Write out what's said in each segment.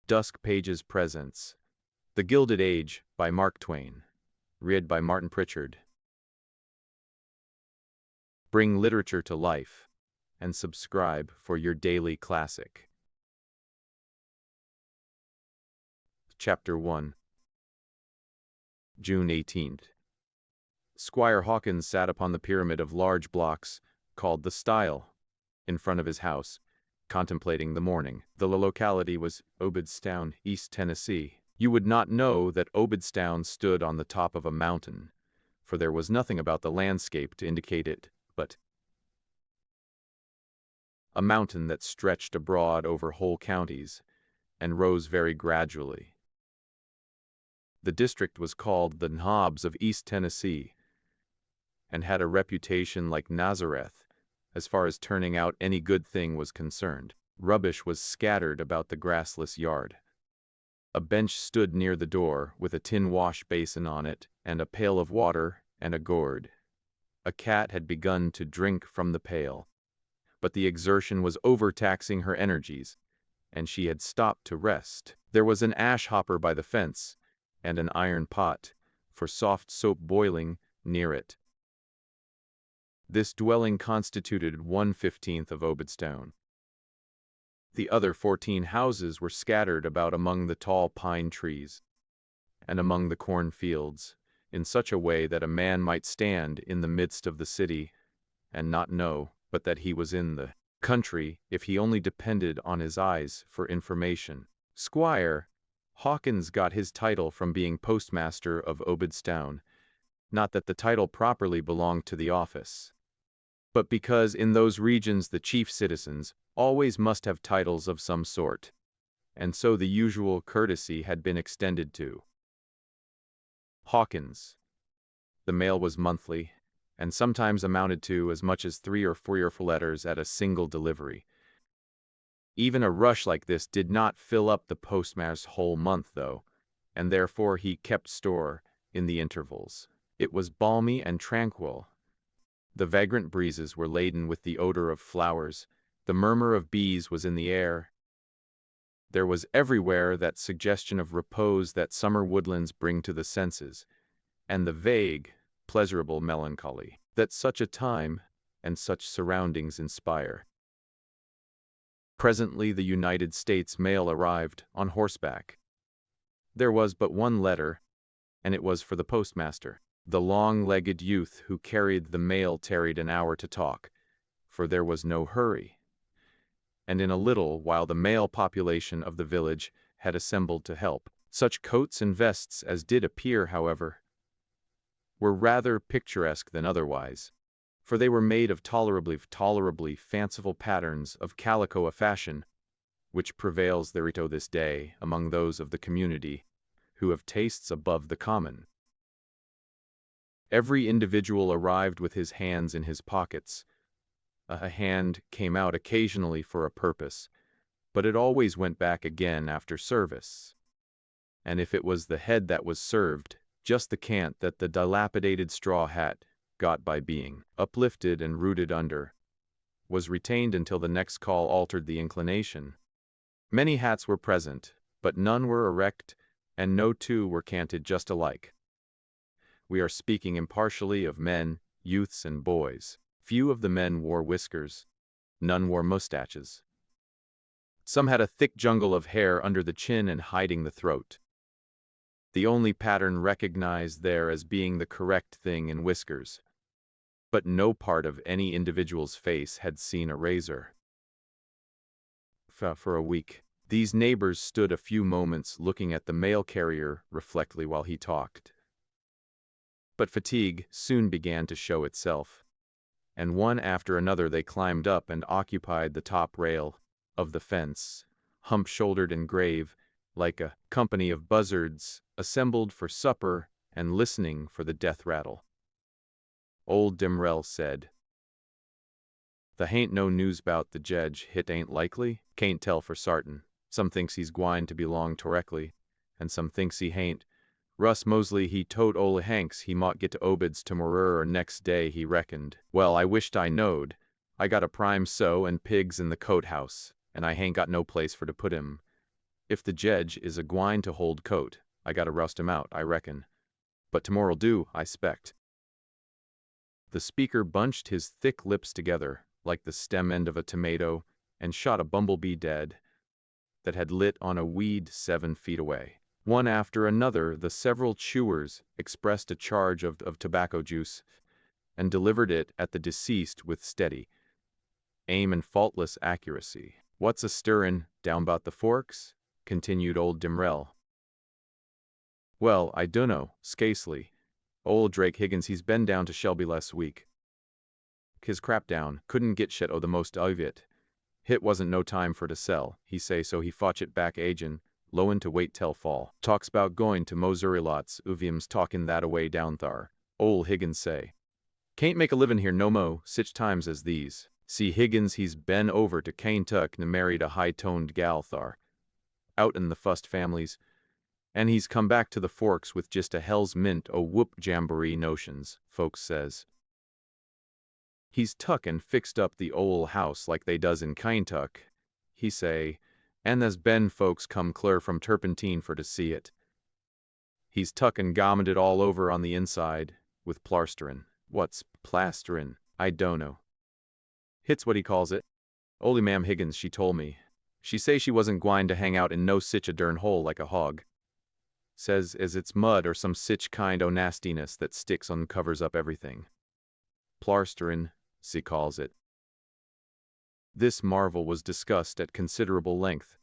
Dusk Pages presents The Gilded Age by Mark Twain. Read by Martin Pritchard. Bring literature to life and subscribe for your daily classic. Chapter 1. June 18th. Squire Hawkins sat upon the pyramid of large blocks, called the Stile, in front of his house, contemplating the morning. The locality was Obedstown, East Tennessee. You would not know that Obedstown stood on the top of a mountain, for there was nothing about the landscape to indicate it, but a mountain that stretched abroad over whole counties, and rose very gradually. The district was called the Knobs of East Tennessee, and had a reputation like Nazareth, as far as turning out any good thing was concerned. Rubbish was scattered about the grassless yard. A bench stood near the door, with a tin wash basin on it, and a pail of water and a gourd. A cat had begun to drink from the pail, but the exertion was overtaxing her energies, and she had stopped to rest. There was an ash hopper by the fence, and an iron pot, for soft soap boiling, near it. This dwelling constituted 1/15 of Obedstown. The other 14 houses were scattered about among the tall pine trees, and among the cornfields, in such a way that a man might stand in the midst of the city, and not know but that he was in the country, if he only depended on his eyes for information. Squire Hawkins got his title from being postmaster of Obedstown, not that the title properly belonged to the office, but because in those regions the chief citizens always must have titles of some sort, and so the usual courtesy had been extended to Hawkins. The mail was monthly, and sometimes amounted to as much as 3 or 4 letters at a single delivery. Even a rush like this did not fill up the postmaster's whole month, though, and therefore he kept store in the intervals. It was balmy and tranquil. The vagrant breezes were laden with the odor of flowers. The murmur of bees was in the air. There was everywhere that suggestion of repose that summer woodlands bring to the senses, and the vague, pleasurable melancholy that such a time and such surroundings inspire. Presently the United States mail arrived on horseback. There was but one letter, and it was for the postmaster. The long-legged youth who carried the mail tarried an hour to talk, for there was no hurry, and in a little while the male population of the village had assembled to help. Such coats and vests as did appear, however, were rather picturesque than otherwise, for they were made of tolerably fanciful patterns of calico, a fashion which prevails there to this day among those of the community who have tastes above the common. Every individual arrived with his hands in his pockets. A hand came out occasionally for a purpose, but it always went back again after service. And if it was the head that was served, just the cant that the dilapidated straw hat got by being uplifted and rooted under was retained until the next call altered the inclination. Many hats were present, but none were erect, and no two were canted just alike. We are speaking impartially of men, youths, and boys. Few of the men wore whiskers. None wore mustaches. Some had a thick jungle of hair under the chin and hiding the throat. The only pattern recognized there as being the correct thing in whiskers. But no part of any individual's face had seen a razor. For a week, these neighbors stood a few moments looking at the mail carrier reflectively while he talked. But fatigue soon began to show itself, and one after another they climbed up and occupied the top rail of the fence, hump-shouldered and grave, like a company of buzzards assembled for supper and listening for the death rattle. Old Dimrell said, "The hain't no news 'bout the jedge, hit ain't likely? Can't tell for sartin. Some thinks he's gwine to belong toreckly, and some thinks he hain't. Russ Mosley he told Ole Hanks he mought get to Obeds tomorrer next day, he reckoned. Well, I wished I knowed. I got a prime sow and pigs in the coat house, and I hain't got no place for to put him. If the jedge is a gwine to hold coat, I gotta rust him out, I reckon. But tomorrow'll do, I spect. The speaker bunched his thick lips together, like the stem end of a tomato, and shot a bumblebee dead that had lit on a weed 7 feet away. One after another, the several chewers expressed a charge of tobacco juice and delivered it at the deceased with steady aim and faultless accuracy. "What's a stirrin' down 'bout the forks?" continued old Dimrell. "Well, I dunno, scasely. Old Drake Higgins, he's been down to Shelby last week. His crap down, couldn't get shet o' the most of it. Hit wasn't no time for to sell, he say, so he fotch it back agin, lowin' to wait till fall. Talks 'bout goin' to Missouri lots, uvium's talkin' that away down thar. Ol' Higgins say, can't make a livin' here no mo', sich times as these. See, Higgins, he's been over to Kaintuck and married a high-toned gal thar, out in the fust families, and he's come back to the Forks with just a hell's mint o' whoop jamboree notions, folks says. He's tuck and fixed up the ol' house like they does in Kaintuck, he say, and there's been folks come clear from Turpentine for to see it. He's tuck and gommed it all over on the inside, with plasterin'. What's plasterin'? I dunno. Hit's what he calls it. Oly Ma'am Higgins, she told me. She say she wasn't gwine to hang out in no sich a dern hole like a hog. Says as it's mud or some sich kind o' nastiness that sticks and covers up everything. Plasterin', she calls it. This marvel was discussed at considerable length,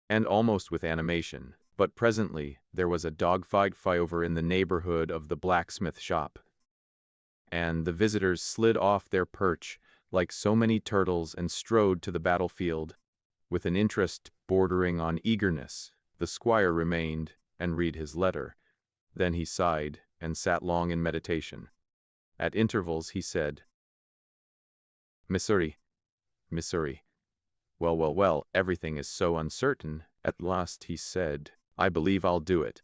and almost with animation, but presently there was a dogfight over in the neighborhood of the blacksmith shop, and the visitors slid off their perch like so many turtles and strode to the battlefield. With an interest bordering on eagerness, the squire remained and read his letter. Then he sighed and sat long in meditation. At intervals he said, Missouri, Missouri. Well, everything is so uncertain. At last he said, I believe I'll do it.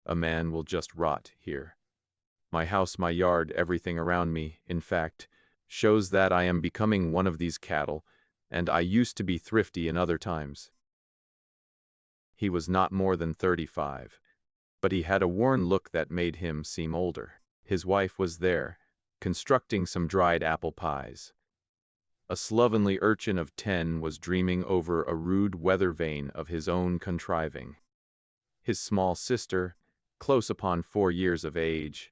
A man will just rot here. My house, my yard, everything around me, in fact, shows that I am becoming one of these cattle, and I used to be thrifty in other times. He was not more than 35, but he had a worn look that made him seem older. His wife was there, constructing some dried apple pies. A slovenly urchin of 10 was dreaming over a rude weather vane of his own contriving. His small sister, close upon 4 years of age,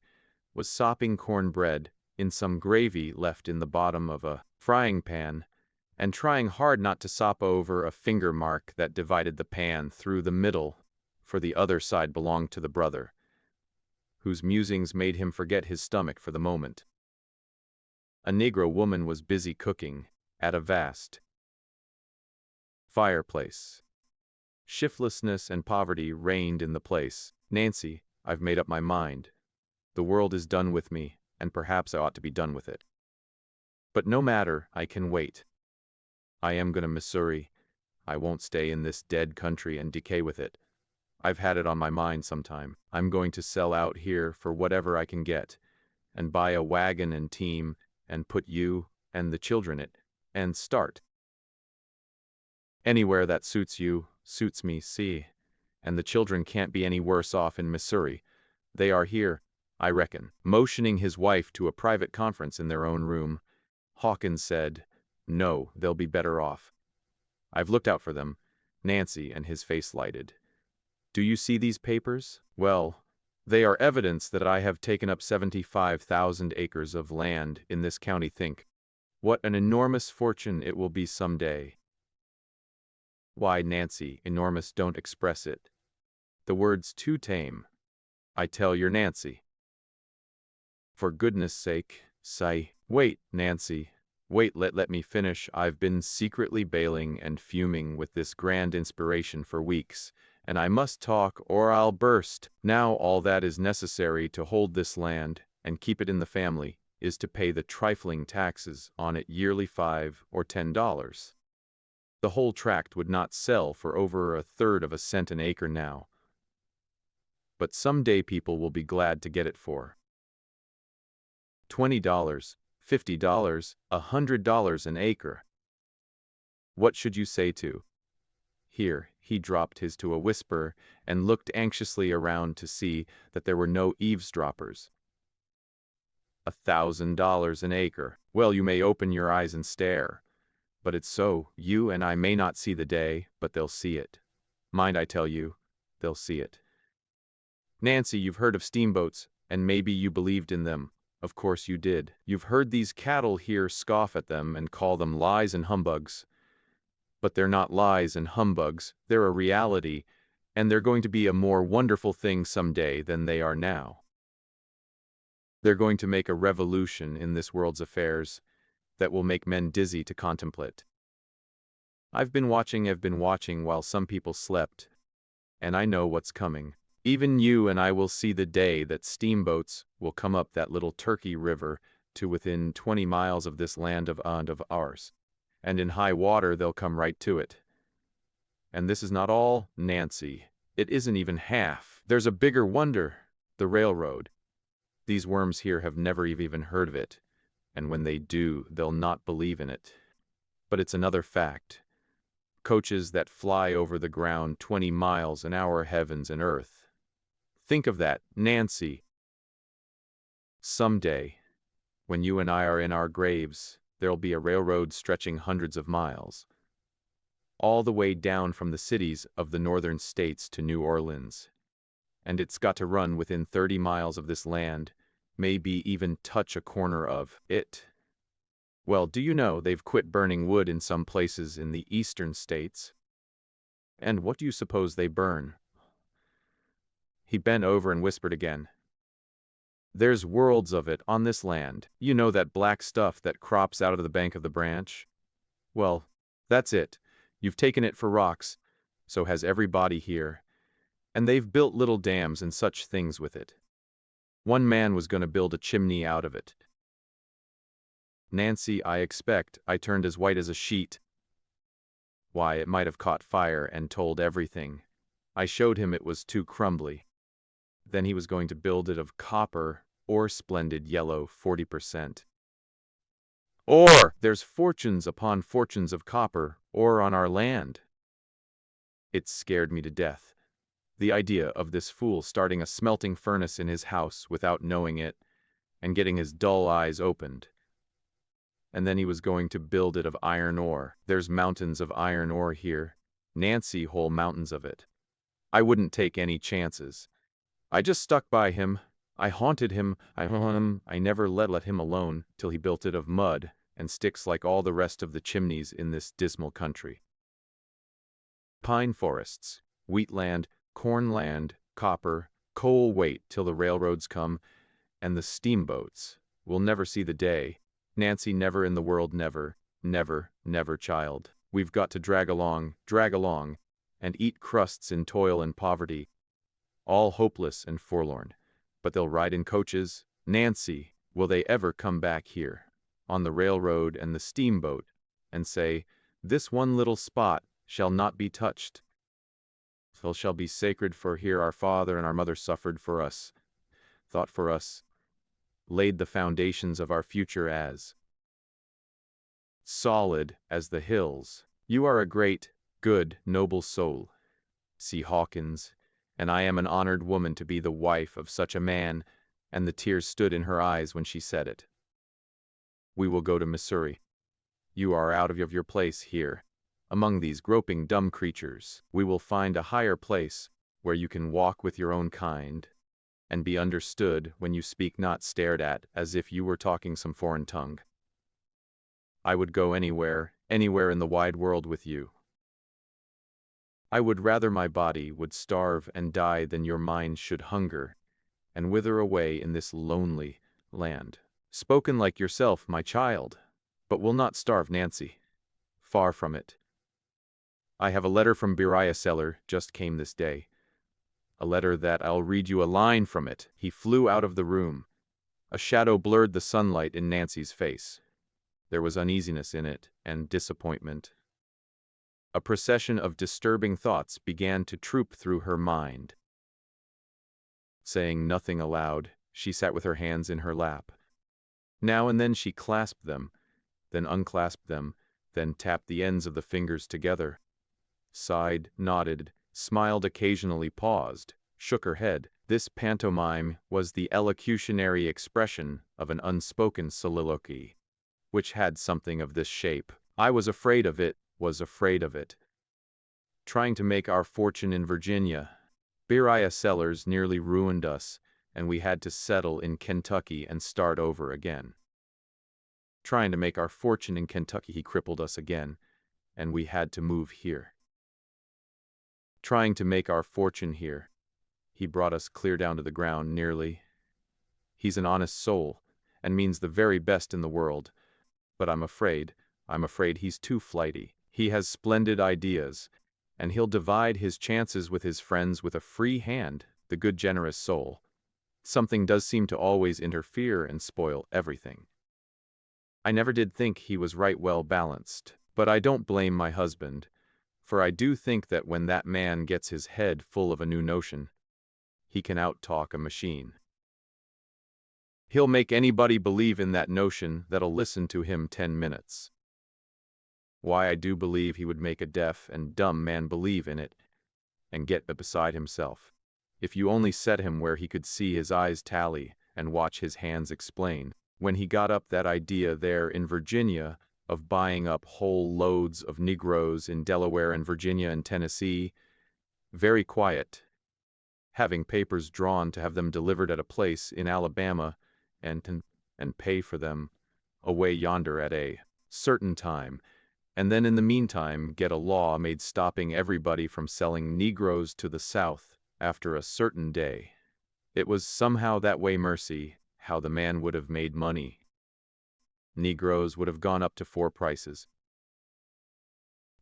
was sopping cornbread in some gravy left in the bottom of a frying pan, and trying hard not to sop over a finger mark that divided the pan through the middle, for the other side belonged to the brother, whose musings made him forget his stomach for the moment. A Negro woman was busy cooking at a vast fireplace. Shiftlessness and poverty reigned in the place. Nancy, I've made up my mind. The world is done with me, and perhaps I ought to be done with it. But no matter, I can wait. I am going to Missouri. I won't stay in this dead country and decay with it. I've had it on my mind sometime. I'm going to sell out here for whatever I can get, and buy a wagon and team, and put you and the children in it, and start. Anywhere that suits you, suits me, see. And the children can't be any worse off in Missouri. They are here, I reckon. Motioning his wife to a private conference in their own room, Hawkins said, No, they'll be better off. I've looked out for them. Nancy, and his face lighted. Do you see these papers? Well, they are evidence that I have taken up 75,000 acres of land in this county. Think what an enormous fortune it will be some day. Why, Nancy, enormous don't express it. The word's too tame. I tell your Nancy. For goodness sake, say, wait, Nancy, wait, let me finish. I've been secretly bailing and fuming with this grand inspiration for weeks, and I must talk or I'll burst. Now all that is necessary to hold this land and keep it in the family is to pay the trifling taxes on it yearly, $5 or $10. The whole tract would not sell for over 1/3 of a cent an acre now, but some day people will be glad to get it for $20, $50, $100 an acre. What should you say to? Here, he dropped his to a whisper and looked anxiously around to see that there were no eavesdroppers. $1,000 an acre. Well, you may open your eyes and stare. But it's so. You and I may not see the day, but they'll see it. Mind, I tell you, they'll see it. Nancy, you've heard of steamboats, and maybe you believed in them. Of course you did. You've heard these cattle here scoff at them and call them lies and humbugs. But they're not lies and humbugs, they're a reality, and they're going to be a more wonderful thing someday than they are now. They're going to make a revolution in this world's affairs that will make men dizzy to contemplate. I've been watching while some people slept, and I know what's coming. Even you and I will see the day that steamboats will come up that little Turkey River to within 20 miles of this land of ours. And in high water they'll come right to it. And this is not all, Nancy. It isn't even half. There's a bigger wonder, the railroad. These worms here have never even heard of it, and when they do, they'll not believe in it. But it's another fact. Coaches that fly over the ground 20 miles an hour, heavens and earth. Think of that, Nancy. Someday, when you and I are in our graves, there'll be a railroad stretching hundreds of miles, all the way down from the cities of the northern states to New Orleans. And it's got to run within 30 miles of this land, maybe even touch a corner of it. Well, do you know they've quit burning wood in some places in the eastern states? And what do you suppose they burn? He bent over and whispered again. There's worlds of it on this land. You know that black stuff that crops out of the bank of the branch? Well, that's it. You've taken it for rocks, so has everybody here. And they've built little dams and such things with it. One man was going to build a chimney out of it. Nancy, I expect, I turned as white as a sheet. Why, it might have caught fire and told everything. I showed him it was too crumbly. Then he was going to build it of copper, or splendid yellow 40%. Or there's fortunes upon fortunes of copper, ore on our land. It scared me to death. The idea of this fool starting a smelting furnace in his house without knowing it, and getting his dull eyes opened. And then he was going to build it of iron ore. There's mountains of iron ore here. Nancy, whole mountains of it. I wouldn't take any chances. I just stuck by him. I haunted him. I never let him alone till he built it of mud and sticks like all the rest of the chimneys in this dismal country. Pine forests, wheat land, corn land, copper, coal. Wait till the railroads come, and the steamboats will never see the day. Nancy, never in the world, never, never, never, child. We've got to drag along, and eat crusts in toil and poverty, all hopeless and forlorn. But they'll ride in coaches. Nancy, will they ever come back here, on the railroad and the steamboat, and say, this one little spot shall not be touched? It shall be sacred, for here our father and our mother suffered for us, thought for us, laid the foundations of our future as solid as the hills. You are a great, good, noble soul, C. Hawkins, and I am an honored woman to be the wife of such a man, and the tears stood in her eyes when she said it. We will go to Missouri. You are out of your place here, among these groping dumb creatures. We will find a higher place, where you can walk with your own kind, and be understood when you speak, not stared at as if you were talking some foreign tongue. I would go anywhere in the wide world with you. I would rather my body would starve and die than your mind should hunger and wither away in this lonely land. Spoken like yourself, my child, but will not starve, Nancy. Far from it. I have a letter from Beriah Seller, just came this day. A letter that I'll read you a line from it. He flew out of the room. A shadow blurred the sunlight in Nancy's face. There was uneasiness in it, and disappointment. A procession of disturbing thoughts began to troop through her mind. Saying nothing aloud, she sat with her hands in her lap. Now and then she clasped them, then unclasped them, then tapped the ends of the fingers together. sighed, nodded, smiled occasionally, paused, shook her head. This pantomime was the elocutionary expression of an unspoken soliloquy, which had something of this shape. I was afraid of it, was afraid of it. Trying to make our fortune in Virginia. Beriah Sellers nearly ruined us, and we had to settle in Kentucky and start over again. Trying to make our fortune in Kentucky, he crippled us again, and we had to move here. Trying to make our fortune here, he brought us clear down to the ground, nearly. He's an honest soul, and means the very best in the world, but I'm afraid he's too flighty. He has splendid ideas, and he'll divide his chances with his friends with a free hand, the good generous soul. Something does seem to always interfere and spoil everything. I never did think he was right well balanced, but I don't blame my husband, for I do think that when that man gets his head full of a new notion, he can out-talk a machine. He'll make anybody believe in that notion that'll listen to him 10 minutes. Why, I do believe he would make a deaf and dumb man believe in it, and get beside himself, if you only set him where he could see his eyes tally and watch his hands explain. When he got up that idea there in Virginia of buying up whole loads of Negroes in Delaware and Virginia and Tennessee, very quiet, having papers drawn to have them delivered at a place in Alabama and pay for them away yonder at a certain time, and then in the meantime get a law made stopping everybody from selling Negroes to the South after a certain day. It was somehow that way, mercy, how the man would have made money. Negroes would have gone up to 4 prices.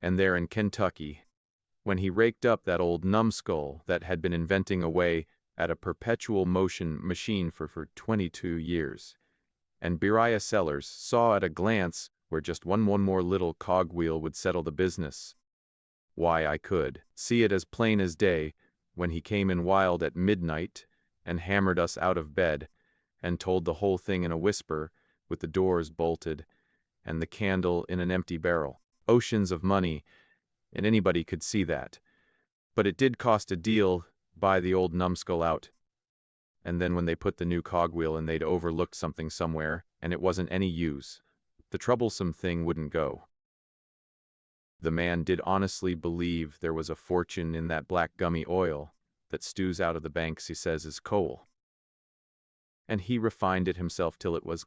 And there in Kentucky, when he raked up that old numbskull that had been inventing away at a perpetual motion machine for 22 years, and Beriah Sellers saw at a glance where just one more little cogwheel would settle the business. Why, I could see it as plain as day when he came in wild at midnight and hammered us out of bed and told the whole thing in a whisper, with the doors bolted and the candle in an empty barrel. Oceans of money, and anybody could see that. But it did cost a deal buy the old numbskull out. And then when they put the new cogwheel in, they'd overlooked something somewhere, and it wasn't any use. The troublesome thing wouldn't go. The man did honestly believe there was a fortune in that black gummy oil that stews out of the banks, he says, is coal. And he refined it himself till it was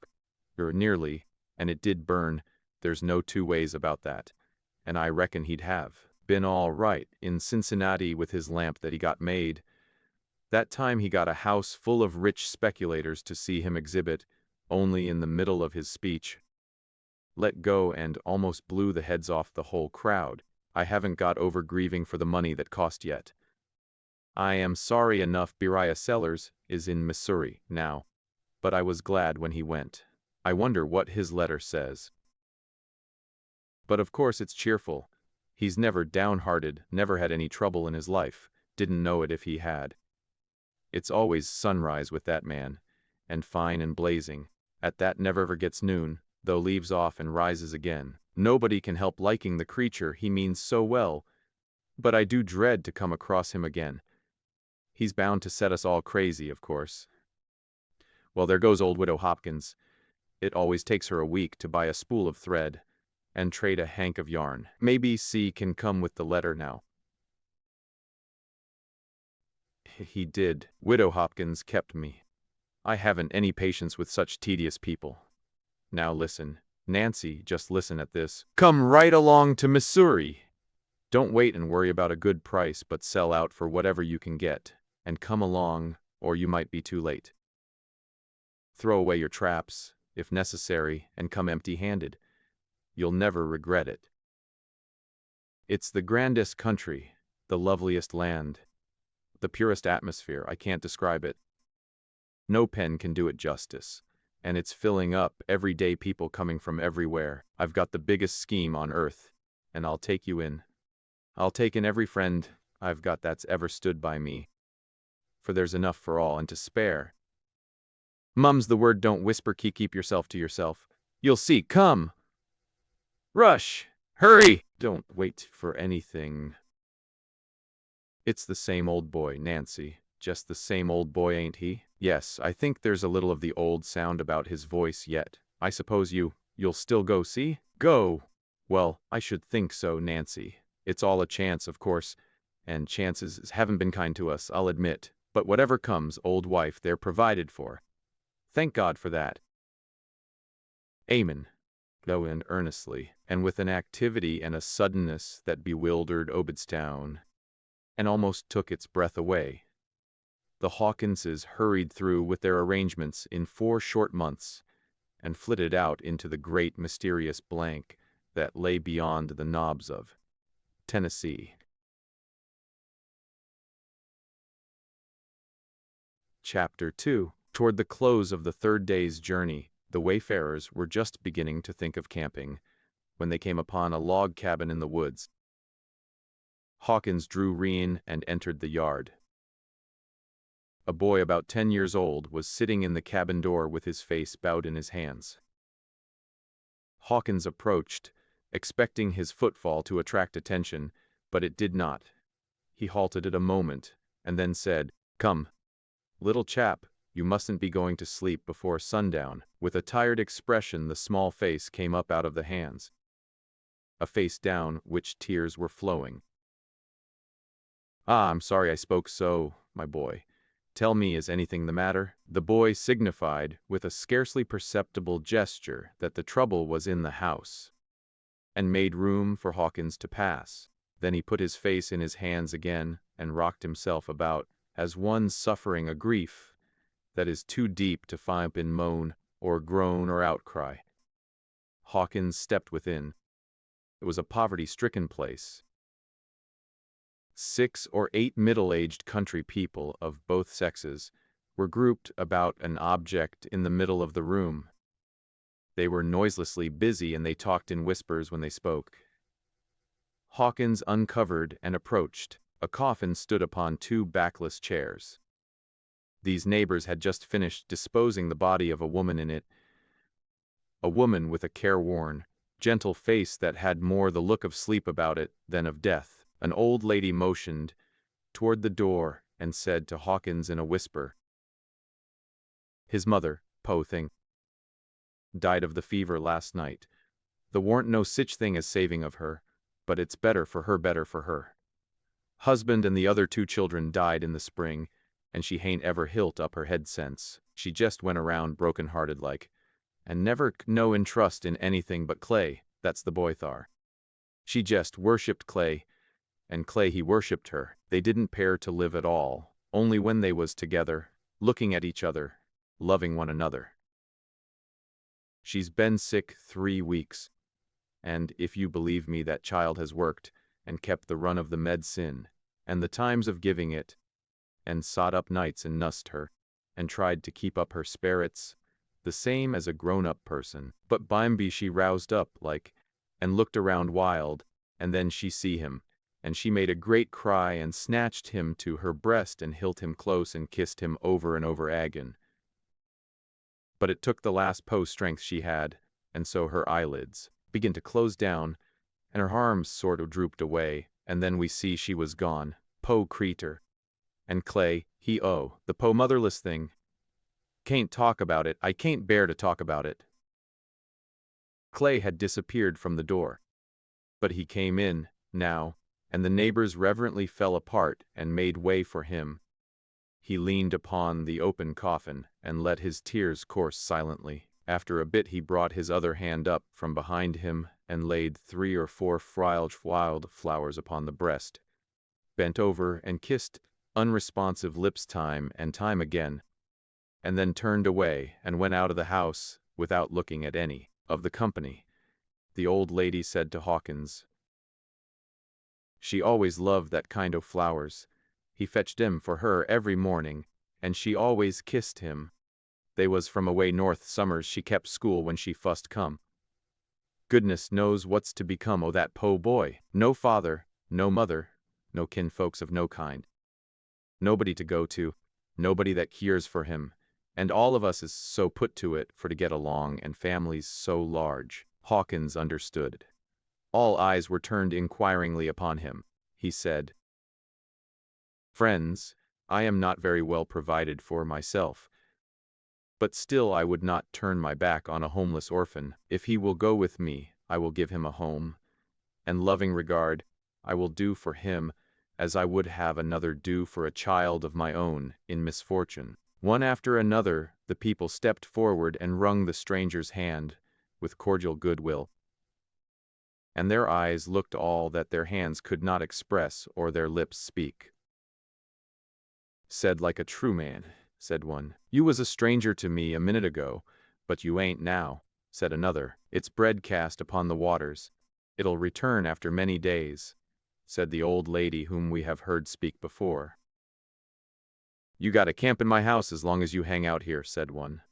nearly, and it did burn. There's no 2 ways about that. And I reckon he'd have been all right in Cincinnati with his lamp that he got made. That time he got a house full of rich speculators to see him exhibit, only in the middle of his speech let go and almost blew the heads off the whole crowd. I haven't got over grieving for the money that cost yet. I am sorry enough Beriah Sellers is in Missouri now, but I was glad when he went. I wonder what his letter says. But of course it's cheerful. He's never downhearted, never had any trouble in his life, didn't know it if he had. It's always sunrise with that man, and fine and blazing. At that never ever gets noon, though leaves off and rises again. Nobody can help liking the creature, he means so well, but I do dread to come across him again. He's bound to set us all crazy, of course. Well, there goes old Widow Hopkins. It always takes her a week to buy a spool of thread and trade a hank of yarn. Maybe C can come with the letter now. He did. Widow Hopkins kept me. I haven't any patience with such tedious people. Now listen, Nancy, just listen at this. Come right along to Missouri. Don't wait and worry about a good price, but sell out for whatever you can get, and come along, or you might be too late. Throw away your traps, if necessary, and come empty-handed. You'll never regret it. It's the grandest country, the loveliest land, the purest atmosphere. I can't describe it. No pen can do it justice. And it's filling up every day, people coming from everywhere. I've got the biggest scheme on earth, and I'll take you in. I'll take in every friend I've got that's ever stood by me. For there's enough for all and to spare. Mum's the word, don't whisper, keep yourself to yourself. You'll see, come! Rush! Hurry! Don't wait for anything. It's the same old boy, Nancy. Just the same old boy, ain't he? Yes, I think there's a little of the old sound about his voice yet. I suppose you'll still go see? Go! Well, I should think so, Nancy. It's all a chance, of course, and chances haven't been kind to us, I'll admit. But whatever comes, old wife, they're provided for. Thank God for that. Amen. Owen earnestly, and with an activity and a suddenness that bewildered Obedstown, and almost took its breath away. The Hawkinses hurried through with their arrangements in 4 short months, and flitted out into the great mysterious blank that lay beyond the knobs of Tennessee. Chapter 2. Toward the close of the 3rd day's journey, the wayfarers were just beginning to think of camping, when they came upon a log cabin in the woods. Hawkins drew rein and entered the yard. A boy about 10 years old was sitting in the cabin door with his face bowed in his hands. Hawkins approached, expecting his footfall to attract attention, but it did not. He halted it a moment, and then said, "Come, little chap, you mustn't be going to sleep before sundown." With a tired expression, the small face came up out of the hands. A face down which tears were flowing. "Ah, I'm sorry I spoke so, my boy. Tell me, is anything the matter?" The boy signified, with a scarcely perceptible gesture, that the trouble was in the house, and made room for Hawkins to pass. Then he put his face in his hands again, and rocked himself about, as one suffering a grief that is too deep to find in moan, or groan, or outcry. Hawkins stepped within. It was a poverty-stricken place. 6 or 8 middle-aged country people of both sexes were grouped about an object in the middle of the room. They were noiselessly busy, and they talked in whispers when they spoke. Hawkins uncovered and approached. A coffin stood upon 2 backless chairs. These neighbors had just finished disposing the body of a woman in it, a woman with a careworn, gentle face that had more the look of sleep about it than of death. An old lady motioned toward the door and said to Hawkins in a whisper, "His mother, po' thing, died of the fever last night. There warn't no sich thing as saving of her, but it's better for her. Husband and the other 2 children died in the spring, and she hain't ever hilt up her head since. She jest went around broken-hearted like, and never no trust in anything but Clay, that's the boy thar. She jest worshipped Clay, and Clay he worshipped her. They didn't pair to live at all, only when they was together, looking at each other, loving one another. She's been sick 3 weeks, and, if you believe me, that child has worked, and kept the run of the medicine, and the times of giving it, and sot up nights and nussed her, and tried to keep up her sperrits, the same as a grown-up person. But bimeby she roused up, like, and looked around wild, and then she see him, and she made a great cry and snatched him to her breast and hilt him close and kissed him over and over again. But it took the last strength she had, and so her eyelids began to close down, and her arms sort of drooped away, and then we see she was gone, po' creeter. And Clay, the po' motherless thing. Can't talk about it, I can't bear to talk about it." Clay had disappeared from the door, but he came in, now, and the neighbors reverently fell apart and made way for him. He leaned upon the open coffin and let his tears course silently. After a bit he brought his other hand up from behind him and laid 3 or 4 wild flowers upon the breast, bent over and kissed unresponsive lips time and time again, and then turned away and went out of the house without looking at any of the company. The old lady said to Hawkins, "She always loved that kind o' flowers. He fetched 'em for her every morning, and she always kissed him. They was from away north summers she kept school when she fust come. Goodness knows what's to become o' that po' boy. No father, no mother, no kinfolks of no kind. Nobody to go to, nobody that cares for him, and all of us is so put to it for to get along, and families so large." Hawkins understood. All eyes were turned inquiringly upon him. He said, Friends, I am not very well provided for myself, but still I would not turn my back on a homeless orphan. If he will go with me, I will give him a home, and loving regard I will do for him as I would have another do for a child of my own in misfortune." One after another, the people stepped forward and wrung the stranger's hand with cordial goodwill, and their eyes looked all that their hands could not express or their lips speak. "Said like a true man," said one. "You was a stranger to me a minute ago, but you ain't now," said another. "It's bread cast upon the waters. It'll return after many days," said the old lady whom we have heard speak before. "You got to camp in my house as long as you hang out here," said one.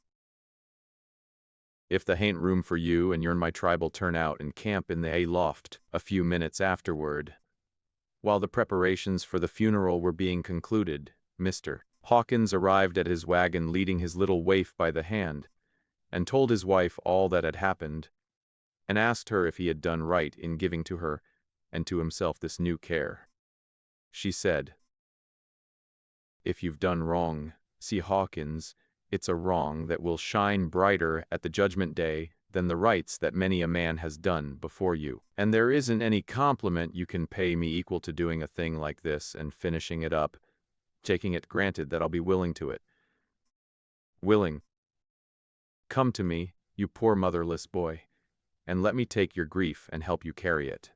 "If the hain't room for you and you're in my tribal turn out and camp in the hay loft." A few minutes afterward, while the preparations for the funeral were being concluded, Mr. Hawkins arrived at his wagon leading his little waif by the hand, and told his wife all that had happened, and asked her if he had done right in giving to her and to himself this new care. She said, "If you've done wrong, see Hawkins, it's a wrong that will shine brighter at the judgment day than the rights that many a man has done before you. And there isn't any compliment you can pay me equal to doing a thing like this and finishing it up, taking it granted that I'll be willing to it. Willing. Come to me, you poor motherless boy, and let me take your grief and help you carry it."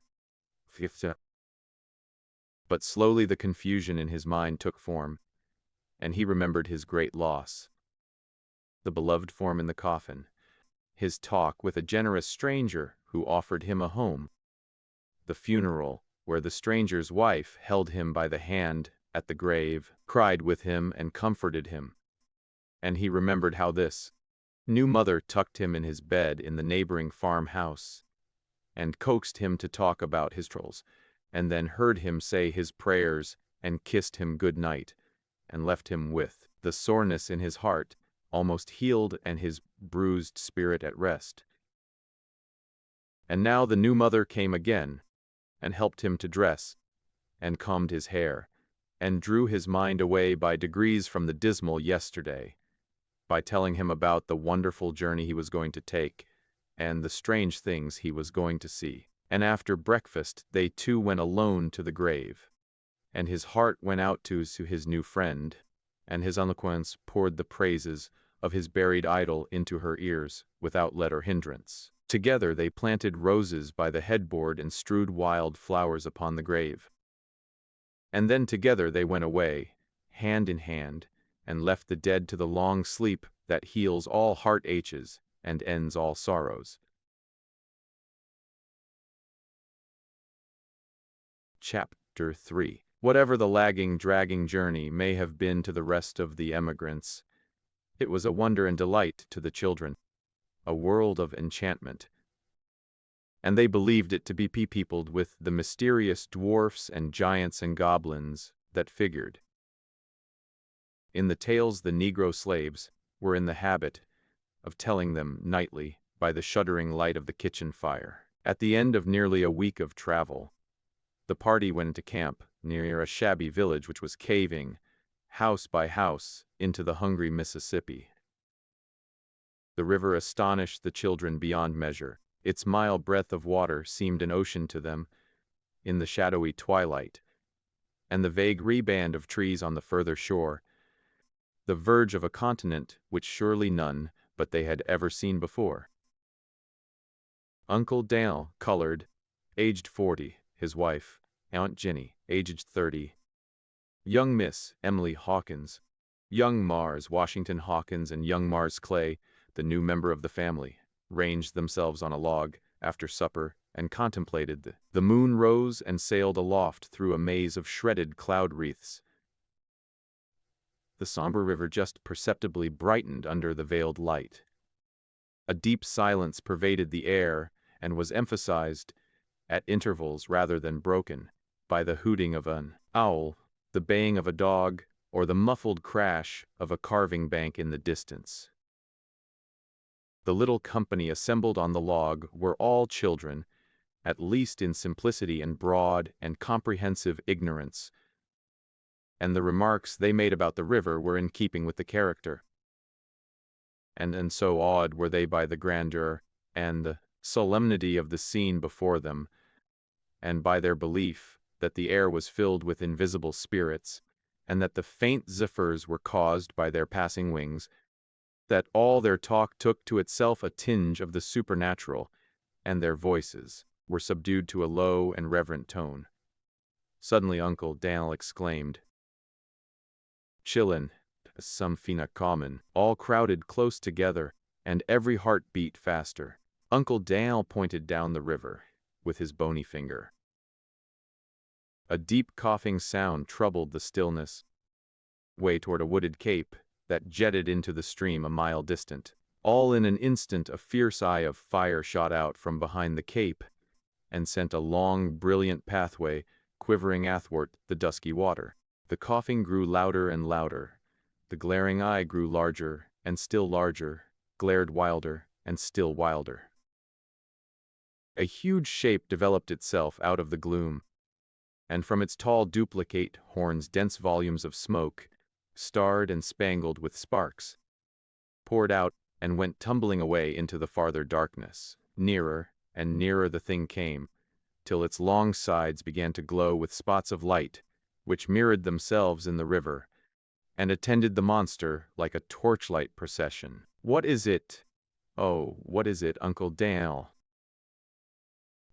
But slowly the confusion in his mind took form, and he remembered his great loss. The beloved form in the coffin, his talk with a generous stranger who offered him a home, the funeral where the stranger's wife held him by the hand at the grave, cried with him and comforted him. And he remembered how this new mother tucked him in his bed in the neighboring farmhouse, and coaxed him to talk about his troubles, and then heard him say his prayers and kissed him good night, and left him with the soreness in his heart almost healed and his bruised spirit at rest. And now the new mother came again, and helped him to dress, and combed his hair, and drew his mind away by degrees from the dismal yesterday, by telling him about the wonderful journey he was going to take, and the strange things he was going to see. And after breakfast they two went alone to the grave, and his heart went out to his new friend, and his eloquence poured the praises of his buried idol into her ears without let or hindrance. Together they planted roses by the headboard and strewed wild flowers upon the grave. And then together they went away, hand in hand, and left the dead to the long sleep that heals all heart aches and ends all sorrows. Chapter 3. Whatever the lagging, dragging journey may have been to the rest of the emigrants, it was a wonder and delight to the children, a world of enchantment. And they believed it to be peopled with the mysterious dwarfs and giants and goblins that figured in the tales the Negro slaves were in the habit of telling them nightly by the shuddering light of the kitchen fire. At the end of nearly a week of travel, the party went into camp near a shabby village which was caving, house by house, into the hungry Mississippi. The river astonished the children beyond measure. Its mile breadth of water seemed an ocean to them in the shadowy twilight, and the vague reband of trees on the further shore, the verge of a continent which surely none but they had ever seen before. Uncle Dale, colored, aged 40, his wife, Aunt Jenny, aged 30, young Miss Emily Hawkins, young Mars Washington Hawkins, and young Mars Clay, the new member of the family, ranged themselves on a log after supper and contemplated the moon rose and sailed aloft through a maze of shredded cloud wreaths. The somber river just perceptibly brightened under the veiled light. A deep silence pervaded the air and was emphasized, at intervals rather than broken, by the hooting of an owl, the baying of a dog, or the muffled crash of a carving bank in the distance. The little company assembled on the log were all children, at least in simplicity and broad and comprehensive ignorance, and the remarks they made about the river were in keeping with the character. And so awed were they by the grandeur and the solemnity of the scene before them, and by their belief that the air was filled with invisible spirits, and that the faint zephyrs were caused by their passing wings, that all their talk took to itself a tinge of the supernatural, and their voices were subdued to a low and reverent tone. Suddenly Uncle Daniel exclaimed, "Chillin', some fina common," all crowded close together, and every heart beat faster. Uncle Daniel pointed down the river with his bony finger. A deep coughing sound troubled the stillness, way toward a wooded cape that jetted into the stream a mile distant. All in an instant a fierce eye of fire shot out from behind the cape and sent a long, brilliant pathway quivering athwart the dusky water. The coughing grew louder and louder. The glaring eye grew larger and still larger, glared wilder and still wilder. A huge shape developed itself out of the gloom, and from its tall duplicate horns dense volumes of smoke, starred and spangled with sparks, poured out and went tumbling away into the farther darkness. Nearer and nearer the thing came, till its long sides began to glow with spots of light, which mirrored themselves in the river, and attended the monster like a torchlight procession. "What is it? Oh, what is it, Uncle Daniel?"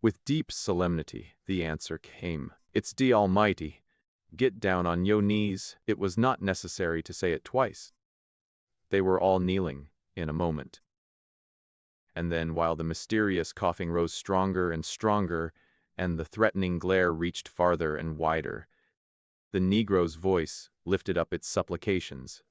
With deep solemnity, the answer came. "It's the Almighty. Get down on yo knees." It was not necessary to say it twice. They were all kneeling in a moment. And then, while the mysterious coughing rose stronger and stronger, and the threatening glare reached farther and wider, the Negro's voice lifted up its supplications.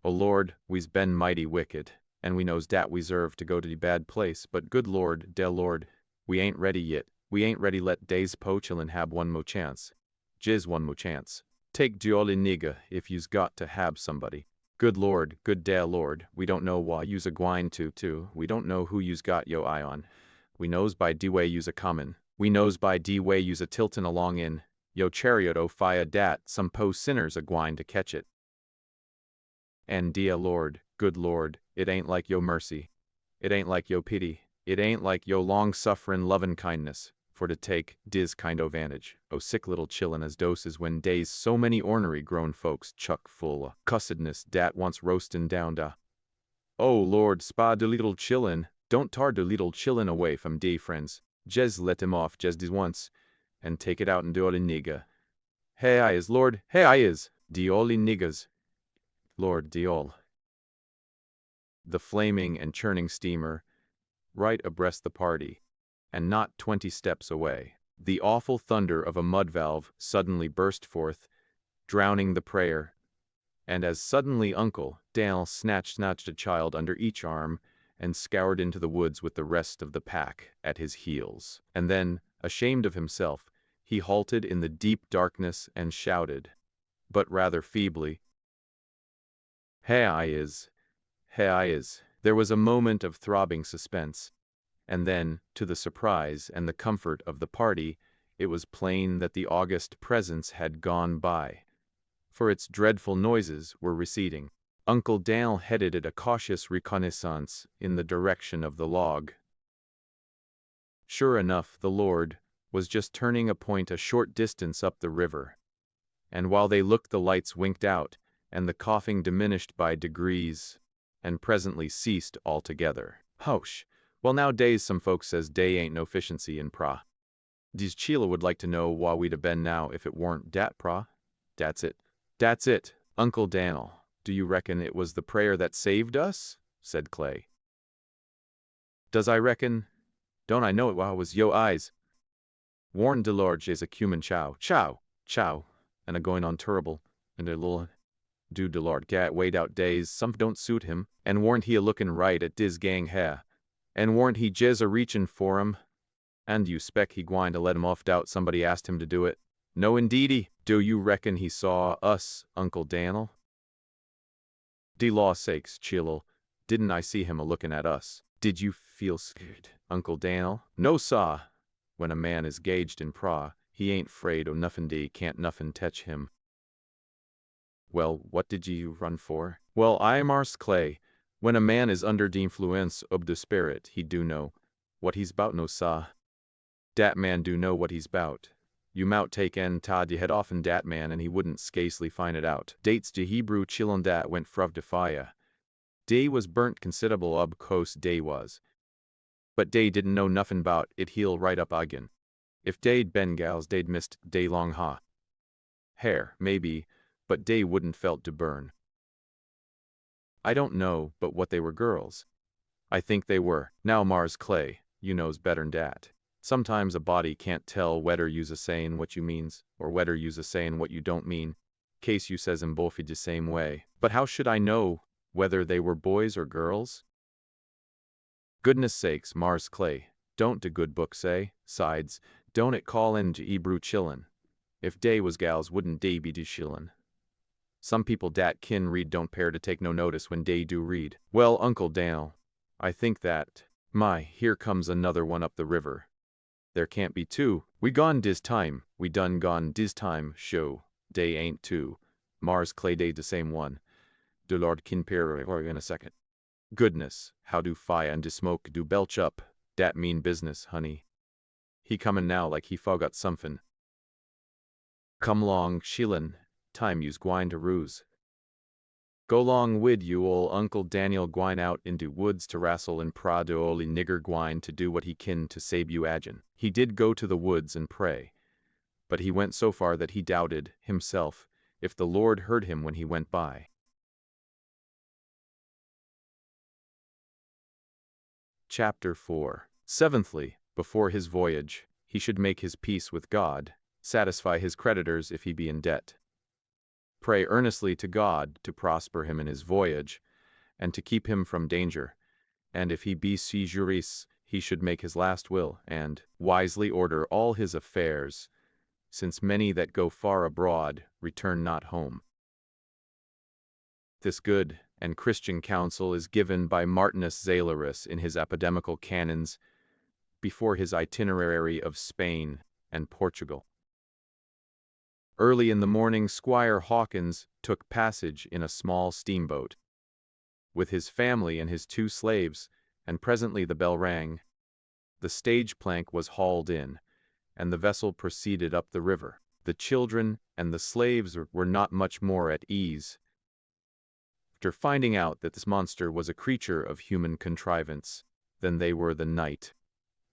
"O Lord, we's been mighty wicked, and we knows dat we 'serve to go to de bad place, but good Lord, de Lord, we ain't ready yit. We ain't ready let days po chillin' hab one mo chance. Jiz one mo chance. Take de ole nigga if you's got to hab somebody. Good Lord, good de Lord, we don't know wha you's a gwine to. We don't know who you's got yo eye on. We knows by de way you's a comin'. We knows by de way you's a tiltin' along in yo chariot o fia dat some po sinners a gwine to catch it. And dear Lord, good Lord, it ain't like yo mercy. It ain't like yo pity. It ain't like yo long-sufferin' lovin'-kindness, for to take dis kind o' vantage, o sick little chillin' as doses when days so many ornery grown folks chuck full o' cussedness dat wants roastin' down da. Oh Lord, spa de little chillin', don't tar de little chillin' away from de friends. Jes let him off jes dis once, and take it out in de ole nigga. Hey I is, Lord, hey I is, de ole niggas. Lord, de ole." The flaming and churning steamer, right abreast the party, and not 20 steps away, the awful thunder of a mud valve suddenly burst forth, drowning the prayer, and as suddenly Uncle Daniel snatched a child under each arm and scoured into the woods with the rest of the pack at his heels. And then, ashamed of himself, he halted in the deep darkness and shouted, but rather feebly, "Hey I is, hey I is." There was a moment of throbbing suspense, and then, to the surprise and the comfort of the party, it was plain that the august presence had gone by, for its dreadful noises were receding. Uncle Daniel headed a cautious reconnaissance in the direction of the log. Sure enough, the Lord was just turning a point a short distance up the river, and while they looked the lights winked out, and the coughing diminished by degrees, and presently ceased altogether. "Hosh, well nowadays some folks says dey ain't no efficiency in pra. Dese Sheila would like to know wha we'd a been now if it warn't dat pra. Dat's it. Dat's it. Uncle Daniel, do you reckon it was the prayer that saved us?" said Clay. "Does I reckon? Don't I know it while it was yo eyes? Warn't de Lord jes a cumin chow, and a going on turrible, and a little do de Lord gat wait out days some don't suit him, and warn't he a lookin' right at dis gang hair, and warn't he jes a reachin' for 'em, and you spec he gwine to let him off doubt somebody asked him to do it? No indeedy. Do you reckon he saw us, Uncle Daniel? De law sakes, Chilo, didn't I see him a lookin' at us? Did you feel scared, Uncle Daniel? No, saw. When a man is gauged in pra, He ain't 'fraid o' nuffin' day, can't nuffin' tetch him. Well, what did you run for? Well, I Mars Clay. When a man is under the influence ob the spirit, he do know what he's 'bout, no sah. Dat man do know what he's 'bout. You mout take en Todd ye head offen dat man and he wouldn't scasely find it out. Dates de Hebrew chillun dat went fruv de fire. Dey was burnt considerable ob coast dey was. But dey didn't know nuffin 'bout it heal right up agin. If dey'd been gals, dey'd missed dey long hair, maybe, but dey wouldn't felt to burn. I don't know, but what they were girls. I think they were. Now Mars Clay, you knows better'n dat. Sometimes a body can't tell whether you's a sayin' what you means, or whether you's a sayin' what you don't mean. Case you says 'em both the same way. But how should I know whether they were boys or girls? Goodness sakes, Mars Clay, don't de good book say, sides, don't it call in de Hebrew chillun. If dey was gals, wouldn't dey be de chillun? Some people dat kin read don't pair to take no notice when dey do read. Well, Uncle Daniel, I think that, my, here comes another one up the river. There can't be two. We gone dis time, we done gone dis time, show. Dey ain't two. Mars Clay dey de same one. De Lord kin pair in a second. Goodness, how do fire and de smoke do belch up? Dat mean business, honey. He comin' now like he forgot somethin'. Come long, Sheelin, time you's gwine to ruse. Go long wid you ol' Uncle Daniel gwine out in de woods to wrastle and pra de ole nigger gwine to do what he kin to save you agin. He did go to the woods and pray, but he went so far that he doubted, himself, if the Lord heard him when he went by. Chapter 4. Seventhly, before his voyage, he should make his peace with God, satisfy his creditors if he be in debt. Pray earnestly to God to prosper him in his voyage, and to keep him from danger, and if he be sejouriste, he should make his last will, and wisely order all his affairs, since many that go far abroad return not home. This good and Christian counsel is given by Martinus Zalarius in his epidemical canons before his itinerary of Spain and Portugal. Early in the morning, Squire Hawkins took passage in a small steamboat, with his family and his 2 slaves, and presently the bell rang. The stage plank was hauled in, and the vessel proceeded up the river. The children and the slaves were not much more at ease, after finding out that this monster was a creature of human contrivance, than they were the night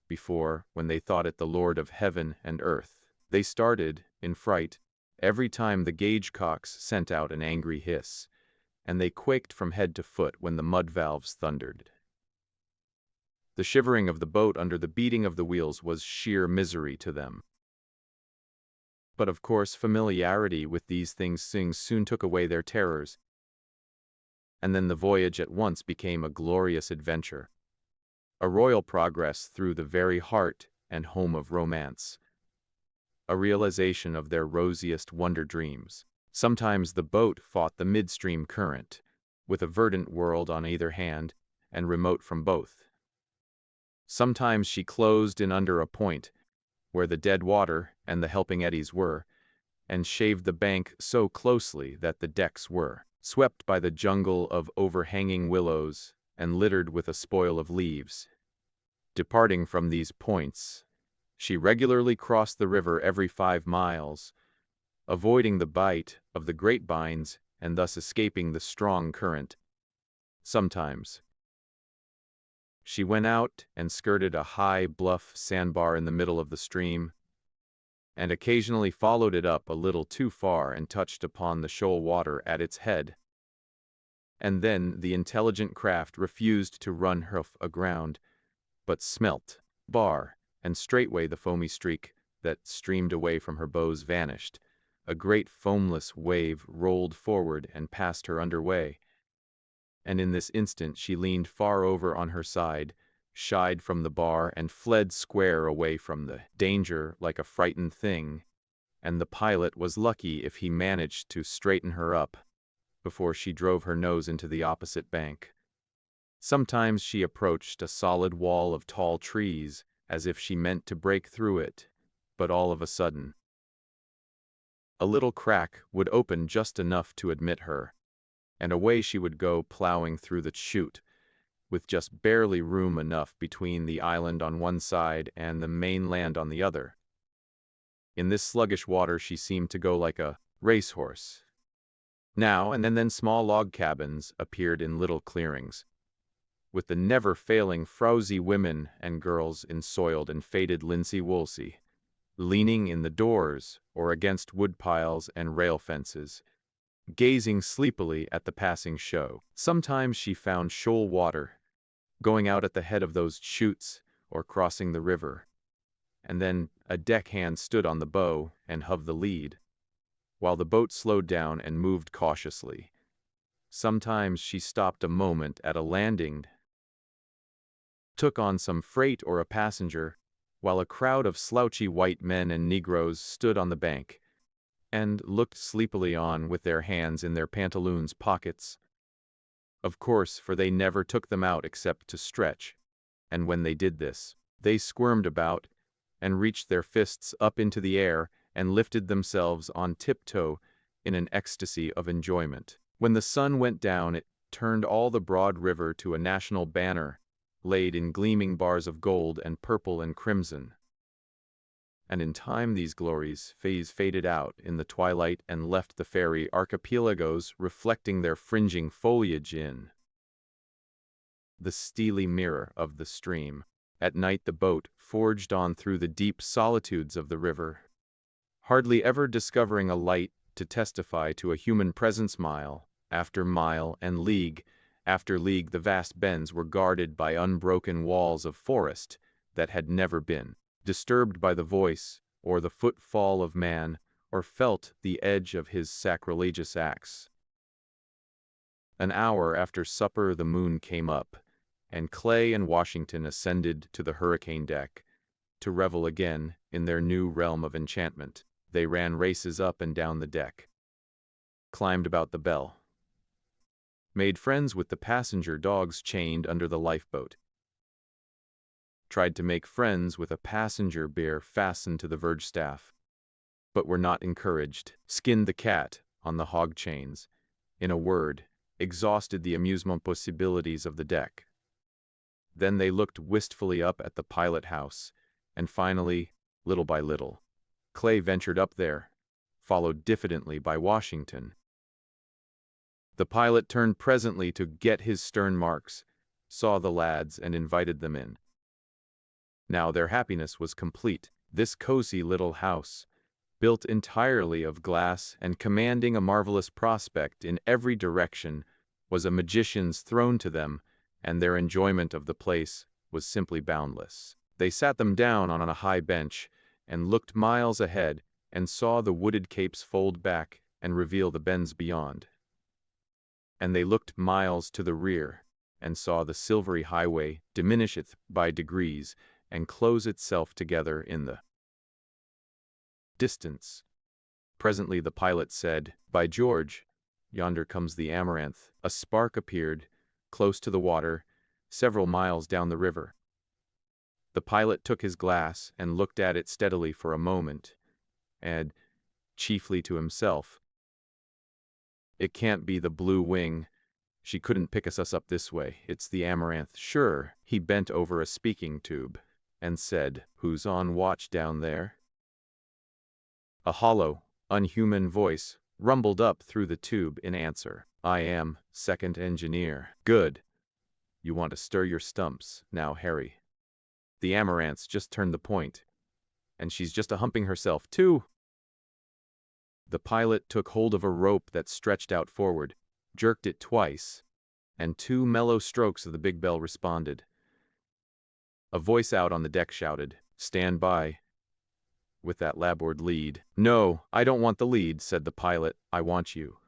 before, when they thought it the Lord of heaven and earth. They started, in fright, every time the gauge-cocks sent out an angry hiss, and they quaked from head to foot when the mud valves thundered. The shivering of the boat under the beating of the wheels was sheer misery to them. But of course familiarity with these things soon took away their terrors, and then the voyage at once became a glorious adventure, a royal progress through the very heart and home of romance, a realization of their rosiest wonder dreams. Sometimes the boat fought the midstream current, with a verdant world on either hand, and remote from both. Sometimes she closed in under a point, where the dead water and the helping eddies were, and shaved the bank so closely that the decks were swept by the jungle of overhanging willows and littered with a spoil of leaves. Departing from these points, she regularly crossed the river every 5 miles, avoiding the bite of the grapevines and thus escaping the strong current. Sometimes she went out and skirted a high bluff sandbar in the middle of the stream, and occasionally followed it up a little too far and touched upon the shoal water at its head. And then the intelligent craft refused to run her aground, but smelt bar, and straightway the foamy streak that streamed away from her bows vanished. A great foamless wave rolled forward and passed her underway, and in this instant she leaned far over on her side, shied from the bar, and fled square away from the danger like a frightened thing, and the pilot was lucky if he managed to straighten her up before she drove her nose into the opposite bank. Sometimes she approached a solid wall of tall trees, as if she meant to break through it, but all of a sudden, a little crack would open just enough to admit her, and away she would go plowing through the chute, with just barely room enough between the island on one side and the mainland on the other. In this sluggish water she seemed to go like a racehorse. Now and then small log cabins appeared in little clearings, with the never-failing frowsy women and girls in soiled and faded linsey-woolsey, leaning in the doors or against woodpiles and rail fences, gazing sleepily at the passing show. Sometimes she found shoal water, going out at the head of those chutes or crossing the river, and then a deckhand stood on the bow and hove the lead, while the boat slowed down and moved cautiously. Sometimes she stopped a moment at a landing, took on some freight or a passenger, while a crowd of slouchy white men and Negroes stood on the bank and looked sleepily on with their hands in their pantaloons' pockets. Of course, for they never took them out except to stretch, and when they did this, they squirmed about and reached their fists up into the air and lifted themselves on tiptoe in an ecstasy of enjoyment. When the sun went down, it turned all the broad river to a national banner, laid in gleaming bars of gold and purple and crimson. And in time these glories faded out in the twilight and left the fairy archipelagos reflecting their fringing foliage in the steely mirror of the stream. At night the boat forged on through the deep solitudes of the river, hardly ever discovering a light to testify to a human presence. Mile after mile and league after league the vast bends were guarded by unbroken walls of forest that had never been disturbed by the voice or the footfall of man, or felt the edge of his sacrilegious axe. An hour after supper the moon came up, and Clay and Washington ascended to the hurricane deck to revel again in their new realm of enchantment. They ran races up and down the deck, climbed about the bell, made friends with the passenger dogs chained under the lifeboat, tried to make friends with a passenger bear fastened to the verge staff, but were not encouraged, skinned the cat on the hog chains, in a word, exhausted the amusement possibilities of the deck. Then they looked wistfully up at the pilot house, and finally, little by little, Clay ventured up there, followed diffidently by Washington. The pilot turned presently to get his stern marks, saw the lads, and invited them in. Now their happiness was complete. This cozy little house, built entirely of glass and commanding a marvelous prospect in every direction, was a magician's throne to them, and their enjoyment of the place was simply boundless. They sat them down on a high bench and looked miles ahead and saw the wooded capes fold back and reveal the bends beyond. And they looked miles to the rear and saw the silvery highway diminisheth by degrees and close itself together in the distance. Presently the pilot said, "By George, yonder comes the Amaranth." A spark appeared, close to the water, several miles down the river. The pilot took his glass and looked at it steadily for a moment, and, chiefly to himself, "It can't be the Blue Wing. She couldn't pick us up this way. It's the Amaranth, sure." He bent over a speaking tube and said, "Who's on watch down there?" A hollow, unhuman voice rumbled up through the tube in answer. "I am, second engineer." "Good. You want to stir your stumps, now, Harry. The Amaranth's just turned the point, and she's just a-humping herself, too." The pilot took hold of a rope that stretched out forward, jerked it twice, and 2 mellow strokes of the big bell responded. A voice out on the deck shouted, "Stand by, with that larboard lead." "No, I don't want the lead," said the pilot. "I want you.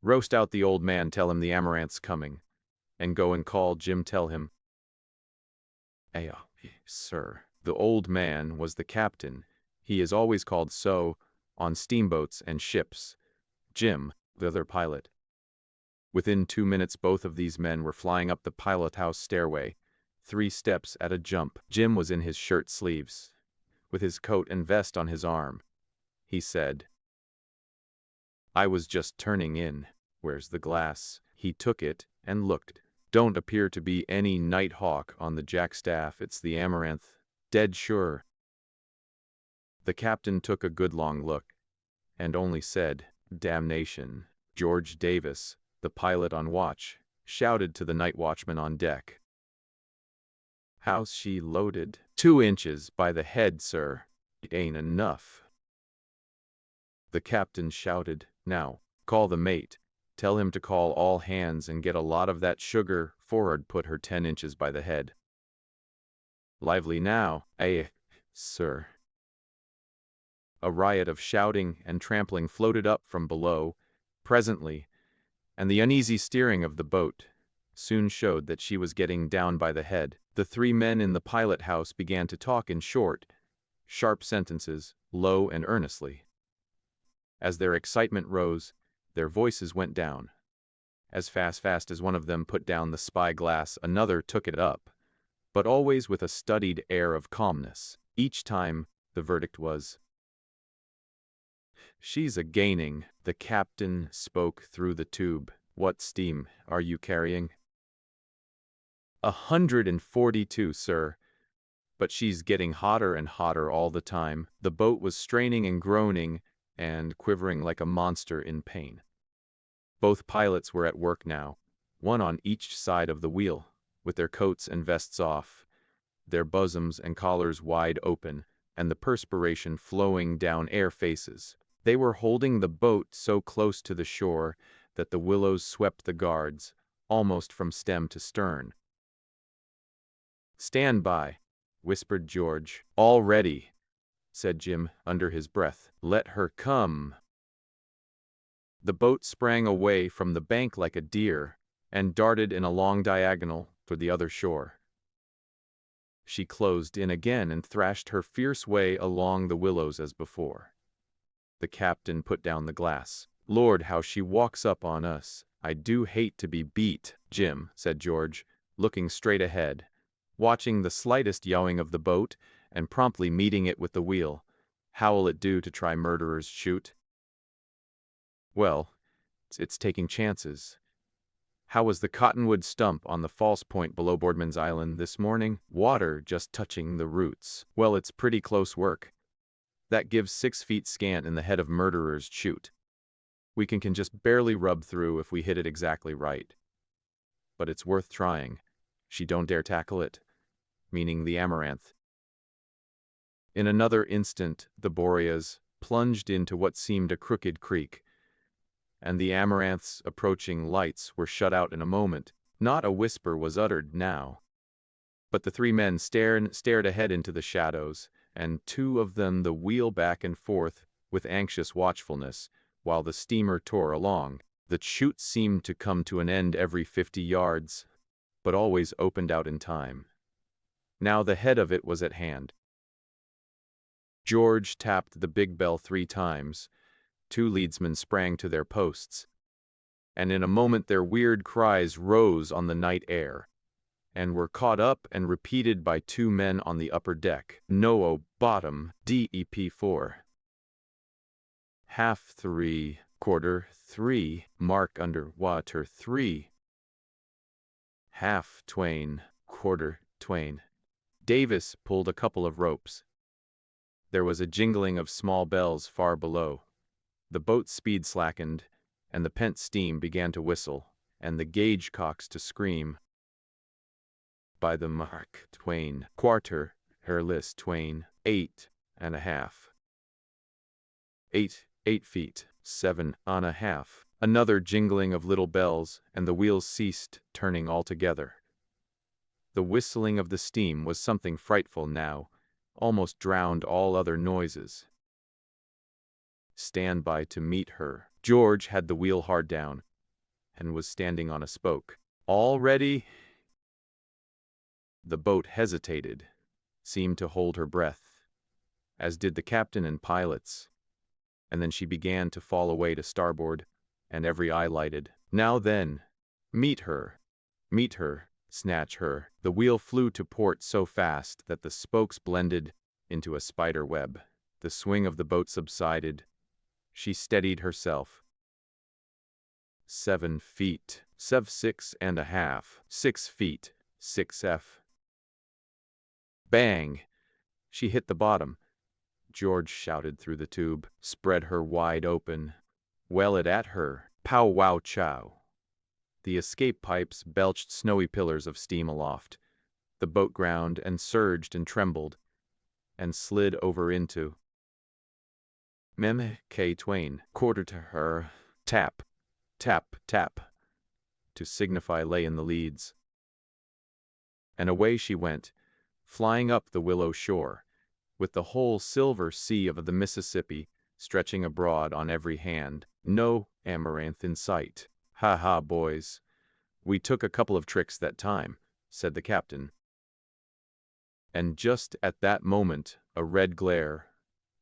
Roast out the old man, tell him the Amaranth's coming, and go and call Jim, tell him." "Aye, sir." The old man was the captain. He is always called so on steamboats and ships. Jim, the other pilot. Within 2 minutes both of these men were flying up the pilot-house stairway, 3 steps at a jump. Jim was in his shirt sleeves, with his coat and vest on his arm. He said, "I was just turning in. Where's the glass?" He took it and looked. "Don't appear to be any night hawk on the jackstaff. It's the Amaranth. Dead sure." The captain took a good long look, and only said, "Damnation." George Davis, the pilot on watch, shouted to the night watchman on deck, "How's she loaded?" "2 inches by the head, sir. It ain't enough." The captain shouted, "Now, call the mate. Tell him to call all hands and get a lot of that sugar for'ard. Put her 10 inches by the head." "Lively now." "Aye, sir." A riot of shouting and trampling floated up from below, presently, and the uneasy steering of the boat soon showed that she was getting down by the head. The 3 men in the pilot-house began to talk in short, sharp sentences, low and earnestly. As their excitement rose, their voices went down. As fast as one of them put down the spy-glass, another took it up, but always with a studied air of calmness. Each time, the verdict was, "She's a-gaining." The captain spoke through the tube. "What steam are you carrying?" 142, sir. But she's getting hotter and hotter all the time." The boat was straining and groaning and quivering like a monster in pain. Both pilots were at work now, one on each side of the wheel, with their coats and vests off, their bosoms and collars wide open, and the perspiration flowing down their faces. They were holding the boat so close to the shore that the willows swept the guards, almost from stem to stern. "Stand by," whispered George. "All ready," said Jim under his breath. "Let her come." The boat sprang away from the bank like a deer, and darted in a long diagonal for the other shore. She closed in again and thrashed her fierce way along the willows as before. The captain put down the glass. "Lord, how she walks up on us. I do hate to be beat." "Jim," said George, looking straight ahead, watching the slightest yawing of the boat, and promptly meeting it with the wheel. "How'll it do to try murderers shoot?" "Well, it's taking chances. How was the cottonwood stump on the false point below Boardman's Island this morning? Water just touching the roots. Well, it's pretty close work. That gives 6 feet scant in the head of murderers shoot. We can just barely rub through if we hit it exactly right. But it's worth trying. She don't dare tackle it," meaning the Amaranth. In another instant, the Boreas plunged into what seemed a crooked creek, and the Amaranth's approaching lights were shut out in a moment. Not a whisper was uttered now, but the 3 men stared ahead into the shadows, and 2 of them the wheel back and forth with anxious watchfulness, while the steamer tore along. The chute seemed to come to an end every 50 yards, but always opened out in time. Now the head of it was at hand. George tapped the big bell 3 times. 2 leadsmen sprang to their posts, and in a moment their weird cries rose on the night air, and were caught up and repeated by 2 men on the upper deck. "No, bottom, DEP 4. Half 3, quarter 3, mark under water 3. Half Twain, quarter Twain." Davis pulled a couple of ropes. There was a jingling of small bells far below. The boat's speed slackened, and the pent steam began to whistle, and the gauge cocks to scream. "By the mark, Twain, quarter, hairless Twain, 8.5. 8 feet, 7.5. Another jingling of little bells, and the wheels ceased turning altogether. The whistling of the steam was something frightful now, almost drowned all other noises. "Stand by to meet her." George had the wheel hard down, and was standing on a spoke. "All ready?" The boat hesitated, seemed to hold her breath, as did the captain and pilots, and then she began to fall away to starboard, and every eye lighted. "Now then, meet her, snatch her." The wheel flew to port so fast that the spokes blended, into a spider web. The swing of the boat subsided. She steadied herself. 7 feet, 6.5, 6 feet, 6 F. Bang! She hit the bottom. George shouted through the tube, spread her wide open. Well it at her. Pow wow chow. The escape pipes belched snowy pillars of steam aloft. The boat ground and surged and trembled, and slid over into Mem K. Twain, quarter to her. Tap, tap, tap, to signify lay in the leads. And away she went, flying up the willow shore, with the whole silver sea of the Mississippi stretching abroad on every hand. No amaranth in sight. Ha ha, boys. We took a couple of tricks that time, said the captain. And just at that moment a red glare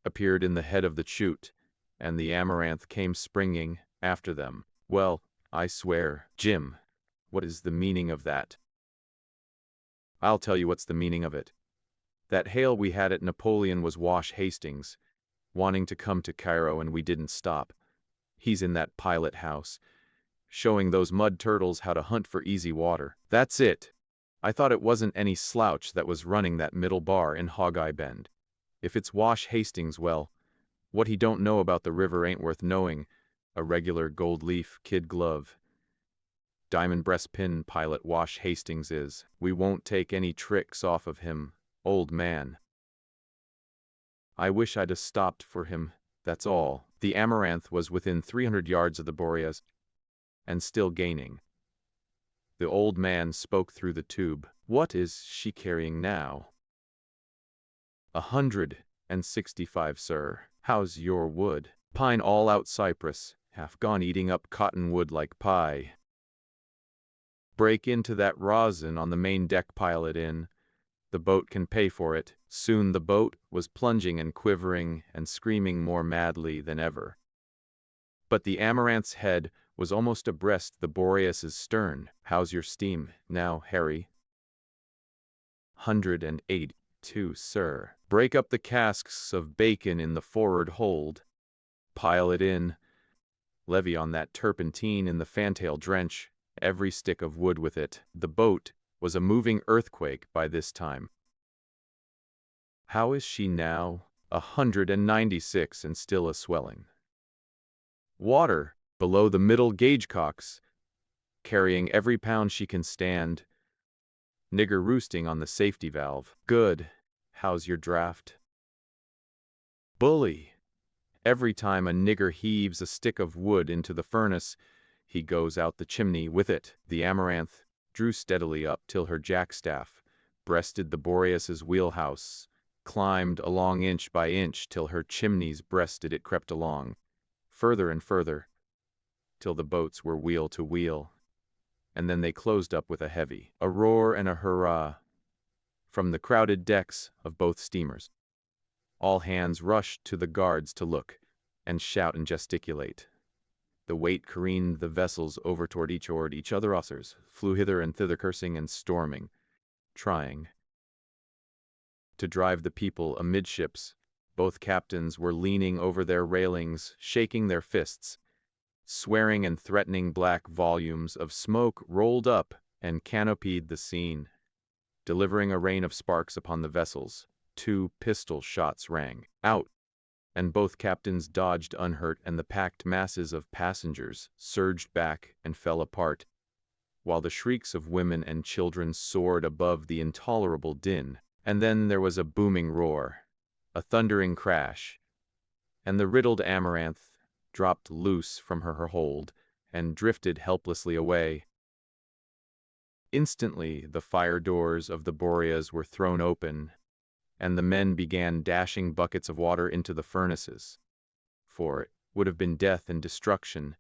appeared in the head of the chute, and the amaranth came springing after them. Well, I swear, Jim, what is the meaning of that? I'll tell you what's the meaning of it. That hail we had at Napoleon was Wash Hastings, wanting to come to Cairo, and we didn't stop. He's in that pilot house, showing those mud turtles how to hunt for easy water. That's it. I thought it wasn't any slouch that was running that middle bar in Hog-Eye Bend. If it's Wash Hastings, well, what he don't know about the river ain't worth knowing. A regular gold leaf kid glove. Diamond breastpin pilot Wash Hastings is. We won't take any tricks off of him, old man. I wish I'd 'a stopped for him, that's all. The amaranth was within 300 yards of the Boreas, and still gaining. The old man spoke through the tube. What is she carrying now? 165, sir. How's your wood? Pine all out cypress, half gone eating up cottonwood like pie. Break into that rosin on the main deck, pile it in. The boat can pay for it. Soon the boat was plunging and quivering and screaming more madly than ever. But the amaranth's head was almost abreast the Boreas's stern. How's your steam now, Harry? 182, sir. Break up the casks of bacon in the forward hold. Pile it in. Levy on that turpentine in the fantail drench, every stick of wood with it. The boat was a moving earthquake by this time. How is she now? 196 and still a swelling. Water below the middle gauge-cocks, carrying every pound she can stand. Nigger roosting on the safety valve. Good. How's your draft? Bully. Every time a nigger heaves a stick of wood into the furnace, he goes out the chimney with it. The amaranth drew steadily up till her jackstaff breasted the Boreas's wheelhouse, climbed along inch by inch till her chimneys breasted it, crept along, further and further, till the boats were wheel to wheel, and then they closed up with a roar and a hurrah from the crowded decks of both steamers. All hands rushed to the guards to look and shout and gesticulate. The weight careened the vessels over toward each other. Officers flew hither and thither, cursing and storming, trying to drive the people amidships. Both captains were leaning over their railings, shaking their fists, swearing and threatening. Black volumes of smoke rolled up and canopied the scene, delivering a rain of sparks upon the vessels. 2 pistol shots rang out, and both captains dodged unhurt, and the packed masses of passengers surged back and fell apart, while the shrieks of women and children soared above the intolerable din. And then there was a booming roar, a thundering crash, and the riddled amaranth dropped loose from her hold and drifted helplessly away. Instantly the fire doors of the Boreas were thrown open, and the men began dashing buckets of water into the furnaces, for it would have been death and destruction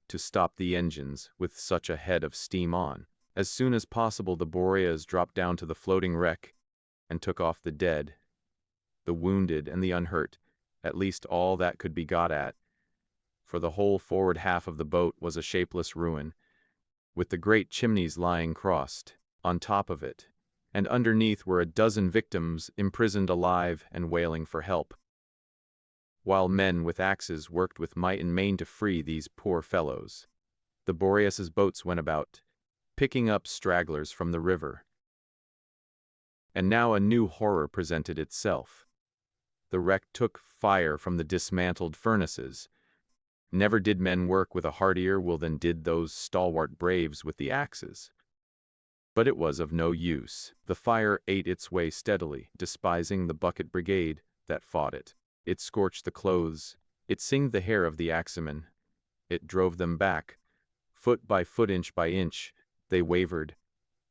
to stop the engines with such a head of steam on. As soon as possible the Boreas dropped down to the floating wreck and took off the dead, the wounded and the unhurt, at least all that could be got at, for the whole forward half of the boat was a shapeless ruin, with the great chimneys lying crossed on top of it, and underneath were a dozen victims imprisoned alive and wailing for help. While men with axes worked with might and main to free these poor fellows, the Boreas's boats went about, picking up stragglers from the river. And now a new horror presented itself. The wreck took fire from the dismantled furnaces. Never did men work with a heartier will than did those stalwart braves with the axes. But it was of no use. The fire ate its way steadily, despising the bucket brigade that fought it. It scorched the clothes, it singed the hair of the axemen, it drove them back. Foot by foot, inch by inch, they wavered,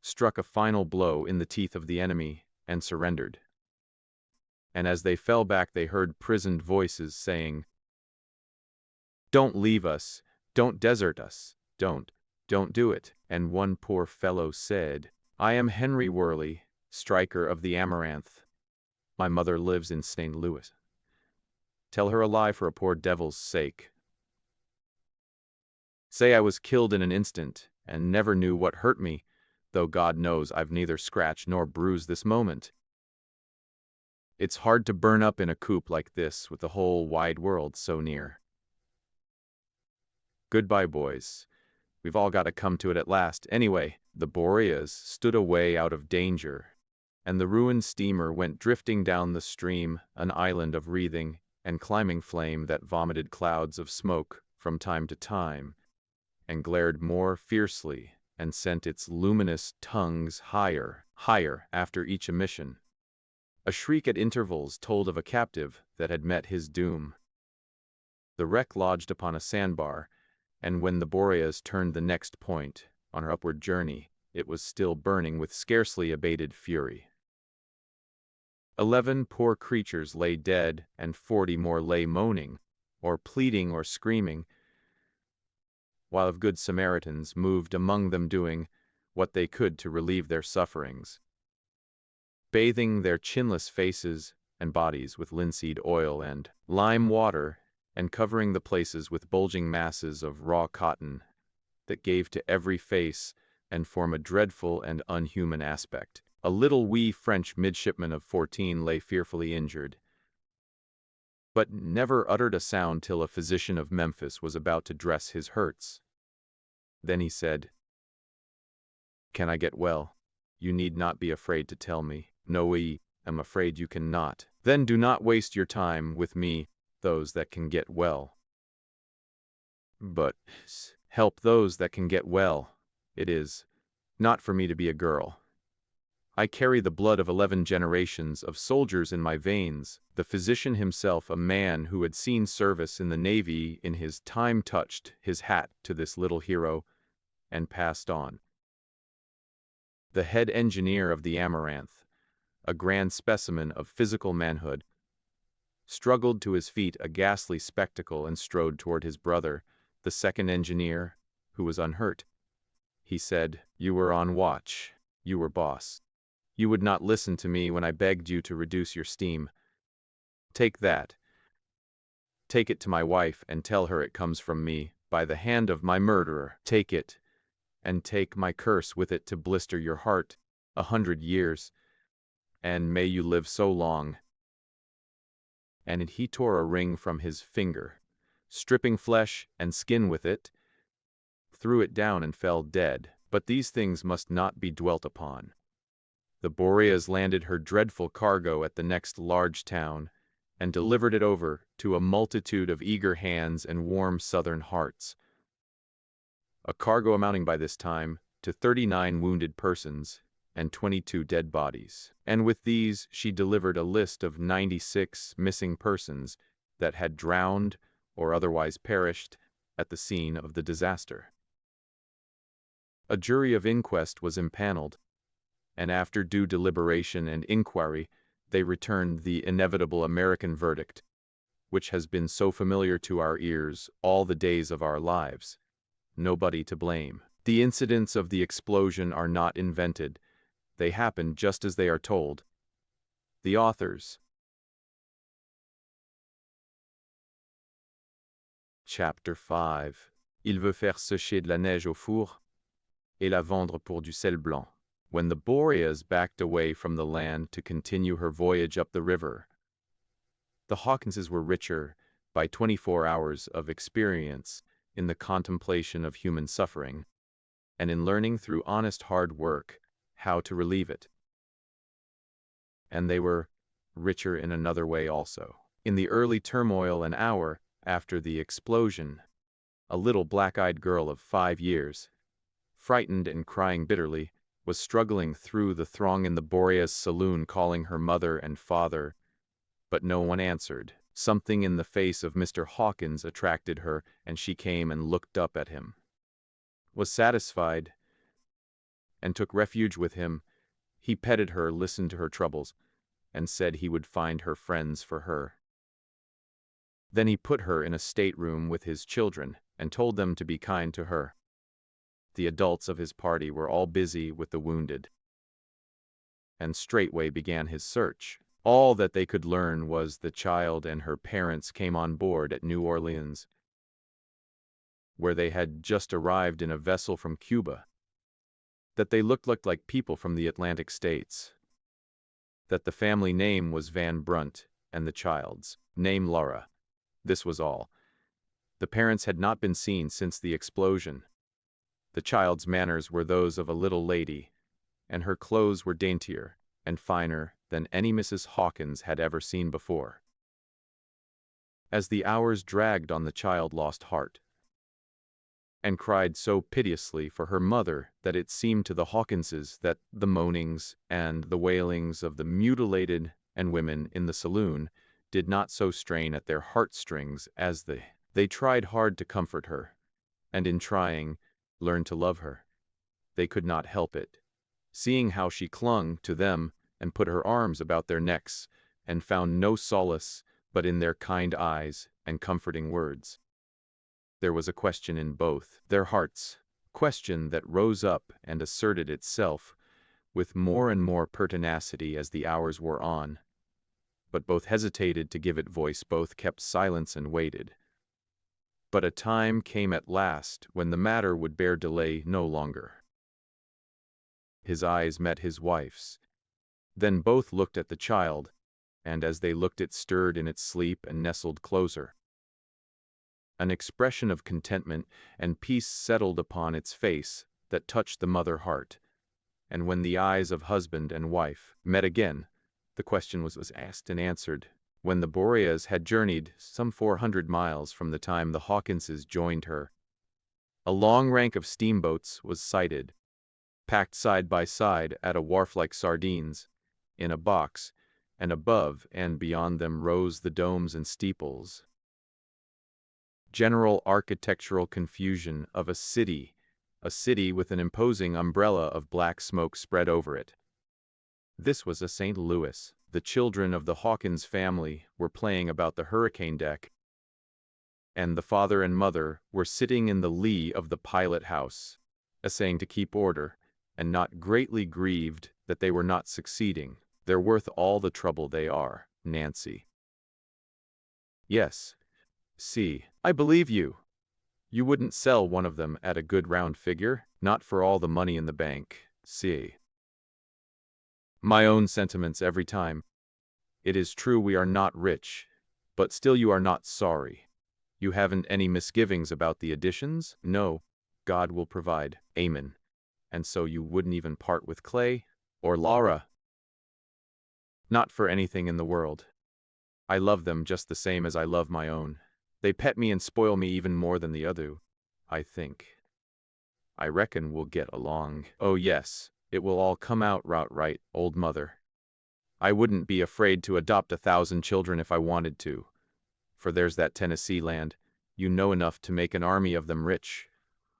struck a final blow in the teeth of the enemy, and surrendered. And as they fell back they heard prisoned voices saying, "Don't leave us, don't desert us, don't do it." And one poor fellow said, "I am Henry Worley, striker of the Amaranth. My mother lives in St. Louis. Tell her a lie for a poor devil's sake. Say I was killed in an instant, and never knew what hurt me, though God knows I've neither scratch nor bruise this moment. It's hard to burn up in a coop like this with the whole wide world so near. Goodbye, boys. We've all got to come to it at last. Anyway, the Boreas stood away out of danger, and the ruined steamer went drifting down the stream, an island of wreathing and climbing flame that vomited clouds of smoke from time to time, and glared more fiercely, and sent its luminous tongues higher, higher after each emission. A shriek at intervals told of a captive that had met his doom. The wreck lodged upon a sandbar, and when the Boreas turned the next point on her upward journey, it was still burning with scarcely abated fury. 11 poor creatures lay dead, and 40 more lay moaning, or pleading or screaming, while good Samaritans moved among them doing what they could to relieve their sufferings, bathing their chinless faces and bodies with linseed oil and lime water, and covering the places with bulging masses of raw cotton that gave to every face and form a dreadful and unhuman aspect. A little wee French midshipman of 14 lay fearfully injured, but never uttered a sound till a physician of Memphis was about to dress his hurts. Then he said, "Can I get well? You need not be afraid to tell me." "No, I am afraid you cannot." "Then do not waste your time with me, those that can get well. But help those that can get well. It is not for me to be a girl. I carry the blood of 11 generations of soldiers in my veins." The physician himself, a man who had seen service in the Navy in his time, touched his hat to this little hero and passed on. The head engineer of the Amaranth, a grand specimen of physical manhood, struggled to his feet, a ghastly spectacle, and strode toward his brother, the second engineer, who was unhurt. He said, "You were on watch. You were boss. You would not listen to me when I begged you to reduce your steam. Take that. Take it to my wife and tell her it comes from me, by the hand of my murderer. Take it, and take my curse with it to blister your heart 100 years, and may you live so long." And he tore a ring from his finger, stripping flesh and skin with it, threw it down and fell dead. But these things must not be dwelt upon. The Boreas landed her dreadful cargo at the next large town, and delivered it over to a multitude of eager hands and warm southern hearts. A cargo amounting by this time to 39 wounded persons and 22 dead bodies. And with these she delivered a list of 96 missing persons that had drowned or otherwise perished at the scene of the disaster. A jury of inquest was impaneled, and after due deliberation and inquiry, they returned the inevitable American verdict, which has been so familiar to our ears all the days of our lives: nobody to blame. The incidents of the explosion are not invented. They happen just as they are told. The authors. Chapter 5. Il veut faire sécher de la neige au four et la vendre pour du sel blanc. When the Boreas backed away from the land to continue her voyage up the river, the Hawkinses were richer by 24 hours of experience in the contemplation of human suffering, and in learning through honest hard work how to relieve it. And they were richer in another way also. In the early turmoil an hour after the explosion, a little black-eyed girl of 5 years, frightened and crying bitterly, was struggling through the throng in the Boreas saloon calling her mother and father, but no one answered. Something in the face of Mr. Hawkins attracted her, and she came and looked up at him, was satisfied, and took refuge with him. He petted her, listened to her troubles, and said he would find her friends for her. Then he put her in a stateroom with his children, and told them to be kind to her. The adults of his party were all busy with the wounded, and straightway began his search. All that they could learn was the child and her parents came on board at New Orleans, where they had just arrived in a vessel from Cuba, that they looked like people from the Atlantic states, that the family name was Van Brunt, and the child's name Laura. This was all. The parents had not been seen since the explosion. The child's manners were those of a little lady, and her clothes were daintier and finer than any Mrs. Hawkins had ever seen before. As the hours dragged on, the child lost heart, and cried so piteously for her mother that it seemed to the Hawkinses that the moanings and the wailings of the mutilated and women in the saloon did not so strain at their heartstrings as they tried hard to comfort her, and in trying, learned to love her. They could not help it, seeing how she clung to them and put her arms about their necks, and found no solace but in their kind eyes and comforting words. There was a question in both their hearts, question that rose up and asserted itself with more and more pertinacity as the hours wore on. But both hesitated to give it voice, both kept silence and waited. But a time came at last when the matter would bear delay no longer. His eyes met his wife's. Then both looked at the child, and as they looked it stirred in its sleep and nestled closer. An expression of contentment and peace settled upon its face that touched the mother heart, and when the eyes of husband and wife met again, the question was asked and answered. When the Boreas had journeyed some 400 miles from the time the Hawkinses joined her, a long rank of steamboats was sighted, packed side by side at a wharf like sardines, in a box, and above and beyond them rose the domes and steeples. General architectural confusion of a city with an imposing umbrella of black smoke spread over it. This was a St. Louis. The children of the Hawkins family were playing about the hurricane deck, and the father and mother were sitting in the lee of the pilot house, essaying to keep order, and not greatly grieved that they were not succeeding. They're worth all the trouble they are, Nancy. Yes. See, I believe you. You wouldn't sell one of them at a good round figure, not for all the money in the bank. See. My own sentiments every time. It is true we are not rich, but still you are not sorry. You haven't any misgivings about the additions? No, God will provide. Amen. And so you wouldn't even part with Clay or Laura? Not for anything in the world. I love them just the same as I love my own. They pet me and spoil me even more than the other, I think. I reckon we'll get along. Oh yes, it will all come out right, old mother. I wouldn't be afraid to adopt 1,000 children if I wanted to. For there's that Tennessee land. You know enough to make an army of them rich.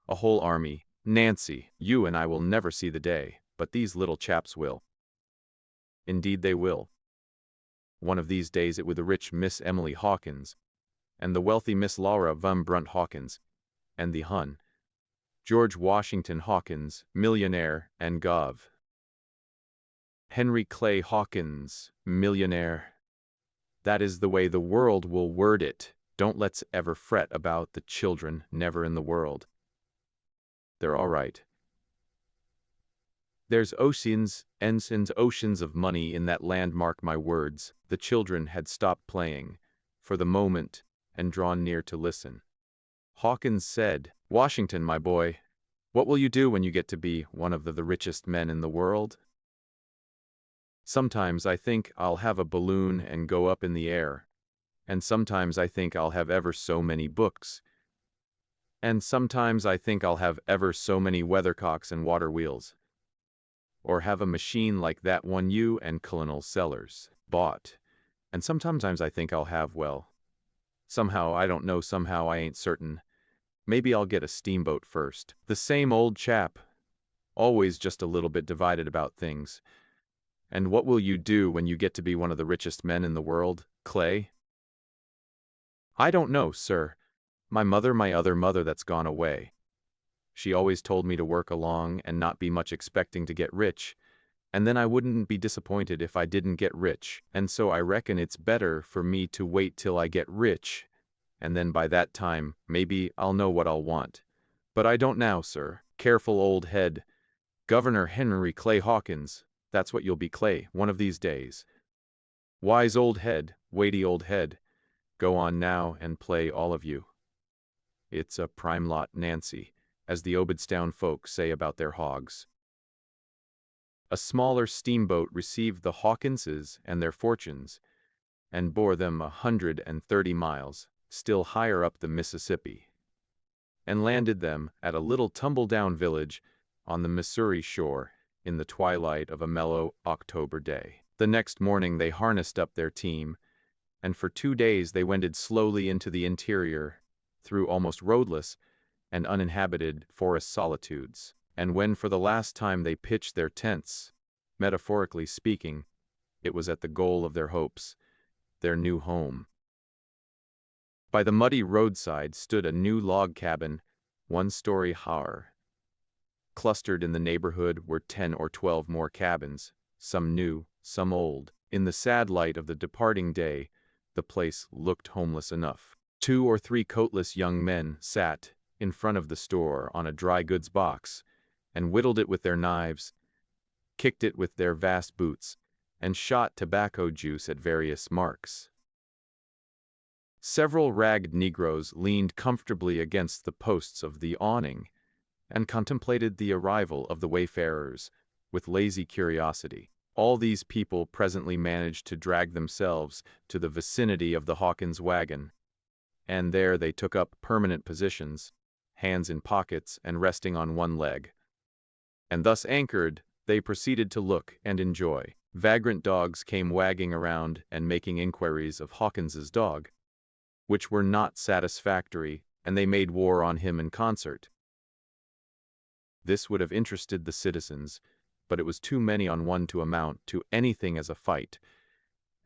A whole army. Nancy, you and I will never see the day, but these little chaps will. Indeed they will. One of these days it will be the rich Miss Emily Hawkins, and the wealthy Miss Laura Van Brunt Hawkins, and the Hun. George Washington Hawkins, millionaire and Gov. Henry Clay Hawkins, millionaire. That is the way the world will word it. Don't let's ever fret about the children, never in the world. They're all right. There's oceans and oceans of money in that land, mark my words. The children had stopped playing, for the moment, and drawn near to listen. Hawkins said, "Washington, my boy, what will you do when you get to be one of the richest men in the world?" "Sometimes I think I'll have a balloon and go up in the air, and sometimes I think I'll have ever so many books, and sometimes I think I'll have ever so many weathercocks and water wheels, or have a machine like that one you and Colonel Sellers bought, and sometimes I think I'll have, well, somehow, I don't know, somehow I ain't certain, maybe I'll get a steamboat first." The same old chap, always just a little bit divided about things. "And what will you do when you get to be one of the richest men in the world, Clay?" "I don't know, sir. My other mother that's gone away, she always told me to work along and not be much expecting to get rich, and then I wouldn't be disappointed if I didn't get rich, and so I reckon it's better for me to wait till I get rich, and then by that time, maybe I'll know what I'll want. But I don't now, sir. Careful, old head. Governor Henry Clay Hawkins, that's what you'll be, Clay, one of these days. Wise old head, weighty old head. Go on now and play, all of you. It's a prime lot, Nancy, as the Obedstown folk say about their hogs." A smaller steamboat received the Hawkinses and their fortunes, and bore them 130 miles, still higher up the Mississippi, and landed them at a little tumble-down village on the Missouri shore in the twilight of a mellow October day. The next morning they harnessed up their team, and for 2 days they wended slowly into the interior, through almost roadless and uninhabited forest solitudes. And when for the last time they pitched their tents, metaphorically speaking, it was at the goal of their hopes, their new home. By the muddy roadside stood a new log cabin, 1-story higher. Clustered in the neighborhood were 10 or 12 more cabins, some new, some old. In the sad light of the departing day, the place looked homeless enough. 2 or 3 coatless young men sat in front of the store on a dry goods box, and whittled it with their knives, kicked it with their vast boots, and shot tobacco juice at various marks. Several ragged Negroes leaned comfortably against the posts of the awning, and contemplated the arrival of the wayfarers with lazy curiosity. All these people presently managed to drag themselves to the vicinity of the Hawkins wagon, and there they took up permanent positions, hands in pockets and resting on one leg. And thus anchored, they proceeded to look and enjoy. Vagrant dogs came wagging around and making inquiries of Hawkins's dog, which were not satisfactory, and they made war on him in concert. This would have interested the citizens, but it was too many on one to amount to anything as a fight,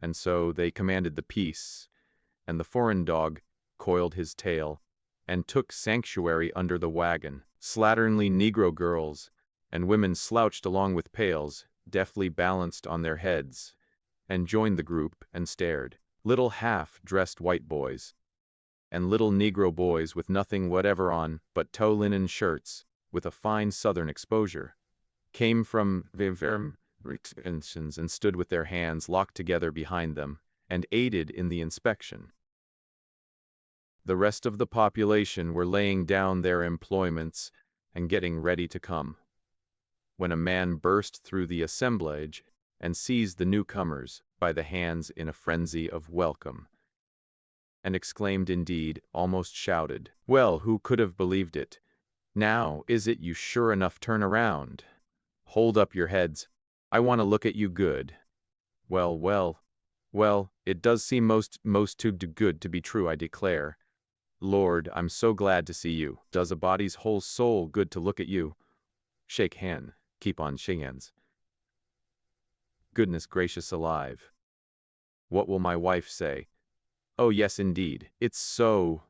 and so they commanded the peace, and the foreign dog coiled his tail and took sanctuary under the wagon. Slatternly Negro girls and women slouched along with pails, deftly balanced on their heads, and joined the group and stared. Little half-dressed white boys, and little Negro boys with nothing whatever on but tow linen shirts, with a fine southern exposure, came from extensions and stood with their hands locked together behind them, and aided in the inspection. The rest of the population were laying down their employments and getting ready to come, when a man burst through the assemblage and seized the newcomers by the hands in a frenzy of welcome, and exclaimed, indeed, almost shouted, "Well, who could have believed it? Now, is it you sure enough? Turn around. Hold up your heads. I want to look at you good. Well, well, well, it does seem most too good to be true, I declare. Lord, I'm so glad to see you. Does a body's whole soul good to look at you? Shake hand. Keep on shaking hands. Goodness gracious alive. What will my wife say? Oh yes, indeed. It's so.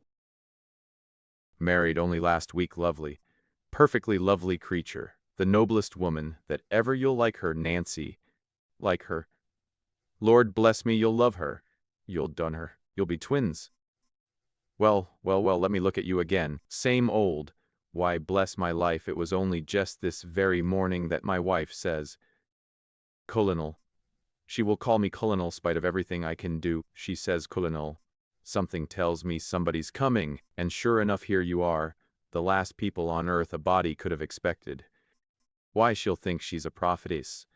Married only last week, lovely. Perfectly lovely creature. The noblest woman that ever. You'll like her, Nancy. Like her. Lord bless me, you'll love her. You'll done her. You'll be twins. Well, well, well, let me look at you again. Same old. Why, bless my life, it was only just this very morning that my wife says, Colonel. She will call me Colonel spite of everything I can do. She says, Colonel. Something tells me somebody's coming, and sure enough here you are, the last people on earth a body could have expected. Why, she'll think she's a prophetess,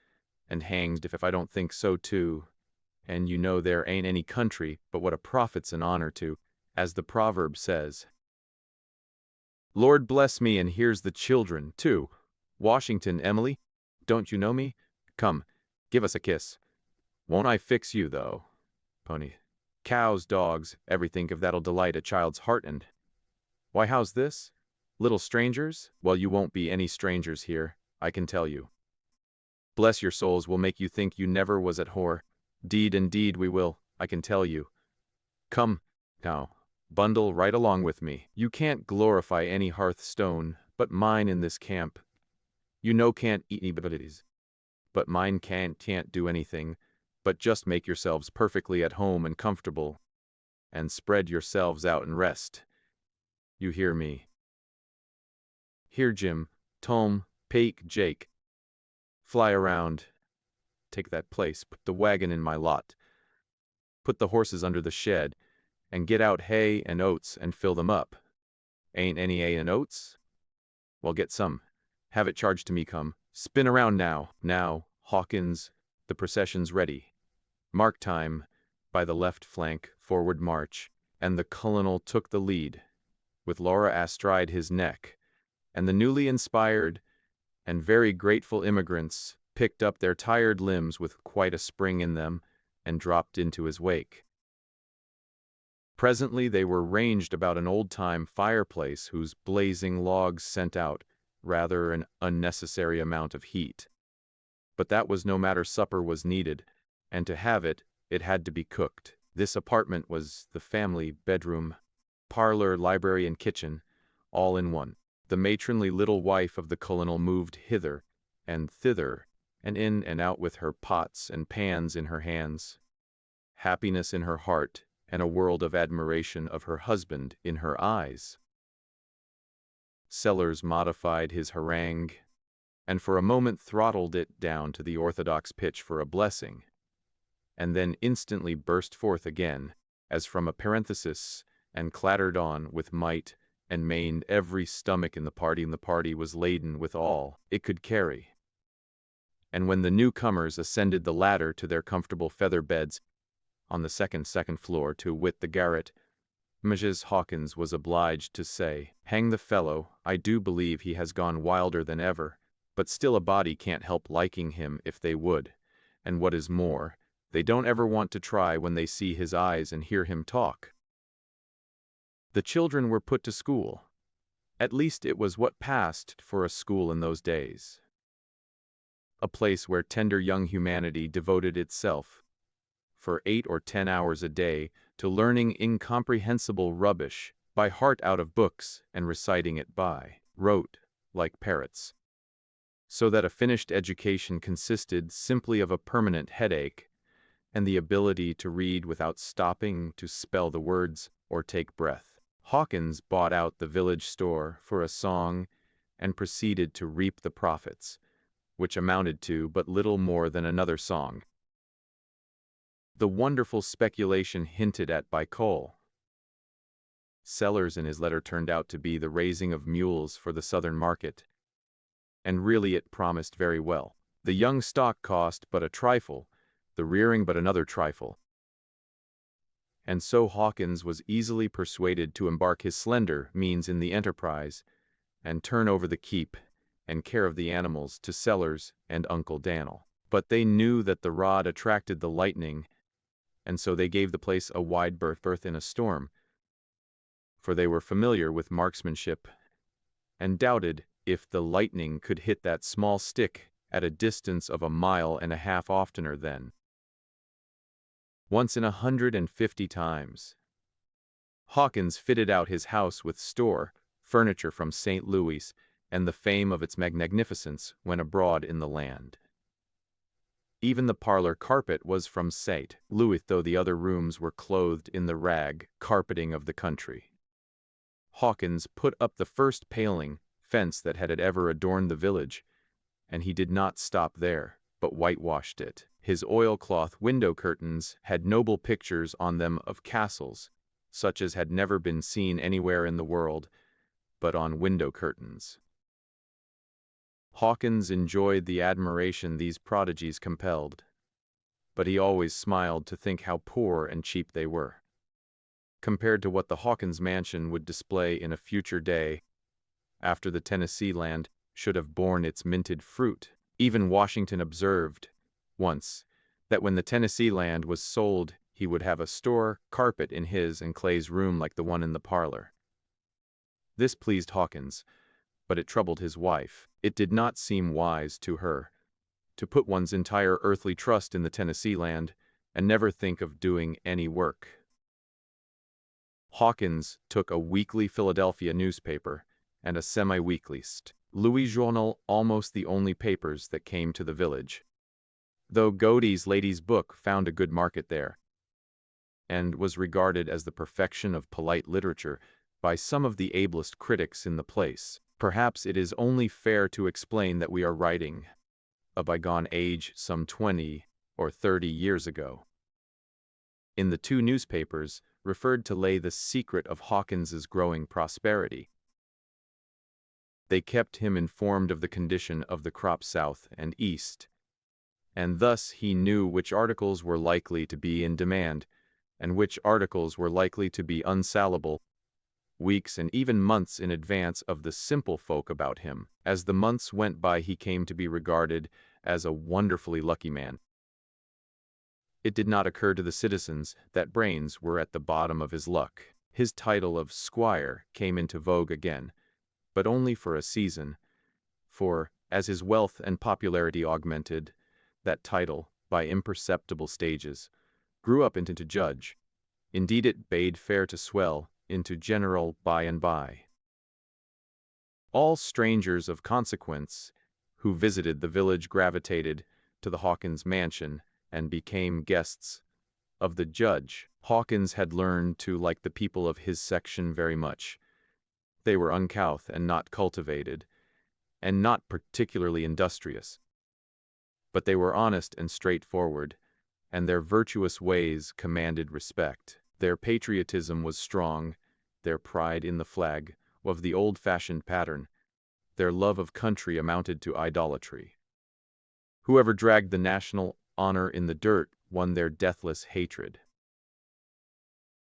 and hanged if I don't think so too. And you know there ain't any country but what a prophet's an honor to, as the proverb says. Lord bless me, and here's the children, too. Washington, Emily, don't you know me? Come, give us a kiss. Won't I fix you, though? Pony. Cows, dogs, everything if that'll delight a child's heart and... Why, how's this? Little strangers? Well, you won't be any strangers here, I can tell you. Bless your souls, we'll make you think you never was at whore. Deed indeed we will, I can tell you. Come, now, bundle right along with me. You can't glorify any hearthstone but mine in this camp. You know can't eat anybody's. But mine can't do anything, but just make yourselves perfectly at home and comfortable, and spread yourselves out and rest. You hear me? Here, Jim, Tom, Pake, Jake. Fly around. Take that place, put the wagon in my lot. Put the horses under the shed, and get out hay and oats and fill them up. Ain't any hay and oats? Well, get some. Have it charged to me, come. Spin around now. Now, Hawkins, the procession's ready. Mark time, by the left flank, forward march, and the colonel took the lead, with Laura astride his neck, and the newly inspired and very grateful immigrants picked up their tired limbs with quite a spring in them and dropped into his wake. Presently they were ranged about an old-time fireplace whose blazing logs sent out rather an unnecessary amount of heat. But that was no matter, supper was needed, and to have it, it had to be cooked. This apartment was the family bedroom, parlor, library, and kitchen, all in one. The matronly little wife of the colonel moved hither and thither, and in and out with her pots and pans in her hands, happiness in her heart, and a world of admiration of her husband in her eyes. Sellers modified his harangue, and for a moment throttled it down to the orthodox pitch for a blessing, and then instantly burst forth again, as from a parenthesis, and clattered on with might and main every stomach in the party, and the party was laden with all it could carry. And when the newcomers ascended the ladder to their comfortable feather beds on the second floor, to wit the garret, Mrs. Hawkins was obliged to say, "Hang the fellow, I do believe he has gone wilder than ever, but still a body can't help liking him if they would, and what is more, they don't ever want to try when they see his eyes and hear him talk." The children were put to school. At least it was what passed for a school in those days. A place where tender young humanity devoted itself, for 8 or 10 hours a day, to learning incomprehensible rubbish by heart out of books and reciting it by rote, like parrots. So that a finished education consisted simply of a permanent headache and the ability to read without stopping to spell the words or take breath. Hawkins bought out the village store for a song and proceeded to reap the profits, which amounted to but little more than another song. The wonderful speculation hinted at by Cole Sellers in his letter turned out to be the raising of mules for the southern market, and really it promised very well. The young stock cost but a trifle, the rearing but another trifle. And so Hawkins was easily persuaded to embark his slender means in the enterprise, and turn over the keep and care of the animals to Sellers and Uncle Dan'l. But they knew that the rod attracted the lightning, and so they gave the place a wide berth in a storm, for they were familiar with marksmanship, and doubted if the lightning could hit that small stick at a distance of 1.5 miles oftener than once in 150 times. Hawkins fitted out his house with store furniture from St. Louis, and the fame of its magnificence went abroad in the land. Even the parlor carpet was from St. Louis, though the other rooms were clothed in the rag carpeting of the country. Hawkins put up the first paling fence that had ever adorned the village, and he did not stop there, but whitewashed it. His oilcloth window curtains had noble pictures on them of castles, such as had never been seen anywhere in the world, but on window curtains. Hawkins enjoyed the admiration these prodigies compelled, but he always smiled to think how poor and cheap they were, compared to what the Hawkins mansion would display in a future day, after the Tennessee land should have borne its minted fruit. Even Washington observed, once, that when the Tennessee land was sold, he would have a store carpet in his and Clay's room like the one in the parlor. This pleased Hawkins, but it troubled his wife. It did not seem wise to her to put one's entire earthly trust in the Tennessee land and never think of doing any work. Hawkins took a weekly Philadelphia newspaper and a semi-weekly St. Louis Journal, almost the only papers that came to the village, though Godey's Lady's Book found a good market there, and was regarded as the perfection of polite literature by some of the ablest critics in the place. Perhaps it is only fair to explain that we are writing a bygone age some 20 or 30 years ago. In the two newspapers referred to lay the secret of Hawkins's growing prosperity. They kept him informed of the condition of the crop south and east, and thus he knew which articles were likely to be in demand and which articles were likely to be unsalable, weeks and even months in advance of the simple folk about him. As the months went by, he came to be regarded as a wonderfully lucky man. It did not occur to the citizens that brains were at the bottom of his luck. His title of squire came into vogue again, but only for a season, for, as his wealth and popularity augmented, that title, by imperceptible stages, grew up into judge. Indeed, it bade fair to swell into general by and by. All strangers of consequence who visited the village gravitated to the Hawkins mansion and became guests of the judge. Hawkins had learned to like the people of his section very much. They were uncouth and not cultivated, and not particularly industrious. But they were honest and straightforward, and their virtuous ways commanded respect. Their patriotism was strong, their pride in the flag of the old-fashioned pattern, their love of country amounted to idolatry. Whoever dragged the national honor in the dirt won their deathless hatred.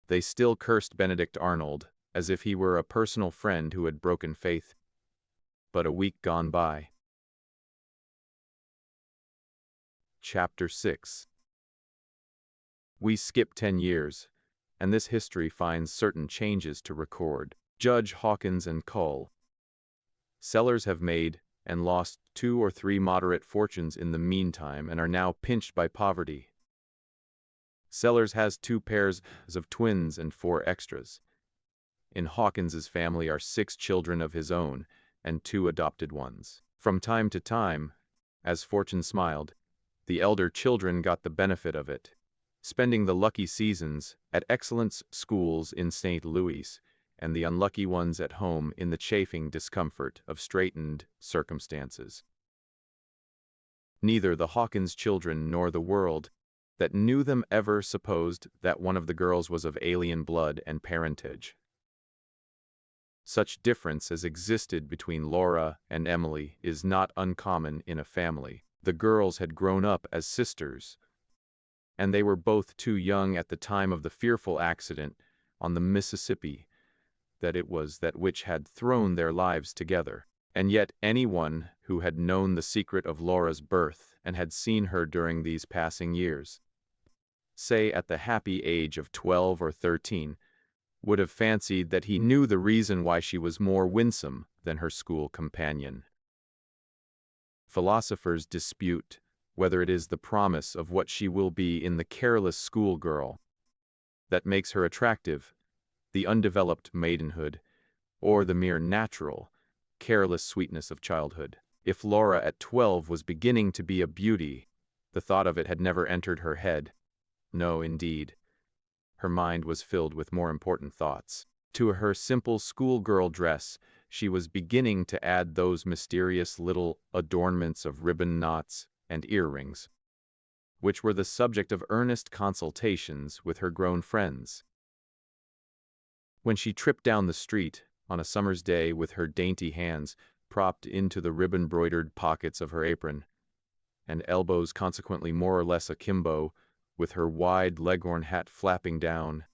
They still cursed Benedict Arnold, as if he were a personal friend who had broken faith. But a week gone by. Chapter 6. We skip 10 years, and this history finds certain changes to record. Judge Hawkins and Cull. Sellers have made and lost 2 or 3 moderate fortunes in the meantime and are now pinched by poverty. Sellers has 2 pairs of twins and 4 extras. In Hawkins's family are 6 children of his own and 2 adopted ones. From time to time, as fortune smiled, the elder children got the benefit of it, spending the lucky seasons at excellent schools in St. Louis, and the unlucky ones at home in the chafing discomfort of straitened circumstances. Neither the Hawkins children nor the world that knew them ever supposed that one of the girls was of alien blood and parentage. Such difference as existed between Laura and Emily is not uncommon in a family. The girls had grown up as sisters, and they were both too young at the time of the fearful accident on the Mississippi that it was that which had thrown their lives together. And yet anyone who had known the secret of Laura's birth and had seen her during these passing years, say at the happy age of 12 or 13, would have fancied that he knew the reason why she was more winsome than her school companion. Philosophers dispute whether it is the promise of what she will be in the careless schoolgirl that makes her attractive, the undeveloped maidenhood, or the mere natural, careless sweetness of childhood. If Laura at 12 was beginning to be a beauty, the thought of it had never entered her head. No, indeed. Her mind was filled with more important thoughts. To her simple schoolgirl dress, she was beginning to add those mysterious little adornments of ribbon knots and earrings, which were the subject of earnest consultations with her grown friends. When she tripped down the street on a summer's day with her dainty hands propped into the ribbon-broidered pockets of her apron, and elbows consequently more or less akimbo, with her wide leghorn hat flapping down,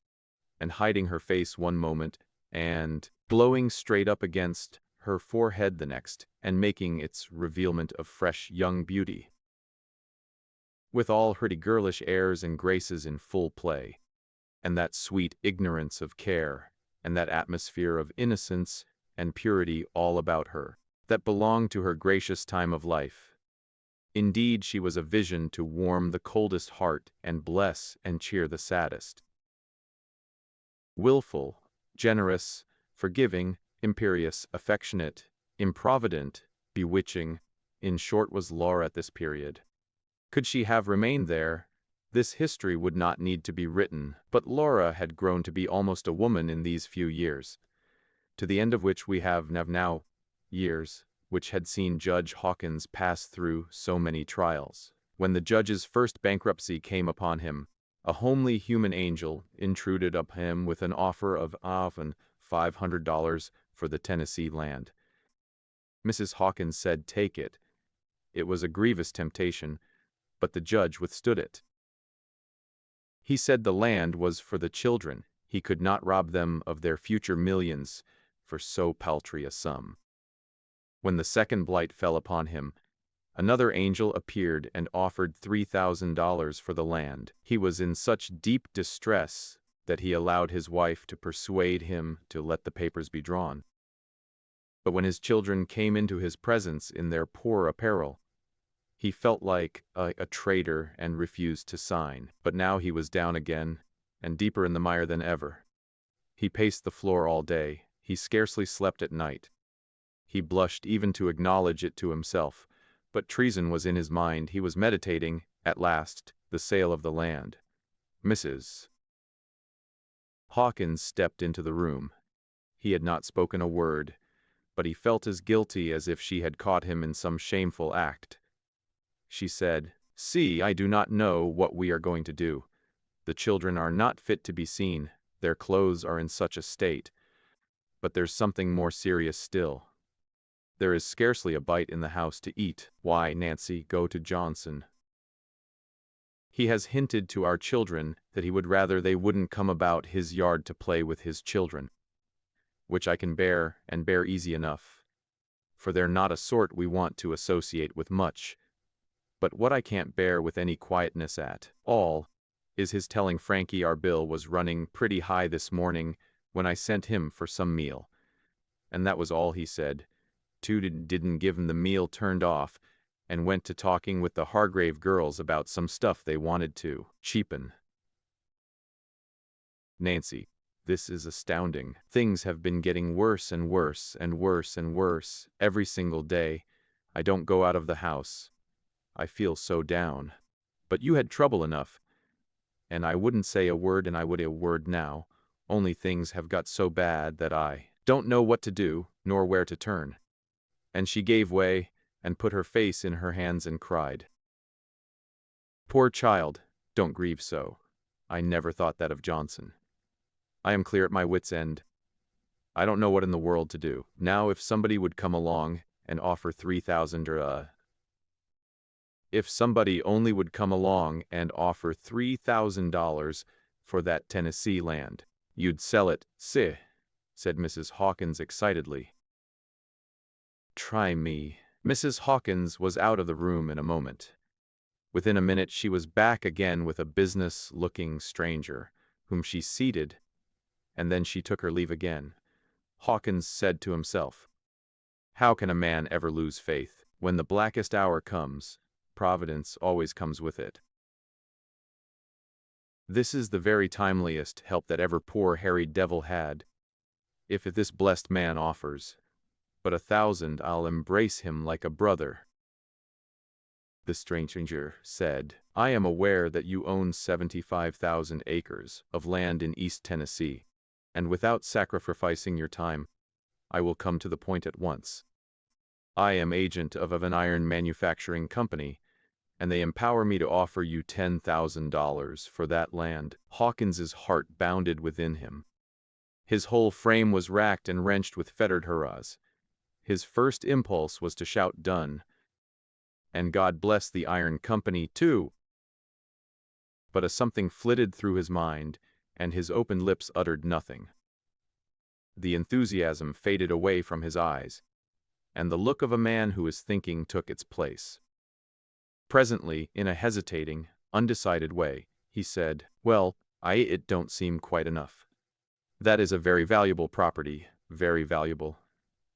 and hiding her face one moment, and blowing straight up against her forehead the next, and making its revealment of fresh young beauty, with all her girlish airs and graces in full play, and that sweet ignorance of care, and that atmosphere of innocence and purity all about her, that belonged to her gracious time of life. Indeed, she was a vision to warm the coldest heart and bless and cheer the saddest. Willful, generous, forgiving, imperious, affectionate, improvident, bewitching, in short was Laura at this period. Could she have remained there, this history would not need to be written, but Laura had grown to be almost a woman in these few years, to the end of which we have now years, which had seen Judge Hawkins pass through so many trials. When the judge's first bankruptcy came upon him, a homely human angel intruded upon him with an offer of often $500 for the Tennessee land. Mrs. Hawkins said, "Take it." It was a grievous temptation, but the judge withstood it. He said the land was for the children. He could not rob them of their future millions for so paltry a sum. When the second blight fell upon him, another angel appeared and offered $3,000 for the land. He was in such deep distress that he allowed his wife to persuade him to let the papers be drawn. But when his children came into his presence in their poor apparel, he felt like a traitor and refused to sign. But now he was down again, and deeper in the mire than ever. He paced the floor all day. He scarcely slept at night. He blushed even to acknowledge it to himself, but treason was in his mind. He was meditating, at last, the sale of the land. Mrs. Hawkins stepped into the room. He had not spoken a word, but he felt as guilty as if she had caught him in some shameful act. She said, "See, I do not know what we are going to do. The children are not fit to be seen. Their clothes are in such a state. But there's something more serious still. There is scarcely a bite in the house to eat. Why, Nancy, go to Johnson. He has hinted to our children that he would rather they wouldn't come about his yard to play with his children, which I can bear, and bear easy enough, for they're not a sort we want to associate with much. But what I can't bear with any quietness at all is his telling Frankie our bill was running pretty high this morning when I sent him for some meal. And that was all he said. Didn't give him the meal, turned off, and went to talking with the Hargrave girls about some stuff they wanted to cheapen. Nancy, this is astounding. Things have been getting worse and worse and worse and worse every single day. I don't go out of the house. I feel so down. But you had trouble enough, and I wouldn't say a word, and I would a word now, only things have got so bad that I don't know what to do, nor where to turn. And she gave way, and put her face in her hands and cried. Poor child, don't grieve so. I never thought that of Johnson. I am clear at my wit's end. I don't know what in the world to do. Now if somebody would come along and offer 3,000 If somebody only would come along and offer $3,000 for that Tennessee land, you'd sell it, said Mrs. Hawkins excitedly. Try me. Mrs. Hawkins was out of the room in a moment. Within a minute she was back again with a business-looking stranger, whom she seated, and then she took her leave again. Hawkins said to himself, "How can a man ever lose faith? When the blackest hour comes, Providence always comes with it. This is the very timeliest help that ever poor harried devil had. If this blessed man offers but 1,000, I'll embrace him like a brother." The stranger said, "I am aware that you own 75,000 acres of land in East Tennessee, and without sacrificing your time, I will come to the point at once. I am agent of an iron manufacturing company, and they empower me to offer you $10,000 for that land." Hawkins's heart bounded within him. His whole frame was racked and wrenched with fettered hurrahs. His first impulse was to shout "Done!" and "God bless the iron company, too!" But a something flitted through his mind, and his open lips uttered nothing. The enthusiasm faded away from his eyes, and the look of a man who is thinking took its place. Presently, in a hesitating, undecided way, he said, "Well, it don't seem quite enough. That is a very valuable property, very valuable.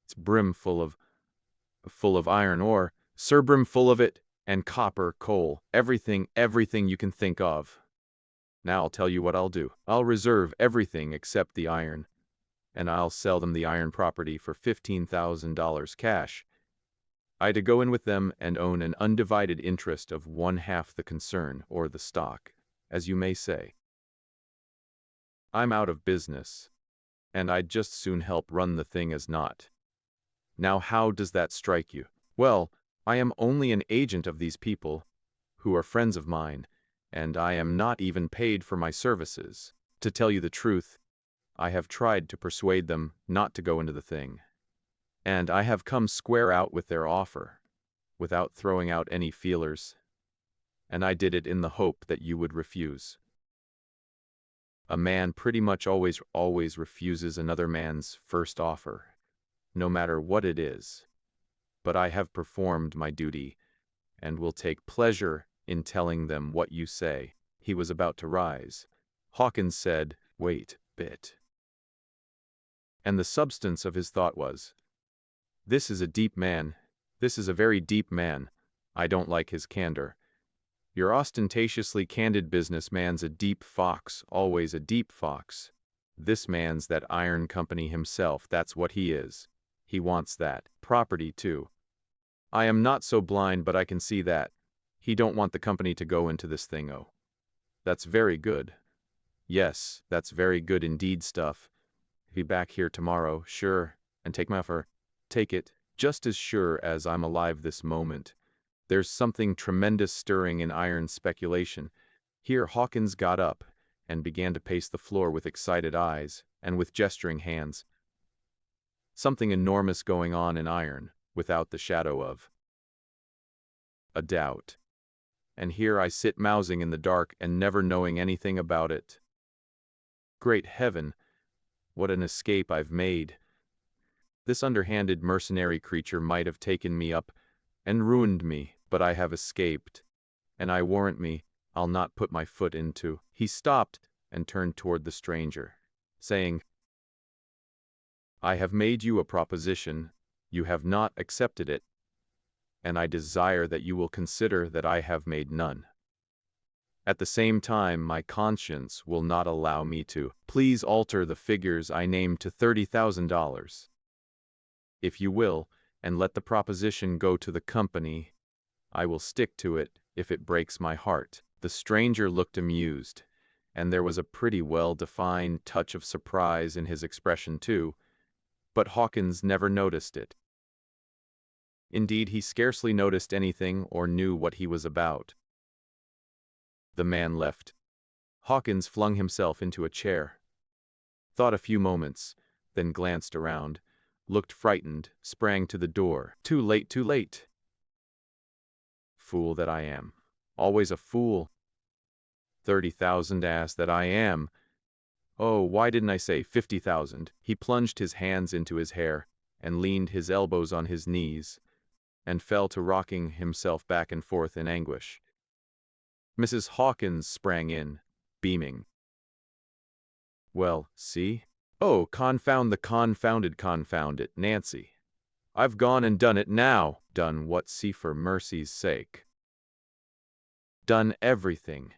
It's brimful of iron ore, sir, brimful of it, and copper, coal, everything you can think of. Now I'll tell you what I'll do. I'll reserve everything except the iron, and I'll sell them the iron property for $15,000 cash. I to go in with them and own an undivided interest of 1/2 the concern, or the stock, as you may say. I'm out of business, and I'd just soon help run the thing as not. Now how does that strike you?" "Well, I am only an agent of these people, who are friends of mine, and I am not even paid for my services. To tell you the truth, I have tried to persuade them not to go into the thing, and I have come square out with their offer, without throwing out any feelers, and I did it in the hope that you would refuse. A man pretty much always refuses another man's first offer, no matter what it is. But I have performed my duty, and will take pleasure in telling them what you say." He was about to rise. Hawkins said, "Wait a bit." And the substance of his thought was, "This is a deep man. This is a very deep man. I don't like his candor. Your ostentatiously candid businessman's a deep fox, always a deep fox. This man's that iron company himself, that's what he is. He wants that property, too. I am not so blind but I can see that. He don't want the company to go into this thing. Oh, that's very good. Yes, that's very good indeed stuff. Be back here tomorrow, sure, and take my offer. Take it, just as sure as I'm alive this moment. There's something tremendous stirring in iron speculation." Here Hawkins got up and began to pace the floor with excited eyes and with gesturing hands. "Something enormous going on in iron, without the shadow of a doubt. And here I sit mousing in the dark and never knowing anything about it. Great heaven, what an escape I've made! This underhanded mercenary creature might have taken me up and ruined me, but I have escaped, and I warrant me, I'll not put my foot into—" He stopped and turned toward the stranger, saying, "I have made you a proposition, you have not accepted it, and I desire that you will consider that I have made none. At the same time, my conscience will not allow me to. Please alter the figures I named to $30,000. If you will, and let the proposition go to the company, I will stick to it if it breaks my heart." The stranger looked amused, and there was a pretty well-defined touch of surprise in his expression too, but Hawkins never noticed it. Indeed, he scarcely noticed anything or knew what he was about. The man left. Hawkins flung himself into a chair, thought a few moments, then glanced around, looked frightened, sprang to the door. Too late, too late! Fool that I am. Always a fool. 30,000 ass that I am. Oh, why didn't I say 50,000? He plunged his hands into his hair, and leaned his elbows on his knees, and fell to rocking himself back and forth in anguish. Mrs. Hawkins sprang in, beaming. "Well, see? Oh, confound it, Nancy. I've gone and done it now." "Done what, see, for mercy's sake?" "Done everything.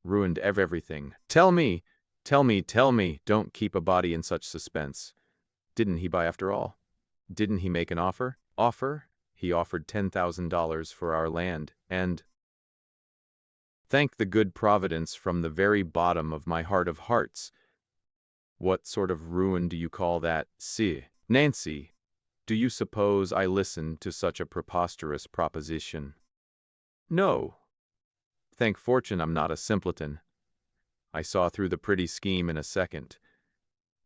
Ruined everything. Tell me, don't keep a body in such suspense. Didn't he buy after all? Didn't he make an offer?" "Offer? He offered $10,000 for our land, and—" "Thank the good Providence from the very bottom of my heart of hearts. What sort of ruin do you call that? See, Nancy, do you suppose I listened to such a preposterous proposition? No. Thank fortune I'm not a simpleton. I saw through the pretty scheme in a second.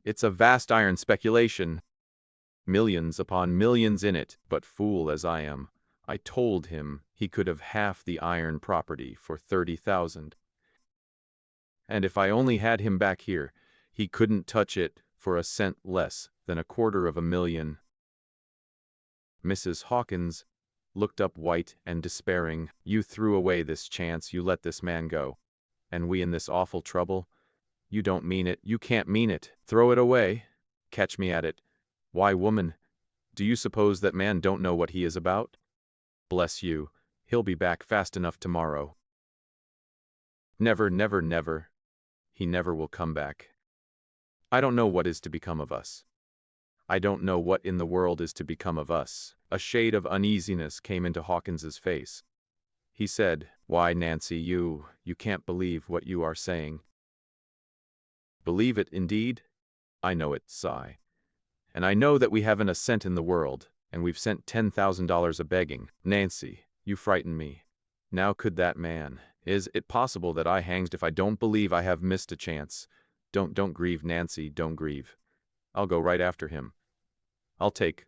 It's a vast iron speculation. Millions upon millions in it, but fool as I am, I told him he could have half the iron property for 30,000. And if I only had him back here, he couldn't touch it for a cent less than $250,000. Mrs. Hawkins looked up white and despairing. You threw away this chance, you let this man go. And we in this awful trouble? You don't mean it, you can't mean it. Throw it away? Catch me at it. Why, woman, do you suppose that man don't know what he is about? Bless you, he'll be back fast enough tomorrow. Never, never, never. He never will come back. I don't know what is to become of us. I don't know what in the world is to become of us. A shade of uneasiness came into Hawkins's face. He said, Why, Nancy, you can't believe what you are saying. Believe it, indeed? I know it, sigh. And I know that we haven't a cent in the world, and we've sent $10,000 a-begging. Nancy, you frighten me. Now could that man, is it possible that I hanged if I don't believe I have missed a chance? Don't grieve, Nancy, don't grieve. I'll go right after him. I'll take,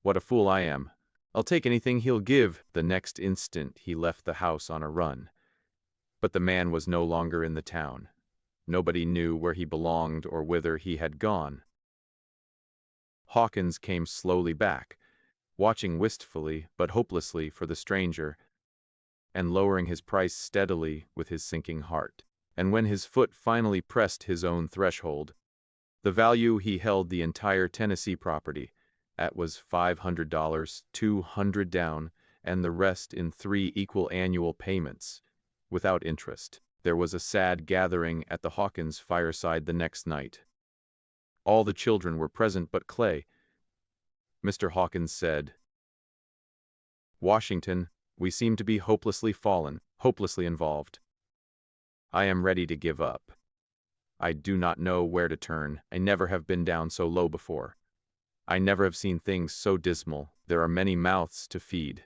what a fool I am. I'll take anything he'll give. The next instant he left the house on a run. But the man was no longer in the town. Nobody knew where he belonged or whither he had gone. Hawkins came slowly back, watching wistfully but hopelessly for the stranger, and lowering his price steadily with his sinking heart. And when his foot finally pressed his own threshold, the value he held the entire Tennessee property at was $500, $200 down, and the rest in 3 equal annual payments, without interest. There was a sad gathering at the Hawkins fireside the next night. All the children were present but Clay. Mr. Hawkins said, Washington, we seem to be hopelessly fallen, hopelessly involved. I am ready to give up. I do not know where to turn. I never have been down so low before. I never have seen things so dismal. There are many mouths to feed.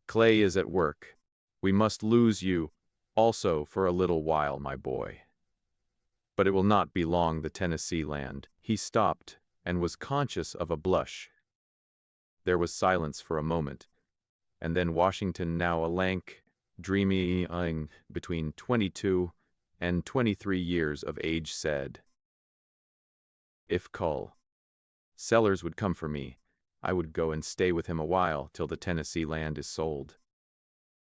Clay is at work. We must lose you also for a little while, my boy. But it will not be long, the Tennessee land. He stopped and was conscious of a blush. There was silence for a moment, and then Washington, now a lank, dreamy young between 22 and 23 years of age, said, If Sellers would come for me, I would go and stay with him a while till the Tennessee land is sold.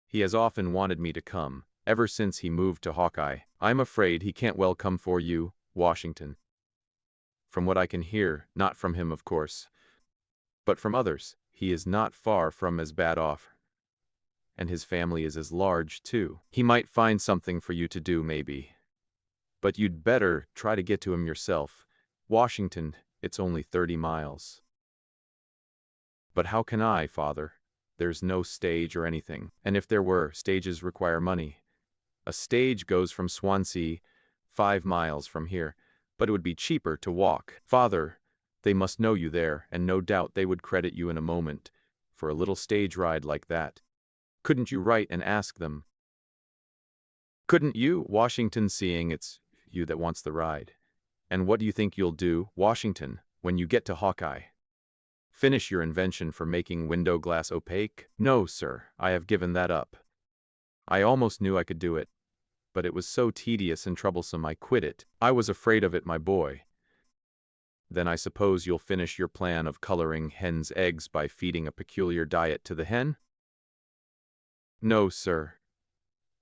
He has often wanted me to come, ever since he moved to Hawkeye. I'm afraid he can't well come for you, Washington. From what I can hear, not from him, of course, but from others, he is not far from as bad off. And his family is as large, too. He might find something for you to do, maybe. But you'd better try to get to him yourself. Washington, it's only 30 miles. But how can I, Father? There's no stage or anything. And if there were, stages require money. A stage goes from Swansea, 5 miles from here, but it would be cheaper to walk. Father, they must know you there, and no doubt they would credit you in a moment for a little stage ride like that. Couldn't you write and ask them? Couldn't you, Washington, seeing it's you that wants the ride? And what do you think you'll do, Washington, when you get to Hawkeye? Finish your invention for making window glass opaque? No, sir, I have given that up. I almost knew I could do it, but it was so tedious and troublesome I quit it. I was afraid of it, my boy. Then I suppose you'll finish your plan of coloring hen's eggs by feeding a peculiar diet to the hen? No, sir.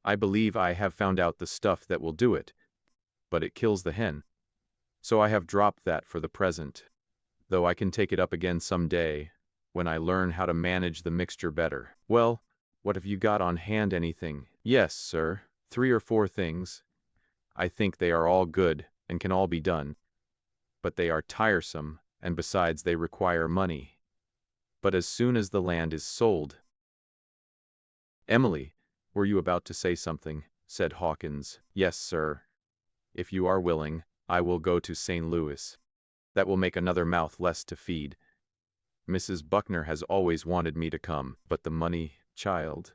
I believe I have found out the stuff that will do it, but it kills the hen. So I have dropped that for the present, though I can take it up again some day, when I learn how to manage the mixture better. Well, what have you got on hand, anything? Yes, sir, 3 or 4 things. I think they are all good, and can all be done. But they are tiresome, and besides they require money. But as soon as the land is sold— Emily, were you about to say something? Said Hawkins. Yes, sir. If you are willing, I will go to St. Louis. That will make another mouth less to feed. Mrs. Buckner has always wanted me to come, but the money, child.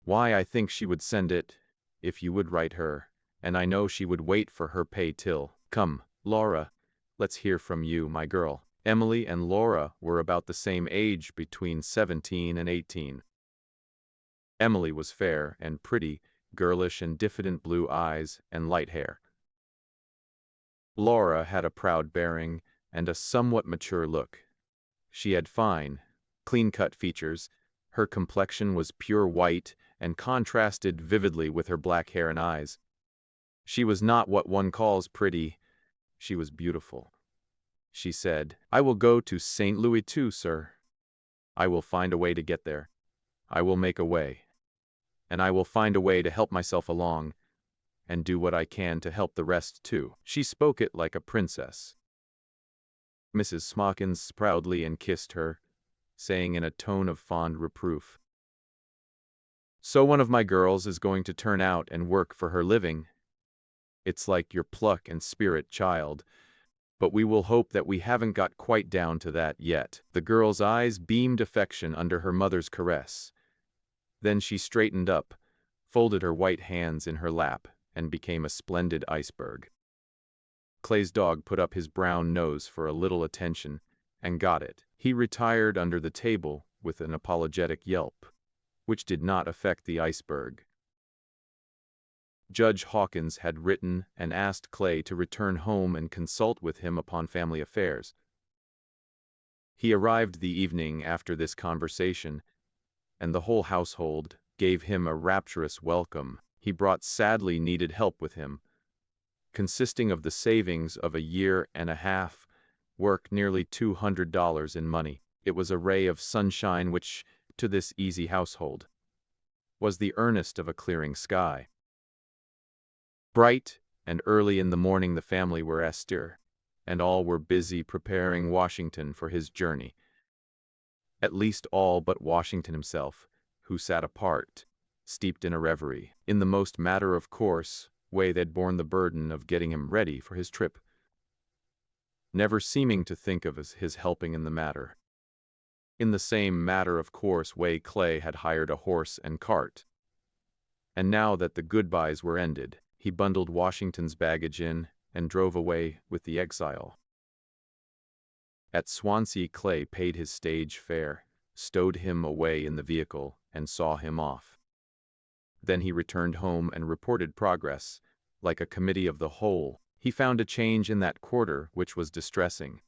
Why, I think she would send it, if you would write her, and I know she would wait for her pay till. Come, Laura, let's hear from you, my girl. Emily and Laura were about the same age, between 17 and 18. Emily was fair and pretty, girlish and diffident blue eyes and light hair. Laura had a proud bearing and a somewhat mature look. She had fine, clean-cut features. Her complexion was pure white and contrasted vividly with her black hair and eyes. She was not what one calls pretty. She was beautiful. She said, "I will go to St. Louis too, sir. I will find a way to get there. I will make a way. And I will find a way to help myself along, and do what I can to help the rest too." She spoke it like a princess. Mrs. Hawkins proudly and kissed her, saying in a tone of fond reproof, "So one of my girls is going to turn out and work for her living. It's like your pluck and spirit, child, but we will hope that we haven't got quite down to that yet." The girl's eyes beamed affection under her mother's caress. Then she straightened up, folded her white hands in her lap, and became a splendid iceberg. Clay's dog put up his brown nose for a little attention, and got it. He retired under the table with an apologetic yelp, which did not affect the iceberg. Judge Hawkins had written and asked Clay to return home and consult with him upon family affairs. He arrived the evening after this conversation, and the whole household gave him a rapturous welcome. He brought sadly needed help with him, consisting of the savings of a year and a half, work nearly $200 in money. It was a ray of sunshine which, to this easy household, was the earnest of a clearing sky. Bright and early in the morning the family were astir, and all were busy preparing Washington for his journey. At least all but Washington himself, who sat apart, steeped in a reverie. In the most matter-of-course way they'd borne the burden of getting him ready for his trip, never seeming to think of his helping in the matter. In the same matter-of-course way Clay had hired a horse and cart. And now that the goodbyes were ended, he bundled Washington's baggage in and drove away with the exile. At Swansea, Clay paid his stage fare, stowed him away in the vehicle, and saw him off. Then he returned home and reported progress, like a committee of the whole. He found a change in that quarter which was distressing.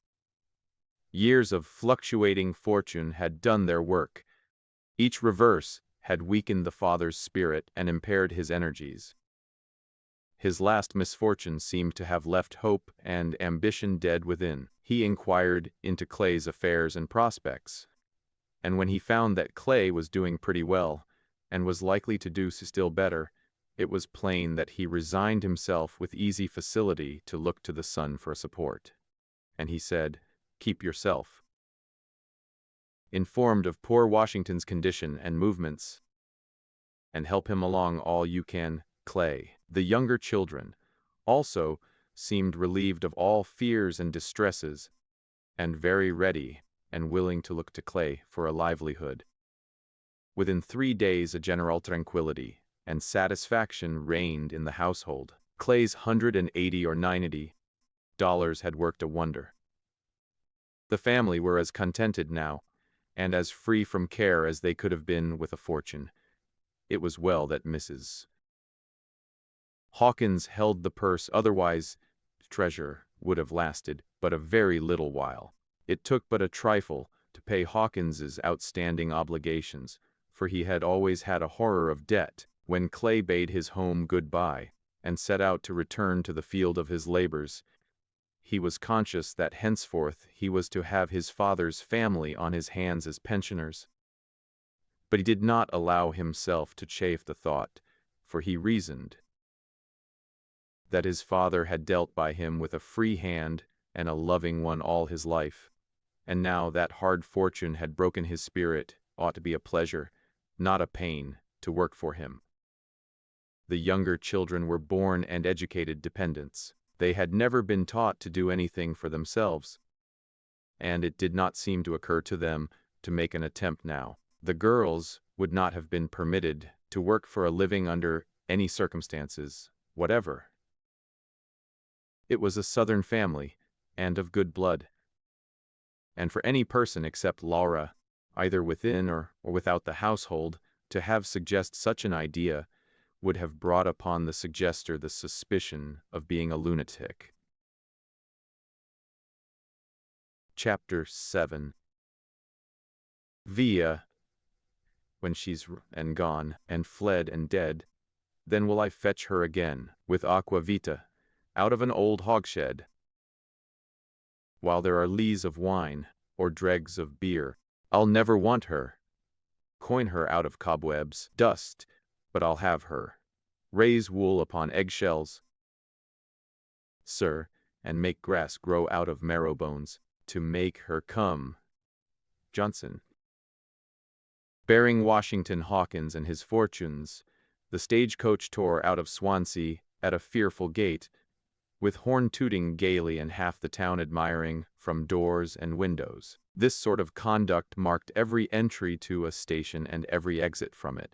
Years of fluctuating fortune had done their work. Each reverse had weakened the father's spirit and impaired his energies. His last misfortune seemed to have left hope and ambition dead within. He inquired into Clay's affairs and prospects, and when he found that Clay was doing pretty well, and was likely to do still better, it was plain that he resigned himself with easy facility to look to the son for support. And he said, "Keep yourself informed of poor Washington's condition and movements, and help him along all you can, Clay." The younger children, also, seemed relieved of all fears and distresses, and very ready and willing to look to Clay for a livelihood. Within 3 days a general tranquility and satisfaction reigned in the household. Clay's $180 or $90 had worked a wonder. The family were as contented now, and as free from care as they could have been with a fortune. It was well that Mrs. Hawkins held the purse, otherwise treasure would have lasted but a very little while. It took but a trifle to pay Hawkins's outstanding obligations, for he had always had a horror of debt. When Clay bade his home good-bye, and set out to return to the field of his labors, he was conscious that henceforth he was to have his father's family on his hands as pensioners. But he did not allow himself to chafe the thought, for he reasoned that his father had dealt by him with a free hand and a loving one all his life, and now that hard fortune had broken his spirit, ought to be a pleasure, not a pain, to work for him. The younger children were born and educated dependents. They had never been taught to do anything for themselves, and it did not seem to occur to them to make an attempt now. The girls would not have been permitted to work for a living under any circumstances whatever. It was a Southern family, and of good blood. And for any person except Laura, either within or without the household, to have suggest such an idea would have brought upon the suggester the suspicion of being a lunatic. Chapter 7. Via, when she's and gone, and fled and dead, then will I fetch her again, with aqua vita, out of an old hogshed. While there are lees of wine, or dregs of beer, I'll never want her. Coin her out of cobwebs, dust, but I'll have her. Raise wool upon eggshells, sir, and make grass grow out of marrow bones, to make her come. Johnson. Bearing Washington Hawkins and his fortunes, the stagecoach tore out of Swansea at a fearful gait, with horn tooting gaily and half the town admiring from doors and windows. This sort of conduct marked every entry to a station and every exit from it.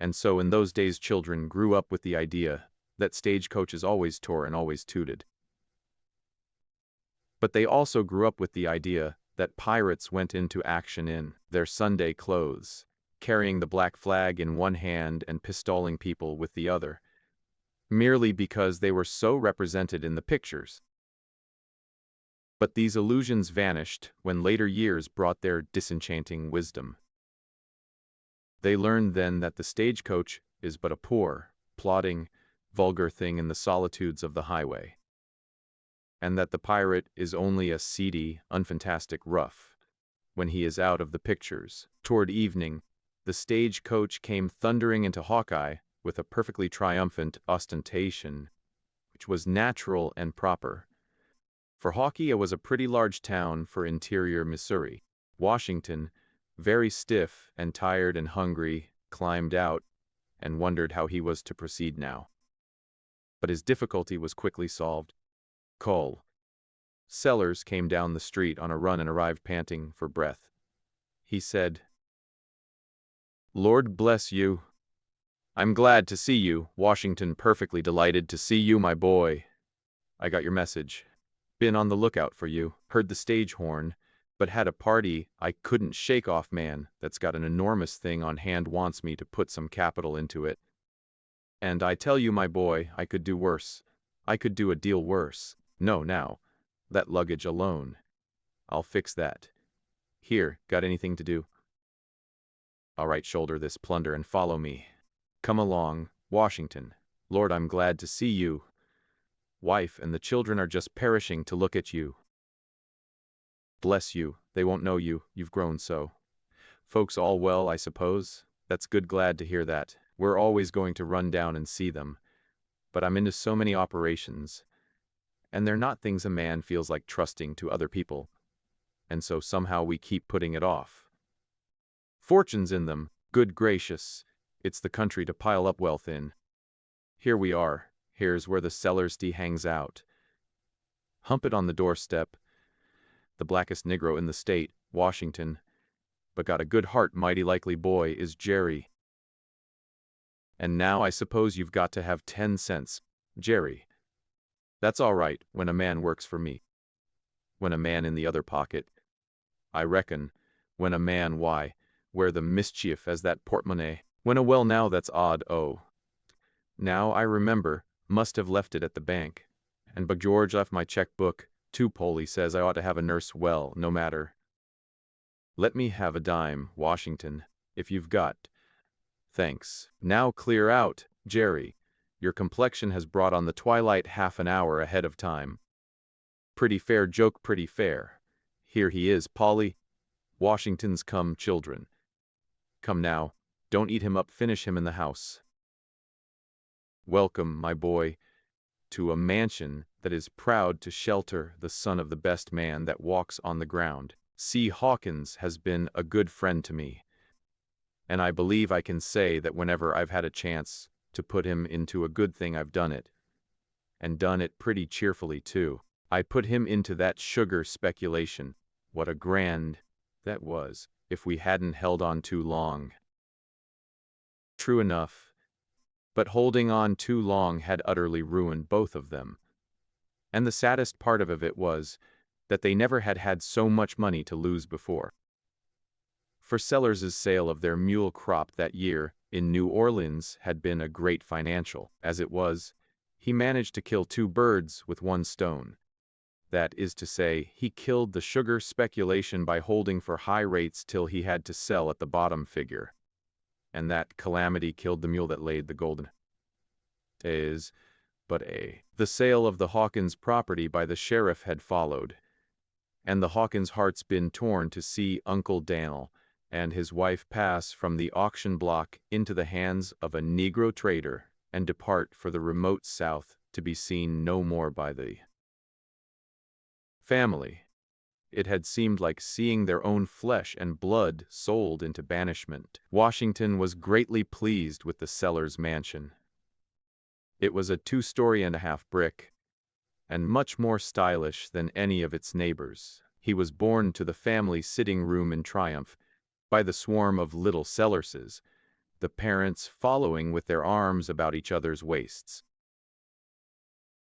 And so in those days children grew up with the idea that stagecoaches always tore and always tooted. But they also grew up with the idea that pirates went into action in their Sunday clothes, carrying the black flag in one hand and pistoling people with the other, merely because they were so represented in the pictures. But these illusions vanished when later years brought their disenchanting wisdom. They learned then that the stagecoach is but a poor, plodding, vulgar thing in the solitudes of the highway, and that the pirate is only a seedy, unfantastic rough when he is out of the pictures. Toward evening, the stagecoach came thundering into Hawkeye with a perfectly triumphant ostentation, which was natural and proper. For Hawkeye was a pretty large town for interior Missouri. Washington, very stiff and tired and hungry, climbed out and wondered how he was to proceed now. But his difficulty was quickly solved. Cole Sellers came down the street on a run and arrived panting for breath. He said, "Lord bless you. I'm glad to see you, Washington, perfectly delighted to see you, my boy. I got your message. Been on the lookout for you. Heard the stage horn, but had a party I couldn't shake off, man, that's got an enormous thing on hand, wants me to put some capital into it. And I tell you, my boy, I could do worse. I could do a deal worse. No, now, that luggage alone. I'll fix that. Here, got anything to do? All right, shoulder this plunder and follow me. Come along, Washington. Lord, I'm glad to see you. Wife and the children are just perishing to look at you. Bless you, they won't know you, you've grown so. Folks all well, I suppose? That's good, glad to hear that. We're always going to run down and see them. But I'm into so many operations, and they're not things a man feels like trusting to other people, and so somehow we keep putting it off. Fortune's in them, good gracious, it's the country to pile up wealth in. Here we are, here's where the Sellers hangs out. Hump it on the doorstep. The blackest Negro in the state, Washington, but got a good heart, mighty likely boy is Jerry. And now I suppose you've got to have 10 cents, Jerry. That's all right when a man works for me. When a man in the other pocket, I reckon. When a man, why, where the mischief as that portemonnaie? When a well, now that's odd, oh. Now I remember, must have left it at the bank. And George left my checkbook, too. Polly says I ought to have a nurse. Well, no matter. Let me have a dime, Washington, if you've got. Thanks. Now clear out, Jerry. Your complexion has brought on the twilight half an hour ahead of time. Pretty fair joke, pretty fair. Here he is, Polly. Washington's come, children. Come now, don't eat him up, finish him in the house. Welcome, my boy, to a mansion that is proud to shelter the son of the best man that walks on the ground. C. Hawkins has been a good friend to me, and I believe I can say that whenever I've had a chance to put him into a good thing, I've done it. and done it pretty cheerfully too. I put him into that sugar speculation. What a grand that was, if we hadn't held on too long. True enough, but holding on too long had utterly ruined both of them. And the saddest part of it was that they never had had so much money to lose before. For Sellers's sale of their mule crop that year in New Orleans had been a great financial. As it was, he managed to kill two birds with one stone. That is to say, he killed the sugar speculation by holding for high rates till he had to sell at the bottom figure. And that calamity killed the mule that laid the golden eggs. The sale of the Hawkins property by the sheriff had followed, and the Hawkins' heart's been torn to see Uncle Dan'l and his wife pass from the auction block into the hands of a Negro trader and depart for the remote South to be seen no more by the family. It had seemed like seeing their own flesh and blood sold into banishment. Washington was greatly pleased with the Sellers mansion. It was a 2.5-story brick, and much more stylish than any of its neighbors. He was borne to the family sitting room in triumph by the swarm of little Sellerses, the parents following with their arms about each other's waists.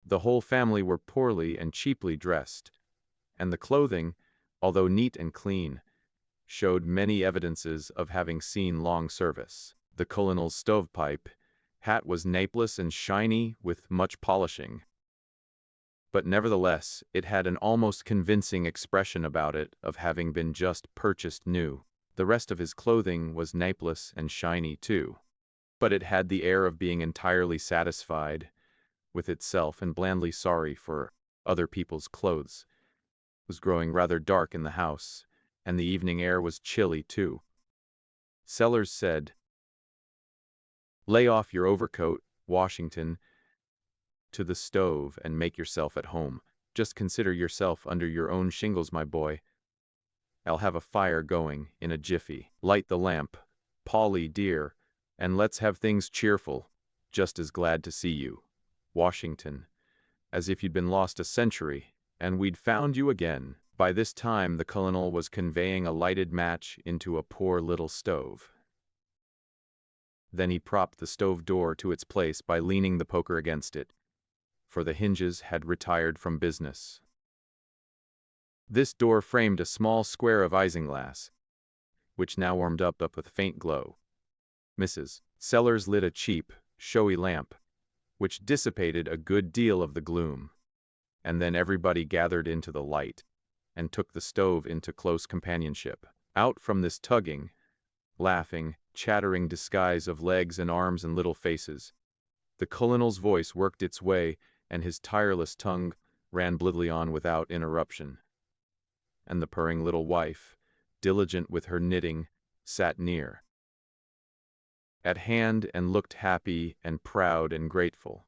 The whole family were poorly and cheaply dressed, and the clothing, although neat and clean, showed many evidences of having seen long service. The colonel's stovepipe hat was napeless and shiny with much polishing, but nevertheless it had an almost convincing expression about it of having been just purchased new. The rest of his clothing was napeless and shiny too, but it had the air of being entirely satisfied with itself and blandly sorry for other people's clothes. It was growing rather dark in the house, and the evening air was chilly too. Sellers said, "Lay off your overcoat, Washington, to the stove and make yourself at home. Just consider yourself under your own shingles, my boy. I'll have a fire going in a jiffy. Light the lamp, Polly dear, and let's have things cheerful. Just as glad to see you, Washington, as if you'd been lost a century, and we'd found you again." By this time the colonel was conveying a lighted match into a poor little stove. Then he propped the stove door to its place by leaning the poker against it, for the hinges had retired from business. This door framed a small square of isinglass, which now warmed up with a faint glow. Mrs. Sellers lit a cheap, showy lamp, which dissipated a good deal of the gloom, and then everybody gathered into the light, and took the stove into close companionship. Out from this tugging, laughing, chattering disguise of legs and arms and little faces, the colonel's voice worked its way, and his tireless tongue ran blithely on without interruption. And the purring little wife, diligent with her knitting, sat near at hand and looked happy and proud and grateful.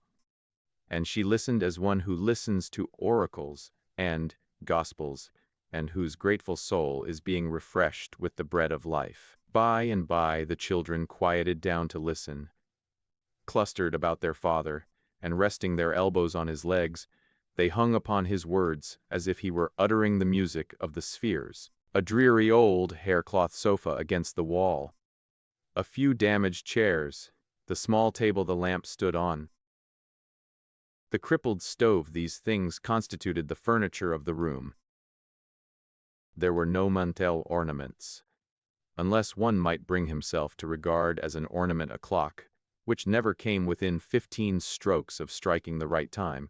And she listened as one who listens to oracles and gospels, and whose grateful soul is being refreshed with the bread of life. By and by the children quieted down to listen, clustered about their father, and resting their elbows on his legs, they hung upon his words as if he were uttering the music of the spheres. A dreary old haircloth sofa against the wall, a few damaged chairs, the small table the lamp stood on, the crippled stove, these things constituted the furniture of the room. There were no mantel ornaments, unless one might bring himself to regard as an ornament a clock, which never came within 15 strokes of striking the right time,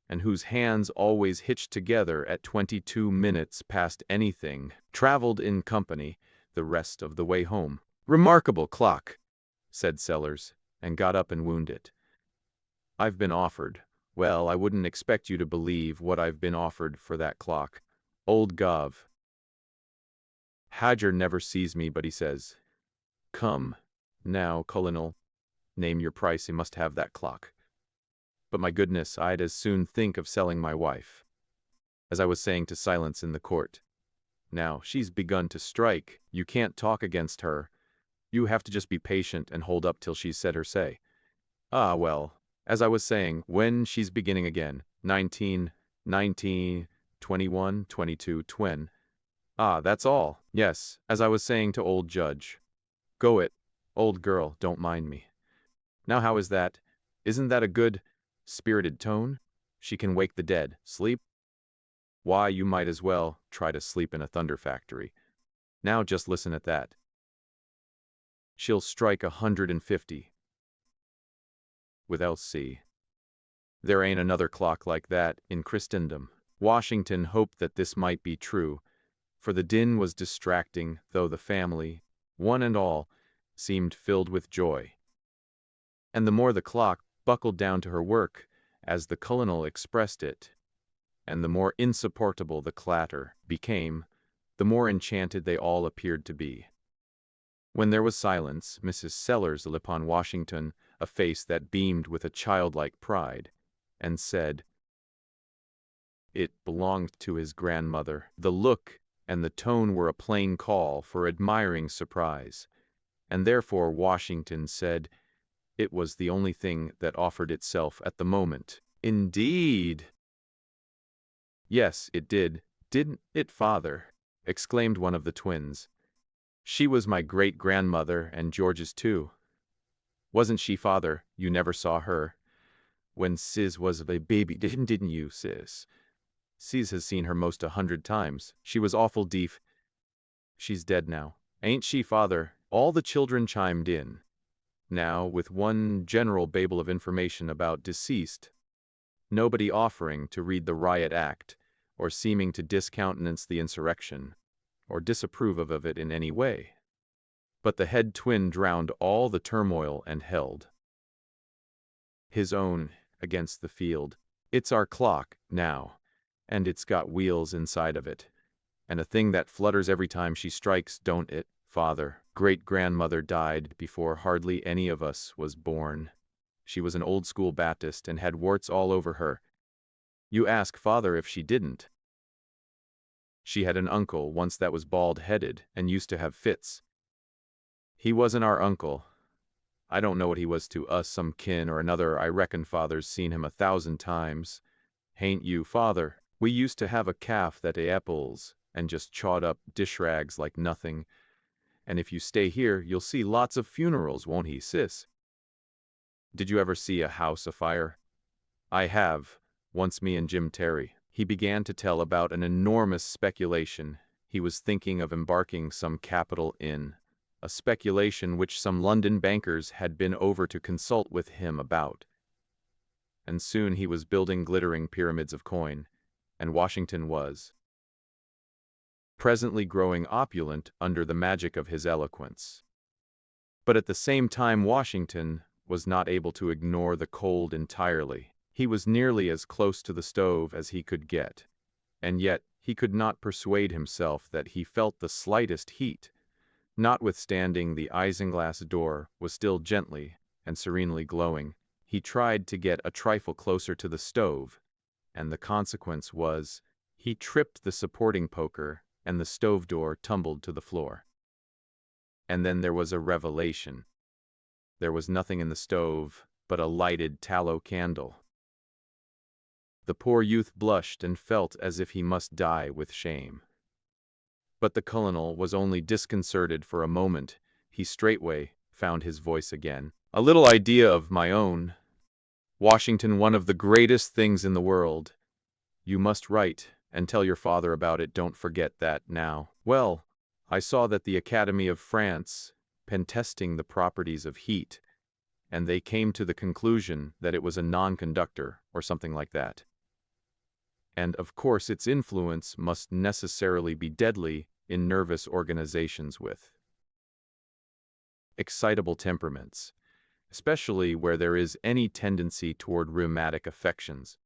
and whose hands always hitched together at 22 minutes past anything, traveled in company the rest of the way home. "Remarkable clock," said Sellers, and got up and wound it. "I've been offered, well, I wouldn't expect you to believe what I've been offered for that clock. Old Gov. Hadger never sees me, but he says, 'Come, now, Colonel, name your price, he must have that clock.' But my goodness, I'd as soon think of selling my wife. As I was saying to Silence in the court. Now, she's begun to strike. You can't talk against her. You have to just be patient and hold up till she's said her say. Ah, well, As I was saying, when she's beginning again, 19, 19, 21, 22, twin. Ah, that's all. Yes, as I was saying to old Judge. Go it, old girl, don't mind me. Now how is that? Isn't that a good, spirited tone? She can wake the dead. Sleep? Why, you might as well try to sleep in a thunder factory. Now just listen at that. She'll strike 150. With LC. There ain't another clock like that in Christendom. Washington hoped that this might be true, for the din was distracting, though the family, one and all, seemed filled with joy. And the more the clock buckled down to her work, as the colonel expressed it, and the more insupportable the clatter became, the more enchanted they all appeared to be. When there was silence, Mrs. Sellers lit upon Washington a face that beamed with a childlike pride, and said, "It belonged to his grandmother." The look and the tone were a plain call for admiring surprise, and therefore Washington said it was the only thing that offered itself at the moment. "Indeed!" "Yes, it did, didn't it, father?" exclaimed one of the twins. "She was my great-grandmother, and George's too. Wasn't she, father? You never saw her when Sis was a baby, didn't you, Sis? Sis has seen her most 100 times. She was awful deef. She's dead now. Ain't she, father?" All the children chimed in, now with one general babel of information about deceased, nobody offering to read the riot act, or seeming to discountenance the insurrection, or disapprove of it in any way. But the head twin drowned all the turmoil and held his own against the field. "It's our clock, now, and it's got wheels inside of it, and a thing that flutters every time she strikes, don't it, father? Great-grandmother died before hardly any of us was born. She was an old-school Baptist and had warts all over her. You ask father if she didn't. She had an uncle once that was bald-headed and used to have fits. He wasn't our uncle. I don't know what he was to us, some kin or another. I reckon father's seen him 1,000 times. Hain't you, father? We used to have a calf that ate apples and just chawed up dish rags like nothing. And if you stay here, you'll see lots of funerals, won't he, sis? Did you ever see a house afire? I have, once, me and Jim Terry." He began to tell about an enormous speculation he was thinking of embarking some capital in, a speculation which some London bankers had been over to consult with him about. And soon he was building glittering pyramids of coin, and Washington was presently growing opulent under the magic of his eloquence. But at the same time Washington was not able to ignore the cold entirely. He was nearly as close to the stove as he could get, and yet he could not persuade himself that he felt the slightest heat, notwithstanding the isinglass door was still gently and serenely glowing. He tried to get a trifle closer to the stove, and the consequence was he tripped the supporting poker and the stove door tumbled to the floor. And then there was a revelation. There was nothing in the stove but a lighted tallow candle. The poor youth blushed and felt as if he must die with shame. But the colonel was only disconcerted for a moment. He straightway found his voice again. "A little idea of my own. Washington, one of the greatest things in the world. You must write and tell your father about it, don't forget that now. Well, I saw that the Academy of France been testing the properties of heat, and they came to the conclusion that it was a non-conductor or something like that. And of course its influence must necessarily be deadly in nervous organizations with excitable temperaments, especially where there is any tendency toward rheumatic affections.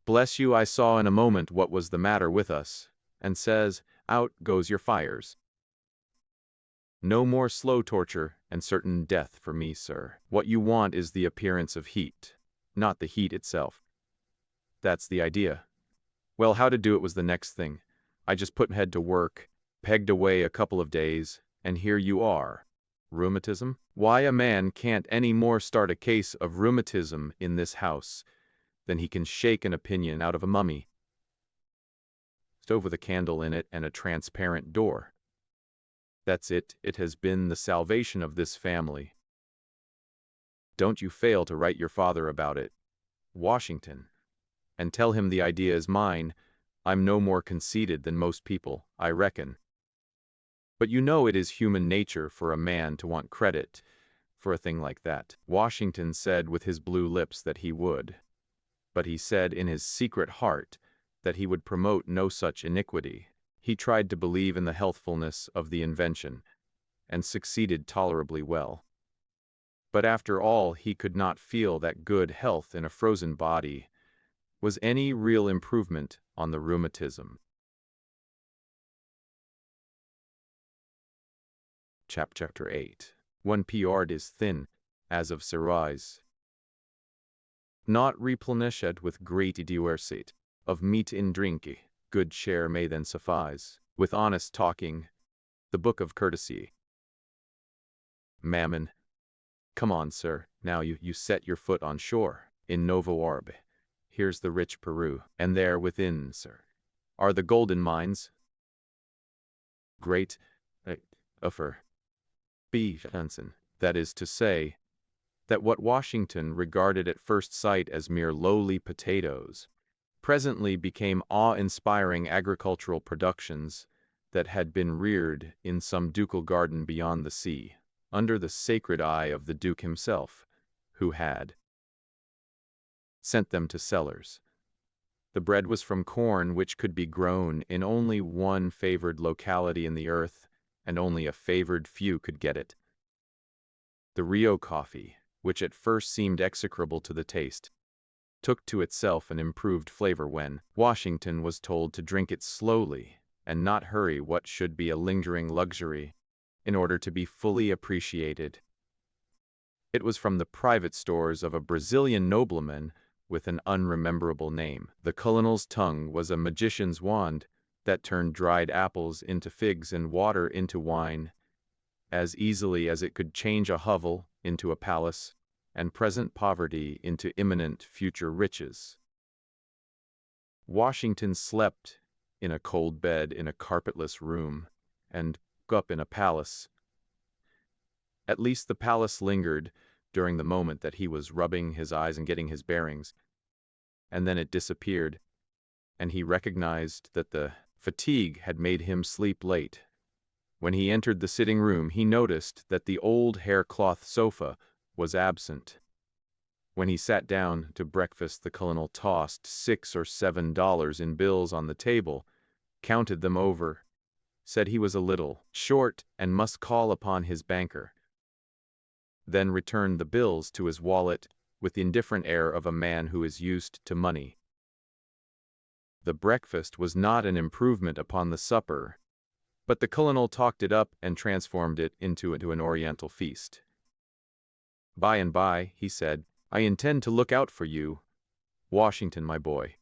Bless you, I saw in a moment what was the matter with us, and says, out goes your fires. No more slow torture and certain death for me, sir. What you want is the appearance of heat, not the heat itself. That's the idea. Well, how to do it was the next thing. I just put head to work, pegged away a couple of days, and here you are. Rheumatism? Why, a man can't any more start a case of rheumatism in this house than he can shake an opinion out of a mummy. Stove with a candle in it and a transparent door. That's it. It has been the salvation of this family. Don't you fail to write your father about it, Washington, and tell him the idea is mine. I'm no more conceited than most people, I reckon. But you know it is human nature for a man to want credit for a thing like that. Washington said with his blue lips that he would, but he said in his secret heart that he would promote no such iniquity. He tried to believe in the healthfulness of the invention, and succeeded tolerably well. But after all, he could not feel that good health in a frozen body was any real improvement on the rheumatism. Chapter 8. One piard is thin, as of cerise, not replenished with great diversity of meat in drinky. Good share may then suffice, with honest talking, the book of courtesy. Mammon. Come on, sir, now you set your foot on shore, in Novo Orbe. Here's the rich Peru, and there within, sir, are the golden mines. Great, offer. B. Hansen, that is to say, that what Washington regarded at first sight as mere lowly potatoes, presently became awe-inspiring agricultural productions that had been reared in some ducal garden beyond the sea, under the sacred eye of the Duke himself, who had sent them to cellars. The bread was from corn which could be grown in only one favored locality in the earth, and only a favored few could get it. The Rio coffee, which at first seemed execrable to the taste, took to itself an improved flavor when Washington was told to drink it slowly and not hurry what should be a lingering luxury in order to be fully appreciated. It was from the private stores of a Brazilian nobleman with an unrememberable name. The colonel's tongue was a magician's wand that turned dried apples into figs and water into wine, as easily as it could change a hovel into a palace, and present poverty into imminent future riches. Washington slept in a cold bed in a carpetless room, and woke up in a palace. At least the palace lingered during the moment that he was rubbing his eyes and getting his bearings, and then it disappeared, and he recognized that the fatigue had made him sleep late. When he entered the sitting room, he noticed that the old haircloth sofa was absent. When he sat down to breakfast, the colonel tossed $6 or $7 in bills on the table, counted them over, said he was a little short and must call upon his banker, then returned the bills to his wallet with the indifferent air of a man who is used to money. The breakfast was not an improvement upon the supper, but the colonel talked it up and transformed it into an oriental feast. By and by, he said, I intend to look out for you, Washington, my boy.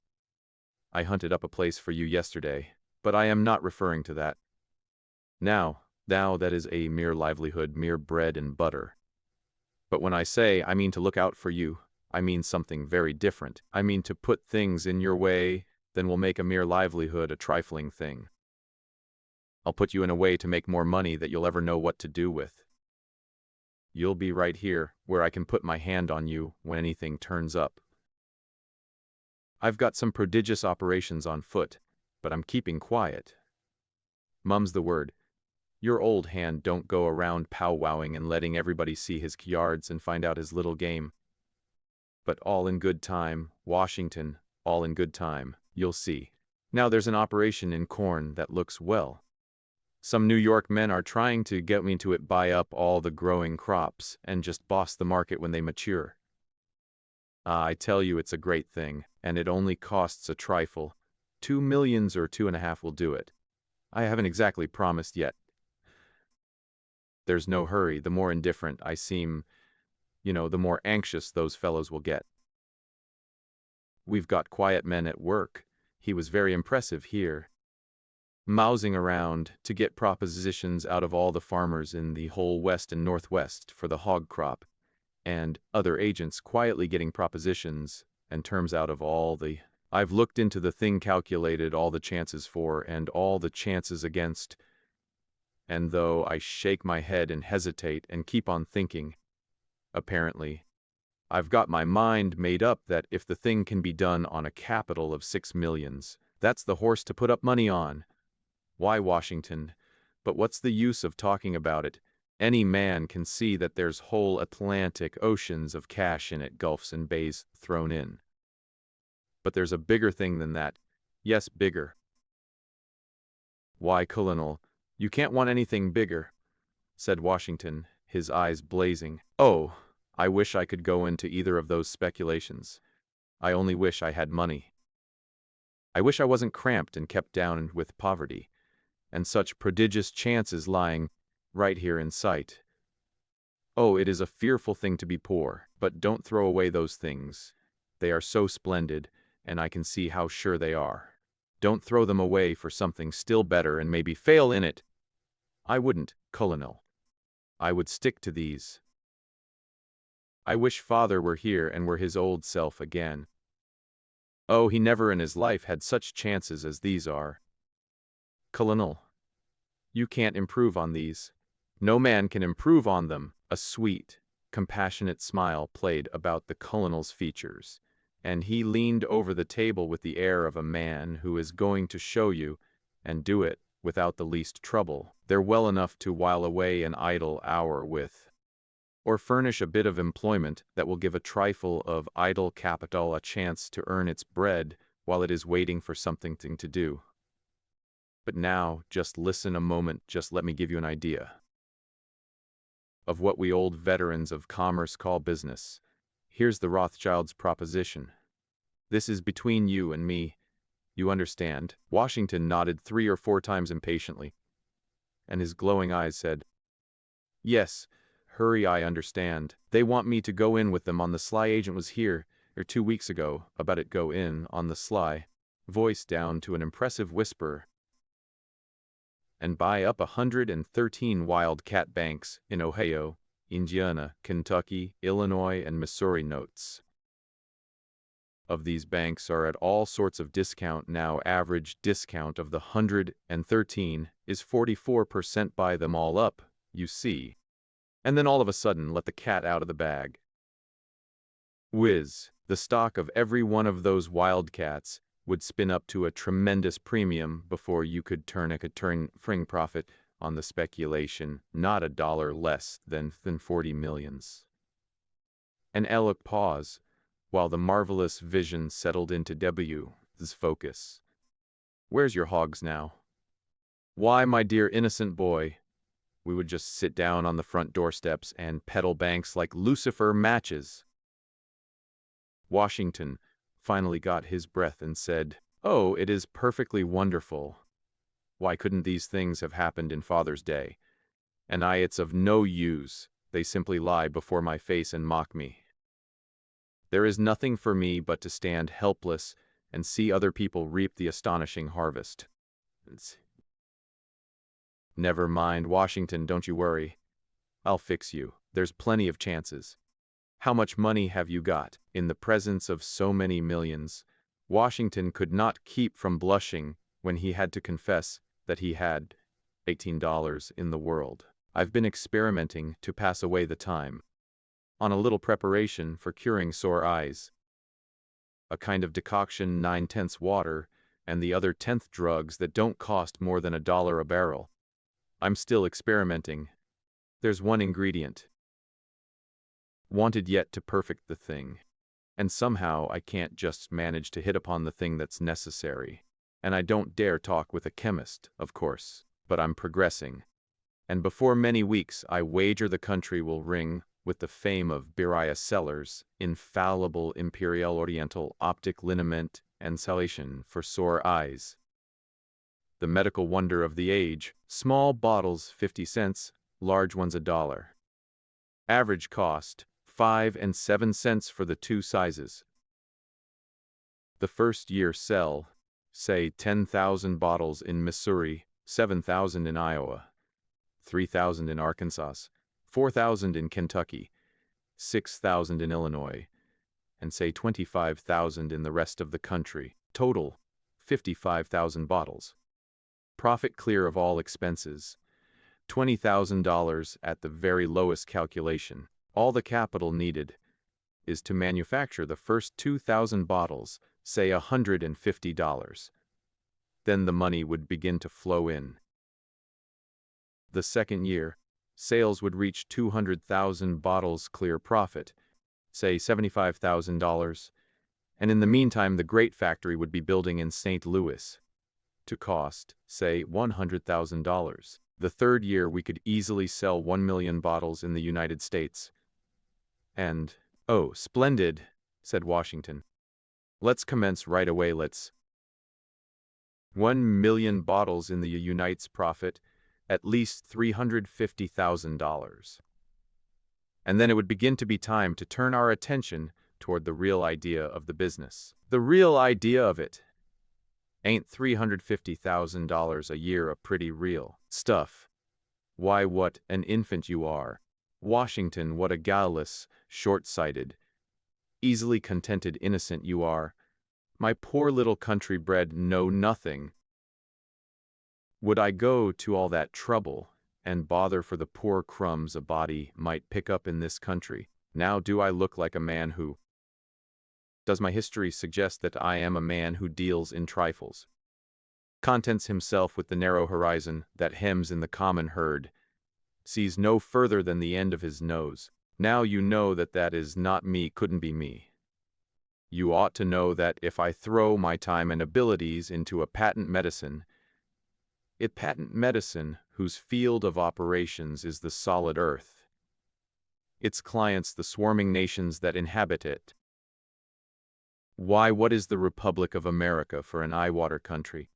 I hunted up a place for you yesterday, but I am not referring to that. Now, that is a mere livelihood, mere bread and butter. But when I say I mean to look out for you, I mean something very different. I mean to put things in your way that will make a mere livelihood a trifling thing. I'll put you in a way to make more money that you'll ever know what to do with. You'll be right here, where I can put my hand on you when anything turns up. I've got some prodigious operations on foot, but I'm keeping quiet. Mum's the word. Your old hand don't go around powwowing and letting everybody see his yards and find out his little game. But all in good time, Washington, all in good time, you'll see. Now there's an operation in corn that looks well. Some New York men are trying to get me to buy up all the growing crops and just boss the market when they mature. I tell you it's a great thing, and it only costs a trifle. 2 millions or 2.5 will do it. I haven't exactly promised yet. There's no hurry. The more indifferent I seem, the more anxious those fellows will get. We've got quiet men at work. He was very impressive here. mousing around to get propositions out of all the farmers in the whole West and Northwest for the hog crop, and other agents quietly getting propositions and terms out of all the. I've looked into the thing, calculated all the chances for and all the chances against, and though I shake my head and hesitate and keep on thinking, apparently, I've got my mind made up that if the thing can be done on a capital of 6 millions, that's the horse to put up money on. Why Washington? But what's the use of talking about it? Any man can see that there's whole Atlantic oceans of cash in it, gulfs and bays thrown in. But there's a bigger thing than that. Yes, bigger. Why, Colonel, you can't want anything bigger, said Washington, his eyes blazing. Oh, I wish I could go into either of those speculations. I only wish I had money. I wish I wasn't cramped and kept down with poverty, and such prodigious chances lying right here in sight. Oh, it is a fearful thing to be poor, but don't throw away those things. They are so splendid, and I can see how sure they are. Don't throw them away for something still better and maybe fail in it. I wouldn't, Colonel. I would stick to these. I wish Father were here and were his old self again. Oh, he never in his life had such chances as these are. Colonel, you can't improve on these. No man can improve on them. A sweet, compassionate smile played about the Colonel's features, and he leaned over the table with the air of a man who is going to show you, and do it without the least trouble. They're well enough to while away an idle hour with, or furnish a bit of employment that will give a trifle of idle capital a chance to earn its bread while it is waiting for something to do. But now, just listen a moment, just let me give you an idea of what we old veterans of commerce call business. Here's the Rothschild's proposition. This is between you and me. You understand? Washington nodded 3 or 4 times impatiently, and his glowing eyes said, Yes, hurry, I understand. They want me to go in with them on the sly. Agent was here, 2 weeks ago, about it. Go in on the sly, voice down to an impressive whisper, and buy up 113 wildcat banks in Ohio, Indiana, Kentucky, Illinois, and Missouri. Notes of these banks are at all sorts of discount now. Average discount of the 113 is 44%. Buy them all up, you see, and then all of a sudden let the cat out of the bag. Whiz, the stock of every one of those wildcats would spin up to a tremendous premium before you could turn fring profit on the speculation, not a dollar less than 40 millions. An eloquent pause, while the marvelous vision settled into W.'s focus. Where's your hogs now? Why, my dear innocent boy, we would just sit down on the front doorsteps and peddle banks like lucifer matches. Washington finally got his breath and said, Oh, it is perfectly wonderful. Why couldn't these things have happened in Father's day? And it's of no use. They simply lie before my face and mock me. There is nothing for me but to stand helpless and see other people reap the astonishing harvest. Never mind, Washington, don't you worry. I'll fix you. There's plenty of chances. How much money have you got? In the presence of so many millions, Washington could not keep from blushing when he had to confess that he had $18 in the world. I've been experimenting to pass away the time on a little preparation for curing sore eyes. A kind of decoction 9/10 water and the other 10th drugs that don't cost more than $1 a barrel. I'm still experimenting. There's one ingredient wanted yet to perfect the thing. And somehow I can't just manage to hit upon the thing that's necessary. And I don't dare talk with a chemist, of course, but I'm progressing. And before many weeks I wager the country will ring with the fame of Beria Sellers' infallible Imperial Oriental optic liniment and salation for sore eyes. The medical wonder of the age, small bottles 50 cents, large ones $1. Average cost 5 and 7 cents for the 2 sizes. The first year sell say 10,000 bottles in Missouri, 7,000 in Iowa, 3,000 in Arkansas, 4,000 in Kentucky, 6,000 in Illinois, and say 25,000 in the rest of the country. Total, 55,000 bottles. Profit clear of all expenses, $20,000 at the very lowest calculation. All the capital needed is to manufacture the first 2,000 bottles, say $150. Then the money would begin to flow in. The second year, sales would reach 200,000 bottles clear profit, say $75,000, and in the meantime the great factory would be building in St. Louis, to cost, say, $100,000. The third year we could easily sell 1 million bottles in the United States. And, "Oh, splendid," said Washington. "Let's commence right away, let's." 1 million bottles in the Unites profit, at least $350,000. And then it would begin to be time to turn our attention toward the real idea of the business. The real idea of it. Ain't $350,000 a year a pretty real stuff? Why, what an infant you are. Washington, what a guileless, short-sighted, easily contented innocent you are. My poor little country bred know nothing. Would I go to all that trouble and bother for the poor crumbs a body might pick up in this country? Now do I look like a man who... Does my history suggest that I am a man who deals in trifles, contents himself with the narrow horizon that hems in the common herd, sees no further than the end of his nose? Now you know that that is not me, couldn't be me. You ought to know that if I throw my time and abilities into a patent medicine whose field of operations is the solid earth, its clients the swarming nations that inhabit it. Why, what is the Republic of America for an eye-water country?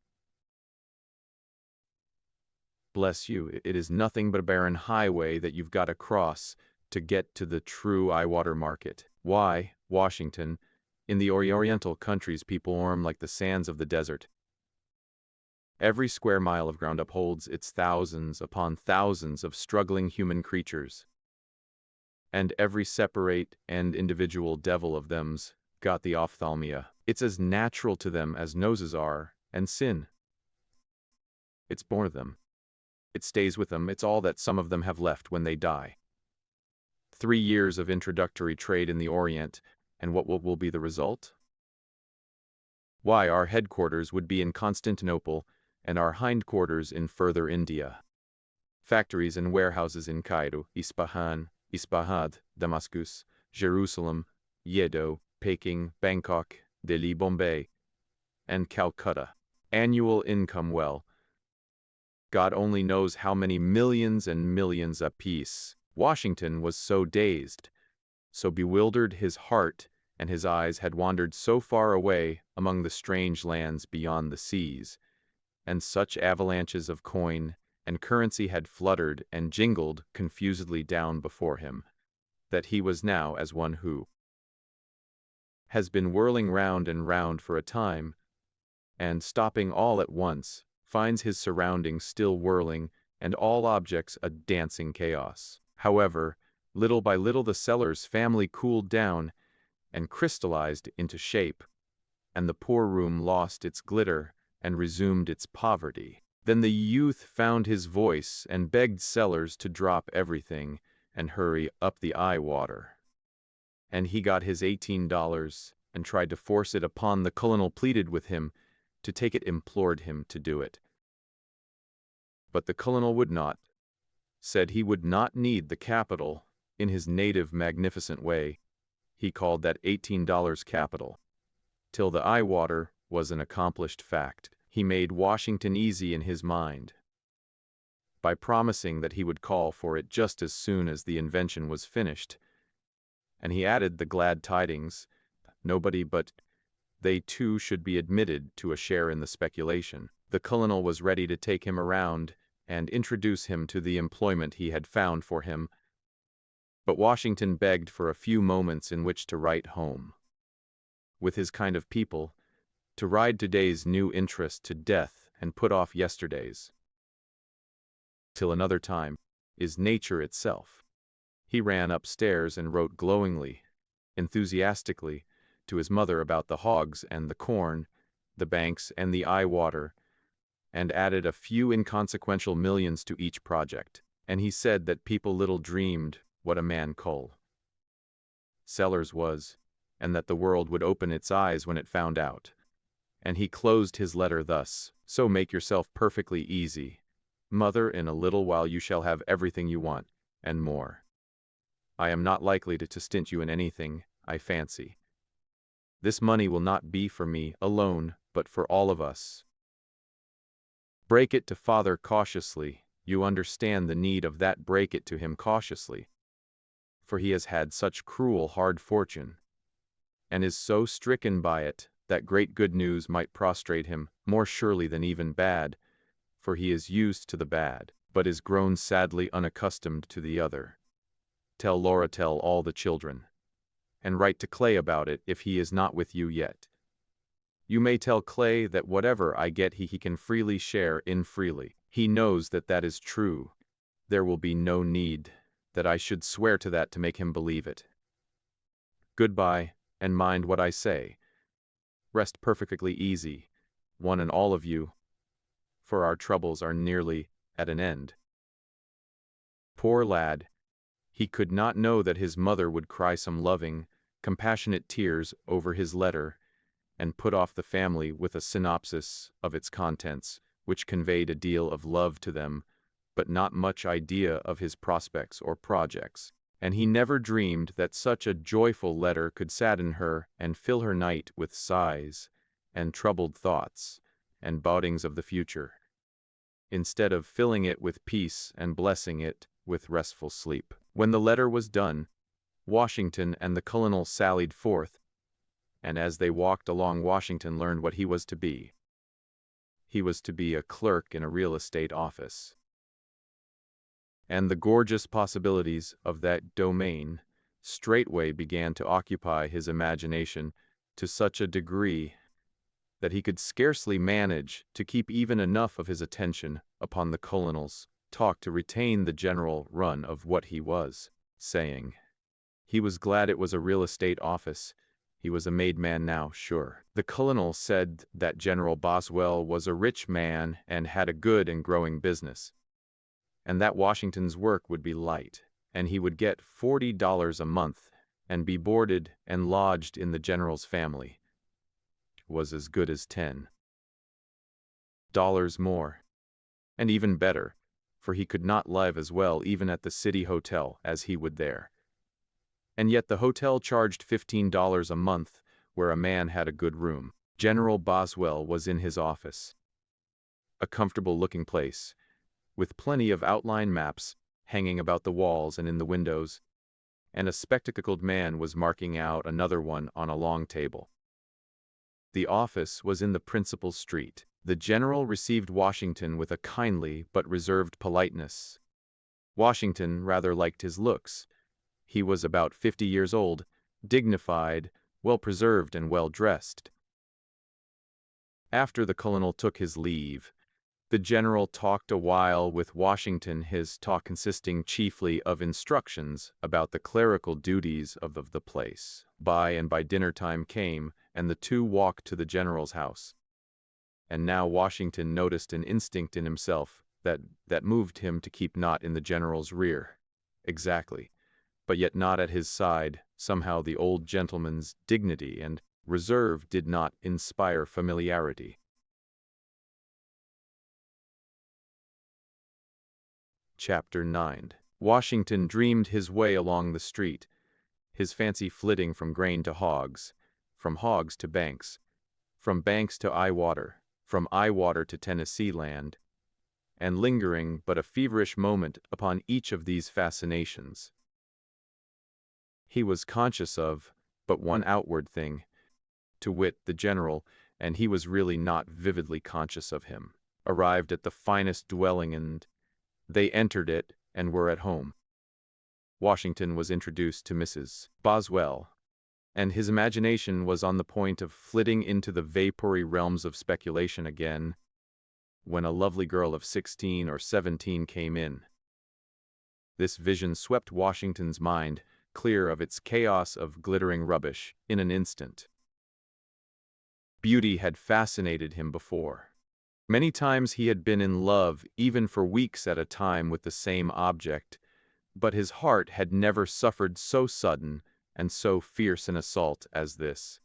Bless you, it is nothing but a barren highway that you've got to cross to get to the true eye-water market. Why, Washington, in the Oriental countries people orm like the sands of the desert. Every square mile of ground upholds its thousands upon thousands of struggling human creatures. And every separate and individual devil of them's got the ophthalmia. It's as natural to them as noses are, and sin. It's born of them. It stays with them. It's all that some of them have left when they die. 3 years of introductory trade in the Orient, and what will be the result? Why, our headquarters would be in Constantinople, and our hindquarters in further India. Factories and warehouses in Cairo, Isfahan, Damascus, Jerusalem, Yedo, Peking, Bangkok, Delhi, Bombay, and Calcutta. Annual income, well, God only knows how many millions and millions apiece. Washington was so dazed, so bewildered, his heart and his eyes had wandered so far away among the strange lands beyond the seas, and such avalanches of coin and currency had fluttered and jingled confusedly down before him, that he was now as one who has been whirling round and round for a time, and, stopping all at once, finds his surroundings still whirling and all objects a dancing chaos. However, little by little the Sellers family cooled down and crystallized into shape, and the poor room lost its glitter and resumed its poverty. Then the youth found his voice and begged Sellers to drop everything and hurry up the eye water. And he got his $18 and tried to force it upon the colonel, pleaded with him to take it, implored him to do it. But the colonel would not, said he would not need the capital. In his native magnificent way, he called that $18 capital. Till the eye water was an accomplished fact, he made Washington easy in his mind by promising that he would call for it just as soon as the invention was finished. And he added the glad tidings, nobody but they too should be admitted to a share in the speculation. The colonel was ready to take him around and introduce him to the employment he had found for him, but Washington begged for a few moments in which to write home. With his kind of people, to ride today's new interest to death and put off yesterday's till another time, is nature itself. He ran upstairs and wrote glowingly, enthusiastically, to his mother about the hogs and the corn, the banks and the eye water, and added a few inconsequential millions to each project. And he said that people little dreamed what a man Cull Sellers was, and that the world would open its eyes when it found out. And he closed his letter thus: "So make yourself perfectly easy, mother, in a little while you shall have everything you want, and more. I am not likely to stint you in anything, I fancy. This money will not be for me alone, but for all of us. Break it to father cautiously, you understand the need of that, break it to him cautiously. For he has had such cruel hard fortune, and is so stricken by it, that great good news might prostrate him, more surely than even bad, for he is used to the bad, but is grown sadly unaccustomed to the other. Tell Laura, tell all the children, and write to Clay about it if he is not with you yet. You may tell Clay that whatever I get he can freely share in freely. He knows that that is true. There will be no need that I should swear to that to make him believe it. Goodbye, and mind what I say. Rest perfectly easy, one and all of you, for our troubles are nearly at an end." Poor lad! He could not know that his mother would cry some loving, compassionate tears over his letter, and put off the family with a synopsis of its contents, which conveyed a deal of love to them, but not much idea of his prospects or projects. And he never dreamed that such a joyful letter could sadden her and fill her night with sighs and troubled thoughts and bodings of the future, instead of filling it with peace and blessing it with restful sleep. When the letter was done, Washington and the colonel sallied forth, and as they walked along, Washington learned what he was to be. He was to be a clerk in a real estate office. And the gorgeous possibilities of that domain straightway began to occupy his imagination to such a degree that he could scarcely manage to keep even enough of his attention upon the colonel's talk to retain the general run of what he was saying. He was glad it was a real estate office. He was a made man now, sure. The colonel said that General Boswell was a rich man and had a good and growing business, and that Washington's work would be light, and he would get $40 a month, and be boarded and lodged in the general's family. Was as good as $10 more, and even better, for he could not live as well even at the city hotel as he would there. And yet the hotel charged $15 a month, where a man had a good room. General Boswell was in his office, a comfortable-looking place, with plenty of outline maps hanging about the walls and in the windows, and a spectacled man was marking out another one on a long table. The office was in the principal street. The general received Washington with a kindly but reserved politeness. Washington rather liked his looks. He was about 50 years old, dignified, well-preserved, and well-dressed. After the colonel took his leave, the general talked a while with Washington, his talk consisting chiefly of instructions about the clerical duties of the place. By dinner time came, and the two walked to the general's house. And now Washington noticed an instinct in himself that moved him to keep not in the general's rear, exactly, but yet not at his side. Somehow the old gentleman's dignity and reserve did not inspire familiarity. Chapter 9. Washington dreamed his way along the street, his fancy flitting from grain to hogs, from hogs to banks, from banks to eye water, from eye water to Tennessee land, and lingering but a feverish moment upon each of these fascinations. He was conscious of but one outward thing, to wit, the general, and he was really not vividly conscious of him. Arrived at the finest dwelling, and they entered it and were at home. Washington was introduced to Mrs. Boswell, and his imagination was on the point of flitting into the vapory realms of speculation again, when a lovely girl of 16 or 17 came in. This vision swept Washington's mind clear of its chaos of glittering rubbish in an instant. Beauty had fascinated him before. Many times he had been in love, even for weeks at a time, with the same object, but his heart had never suffered so sudden and so fierce an assault as this.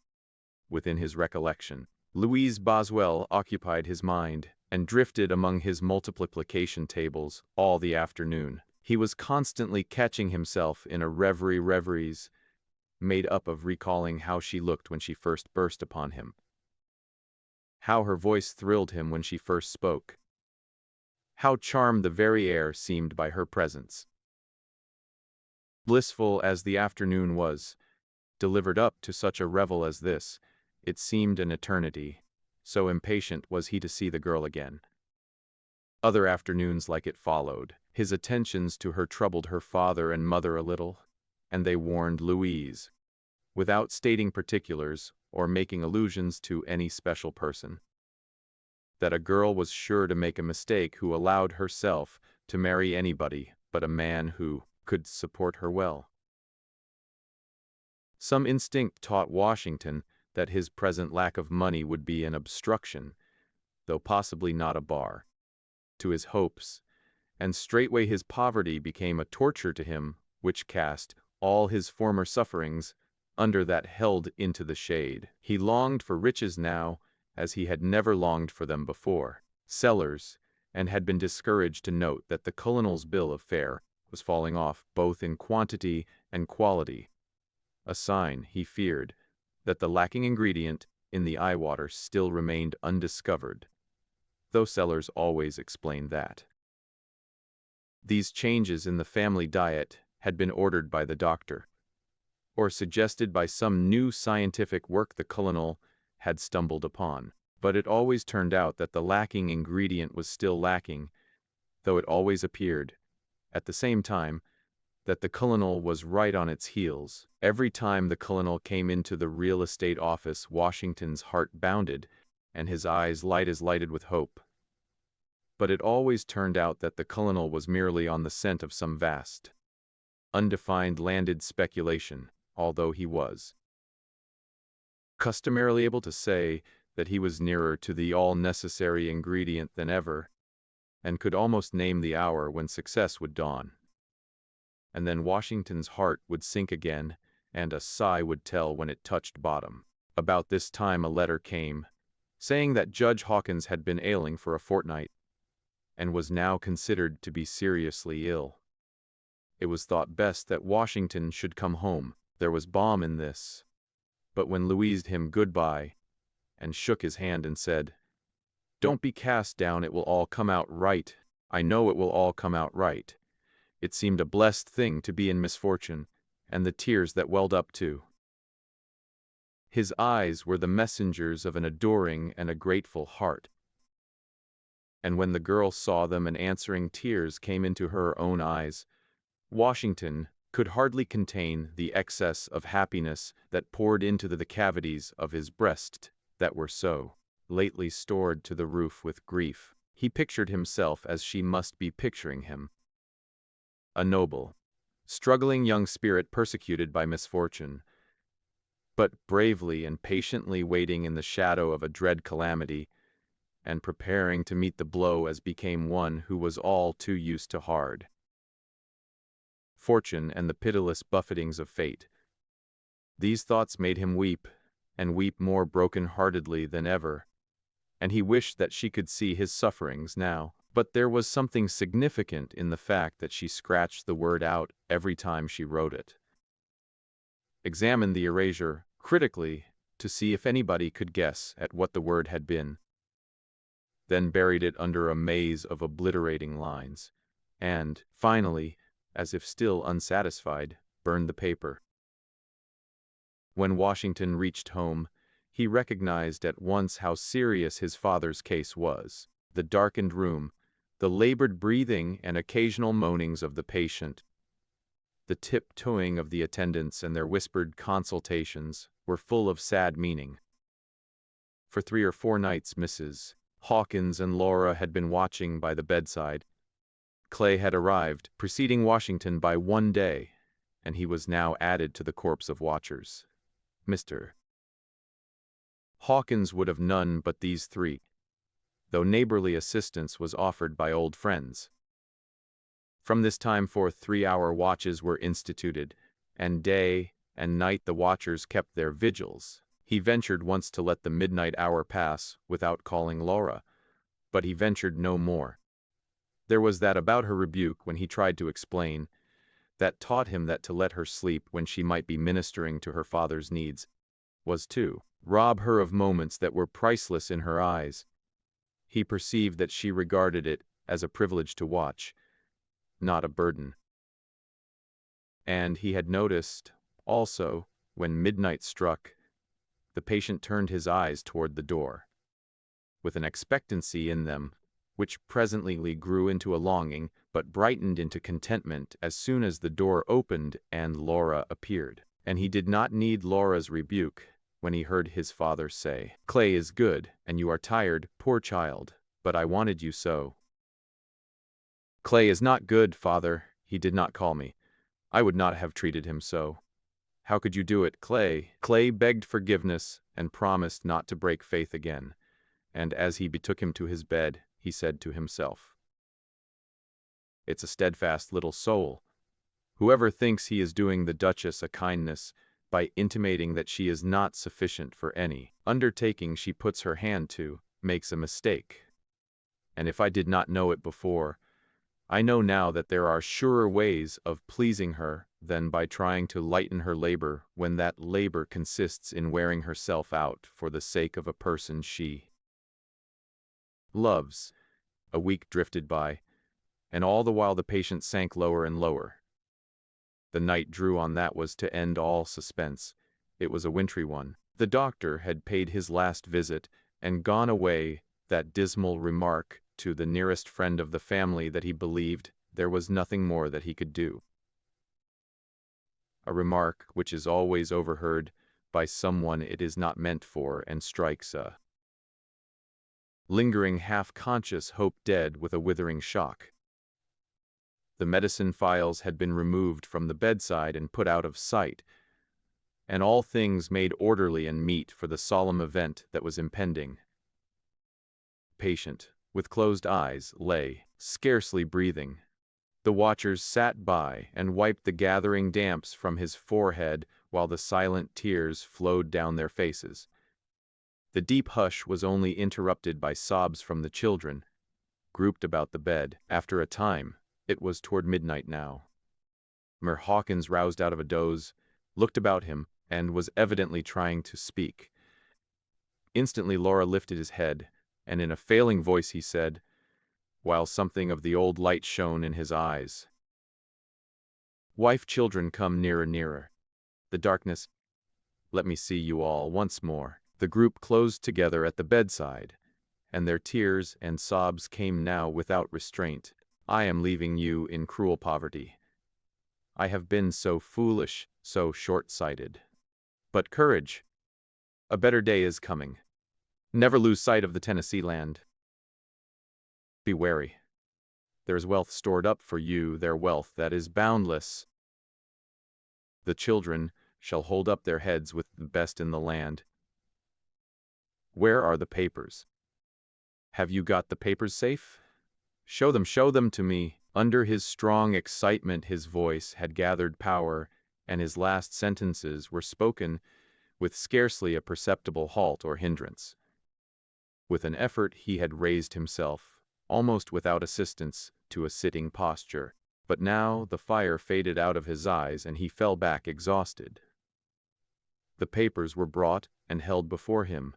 Within his recollection, Louise Boswell occupied his mind and drifted among his multiplication tables all the afternoon. He was constantly catching himself in a reveries made up of recalling how she looked when she first burst upon him, how her voice thrilled him when she first spoke, how charmed the very air seemed by her presence. Blissful as the afternoon was, delivered up to such a revel as this, it seemed an eternity, so impatient was he to see the girl again. Other afternoons like it followed. His attentions to her troubled her father and mother a little, and they warned Louise, without stating particulars or making allusions to any special person, that a girl was sure to make a mistake who allowed herself to marry anybody but a man who could support her well. Some instinct taught Washington that his present lack of money would be an obstruction, though possibly not a bar, to his hopes, and straightway his poverty became a torture to him which cast all his former sufferings under that held into the shade. He longed for riches now as he had never longed for them before. Sellers, and had been discouraged to note that the colonel's bill of fare was falling off both in quantity and quality, a sign, he feared, that the lacking ingredient in the eye water still remained undiscovered, though sellers always explained that. These changes in the family diet had been ordered by the doctor, or suggested by some new scientific work the colonel had stumbled upon, but it always turned out that the lacking ingredient was still lacking, though it always appeared, at the same time, that the colonel was right on its heels. Every time the colonel came into the real estate office, Washington's heart bounded, and his eyes lighted with hope. But it always turned out that the colonel was merely on the scent of some vast, undefined landed speculation, although he was customarily able to say that he was nearer to the all-necessary ingredient than ever, and could almost name the hour when success would dawn. And then Washington's heart would sink again, and a sigh would tell when it touched bottom. About this time a letter came, saying that Judge Hawkins had been ailing for a fortnight, and was now considered to be seriously ill. It was thought best that Washington should come home. There was balm in this. But when Louise him goodbye, and shook his hand and said, "Don't be cast down, it will all come out right. I know it will all come out right," it seemed a blessed thing to be in misfortune, and the tears that welled up too. His eyes were the messengers of an adoring and a grateful heart. And when the girl saw them and answering tears came into her own eyes, Washington could hardly contain the excess of happiness that poured into the cavities of his breast that were so lately stored to the roof with grief. He pictured himself as she must be picturing him, a noble, struggling young spirit persecuted by misfortune, but bravely and patiently waiting in the shadow of a dread calamity, and preparing to meet the blow as became one who was all too used to hard fortune and the pitiless buffetings of fate. These thoughts made him weep, and weep more broken-heartedly than ever, and he wished that she could see his sufferings now. But there was something significant in the fact that she scratched the word out every time she wrote it, examined the erasure critically to see if anybody could guess at what the word had been, then buried it under a maze of obliterating lines, and, finally, as if still unsatisfied, burned the paper. When Washington reached home, he recognized at once how serious his father's case was. The darkened room, the labored breathing and occasional moanings of the patient, The tiptoeing of the attendants and their whispered consultations were full of sad meaning. For 3 or 4 nights Mrs. Hawkins and Laura had been watching by the bedside. Clay had arrived, preceding Washington by 1 day, and he was now added to the corps of watchers. Mr. Hawkins would have none but these 3, though neighborly assistance was offered by old friends. From this time forth 3-hour watches were instituted, and day and night the watchers kept their vigils. He ventured once to let the midnight hour pass without calling Laura, but he ventured no more. There was that about her rebuke when he tried to explain, that taught him that to let her sleep when she might be ministering to her father's needs was to rob her of moments that were priceless in her eyes. He perceived that she regarded it as a privilege to watch, not a burden. And he had noticed, also, when midnight struck, the patient turned his eyes toward the door, with an expectancy in them which presently grew into a longing, but brightened into contentment as soon as the door opened and Laura appeared. And he did not need Laura's rebuke when he heard his father say, "Clay is good, and you are tired, poor child, but I wanted you so." "Clay is not good, father. He did not call me. I would not have treated him so. How could you do it, Clay?" Clay begged forgiveness and promised not to break faith again, and as he betook him to his bed, he said to himself, "It's a steadfast little soul. Whoever thinks he is doing the Duchess a kindness by intimating that she is not sufficient for any undertaking she puts her hand to, makes a mistake. And if I did not know it before, I know now that there are surer ways of pleasing her than by trying to lighten her labor when that labor consists in wearing herself out for the sake of a person she loves." A week drifted by, and all the while the patient sank lower and lower. The night drew on that was to end all suspense. It was a wintry one. The doctor had paid his last visit and gone away, that dismal remark to the nearest friend of the family that he believed there was nothing more that he could do. A remark which is always overheard by someone it is not meant for and strikes a lingering half-conscious hope dead with a withering shock. The medicine phials had been removed from the bedside and put out of sight, and all things made orderly and meet for the solemn event that was impending. Patient, with closed eyes, lay, scarcely breathing. The watchers sat by and wiped the gathering damps from his forehead while the silent tears flowed down their faces. The deep hush was only interrupted by sobs from the children, grouped about the bed. After a time, it was toward midnight now. Mr. Hawkins roused out of a doze, looked about him, and was evidently trying to speak. Instantly Laura lifted his head, and in a failing voice he said, while something of the old light shone in his eyes, "Wife, children, come nearer, nearer. The darkness, let me see you all once more." The group closed together at the bedside, and their tears and sobs came now without restraint. "I am leaving you in cruel poverty. I have been so foolish, so short-sighted. But courage! A better day is coming. Never lose sight of the Tennessee land. Be wary. There is wealth stored up for you, their wealth that is boundless. The children shall hold up their heads with the best in the land. Where are the papers? Have you got the papers safe? Show them to me." Under his strong excitement his voice had gathered power, and his last sentences were spoken with scarcely a perceptible halt or hindrance. With an effort he had raised himself, almost without assistance, to a sitting posture, but now the fire faded out of his eyes and he fell back exhausted. The papers were brought and held before him,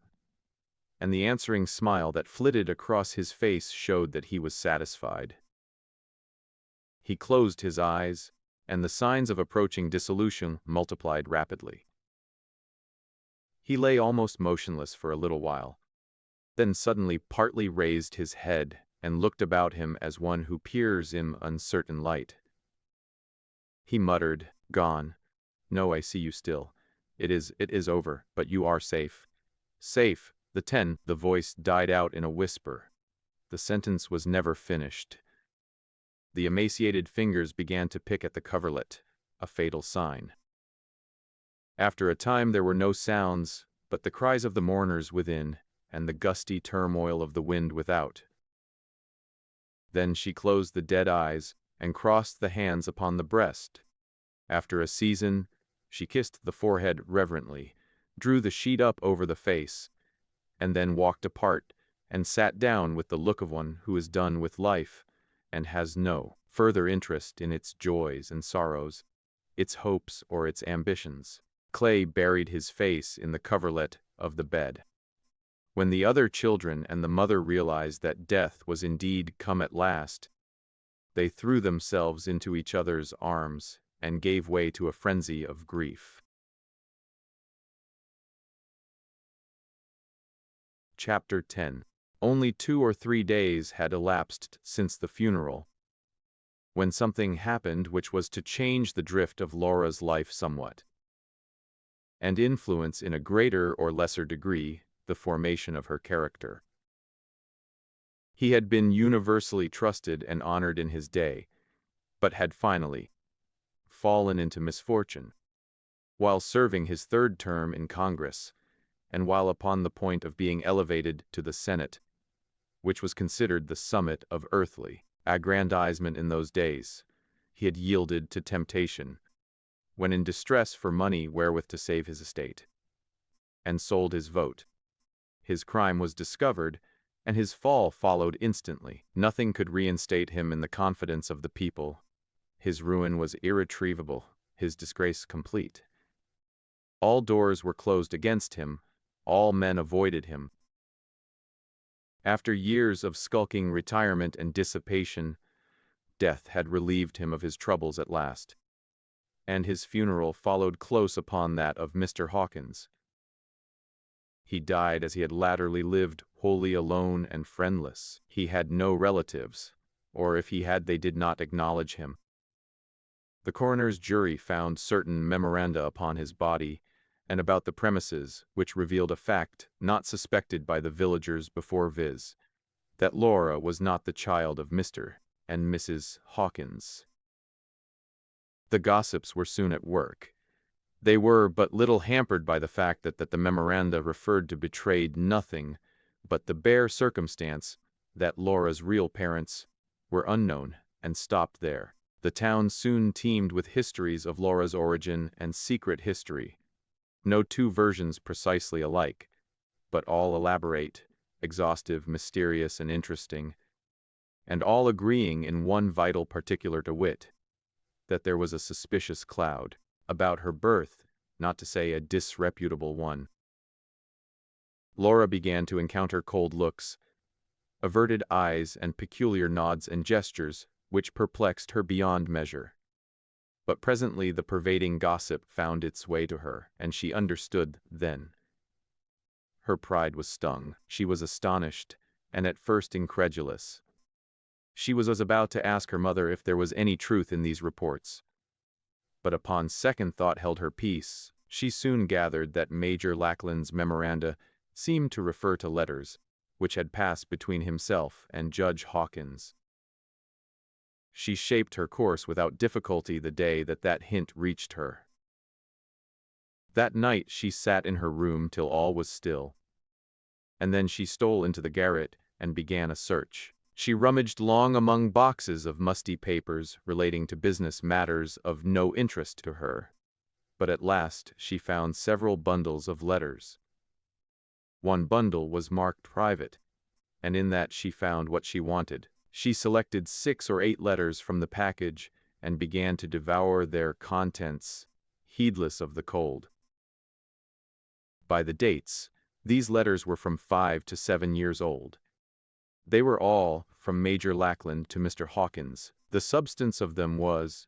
and the answering smile that flitted across his face showed that he was satisfied. He closed his eyes, and the signs of approaching dissolution multiplied rapidly. He lay almost motionless for a little while, then suddenly partly raised his head and looked about him as one who peers in uncertain light. He muttered, "Gone. No, I see you still. It is over, but you are safe." Safe, the voice died out in a whisper. The sentence was never finished. The emaciated fingers began to pick at the coverlet, a fatal sign. After a time there were no sounds, but the cries of the mourners within, and the gusty turmoil of the wind without. Then she closed the dead eyes, and crossed the hands upon the breast. After a season, she kissed the forehead reverently, drew the sheet up over the face, and then walked apart, and sat down with the look of one who is done with life, and has no further interest in its joys and sorrows, its hopes or its ambitions. Clay buried his face in the coverlet of the bed. When the other children and the mother realized that death was indeed come at last, they threw themselves into each other's arms and gave way to a frenzy of grief. Chapter 10. Only 2 or 3 days had elapsed since the funeral, when something happened which was to change the drift of Laura's life somewhat, and influence in a greater or lesser degree the formation of her character. He had been universally trusted and honored in his day, but had finally fallen into misfortune. While serving his 3rd term in Congress, and while upon the point of being elevated to the Senate, which was considered the summit of earthly aggrandizement in those days, he had yielded to temptation, when in distress for money wherewith to save his estate, and sold his vote. His crime was discovered, and his fall followed instantly. Nothing could reinstate him in the confidence of the people. His ruin was irretrievable, his disgrace complete. All doors were closed against him, all men avoided him. After years of skulking retirement and dissipation, death had relieved him of his troubles at last, and his funeral followed close upon that of Mr. Hawkins. He died as he had latterly lived, wholly alone and friendless. He had no relatives, or if he had they did not acknowledge him. The coroner's jury found certain memoranda upon his body and about the premises, which revealed a fact not suspected by the villagers before, viz., that Laura was not the child of Mr. and Mrs. Hawkins. The gossips were soon at work. They were but little hampered by the fact that the memoranda referred to betrayed nothing but the bare circumstance that Laura's real parents were unknown, and stopped there. The town soon teemed with histories of Laura's origin and secret history. No 2 versions precisely alike, but all elaborate, exhaustive, mysterious, and interesting, and all agreeing in one vital particular, to wit, that there was a suspicious cloud about her birth, not to say a disreputable one. Laura began to encounter cold looks, averted eyes, and peculiar nods and gestures, which perplexed her beyond measure. But presently the pervading gossip found its way to her, and she understood then. Her pride was stung. She was astonished, and at first incredulous. She was about to ask her mother if there was any truth in these reports, but upon second thought held her peace. She soon gathered that Major Lackland's memoranda seemed to refer to letters which had passed between himself and Judge Hawkins. She shaped her course without difficulty the day that hint reached her. That night she sat in her room till all was still, and then she stole into the garret and began a search. She rummaged long among boxes of musty papers relating to business matters of no interest to her, but at last she found several bundles of letters. One bundle was marked private, and in that she found what she wanted. She selected 6 or 8 letters from the package and began to devour their contents, heedless of the cold. By the dates, these letters were from 5 to 7 years old. They were all from Major Lackland to Mr. Hawkins. The substance of them was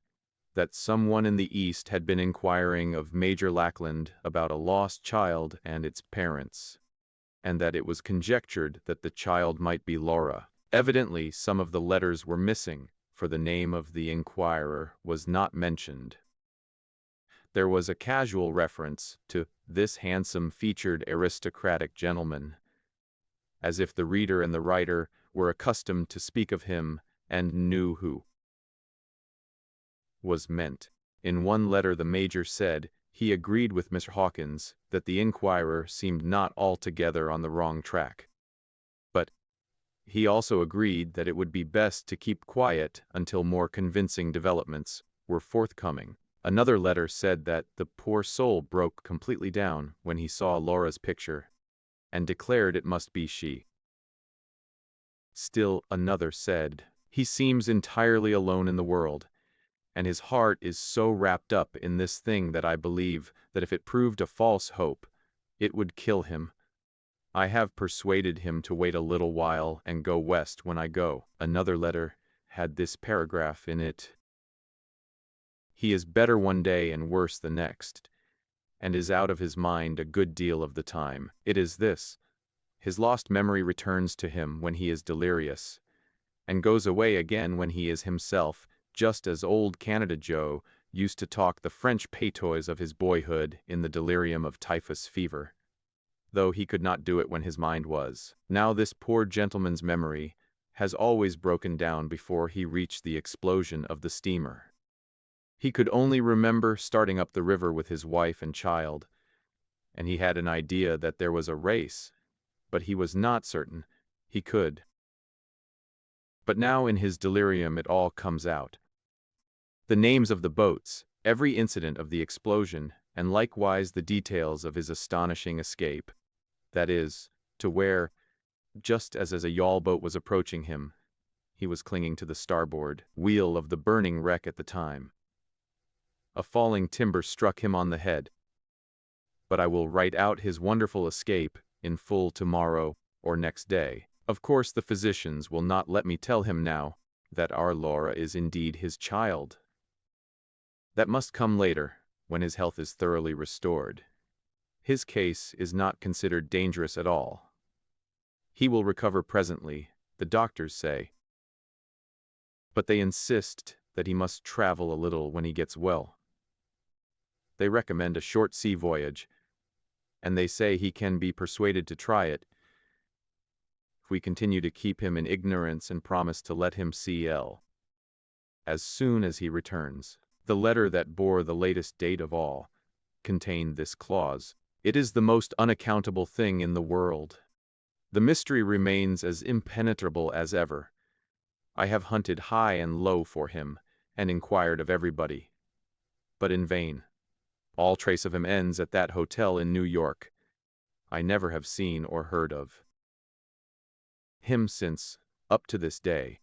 that someone in the East had been inquiring of Major Lackland about a lost child and its parents, and that it was conjectured that the child might be Laura. Evidently some of the letters were missing, for the name of the inquirer was not mentioned. There was a casual reference to this handsome featured aristocratic gentleman, as if the reader and the writer were accustomed to speak of him and knew who was meant. In one letter the Major said he agreed with Mr. Hawkins that the inquirer seemed not altogether on the wrong track. But he also agreed that it would be best to keep quiet until more convincing developments were forthcoming. Another letter said that the poor soul broke completely down when he saw Laura's picture, and declared it must be she. Still another said, he seems entirely alone in the world, and his heart is so wrapped up in this thing that I believe that if it proved a false hope, it would kill him. I have persuaded him to wait a little while and go west when I go. Another letter had this paragraph in it: he is better one day and worse the next, and is out of his mind a good deal of the time. It is this: his lost memory returns to him when he is delirious, and goes away again when he is himself, just as old Canada Joe used to talk the French patois of his boyhood in the delirium of typhus fever, though he could not do it when his mind was. Now this poor gentleman's memory has always broken down before he reached the explosion of the steamer. He could only remember starting up the river with his wife and child, and he had an idea that there was a race, but he was not certain he could. But now in his delirium it all comes out. The names of the boats, every incident of the explosion, and likewise the details of his astonishing escape. That is, to where, just as a yawl boat was approaching him, he was clinging to the starboard wheel of the burning wreck at the time. A falling timber struck him on the head. But I will write out his wonderful escape in full tomorrow or next day. Of course the physicians will not let me tell him now that our Laura is indeed his child. That must come later, when his health is thoroughly restored. His case is not considered dangerous at all. He will recover presently, the doctors say. But they insist that he must travel a little when he gets well. They recommend a short sea voyage, and they say he can be persuaded to try it if we continue to keep him in ignorance and promise to let him see L as soon as he returns. The letter that bore the latest date of all contained this clause: it is the most unaccountable thing in the world. The mystery remains as impenetrable as ever. I have hunted high and low for him, and inquired of everybody, but in vain. All trace of him ends at that hotel in New York. I never have seen or heard of him since, up to this day.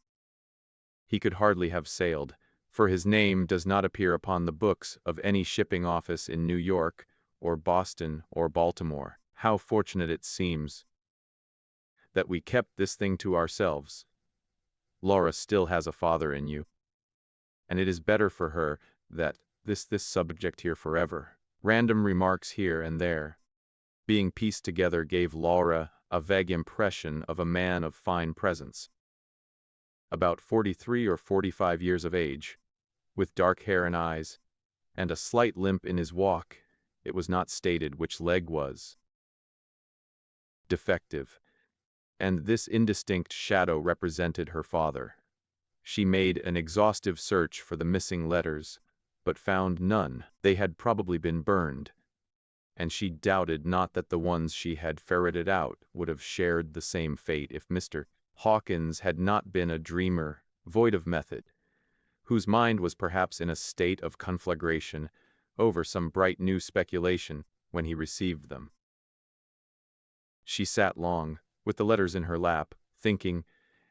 He could hardly have sailed, for his name does not appear upon the books of any shipping office in New York, or Boston, or Baltimore. How fortunate it seems that we kept this thing to ourselves. Laura still has a father in you, and it is better for her that this subject here forever. Random remarks here and there, being pieced together, gave Laura a vague impression of a man of fine presence, about 43 or 45 years of age, with dark hair and eyes, and a slight limp in his walk. It was not stated which leg was defective, and this indistinct shadow represented her father. She made an exhaustive search for the missing letters, but found none. They had probably been burned, and she doubted not that the ones she had ferreted out would have shared the same fate if Mr. Hawkins had not been a dreamer, void of method, whose mind was perhaps in a state of conflagration over some bright new speculation when he received them. She sat long, with the letters in her lap, thinking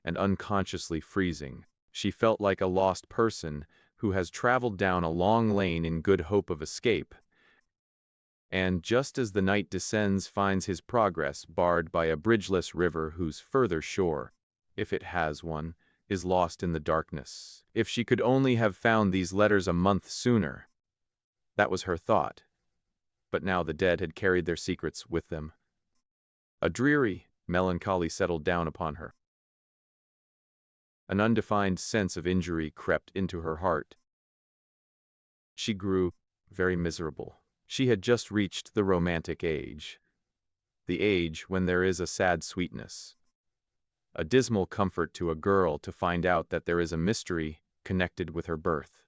and unconsciously freezing. She felt like a lost person who has traveled down a long lane in good hope of escape, and just as the night descends finds his progress barred by a bridgeless river whose further shore, if it has one, is lost in the darkness. If she could only have found these letters a month sooner! That was her thought. But now the dead had carried their secrets with them. A dreary melancholy settled down upon her. An undefined sense of injury crept into her heart. She grew very miserable. She had just reached the romantic age, the age when there is a sad sweetness, a dismal comfort to a girl to find out that there is a mystery connected with her birth,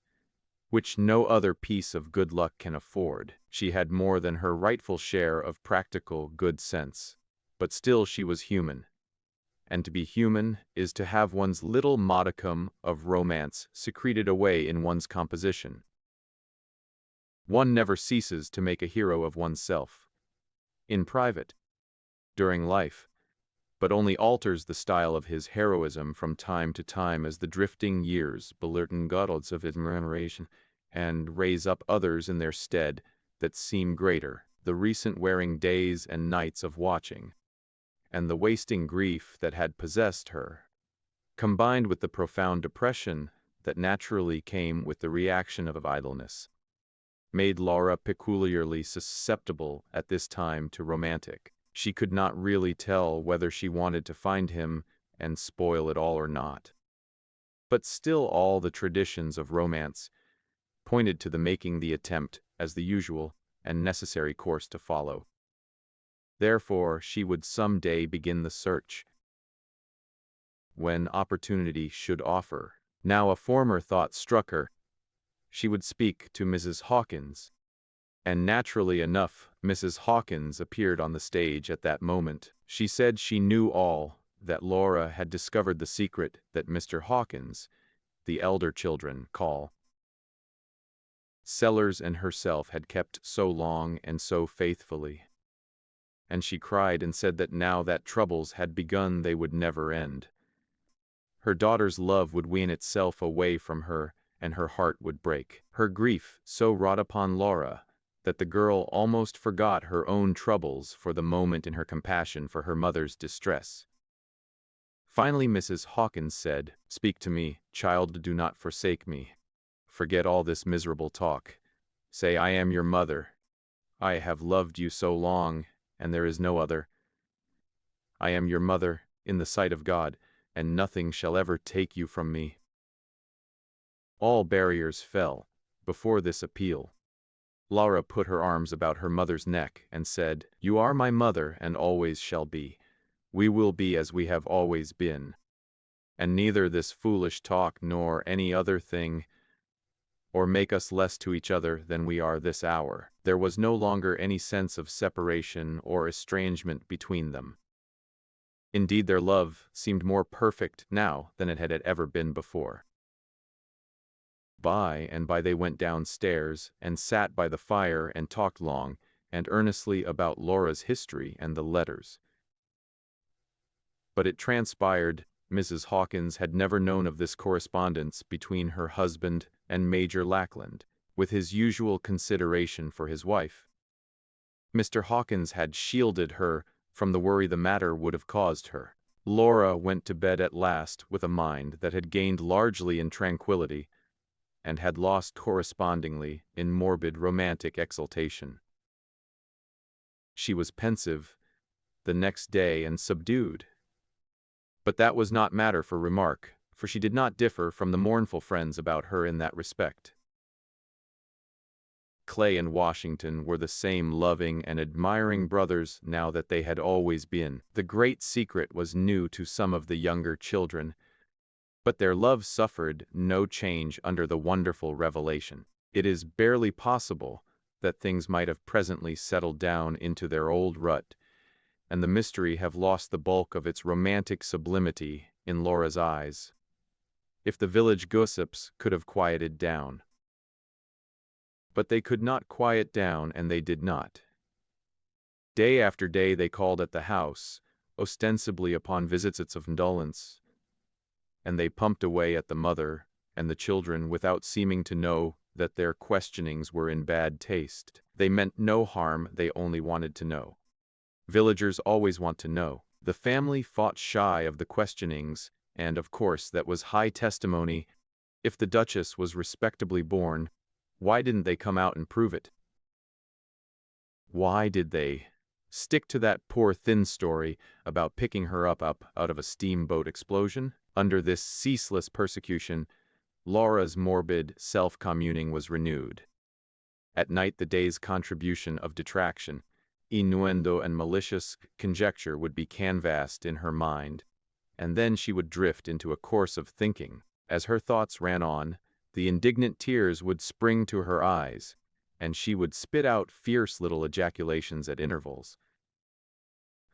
which no other piece of good luck can afford. She had more than her rightful share of practical good sense, but still she was human. And to be human is to have one's little modicum of romance secreted away in one's composition. One never ceases to make a hero of oneself, in private, during life, but only alters the style of his heroism from time to time as the drifting years belurten gods of admiration and raise up others in their stead that seem greater. The recent wearing days and nights of watching, and the wasting grief that had possessed her, combined with the profound depression that naturally came with the reaction of idleness, made Laura peculiarly susceptible at this time to romantic. She could not really tell whether she wanted to find him and spoil it all or not. But still all the traditions of romance pointed to the making the attempt as the usual and necessary course to follow. Therefore, she would some day begin the search, when opportunity should offer. Now a former thought struck her. She would speak to Mrs. Hawkins. And naturally enough, Mrs. Hawkins appeared on the stage at that moment. She said she knew all, that Laura had discovered the secret that Mr. Hawkins, the elder children, call Sellers, and herself had kept so long and so faithfully. And she cried and said that now that troubles had begun they would never end. Her daughter's love would wean itself away from her, and her heart would break. Her grief so wrought upon Laura that the girl almost forgot her own troubles for the moment in her compassion for her mother's distress. Finally Mrs. Hawkins said, "Speak to me, child, do not forsake me. Forget all this miserable talk. Say, I am your mother. I have loved you so long, and there is no other. I am your mother, in the sight of God, and nothing shall ever take you from me." All barriers fell before this appeal. Laura put her arms about her mother's neck and said, "You are my mother and always shall be. We will be as we have always been. And neither this foolish talk nor any other thing or make us less to each other than we are this hour." There was no longer any sense of separation or estrangement between them. Indeed, their love seemed more perfect now than it had ever been before. By and by they went downstairs and sat by the fire and talked long and earnestly about Laura's history and the letters. But it transpired Mrs. Hawkins had never known of this correspondence between her husband and Major Lackland, with his usual consideration for his wife. Mr. Hawkins had shielded her from the worry the matter would have caused her. Laura went to bed at last with a mind that had gained largely in tranquility and had lost correspondingly in morbid romantic exultation. She was pensive the next day and subdued. But that was not matter for remark, for she did not differ from the mournful friends about her in that respect. Clay and Washington were the same loving and admiring brothers now that they had always been. The great secret was new to some of the younger children, but their love suffered no change under the wonderful revelation. It is barely possible that things might have presently settled down into their old rut, and the mystery have lost the bulk of its romantic sublimity in Laura's eyes, if the village gossips could have quieted down. But they could not quiet down, and they did not. Day after day they called at the house, ostensibly upon visits of condolence, and they pumped away at the mother and the children without seeming to know that their questionings were in bad taste. They meant no harm, they only wanted to know. Villagers always want to know. The family fought shy of the questionings, and of course that was high testimony. If the Duchess was respectably born, why didn't they come out and prove it? Why did they stick to that poor thin story about picking her up out of a steamboat explosion? Under this ceaseless persecution, Laura's morbid self-communing was renewed. At night the day's contribution of detraction, innuendo and malicious conjecture would be canvassed in her mind, and then she would drift into a course of thinking. As her thoughts ran on, the indignant tears would spring to her eyes, and she would spit out fierce little ejaculations at intervals.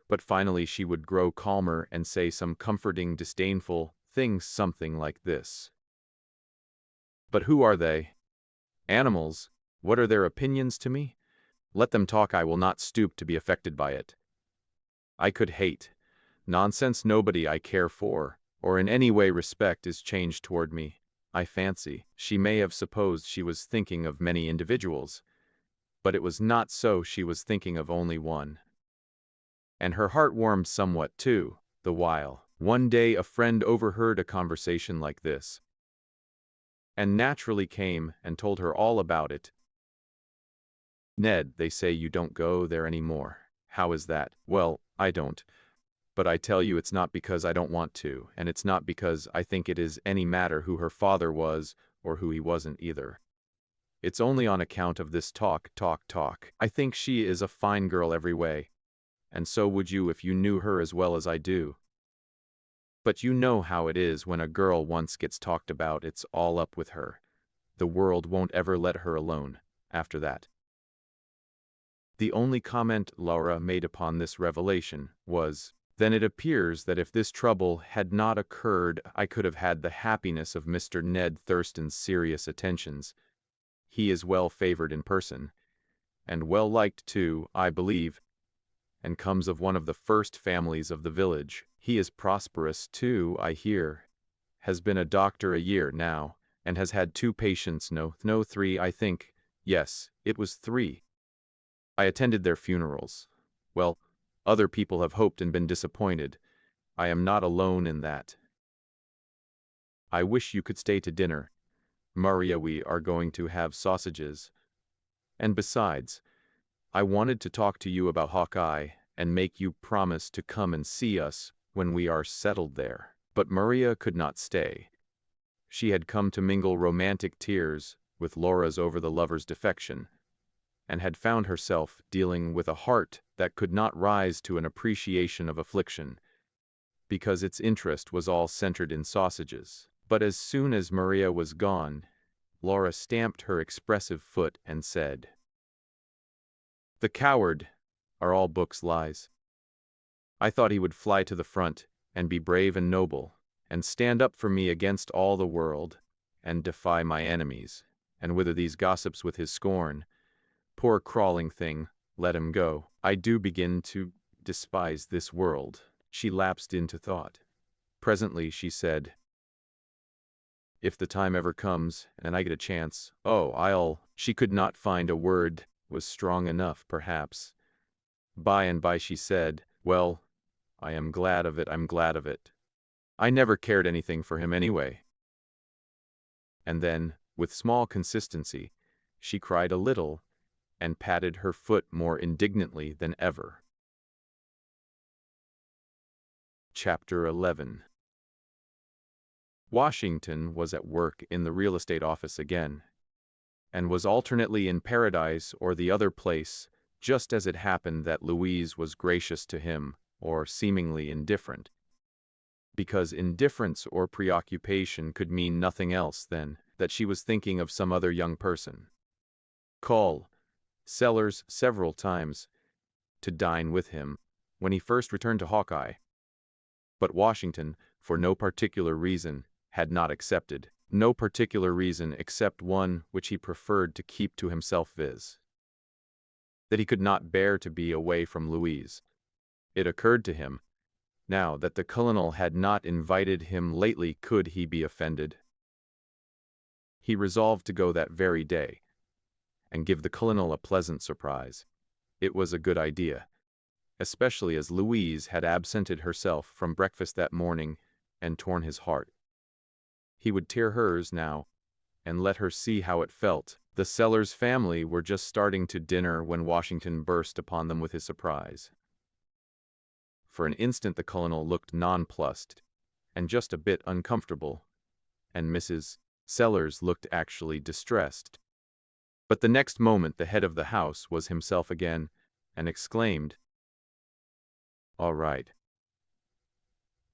But finally she would grow calmer and say some comforting, disdainful things, something like this. But who are they? Animals. What are their opinions to me? Let them talk, I will not stoop to be affected by it. I could hate. Nonsense, nobody I care for, or in any way respect, is changed toward me. I fancy she may have supposed she was thinking of many individuals, but it was not so, she was thinking of only one. And her heart warmed somewhat too, the while. One day a friend overheard a conversation like this, and naturally came and told her all about it. Ned, they say you don't go there anymore. How is that? Well, I don't. But I tell you it's not because I don't want to, and it's not because I think it is any matter who her father was or who he wasn't either. It's only on account of this talk. I think she is a fine girl every way, and so would you if you knew her as well as I do. But you know how it is when a girl once gets talked about, it's all up with her. The world won't ever let her alone after that. The only comment Laura made upon this revelation was, "Then it appears that if this trouble had not occurred, I could have had the happiness of Mr. Ned Thurston's serious attentions. He is well favored in person, and well liked too, I believe, and comes of one of the first families of the village. He is prosperous too, I hear. Has been a doctor a year now, and has had 2 patients, no 3, I think. Yes, it was 3. I attended their funerals. Well, other people have hoped and been disappointed. I am not alone in that. I wish you could stay to dinner. Maria, we are going to have sausages. And besides, I wanted to talk to you about Hawkeye and make you promise to come and see us when we are settled there." But Maria could not stay. She had come to mingle romantic tears with Laura's over the lover's defection, and had found herself dealing with a heart that could not rise to an appreciation of affliction, because its interest was all centered in sausages. But as soon as Maria was gone, Laura stamped her expressive foot and said, "The coward are all books lies. I thought he would fly to the front, and be brave and noble, and stand up for me against all the world, and defy my enemies, and wither these gossips with his scorn. Poor crawling thing, let him go. I do begin to despise this world." She lapsed into thought. Presently she said, "If the time ever comes, and I get a chance, She could not find a word was strong enough, perhaps. By and by she said, "Well, I am glad of it, I'm glad of it. I never cared anything for him anyway." And then, with small consistency, she cried a little, and patted her foot more indignantly than ever. Chapter 11. Washington was at work in the real estate office again, and was alternately in paradise or the other place, just as it happened that Louise was gracious to him, or seemingly indifferent, because indifference or preoccupation could mean nothing else than that she was thinking of some other young person. Call Sellers several times to dine with him when he first returned to Hawkeye, but Washington, for no particular reason, had not accepted. No particular reason except one which he preferred to keep to himself, viz., that he could not bear to be away from Louise. It occurred to him, now that the colonel had not invited him lately, could he be offended? He resolved to go that very day, and give the colonel a pleasant surprise. It was a good idea, especially as Louise had absented herself from breakfast that morning and torn his heart. He would tear hers now, and let her see how it felt. The Sellers family were just starting to dinner when Washington burst upon them with his surprise. For an instant the colonel looked nonplussed, and just a bit uncomfortable, and Mrs. Sellers looked actually distressed. But the next moment the head of the house was himself again, and exclaimed, "All right.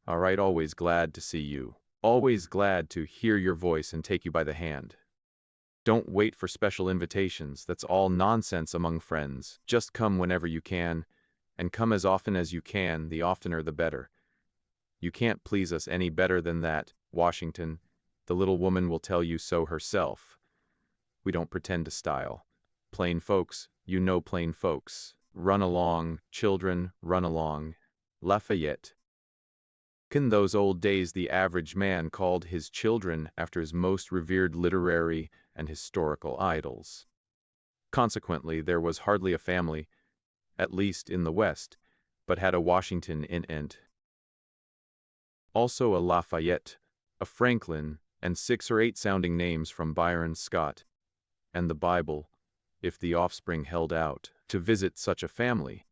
All right, always glad to see you. Always glad to hear your voice and take you by the hand. Don't wait for special invitations, that's all nonsense among friends. Just come whenever you can, and come as often as you can, the oftener the better. You can't please us any better than that, Washington. The little woman will tell you so herself. We don't pretend to style. Plain folks, you know plain folks. Run along, children, run along. Lafayette. In those old days the average man called his children after his most revered literary and historical idols. Consequently, there was hardly a family, at least in the West, but had a Washington in it. Also a Lafayette, a Franklin, and 6 or 8 sounding names from Byron Scott and the Bible. If the offspring held out to visit such a family,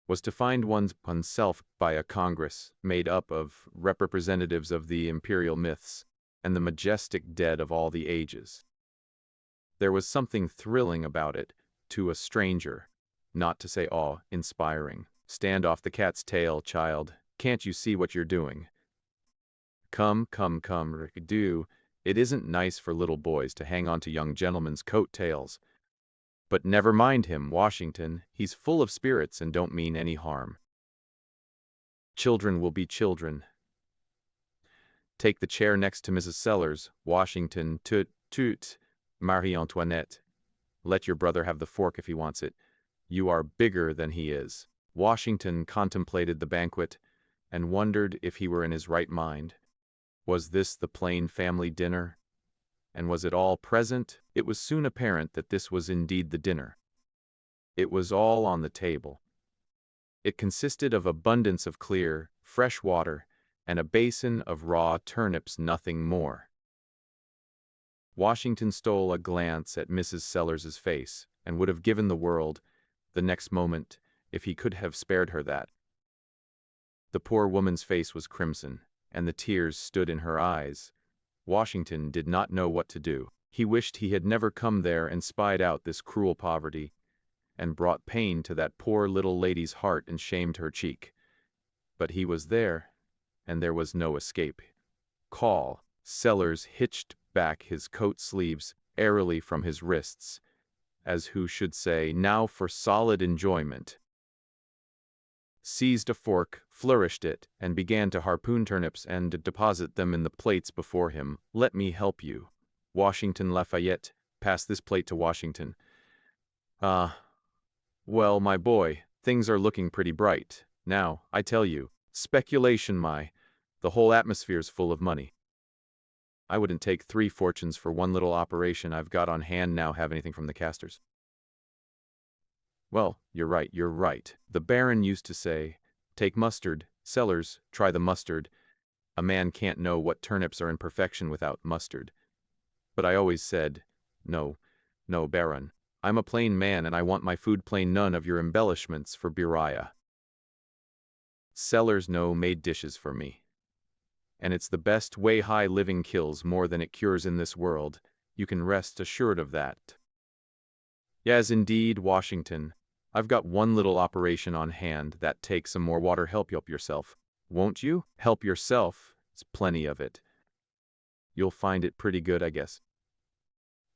was to find oneself by a Congress made up of representatives of the imperial myths and the majestic dead of all the ages. There was something thrilling about it to a stranger, not to say awe-inspiring. Stand off the cat's tail, child. Can't you see what you're doing? Come, come, come, do. It isn't nice for little boys to hang on to young gentlemen's coat-tails. But never mind him, Washington. He's full of spirits and don't mean any harm. Children will be children. Take the chair next to Mrs. Sellers, Washington. Tut, Marie Antoinette. Let your brother have the fork if he wants it. You are bigger than he is. Washington contemplated the banquet and wondered if he were in his right mind. Was this the plain family dinner? And was it all present? It was soon apparent that this was indeed the dinner. It was all on the table. It consisted of abundance of clear, fresh water, and a basin of raw turnips, nothing more. Washington stole a glance at Mrs. Sellers's face, and would have given the world, the next moment, if he could have spared her that. The poor woman's face was crimson, and the tears stood in her eyes. Washington did not know what to do. He wished he had never come there and spied out this cruel poverty, and brought pain to that poor little lady's heart and shamed her cheek. But he was there, and there was no escape. Call. Sellers hitched back his coat sleeves airily from his wrists, as who should say, now for solid enjoyment. Seized a fork, flourished it, and began to harpoon turnips and to deposit them in the plates before him. Let me help you. Washington Lafayette, pass this plate to Washington. Well, my boy, things are looking pretty bright. Now, I tell you, speculation, the whole atmosphere's full of money. I wouldn't take 3 fortunes for one little operation I've got on hand now, have anything from the casters. Well, you're right. The Baron used to say, take mustard, Sellers, try the mustard. A man can't know what turnips are in perfection without mustard. But I always said, no, Baron, I'm a plain man and I want my food plain, none of your embellishments for Beriah. Sellers made dishes for me. And it's the best way. High living kills more than it cures in this world. You can rest assured of that. Yes, indeed, Washington. I've got one little operation on hand that takes some more water. Help yourself. Won't you? Help yourself. It's plenty of it. You'll find it pretty good, I guess.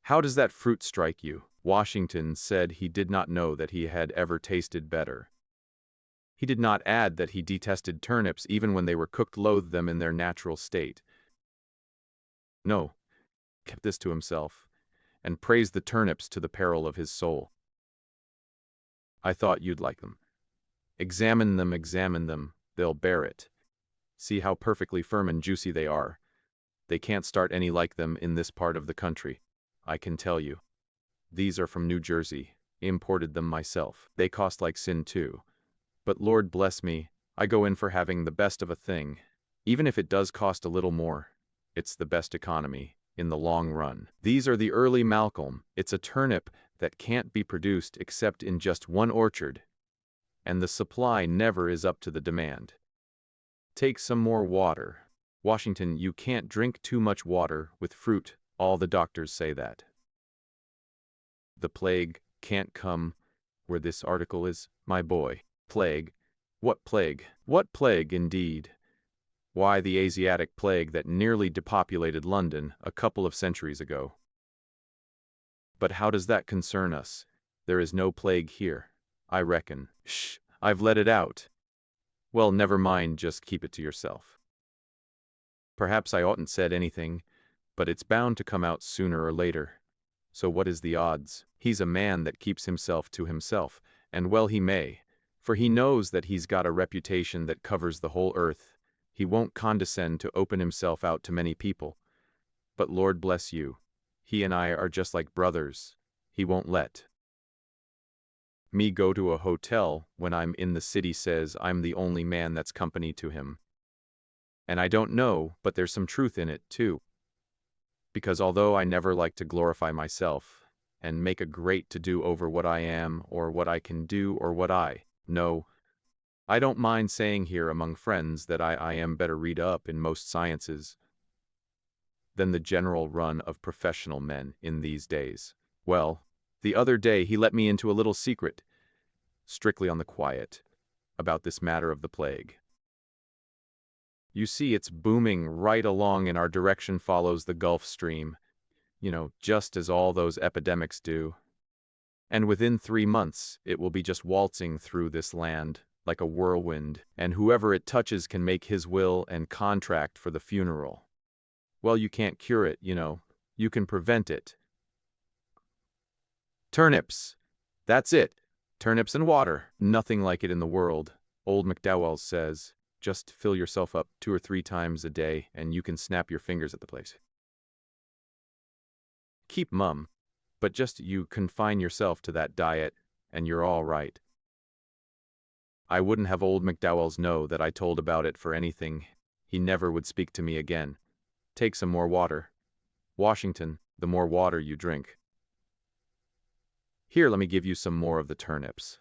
How does that fruit strike you? Washington said he did not know that he had ever tasted better. He did not add that he detested turnips even when they were cooked, loathed them in their natural state. No, kept this to himself, and praised the turnips to the peril of his soul. I thought you'd like them. Examine them, they'll bear it. See how perfectly firm and juicy they are. They can't start any like them in this part of the country, I can tell you. These are from New Jersey, imported them myself. They cost like sin too. But Lord bless me, I go in for having the best of a thing. Even if it does cost a little more, it's the best economy in the long run. These are the early Malcolm. It's a turnip that can't be produced except in just one orchard, and the supply never is up to the demand. Take some more water. Washington, you can't drink too much water with fruit. All the doctors say that. The plague can't come where this article is, my boy. Plague? What plague? What plague, indeed? Why, the Asiatic plague that nearly depopulated London a couple of centuries ago. But how does that concern us? There is no plague here, I reckon. Shh, I've let it out. Well, never mind, just keep it to yourself. Perhaps I oughtn't said anything, but it's bound to come out sooner or later. So what is the odds? He's a man that keeps himself to himself, and well he may, for he knows that he's got a reputation that covers the whole earth. He won't condescend to open himself out to many people. But Lord bless you, he and I are just like brothers. He won't let me go to a hotel when I'm in the city, says I'm the only man that's company to him. And I don't know, but there's some truth in it, too. Because although I never like to glorify myself and make a great to-do over what I am or what I can do or what I know, I don't mind saying here among friends that I am better read up in most sciences than the general run of professional men in these days. Well, the other day he let me into a little secret, strictly on the quiet, about this matter of the plague. You see, it's booming right along in our direction, follows the Gulf Stream, just as all those epidemics do. And within 3 months, it will be just waltzing through this land like a whirlwind, and whoever it touches can make his will and contract for the funeral. Well, you can't cure it, you can prevent it. Turnips! That's it! Turnips and water! Nothing like it in the world. Old McDowell says, just fill yourself up 2 or 3 times a day, and you can snap your fingers at the place. Keep mum, but just you confine yourself to that diet, and you're all right. I wouldn't have old McDowell's know that I told about it for anything. He never would speak to me again. Take some more water. Washington, the more water you drink. Here, let me give you some more of the turnips.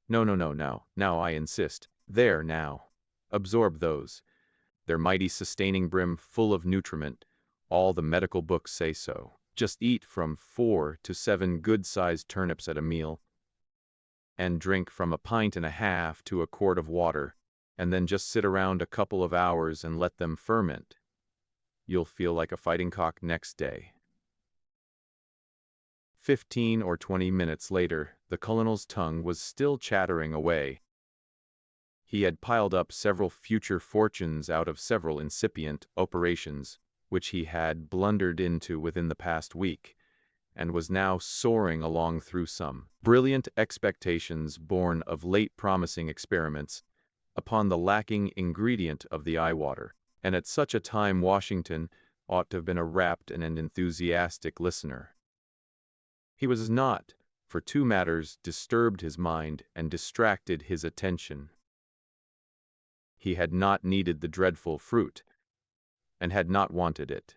No, now I insist. There, now. Absorb those. They're mighty sustaining, brim full of nutriment. All the medical books say so. Just eat from 4 to 7 good-sized turnips at a meal, and drink from 1.5 pints to a quart of water, and then just sit around a couple of hours and let them ferment. You'll feel like a fighting cock next day. 15 or 20 minutes later, the colonel's tongue was still chattering away. He had piled up several future fortunes out of several incipient operations, which he had blundered into within the past week, and was now soaring along through some brilliant expectations born of late promising experiments upon the lacking ingredient of the eye water. And at such a time Washington ought to have been a rapt and an enthusiastic listener. He was not, for 2 matters disturbed his mind and distracted his attention. He had not needed the dreadful fruit, and had not wanted it.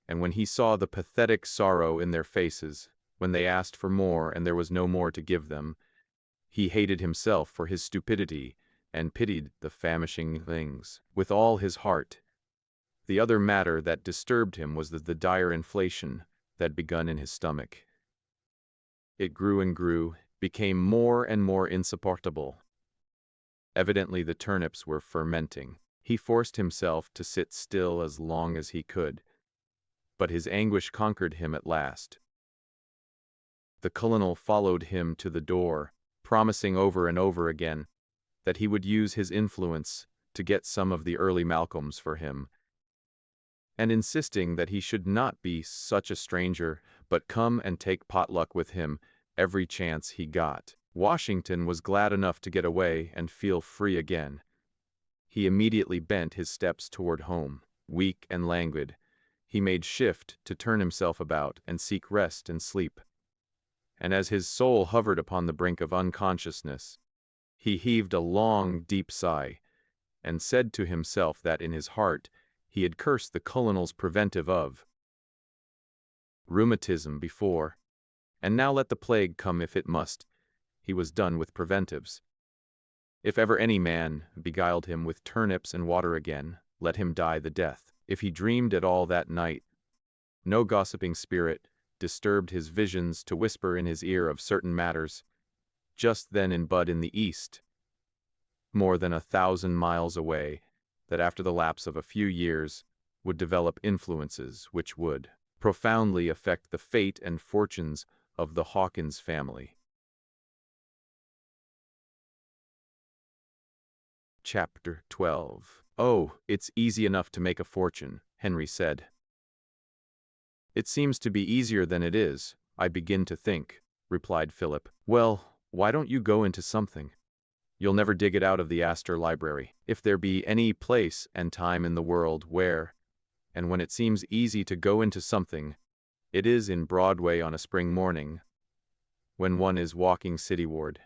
And when he saw the pathetic sorrow in their faces, when they asked for more and there was no more to give them, he hated himself for his stupidity and pitied the famishing things with all his heart. The other matter that disturbed him was the dire inflation that had begun in his stomach. It grew and grew, became more and more insupportable. Evidently the turnips were fermenting. He forced himself to sit still as long as he could, but his anguish conquered him at last. The colonel followed him to the door, promising over and over again that he would use his influence to get some of the early Malcolms for him, and insisting that he should not be such a stranger, but come and take potluck with him every chance he got. Washington was glad enough to get away and feel free again. He immediately bent his steps toward home. Weak and languid, he made shift to turn himself about and seek rest and sleep. And as his soul hovered upon the brink of unconsciousness, he heaved a long, deep sigh, and said to himself that in his heart he had cursed the colonel's preventive of rheumatism before, and now let the plague come if it must. He was done with preventives. If ever any man beguiled him with turnips and water again, let him die the death. If he dreamed at all that night, no gossiping spirit disturbed his visions to whisper in his ear of certain matters, just then in bud in the east, more than 1,000 miles away, that after the lapse of a few years would develop influences which would profoundly affect the fate and fortunes of the Hawkins family. Chapter 12. "Oh, it's easy enough to make a fortune," Henry said. "It seems to be easier than it is, I begin to think," replied Philip. "Well, why don't you go into something? You'll never dig it out of the Astor Library. If there be any place and time in the world where, and when it seems easy to go into something, it is in Broadway on a spring morning, when one is walking cityward,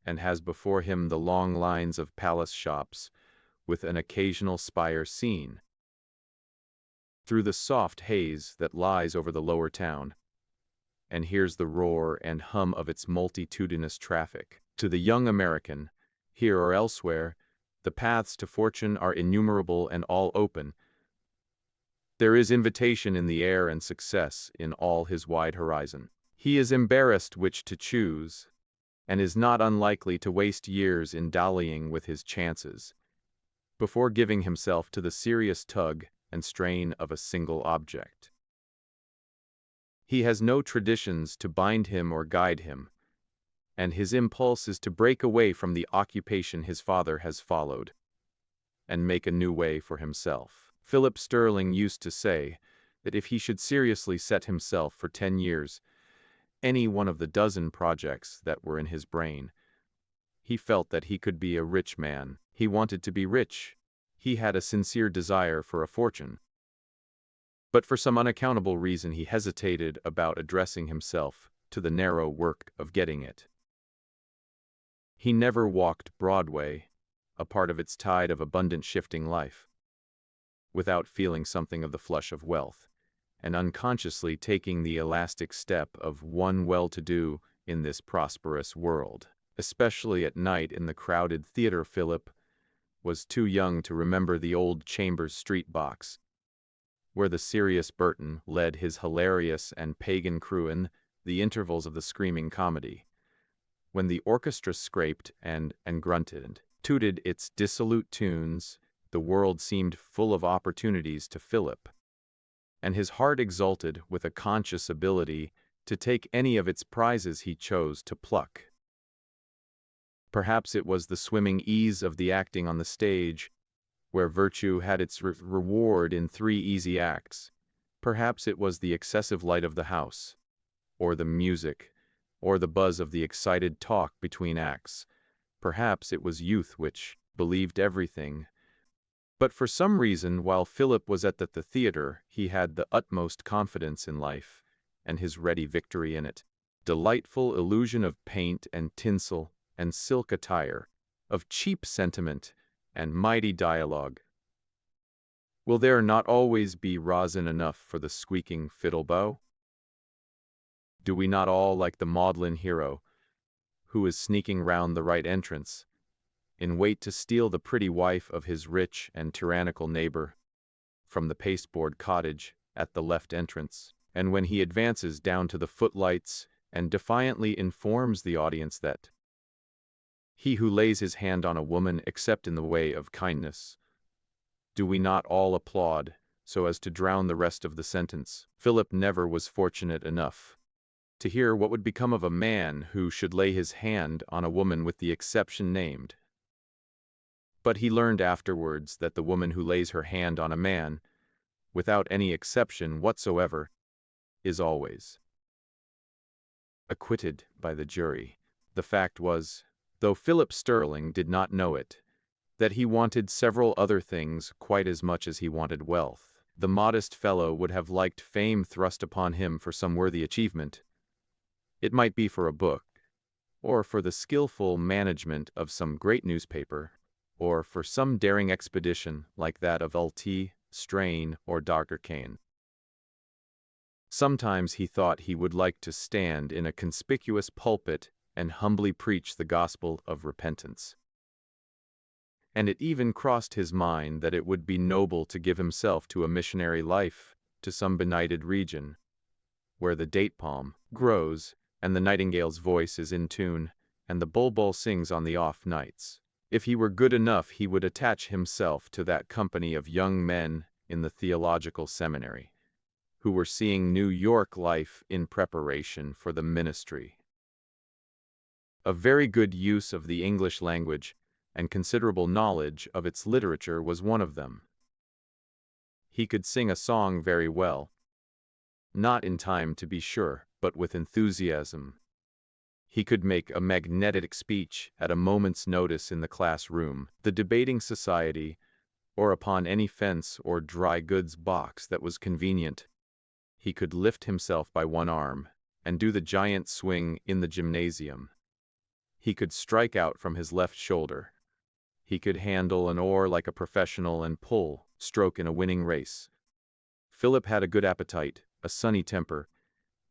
and has before him the long lines of palace shops, with an occasional spire seen through the soft haze that lies over the lower town, and hears the roar and hum of its multitudinous traffic. To the young American, here or elsewhere, the paths to fortune are innumerable and all open. There is invitation in the air and success in all his wide horizon. He is embarrassed which to choose, and is not unlikely to waste years in dallying with his chances, before giving himself to the serious tug and strain of a single object. He has no traditions to bind him or guide him, and his impulse is to break away from the occupation his father has followed, and make a new way for himself. Philip Sterling used to say that if he should seriously set himself for 10 years, any one of the dozen projects that were in his brain, he felt that he could be a rich man. He wanted to be rich. He had a sincere desire for a fortune. But for some unaccountable reason he hesitated about addressing himself to the narrow work of getting it. He never walked Broadway, a part of its tide of abundant shifting life, without feeling something of the flush of wealth, and unconsciously taking the elastic step of one well-to-do in this prosperous world. Especially at night in the crowded theater, Philip was too young to remember the old Chambers Street box, where the serious Burton led his hilarious and pagan crew in the intervals of the screaming comedy, when the orchestra scraped and grunted and tooted its dissolute tunes. The world seemed full of opportunities to Philip, and his heart exulted with a conscious ability to take any of its prizes he chose to pluck. Perhaps it was the swimming ease of the acting on the stage, where virtue had its reward in 3 easy acts. Perhaps it was the excessive light of the house, or the music, or the buzz of the excited talk between acts. Perhaps it was youth which believed everything. But for some reason, while Philip was at the theater, he had the utmost confidence in life, and his ready victory in it. Delightful illusion of paint and tinsel and silk attire, of cheap sentiment and mighty dialogue. Will there not always be rosin enough for the squeaking fiddle bow? Do we not all like the maudlin hero, who is sneaking round the right entrance, in wait to steal the pretty wife of his rich and tyrannical neighbor from the pasteboard cottage at the left entrance, and when he advances down to the footlights and defiantly informs the audience that he who lays his hand on a woman except in the way of kindness, do we not all applaud so as to drown the rest of the sentence? Philip never was fortunate enough to hear what would become of a man who should lay his hand on a woman with the exception named. But he learned afterwards that the woman who lays her hand on a man, without any exception whatsoever, is always acquitted by the jury. The fact was, though Philip Sterling did not know it, that he wanted several other things quite as much as he wanted wealth. The modest fellow would have liked fame thrust upon him for some worthy achievement. It might be for a book, or for the skillful management of some great newspaper, or for some daring expedition like that of Ulty, Strain, or Dr. Kane. Sometimes he thought he would like to stand in a conspicuous pulpit and humbly preach the gospel of repentance. And it even crossed his mind that it would be noble to give himself to a missionary life to some benighted region, where the date palm grows, and the nightingale's voice is in tune, and the bulbul sings on the off nights. If he were good enough, he would attach himself to that company of young men in the theological seminary, who were seeing New York life in preparation for the ministry. A very good use of the English language and considerable knowledge of its literature was one of them. He could sing a song very well, not in time to be sure, but with enthusiasm. He could make a magnetic speech at a moment's notice in the classroom, the debating society, or upon any fence or dry goods box that was convenient. He could lift himself by one arm and do the giant swing in the gymnasium. He could strike out from his left shoulder. He could handle an oar like a professional and pull stroke in a winning race. Philip had a good appetite, a sunny temper,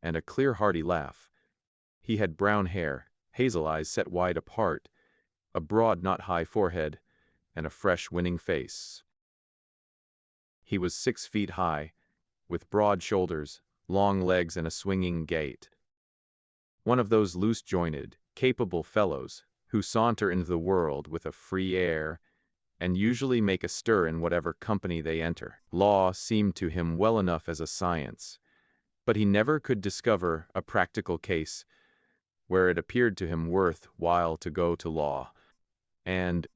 and a clear, hearty laugh. He had brown hair, hazel eyes set wide apart, a broad, not high forehead, and a fresh, winning face. He was 6 feet high, with broad shoulders, long legs, and a swinging gait. One of those loose-jointed, capable fellows who saunter into the world with a free air and usually make a stir in whatever company they enter. Law seemed to him well enough as a science, but he never could discover a practical case where it appeared to him worth while to go to law. And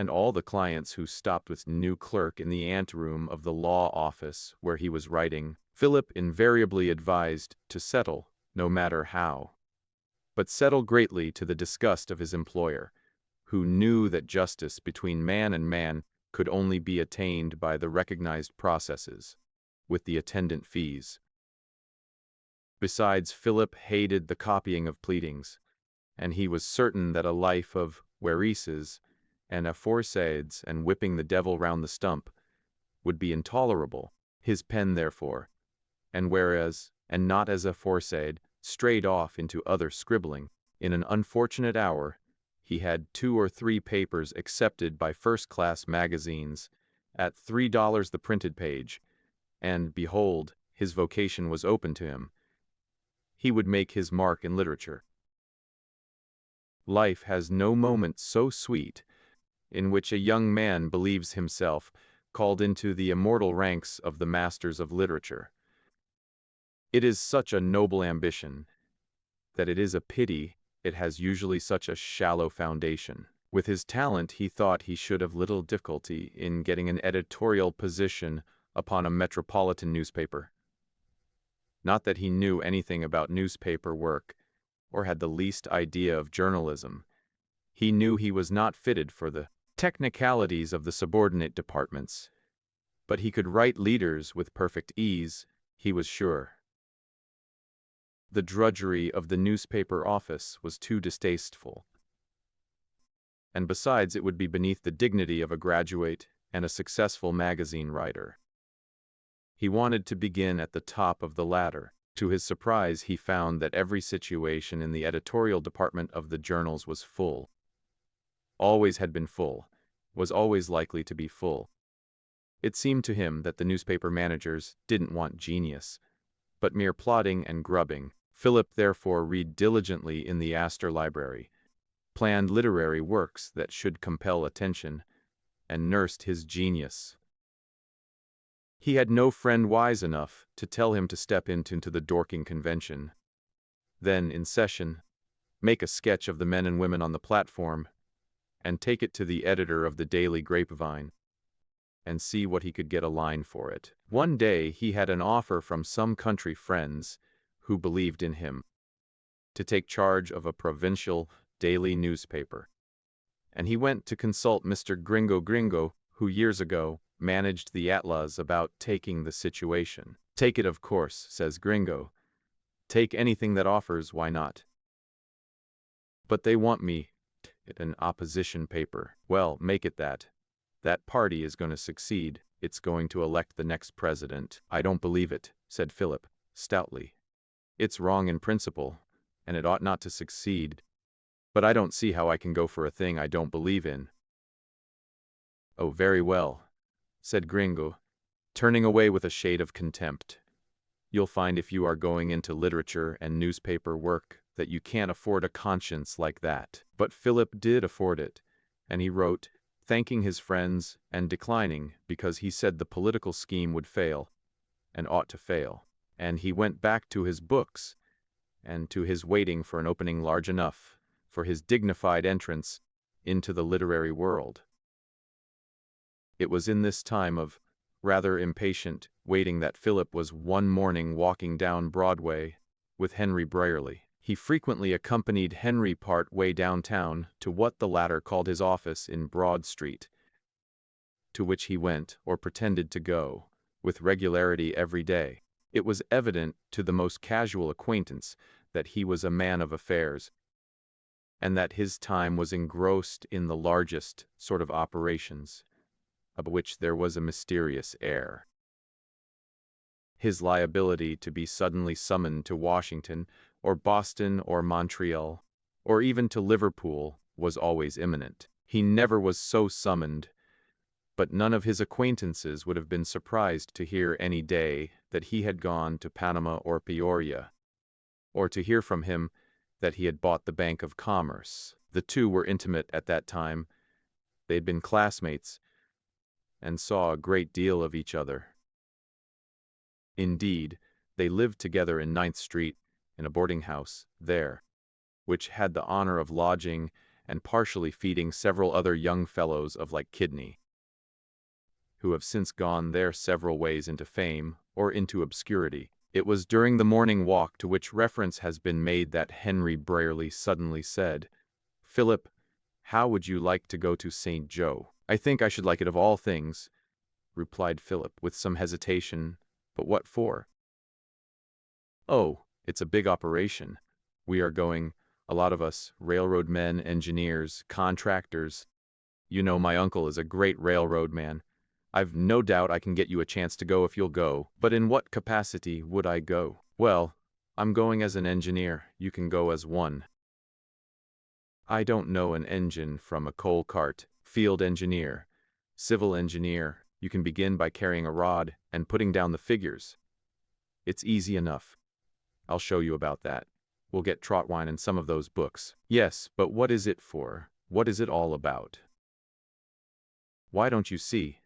all the clients who stopped with new clerk in the anteroom of the law office where he was writing, Philip invariably advised to settle, no matter how. But settle greatly to the disgust of his employer, who knew that justice between man and man could only be attained by the recognized processes, with the attendant fees. Besides, Philip hated the copying of pleadings, and he was certain that a life of whereases and aforesaids and whipping the devil round the stump would be intolerable. His pen, therefore, and whereas, and not as aforesaid, strayed off into other scribbling. In an unfortunate hour, he had 2 or 3 papers accepted by first-class magazines at $3 the printed page, and, behold, his vocation was open to him. He would make his mark in literature. Life has no moment so sweet in which a young man believes himself called into the immortal ranks of the masters of literature. It is such a noble ambition that it is a pity it has usually such a shallow foundation. With his talent, he thought he should have little difficulty in getting an editorial position upon a metropolitan newspaper. Not that he knew anything about newspaper work, or had the least idea of journalism. He knew he was not fitted for the technicalities of the subordinate departments, but he could write leaders with perfect ease, he was sure. The drudgery of the newspaper office was too distasteful, and besides it would be beneath the dignity of a graduate and a successful magazine writer. He wanted to begin at the top of the ladder. To his surprise, he found that every situation in the editorial department of the journals was full. Always had been full, was always likely to be full. It seemed to him that the newspaper managers didn't want genius, but mere plodding and grubbing. Philip therefore read diligently in the Astor Library, planned literary works that should compel attention, and nursed his genius. He had no friend wise enough to tell him to step into the Dorking convention. Then, in session, make a sketch of the men and women on the platform, and take it to the editor of the Daily Grapevine, and see what he could get a line for it. One day he had an offer from some country friends who believed in him to take charge of a provincial daily newspaper, and he went to consult Mr. Gringo, who years ago managed the Atlas, about taking the situation. "Take it, of course," says Gringo. "Take anything that offers, why not? But they want me at an opposition paper." "Well, make it that. That party is going to succeed. It's going to elect the next president." "I don't believe it," said Philip, stoutly. "It's wrong in principle, and it ought not to succeed. But I don't see how I can go for a thing I don't believe in." "Oh, very well," said Gringo, turning away with a shade of contempt. "You'll find if you are going into literature and newspaper work that you can't afford a conscience like that." But Philip did afford it, and he wrote, thanking his friends and declining because he said the political scheme would fail, and ought to fail. And he went back to his books, and to his waiting for an opening large enough for his dignified entrance into the literary world. It was in this time of rather impatient waiting that Philip was one morning walking down Broadway with Henry Brierly. He frequently accompanied Henry part way downtown to what the latter called his office in Broad Street, to which he went, or pretended to go, with regularity every day. It was evident to the most casual acquaintance that he was a man of affairs, and that his time was engrossed in the largest sort of operations, of which there was a mysterious air. His liability to be suddenly summoned to Washington, or Boston, or Montreal, or even to Liverpool, was always imminent. He never was so summoned, but none of his acquaintances would have been surprised to hear any day that he had gone to Panama or Peoria, or to hear from him that he had bought the Bank of Commerce. The two were intimate at that time. They had been classmates, and saw a great deal of each other. Indeed, they lived together in 9th Street, in a boarding house there, which had the honor of lodging and partially feeding several other young fellows of like kidney, who have since gone their several ways into fame or into obscurity. It was during the morning walk to which reference has been made that Henry Brierly suddenly said, "Philip, how would you like to go to St. Joe?" "I think I should like it of all things," replied Philip with some hesitation. "But what for?" "Oh, it's a big operation. We are going, a lot of us, railroad men, engineers, contractors. You know my uncle is a great railroad man. I've no doubt I can get you a chance to go if you'll go." "But in what capacity would I go?" "Well, I'm going as an engineer. You can go as one." "I don't know an engine from a coal cart. Field engineer, civil engineer. You can begin by carrying a rod and putting down the figures. It's easy enough. I'll show you about that. We'll get Trotwine and some of those books." "Yes, but what is it for? What is it all about?" "Why, don't you see?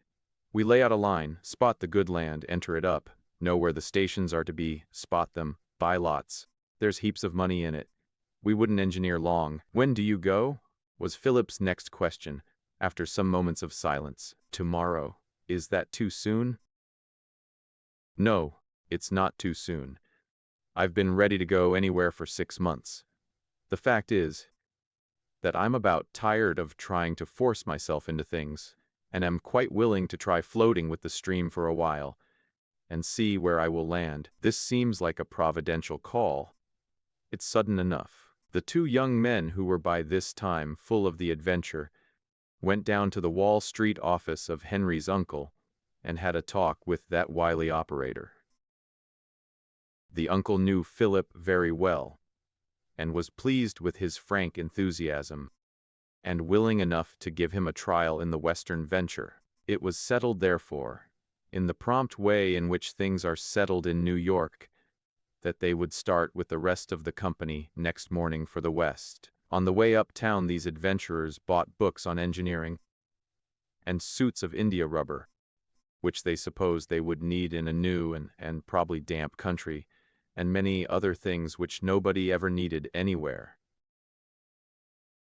We lay out a line, spot the good land, enter it up, know where the stations are to be, spot them, buy lots. There's heaps of money in it. We wouldn't engineer long." "When do you go?" was Philip's next question, after some moments of silence. "Tomorrow. Is that too soon?" "No, it's not too soon. I've been ready to go anywhere for 6 months. The fact is that I'm about tired of trying to force myself into things, and am quite willing to try floating with the stream for a while, and see where I will land. This seems like a providential call. It's sudden enough." The two young men, who were by this time full of the adventure, went down to the Wall Street office of Henry's uncle, and had a talk with that wily operator. The uncle knew Philip very well, and was pleased with his frank enthusiasm, and willing enough to give him a trial in the Western venture. It was settled, therefore, in the prompt way in which things are settled in New York, that they would start with the rest of the company next morning for the West. On the way uptown, these adventurers bought books on engineering, and suits of India rubber, which they supposed they would need in a new and probably damp country, and many other things which nobody ever needed anywhere.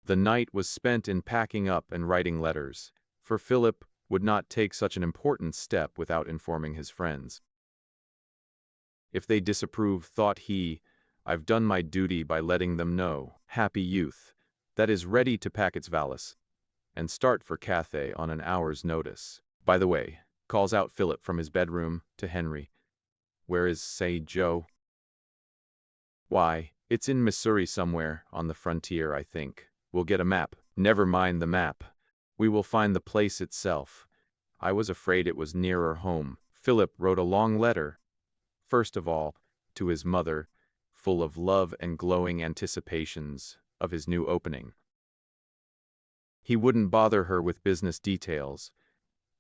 The night was spent in packing up and writing letters, for Philip would not take such an important step without informing his friends. If they disapprove, thought he, I've done my duty by letting them know. Happy youth, that is ready to pack its valise, and start for Cathay on an hour's notice. "By the way," calls out Philip from his bedroom to Henry, "where is St. Joe?" "Why, it's in Missouri somewhere, on the frontier, I think. We'll get a map." "Never mind the map. We will find the place itself. I was afraid it was nearer home." Philip wrote a long letter, first of all, to his mother, full of love and glowing anticipations of his new opening. He wouldn't bother her with business details,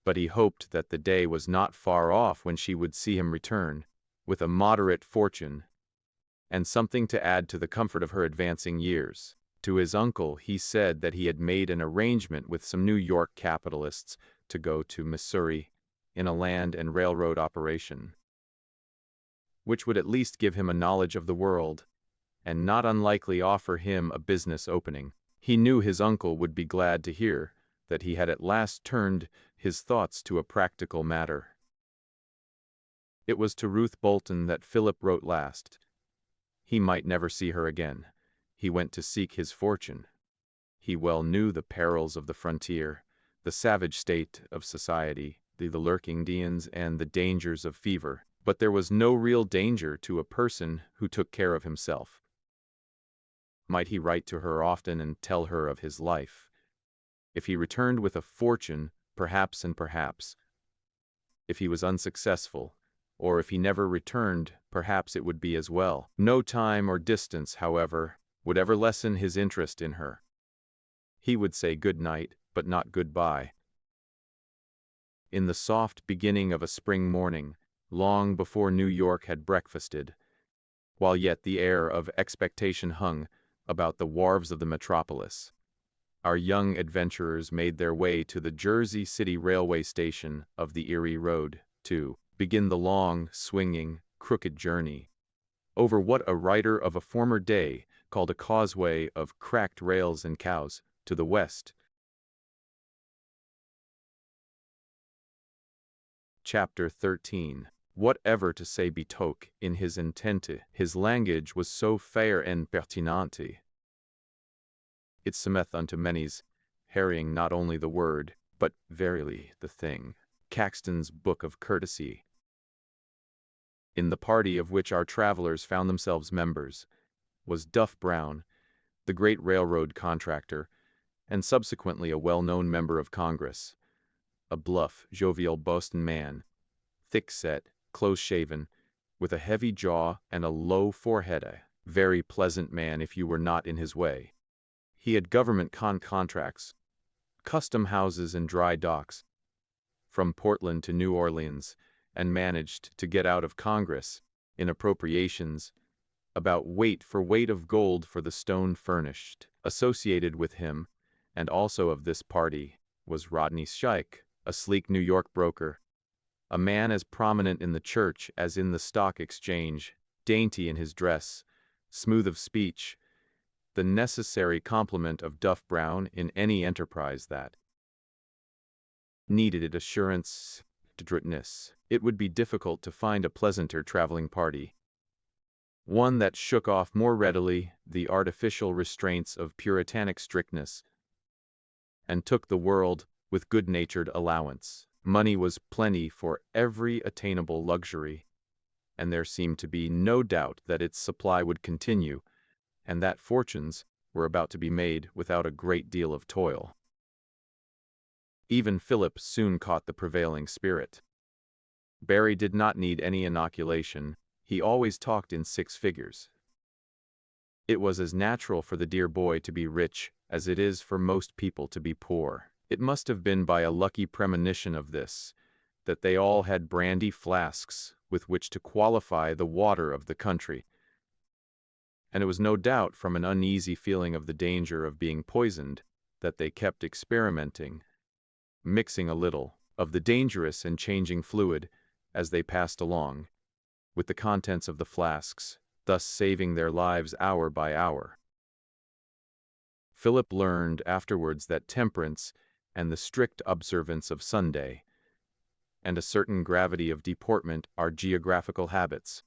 but he hoped that the day was not far off when she would see him return, with a moderate fortune, and something to add to the comfort of her advancing years. To his uncle, he said that he had made an arrangement with some New York capitalists to go to Missouri in a land and railroad operation, which would at least give him a knowledge of the world, and not unlikely offer him a business opening. He knew his uncle would be glad to hear that he had at last turned his thoughts to a practical matter. It was to Ruth Bolton that Philip wrote last. He might never see her again. He went to seek his fortune. He well knew the perils of the frontier, the savage state of society, the lurking Indians, and the dangers of fever. But there was no real danger to a person who took care of himself. Might he write to her often and tell her of his life? If he returned with a fortune, perhaps and perhaps. If he was unsuccessful, or if he never returned, perhaps it would be as well. No time or distance, however, would ever lessen his interest in her. He would say good night, but not goodbye. In the soft beginning of a spring morning, long before New York had breakfasted, while yet the air of expectation hung about the wharves of the metropolis, our young adventurers made their way to the Jersey City railway station of the Erie Road to begin the long, swinging, crooked journey over what a writer of a former day called a causeway of cracked rails and cows to the west. Chapter 13. Whatever to say betoke in his intente, his language was so fair and pertinente. It seemeth unto many's, harrying not only the word, but verily the thing. Caxton's Book of Courtesy. In the party of which our travelers found themselves members was Duff Brown, the great railroad contractor, and subsequently a well-known member of Congress, a bluff, jovial Boston man, thick-set, close-shaven, with a heavy jaw and a low forehead, a very pleasant man if you were not in his way. He had government contracts, custom houses and dry docks, from Portland to New Orleans, and managed to get out of Congress, in appropriations, about weight for weight of gold for the stone furnished. Associated with him, and also of this party, was Rodney Scheik, a sleek New York broker, a man as prominent in the church as in the stock exchange, dainty in his dress, smooth of speech, the necessary complement of Duff Brown in any enterprise that needed assurance, adroitness. It would be difficult to find a pleasanter traveling party, one that shook off more readily the artificial restraints of puritanic strictness, and took the world with good-natured allowance. Money was plenty for every attainable luxury, and there seemed to be no doubt that its supply would continue, and that fortunes were about to be made without a great deal of toil. Even Philip soon caught the prevailing spirit. Barry did not need any inoculation. He always talked in six figures. It was as natural for the dear boy to be rich as it is for most people to be poor. It must have been by a lucky premonition of this, that they all had brandy flasks with which to qualify the water of the country, and it was no doubt from an uneasy feeling of the danger of being poisoned that they kept experimenting, mixing a little of the dangerous and changing fluid as they passed along, with the contents of the flasks, thus saving their lives hour by hour. Philip learned afterwards that temperance and the strict observance of Sunday, and a certain gravity of deportment are geographical habits,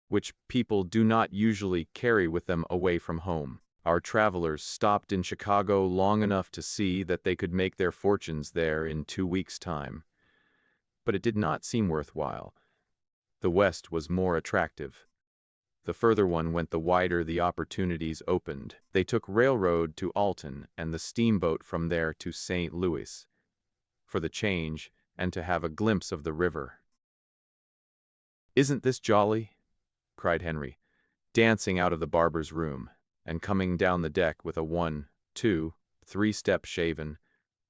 which people do not usually carry with them away from home. Our travelers stopped in Chicago long enough to see that they could make their fortunes there in 2 weeks' time. But it did not seem worthwhile. The West was more attractive. The further one went, the wider the opportunities opened. They took railroad to Alton and the steamboat from there to St. Louis, for the change and to have a glimpse of the river. "Isn't this jolly?" cried Henry, dancing out of the barber's room, and coming down the deck with a 1, 2, 3-step shaven,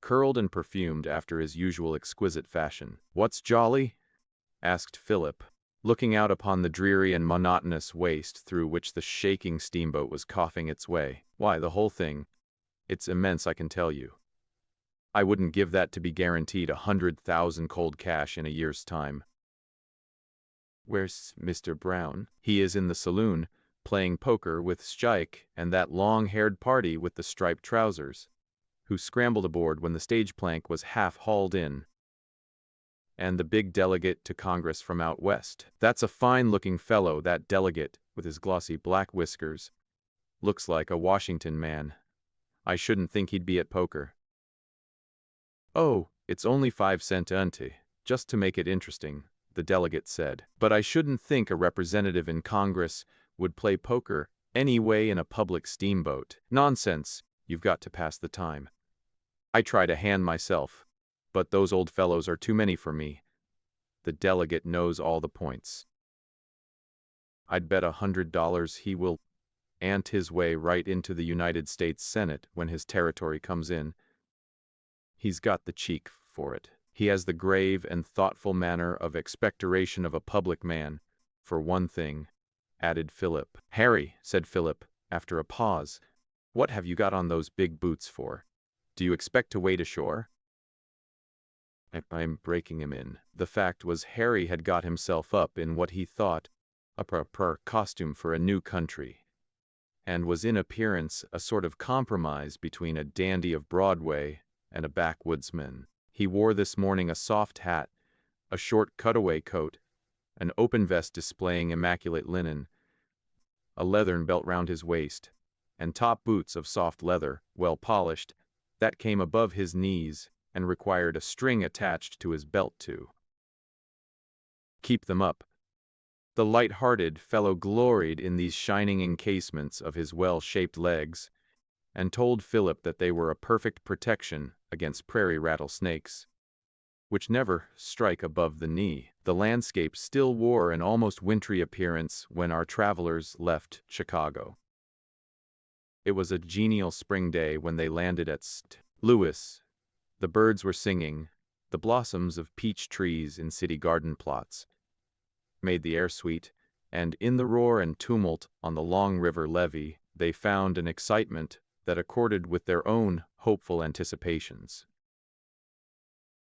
curled and perfumed after his usual exquisite fashion. "What's jolly?" asked Philip, looking out upon the dreary and monotonous waste through which the shaking steamboat was coughing its way. "Why, the whole thing. It's immense, I can tell you. I wouldn't give that to be guaranteed 100,000 cold cash in a year's time." "Where's Mr. Brown?" "He is in the saloon, playing poker with Strike and that long-haired party with the striped trousers, who scrambled aboard when the stage plank was half hauled in. And the big delegate to Congress from out west. That's a fine-looking fellow, that delegate, with his glossy black whiskers. Looks like a Washington man. I shouldn't think he'd be at poker." "Oh, it's only 5 cents ante, just to make it interesting," the delegate said. "But I shouldn't think a representative in Congress would play poker anyway in a public steamboat." "Nonsense, you've got to pass the time. I try to hand myself, but those old fellows are too many for me. The delegate knows all the points. I'd bet $100 he will ant his way right into the United States Senate when his territory comes in. He's got the cheek for it. He has the grave and thoughtful manner of expectoration of a public man, for one thing," added Philip. "Harry," said Philip, after a pause, "what have you got on those big boots for? Do you expect to wade ashore?" "I'm breaking him in." The fact was, Harry had got himself up in what he thought a proper costume for a new country, and was in appearance a sort of compromise between a dandy of Broadway and a backwoodsman. He wore this morning a soft hat, a short cutaway coat, an open vest displaying immaculate linen, a leathern belt round his waist, and top boots of soft leather, well polished, that came above his knees and required a string attached to his belt to keep them up. The light-hearted fellow gloried in these shining encasements of his well-shaped legs, and told Philip that they were a perfect protection against prairie rattlesnakes, which never strike above the knee. The landscape still wore an almost wintry appearance when our travelers left Chicago. It was a genial spring day when they landed at St. Louis. The birds were singing. The blossoms of peach trees in city garden plots made the air sweet, and in the roar and tumult on the long river levee they found an excitement that accorded with their own hopeful anticipations.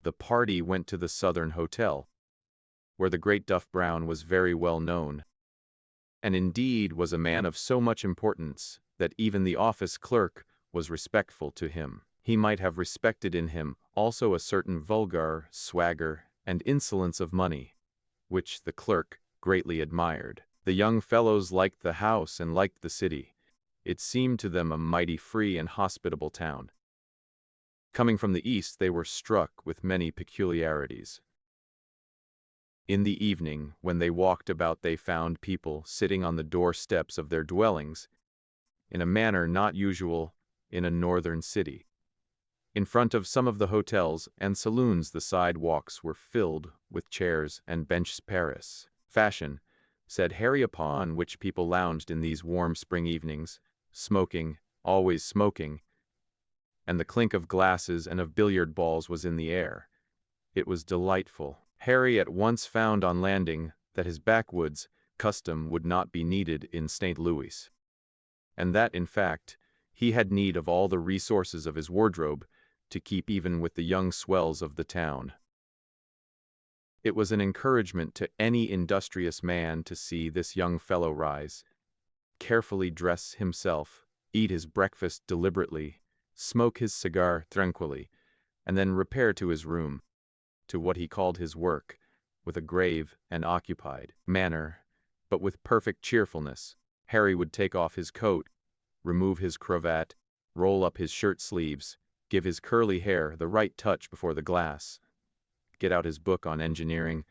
The party went to the Southern Hotel, where the great Duff Brown was very well known, and indeed was a man of so much importance that even the office clerk was respectful to him. He might have respected in him also a certain vulgar swagger and insolence of money, which the clerk greatly admired. The young fellows liked the house and liked the city. It seemed to them a mighty free and hospitable town. Coming from the east, they were struck with many peculiarities. In the evening, when they walked about, they found people sitting on the doorsteps of their dwellings in a manner not usual in a northern city. In front of some of the hotels and saloons the sidewalks were filled with chairs and benches. Paris fashion, said Harry, upon which people lounged in these warm spring evenings, smoking, always smoking, and the clink of glasses and of billiard balls was in the air. It was delightful. Harry at once found on landing that his backwoods custom would not be needed in St. Louis, and that, in fact, he had need of all the resources of his wardrobe to keep even with the young swells of the town. It was an encouragement to any industrious man to see this young fellow rise, carefully dress himself, eat his breakfast deliberately, smoke his cigar tranquilly, and then repair to his room, to what he called his work, with a grave and occupied manner, but with perfect cheerfulness. Harry would take off his coat, remove his cravat, roll up his shirt sleeves, give his curly hair the right touch before the glass, get out his book on engineering,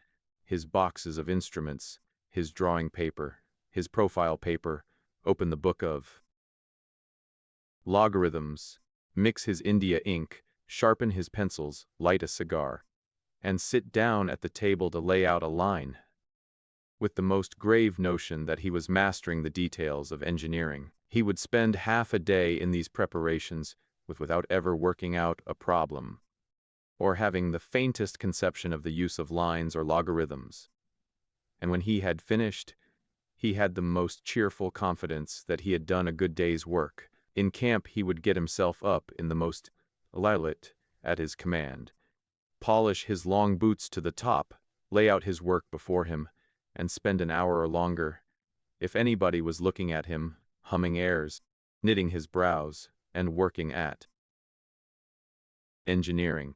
his boxes of instruments, his drawing paper, his profile paper, open the book of logarithms, mix his India ink, sharpen his pencils, light a cigar, and sit down at the table to lay out a line, with the most grave notion that he was mastering the details of engineering. He would spend half a day in these preparations, without ever working out a problem, or having the faintest conception of the use of lines or logarithms. And when he had finished, he had the most cheerful confidence that he had done a good day's work. In camp he would get himself up in the most lilit at his command, polish his long boots to the top, lay out his work before him, and spend an hour or longer, if anybody was looking at him, humming airs, knitting his brows, and working at engineering.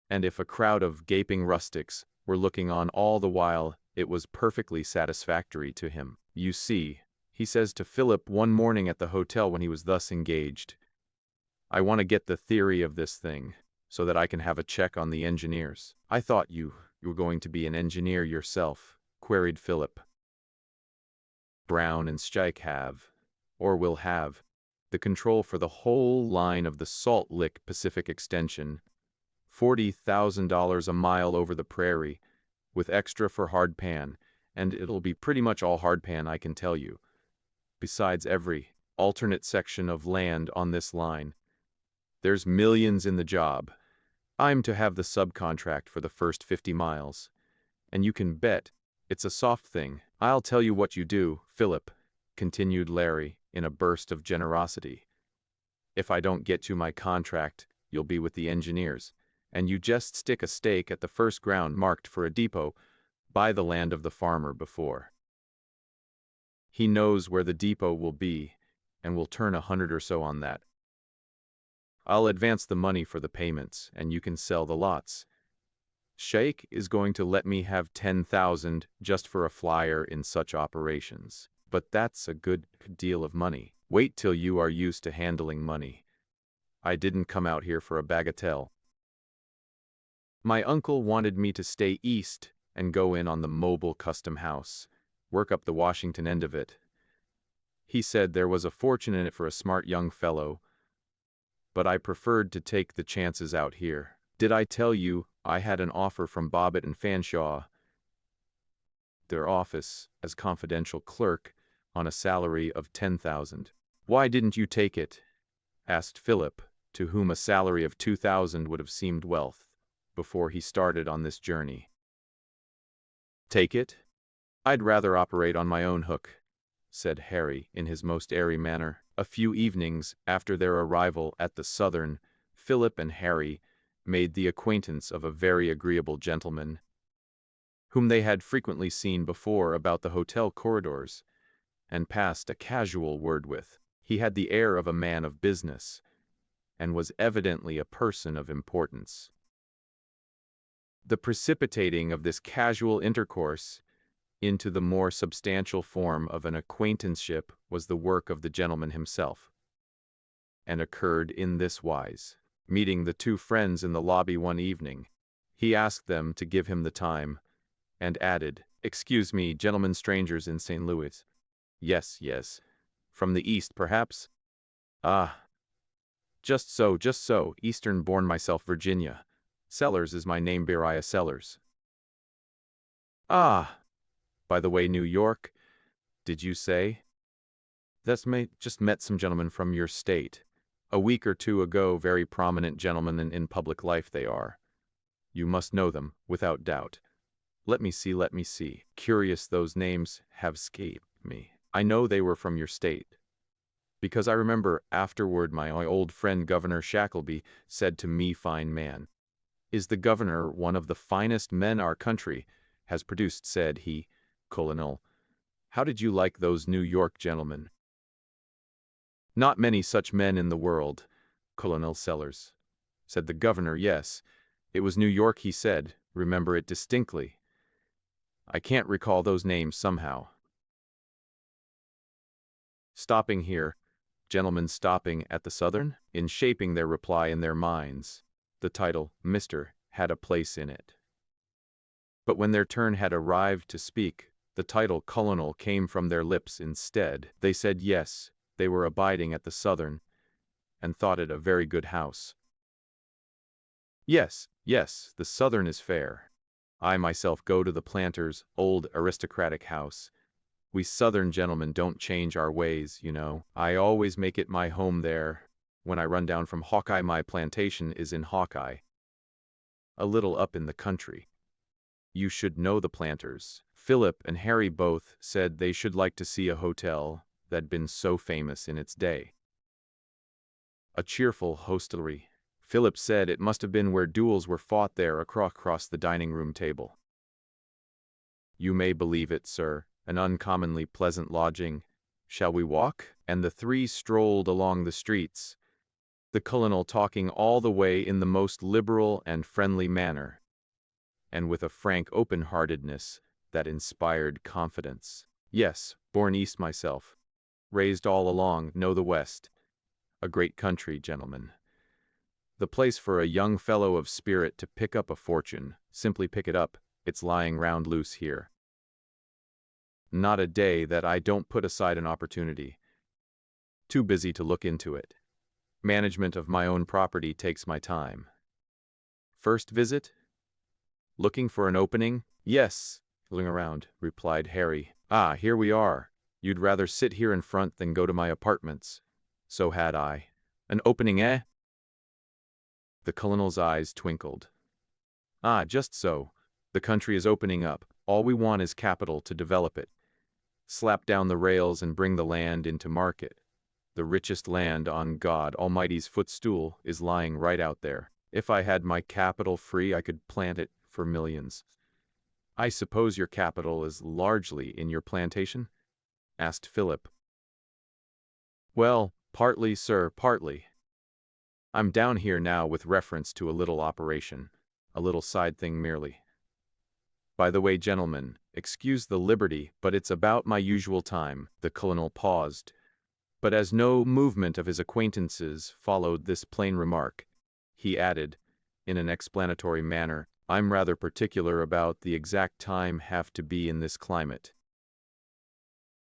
And if a crowd of gaping rustics were looking on all the while, it was perfectly satisfactory to him. You see, he says to Philip one morning at the hotel when he was thus engaged, I want to get the theory of this thing, so that I can have a check on the engineers. I thought you were going to be an engineer yourself, queried Philip. Brown and Stike have, or will have, the control for the whole line of the Salt Lick Pacific Extension, $40,000 a mile over the prairie, with extra for hardpan, and it'll be pretty much all hardpan, I can tell you. Besides every alternate section of land on this line, there's millions in the job. I'm to have the subcontract for the first 50 miles, and you can bet it's a soft thing. I'll tell you what you do, Philip, continued Larry in a burst of generosity. If I don't get you my contract, you'll be with the engineers, and you just stick a stake at the first ground marked for a depot, buy the land of the farmer before he knows where the depot will be, and we'll turn 100 or so on that. I'll advance the money for the payments, and you can sell the lots. Sheikh is going to let me have 10,000 just for a flyer in such operations. But that's a good deal of money. Wait till you are used to handling money. I didn't come out here for a bagatelle. My uncle wanted me to stay east and go in on the mobile custom house, work up the Washington end of it. He said there was a fortune in it for a smart young fellow, but I preferred to take the chances out here. Did I tell you I had an offer from Bobbitt and Fanshawe, their office, as confidential clerk, on a salary of 10,000. Why didn't you take it? Asked Philip, to whom a salary of 2,000 would have seemed wealth, before he started on this journey. Take it? I'd rather operate on my own hook, said Harry in his most airy manner. A few evenings after their arrival at the Southern, Philip and Harry made the acquaintance of a very agreeable gentleman, whom they had frequently seen before about the hotel corridors, and passed a casual word with. He had the air of a man of business, and was evidently a person of importance. The precipitating of this casual intercourse into the more substantial form of an acquaintanceship was the work of the gentleman himself, and occurred in this wise. Meeting the two friends in the lobby one evening, he asked them to give him the time, and added, "Excuse me, gentlemen strangers in St. Louis." "Yes, yes. From the East, perhaps?" "Ah, just so, Eastern-born myself, Virginia. Sellers is my name, Beriah Sellers." "Ah, by the way, New York, did you say?" Just met some gentlemen from your state. A week or two ago, very prominent gentlemen in public life they are. You must know them, without doubt. Let me see. Curious those names have escaped me. I know they were from your state, because I remember afterward my old friend Governor Shackleby said to me, "Fine man. Is the governor one of the finest men our country has produced?" Said he, "Colonel, how did you like those New York gentlemen?" "Not many such men in the world, Colonel Sellers," said the governor. "Yes, it was New York," he said. "Remember it distinctly. I can't recall those names somehow." Stopping here, gentlemen stopping at the Southern, in shaping their reply in their minds, the title Mr. had a place in it. But when their turn had arrived to speak, the title Colonel came from their lips instead. They said yes, they were abiding at the Southern, and thought it a very good house. Yes, the Southern is fair. I myself go to the Planters' old aristocratic house. We Southern gentlemen don't change our ways, you know. I always make it my home there. When I run down from Hawkeye, my plantation is in Hawkeye, a little up in the country. You should know the planters. Philip and Harry both said they should like to see a hotel that'd been so famous in its day. A cheerful hostelry. Philip said it must have been where duels were fought there across the dining room table. You may believe it, sir, an uncommonly pleasant lodging. Shall we walk? And the three strolled along the streets, the colonel talking all the way in the most liberal and friendly manner, and with a frank open-heartedness that inspired confidence. Yes, born East myself, raised all along, know the West. A great country, gentlemen. The place for a young fellow of spirit to pick up a fortune. Simply pick it up. It's lying round loose here. Not a day that I don't put aside an opportunity. Too busy to look into it. Management of my own property takes my time. First visit? Looking for an opening? Yes. Looking around, replied Harry. Ah, here we are. You'd rather sit here in front than go to my apartments. So had I. An opening, eh? The colonel's eyes twinkled. Ah, just so. The country is opening up. All we want is capital to develop it. Slap down the rails and bring the land into market. The richest land on God Almighty's footstool is lying right out there. If I had my capital free, I could plant it for millions. I suppose your capital is largely in your plantation? Asked Philip. Well, partly, sir, partly. I'm down here now with reference to a little operation, a little side thing merely. By the way, gentlemen, excuse the liberty, but it's about my usual time. The colonel paused, but as no movement of his acquaintances followed this plain remark, he added, in an explanatory manner, I'm rather particular about the exact time have to be in this climate.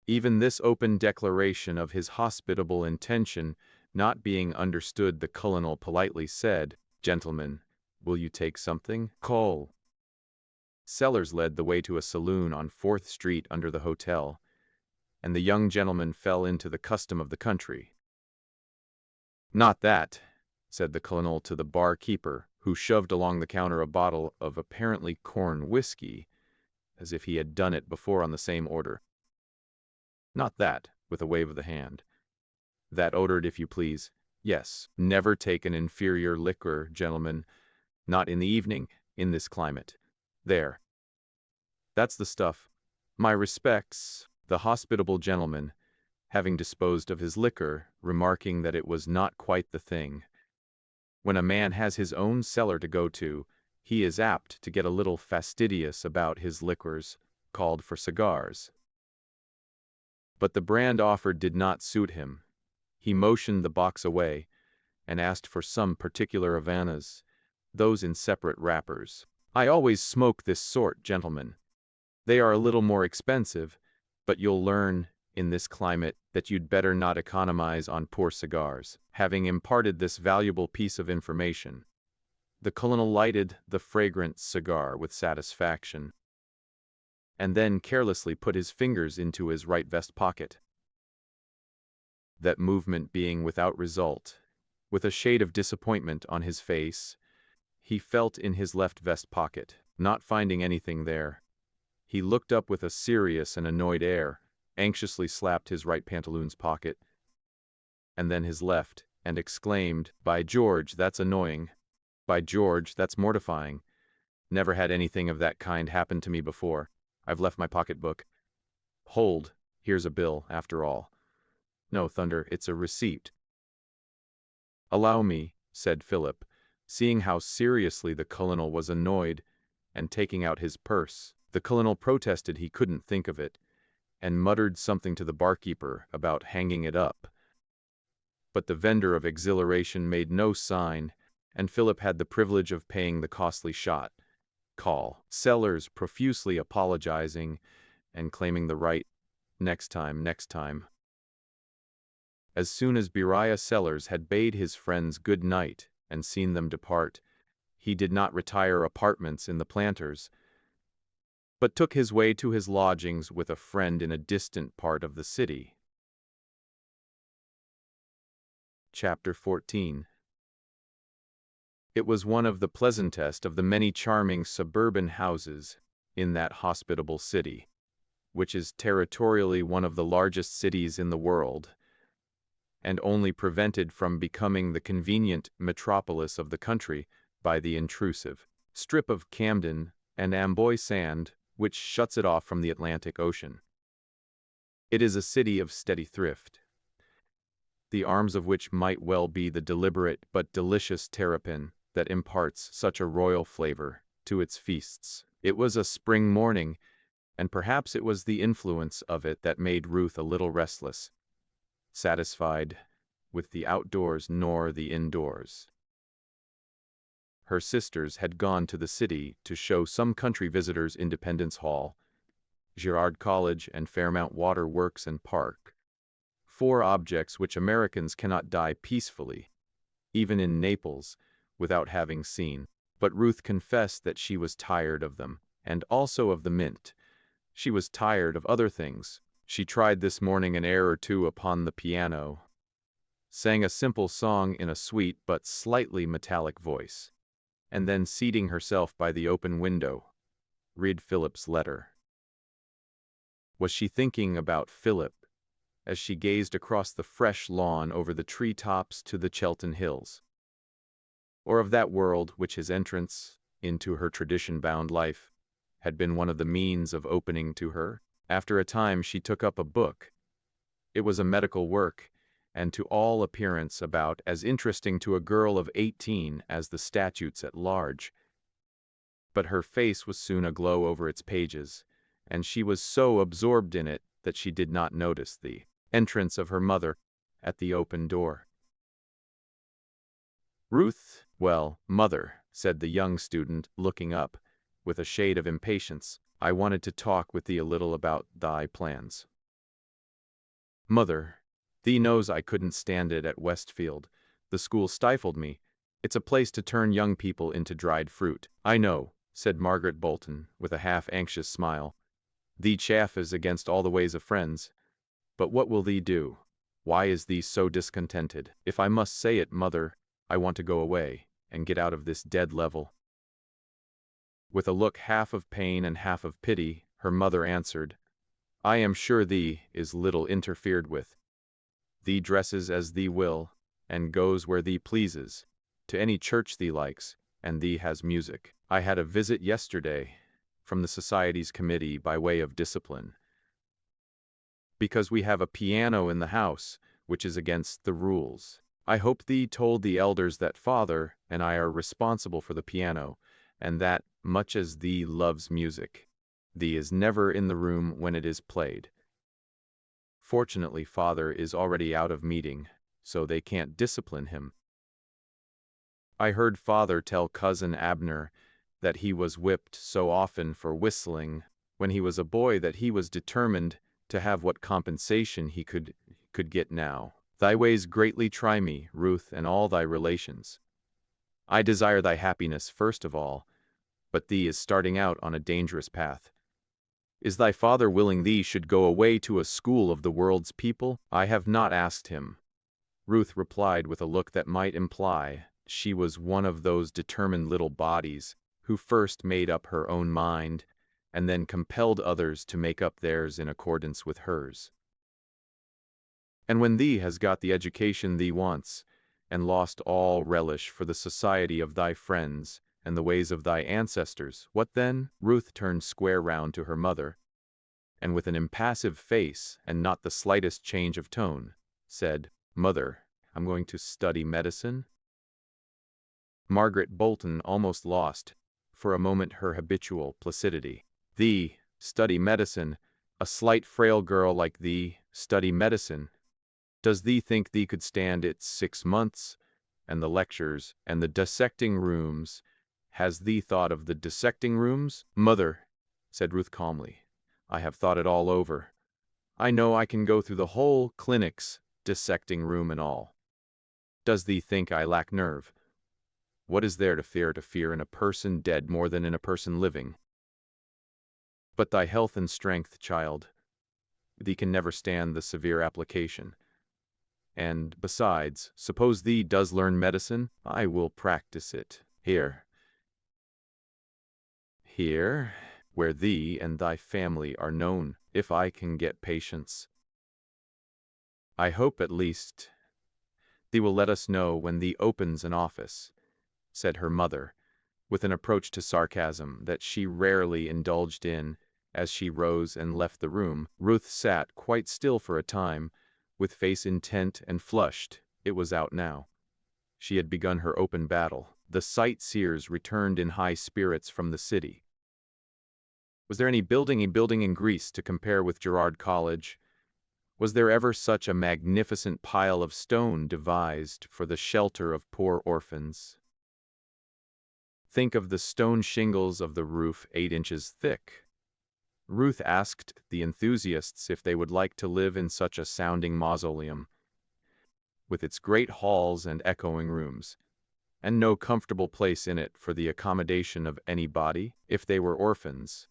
Even this open declaration of his hospitable intention not being understood, the colonel politely said, Gentlemen, will you take something? Call. Sellers led the way to a saloon on 4th Street under the hotel, and the young gentleman fell into the custom of the country. Not that, said the colonel to the barkeeper, who shoved along the counter a bottle of apparently corn whiskey, as if he had done it before on the same order. Not that, with a wave of the hand. That ordered, if you please. Yes, never take an inferior liquor, gentlemen, not in the evening, in this climate. There. That's the stuff. My respects. The hospitable gentleman, having disposed of his liquor, remarking that it was not quite the thing. When a man has his own cellar to go to, he is apt to get a little fastidious about his liquors, called for cigars. But the brand offered did not suit him. He motioned the box away, and asked for some particular Havanas, those in separate wrappers. I always smoke this sort, gentlemen. They are a little more expensive, but you'll learn, in this climate, that you'd better not economize on poor cigars. Having imparted this valuable piece of information, the colonel lighted the fragrant cigar with satisfaction, and then carelessly put his fingers into his right vest pocket. That movement being without result, with a shade of disappointment on his face, he felt in his left vest pocket, not finding anything there. He looked up with a serious and annoyed air, anxiously slapped his right pantaloons pocket, and then his left, and exclaimed, By George, that's annoying. By George, that's mortifying. Never had anything of that kind happen to me before. I've left my pocketbook. Hold, here's a bill, after all. No, thunder, it's a receipt. Allow me, said Philip, seeing how seriously the colonel was annoyed, and taking out his purse. The colonel protested he couldn't think of it, and muttered something to the barkeeper about hanging it up. But the vendor of exhilaration made no sign, and Philip had the privilege of paying the costly shot. Call. Sellers profusely apologizing and claiming the right. Next time, next time. As soon as Beriah Sellers had bade his friends good night and seen them depart, he did not retire apartments in the Planters, but took his way to his lodgings with a friend in a distant part of the city. Chapter 14. It was one of the pleasantest of the many charming suburban houses in that hospitable city, which is territorially one of the largest cities in the world, and only prevented from becoming the convenient metropolis of the country by the intrusive strip of Camden and Amboy sand which shuts it off from the Atlantic Ocean. It is a city of steady thrift, the arms of which might well be the deliberate but delicious terrapin that imparts such a royal flavor to its feasts. It was a spring morning, and perhaps it was the influence of it that made Ruth a little restless, satisfied with the outdoors nor the indoors. Her sisters had gone to the city to show some country visitors Independence Hall, Girard College, and Fairmount Water Works and Park. 4 objects which Americans cannot die peacefully, even in Naples, without having seen. But Ruth confessed that she was tired of them, and also of the mint. She was tired of other things. She tried this morning an air or two upon the piano, sang a simple song in a sweet but slightly metallic voice, and then seating herself by the open window, read Philip's letter. Was she thinking about Philip as she gazed across the fresh lawn over the tree-tops to the Chelton Hills, or of that world which his entrance into her tradition-bound life had been one of the means of opening to her? After a time she took up a book. It was a medical work, and to all appearance about as interesting to a girl of 18 as the statutes at large. But her face was soon aglow over its pages, and she was so absorbed in it that she did not notice the entrance of her mother at the open door. "Ruth?" "Well, mother," said the young student, looking up, with a shade of impatience, "I wanted to talk with thee a little about thy plans." "Mother, thee knows I couldn't stand it at Westfield. The school stifled me. It's a place to turn young people into dried fruit." "I know," said Margaret Bolton, with a half-anxious smile. "Thee chaffes against all the ways of friends. But what will thee do? Why is thee so discontented?" "If I must say it, mother, I want to go away, and get out of this dead level." With a look half of pain and half of pity, her mother answered, "I am sure thee is little interfered with. Thee dresses as thee will, and goes where thee pleases, to any church thee likes, and thee has music. I had a visit yesterday from the Society's committee by way of discipline, because we have a piano in the house, which is against the rules. I hope thee told the elders that father and I are responsible for the piano, and that, much as thee loves music, thee is never in the room when it is played. Fortunately, father is already out of meeting, so they can't discipline him. I heard father tell cousin Abner that he was whipped so often for whistling when he was a boy that he was determined to have what compensation he could get now. Thy ways greatly try me, Ruth, and all thy relations. I desire thy happiness first of all, but thee is starting out on a dangerous path. Is thy father willing thee should go away to a school of the world's people?" "I have not asked him," Ruth replied with a look that might imply she was one of those determined little bodies who first made up her own mind and then compelled others to make up theirs in accordance with hers. "And when thee has got the education thee wants, and lost all relish for the society of thy friends and the ways of thy ancestors, what then?" Ruth turned square round to her mother, and with an impassive face and not the slightest change of tone, said, "Mother, I'm going to study medicine." Margaret Bolton almost lost, for a moment, her habitual placidity. "Thee, study medicine? A slight frail girl like thee, study medicine? Does thee think thee could stand it 6 months? And the lectures, and the dissecting rooms? Has thee thought of the dissecting rooms?" "Mother," said Ruth calmly, "I have thought it all over. I know I can go through the whole clinic's dissecting room and all. Does thee think I lack nerve? What is there to fear in a person dead more than in a person living? But thy health and strength, child, thee can never stand the severe application. And besides, suppose thee does learn medicine, I will practice it. Here, where thee and thy family are known, if I can get patients. I hope at least thee will let us know when thee opens an office, said her mother, with an approach to sarcasm that she rarely indulged in. As she rose and left the room, Ruth sat quite still for a time, with face intent and flushed. It was out now. She had begun her open battle. The sightseers returned in high spirits from the city. Was there any building in Greece to compare with Girard College? Was there ever such a magnificent pile of stone devised for the shelter of poor orphans? Think of the stone shingles of the roof 8 inches thick. Ruth asked the enthusiasts if they would like to live in such a sounding mausoleum, with its great halls and echoing rooms, and no comfortable place in it for the accommodation of any body. If they were orphans,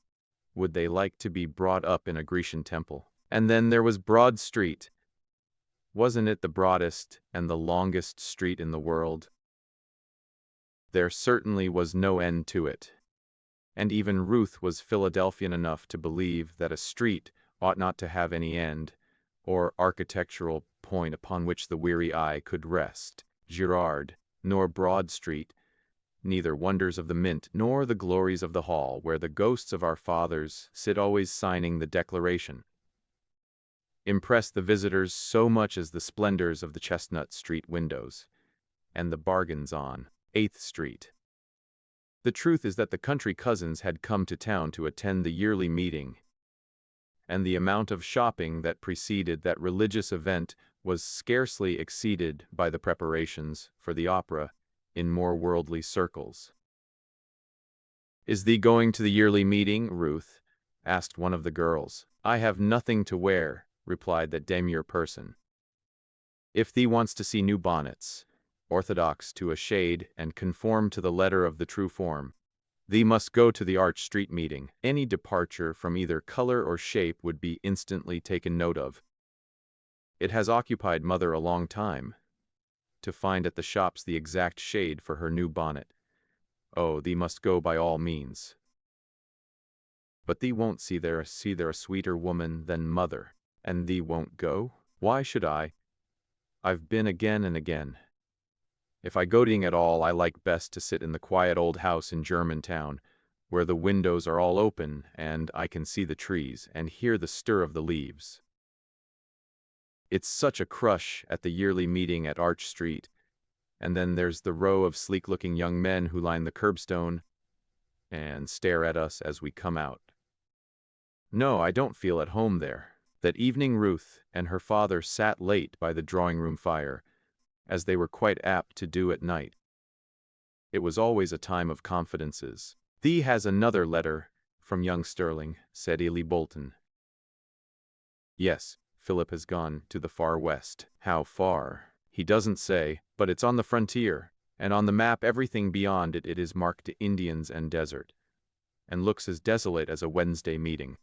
would they like to be brought up in a Grecian temple? And then there was Broad Street. Wasn't it the broadest and the longest street in the world? There certainly was no end to it. And even Ruth was Philadelphian enough to believe that a street ought not to have any end, or architectural point upon which the weary eye could rest. Girard, nor Broad Street, neither wonders of the Mint nor the glories of the Hall, where the ghosts of our fathers sit always signing the Declaration, impressed the visitors so much as the splendors of the Chestnut Street windows, and the bargains on 8th Street. The truth is that the country cousins had come to town to attend the yearly meeting, and the amount of shopping that preceded that religious event was scarcely exceeded by the preparations for the opera in more worldly circles. "Is thee going to the yearly meeting, Ruth?" asked one of the girls. "I have nothing to wear," replied that demure person. "If thee wants to see new bonnets, orthodox to a shade and conform to the letter of the true form, thee must go to the Arch Street meeting. Any departure from either color or shape would be instantly taken note of. It has occupied mother a long time to find at the shops the exact shade for her new bonnet. Oh, thee must go by all means. But thee won't see there a sweeter woman than mother. And thee won't go? Why should I? I've been again and again. If I go at all, I like best to sit in the quiet old house in Germantown, where the windows are all open and I can see the trees and hear the stir of the leaves. It's such a crush at the yearly meeting at Arch Street, and then there's the row of sleek-looking young men who line the curbstone and stare at us as we come out. No, I don't feel at home there." That evening Ruth and her father sat late by the drawing-room fire, as they were quite apt to do at night. It was always a time of confidences. "Thee has another letter from young Sterling," said Ely Bolton. "Yes, Philip has gone to the far west." "How far?" "He doesn't say, but it's on the frontier, and on the map everything beyond it is marked to Indians and desert, and looks as desolate as a Wednesday meeting."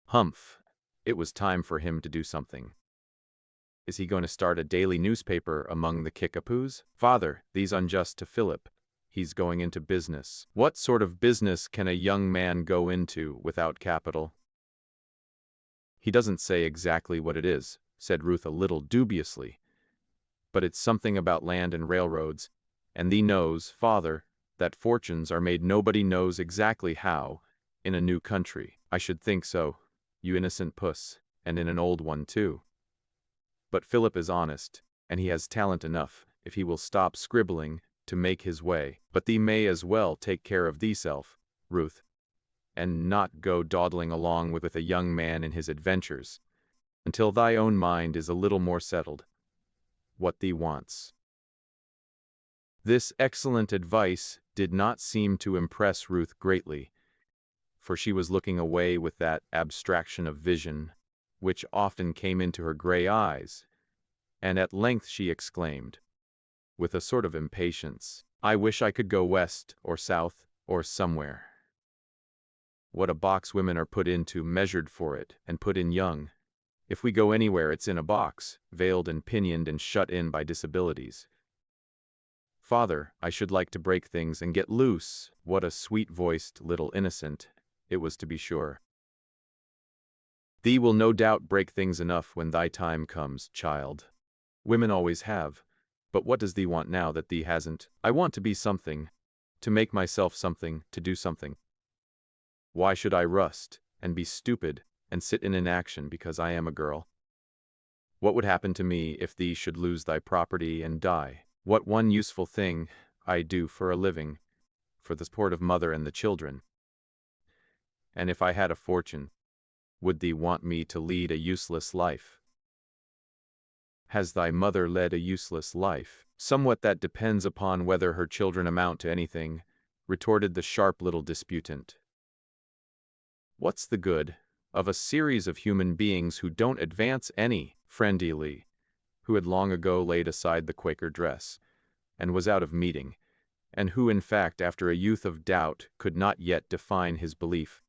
Humph! It was time for him to do something. Is he going to start a daily newspaper among the Kickapoos? "Father, thee's unjust to Philip. He's going into business." "What sort of business can a young man go into without capital?" "He doesn't say exactly what it is," said Ruth a little dubiously. "But it's something about land and railroads, and thee knows, father, that fortunes are made nobody knows exactly how in a new country." "I should think so, you innocent puss, and in an old one too. But Philip is honest, and he has talent enough, if he will stop scribbling, to make his way. But thee may as well take care of theeself, Ruth, and not go dawdling along with a young man in his adventures, until thy own mind is a little more settled what thee wants." This excellent advice did not seem to impress Ruth greatly, for she was looking away with that abstraction of vision which often came into her gray eyes, and at length she exclaimed, with a sort of impatience, "I wish I could go west or south or somewhere. What a box women are put into, measured for it, and put in young. If we go anywhere, it's in a box, veiled and pinioned and shut in by disabilities. Father, I should like to break things and get loose. What a sweet-voiced little innocent it was, to be sure. Thee will no doubt break things enough when thy time comes, child. Women always have. But what does thee want now that thee hasn't? I want to be something, to make myself something, to do something. Why should I rust, and be stupid, and sit in inaction because I am a girl? What would happen to me if thee should lose thy property and die? What one useful thing I do for a living, for the support of mother and the children? And if I had a fortune, would thee want me to lead a useless life? Has thy mother led a useless life? Somewhat that depends upon whether her children amount to anything, retorted the sharp little disputant. What's the good of a series of human beings who don't advance any? Friend Ely, who had long ago laid aside the Quaker dress, and was out of meeting, and who in fact after a youth of doubt could not yet define his belief,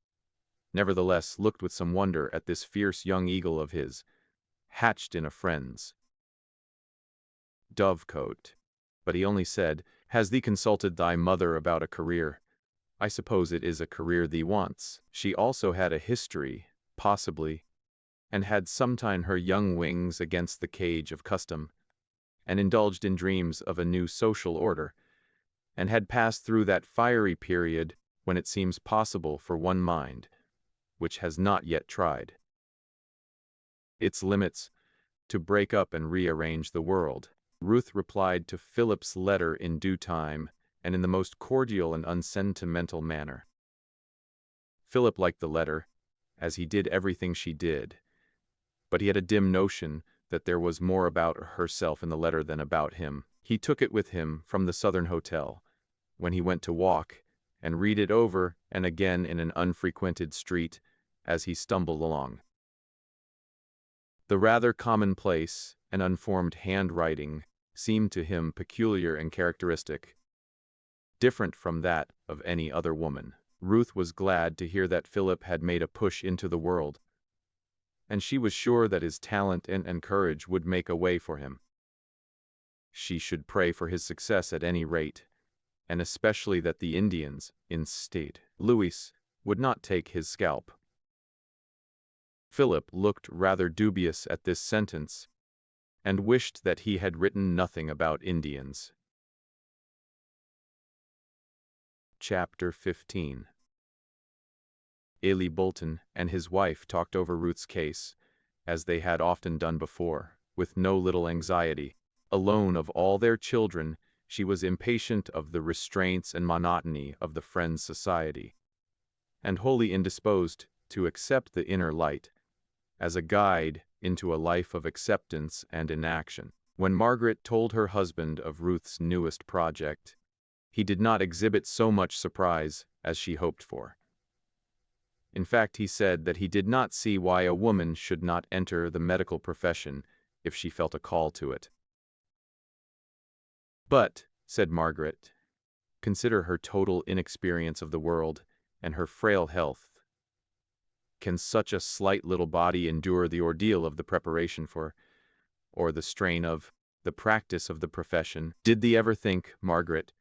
nevertheless looked with some wonder at this fierce young eagle of his, hatched in a friend's dovecote. But he only said, Has thee consulted thy mother about a career? I suppose it is a career thee wants. She also had a history, possibly, and had sometime her young wings against the cage of custom, and indulged in dreams of a new social order, and had passed through that fiery period when it seems possible for one mind, which has not yet tried its limits, to break up and rearrange the world. Ruth replied to Philip's letter in due time, and in the most cordial and unsentimental manner. Philip liked the letter, as he did everything she did, but he had a dim notion that there was more about herself in the letter than about him. He took it with him from the Southern Hotel, when he went to walk, and read it over and again in an unfrequented street as he stumbled along. The rather commonplace and unformed handwriting seemed to him peculiar and characteristic, different from that of any other woman. Ruth was glad to hear that Philip had made a push into the world, and she was sure that his talent and courage would make a way for him. She should pray for his success at any rate, and especially that the Indians, in St. Louis, would not take his scalp. Philip looked rather dubious at this sentence, and wished that he had written nothing about Indians. Chapter 15. Ailey Bolton and his wife talked over Ruth's case, as they had often done before, with no little anxiety. Alone of all their children, she was impatient of the restraints and monotony of the Friends' society, and wholly indisposed to accept the inner light as a guide into a life of acceptance and inaction. When Margaret told her husband of Ruth's newest project, he did not exhibit so much surprise as she hoped for. In fact, he said that he did not see why a woman should not enter the medical profession if she felt a call to it. But, said Margaret, consider her total inexperience of the world and her frail health. Can such a slight little body endure the ordeal of the preparation for, or the strain of, the practice of the profession? Did thee ever think, Margaret,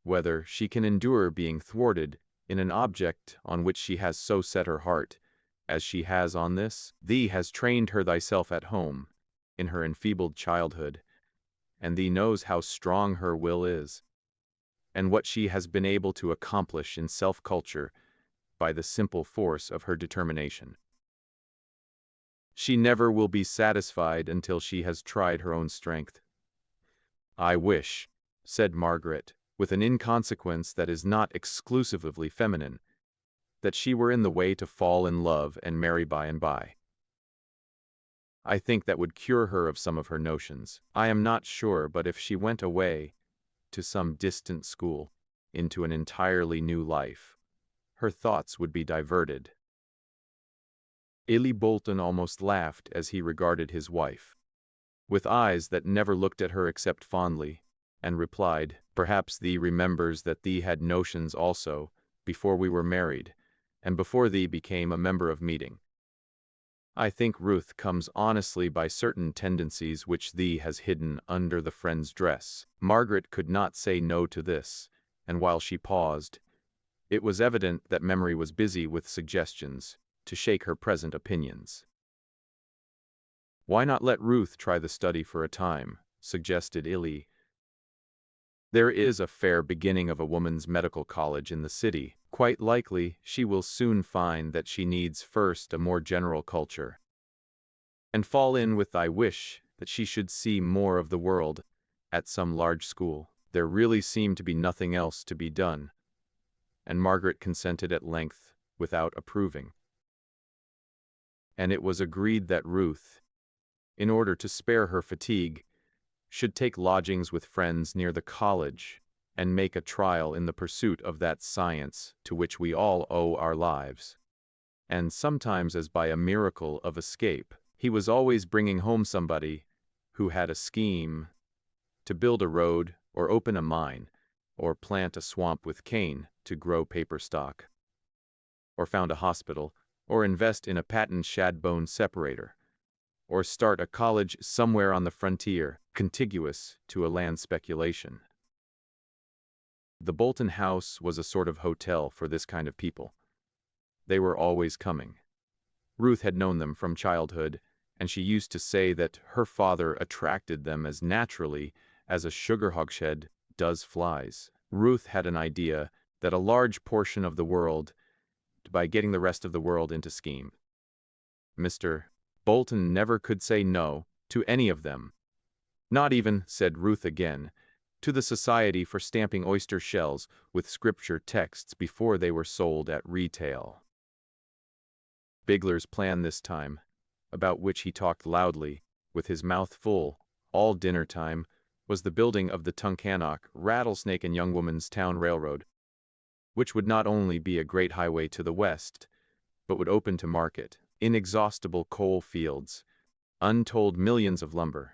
whether she can endure being thwarted in an object on which she has so set her heart, as she has on this? Thee has trained her thyself at home, in her enfeebled childhood, and thee knows how strong her will is, and what she has been able to accomplish in self-culture by the simple force of her determination. She never will be satisfied until she has tried her own strength. I wish, said Margaret, with an inconsequence that is not exclusively feminine, that she were in the way to fall in love and marry by and by. I think that would cure her of some of her notions. I am not sure, but if she went away to some distant school, into an entirely new life, her thoughts would be diverted. Ailey Bolton almost laughed as he regarded his wife, with eyes that never looked at her except fondly, and replied, Perhaps thee remembers that thee had notions also, before we were married, and before thee became a member of meeting. I think Ruth comes honestly by certain tendencies which thee has hidden under the friend's dress. Margaret could not say no to this, and while she paused, it was evident that memory was busy with suggestions to shake her present opinions. Why not let Ruth try the study for a time, suggested Illy. There is a fair beginning of a woman's medical college in the city. Quite likely she will soon find that she needs first a more general culture, and fall in with thy wish that she should see more of the world at some large school. There really seemed to be nothing else to be done, and Margaret consented at length without approving. And it was agreed that Ruth, in order to spare her fatigue, should take lodgings with friends near the college and make a trial in the pursuit of that science to which we all owe our lives. And sometimes, as by a miracle of escape, he was always bringing home somebody who had a scheme to build a road or open a mine or plant a swamp with cane to grow paper stock, or found a hospital, or invest in a patent shad-bone separator, or start a college somewhere on the frontier, contiguous to a land speculation. The Bolton house was a sort of hotel for this kind of people. They were always coming. Ruth had known them from childhood, and she used to say that her father attracted them as naturally as a sugar hogshead does flies. Ruth had an idea that a large portion of the world, by getting the rest of the world into scheme. Mr. Bolton never could say no to any of them. Not even, said Ruth again, to the Society for Stamping Oyster Shells with scripture texts before they were sold at retail. Bigler's plan this time, about which he talked loudly, with his mouth full, all dinner time, was the building of the Tunkhannock, Rattlesnake and Young Woman's Town Railroad, which would not only be a great highway to the west, but would open to market inexhaustible coal fields, untold millions of lumber.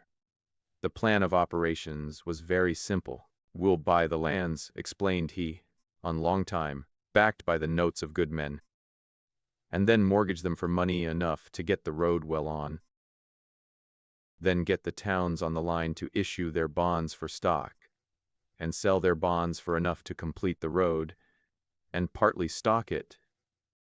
The plan of operations was very simple. We'll buy the lands, explained he, on long time, backed by the notes of good men, and then mortgage them for money enough to get the road well on. Then get the towns on the line to issue their bonds for stock, and sell their bonds for enough to complete the road, and partly stock it.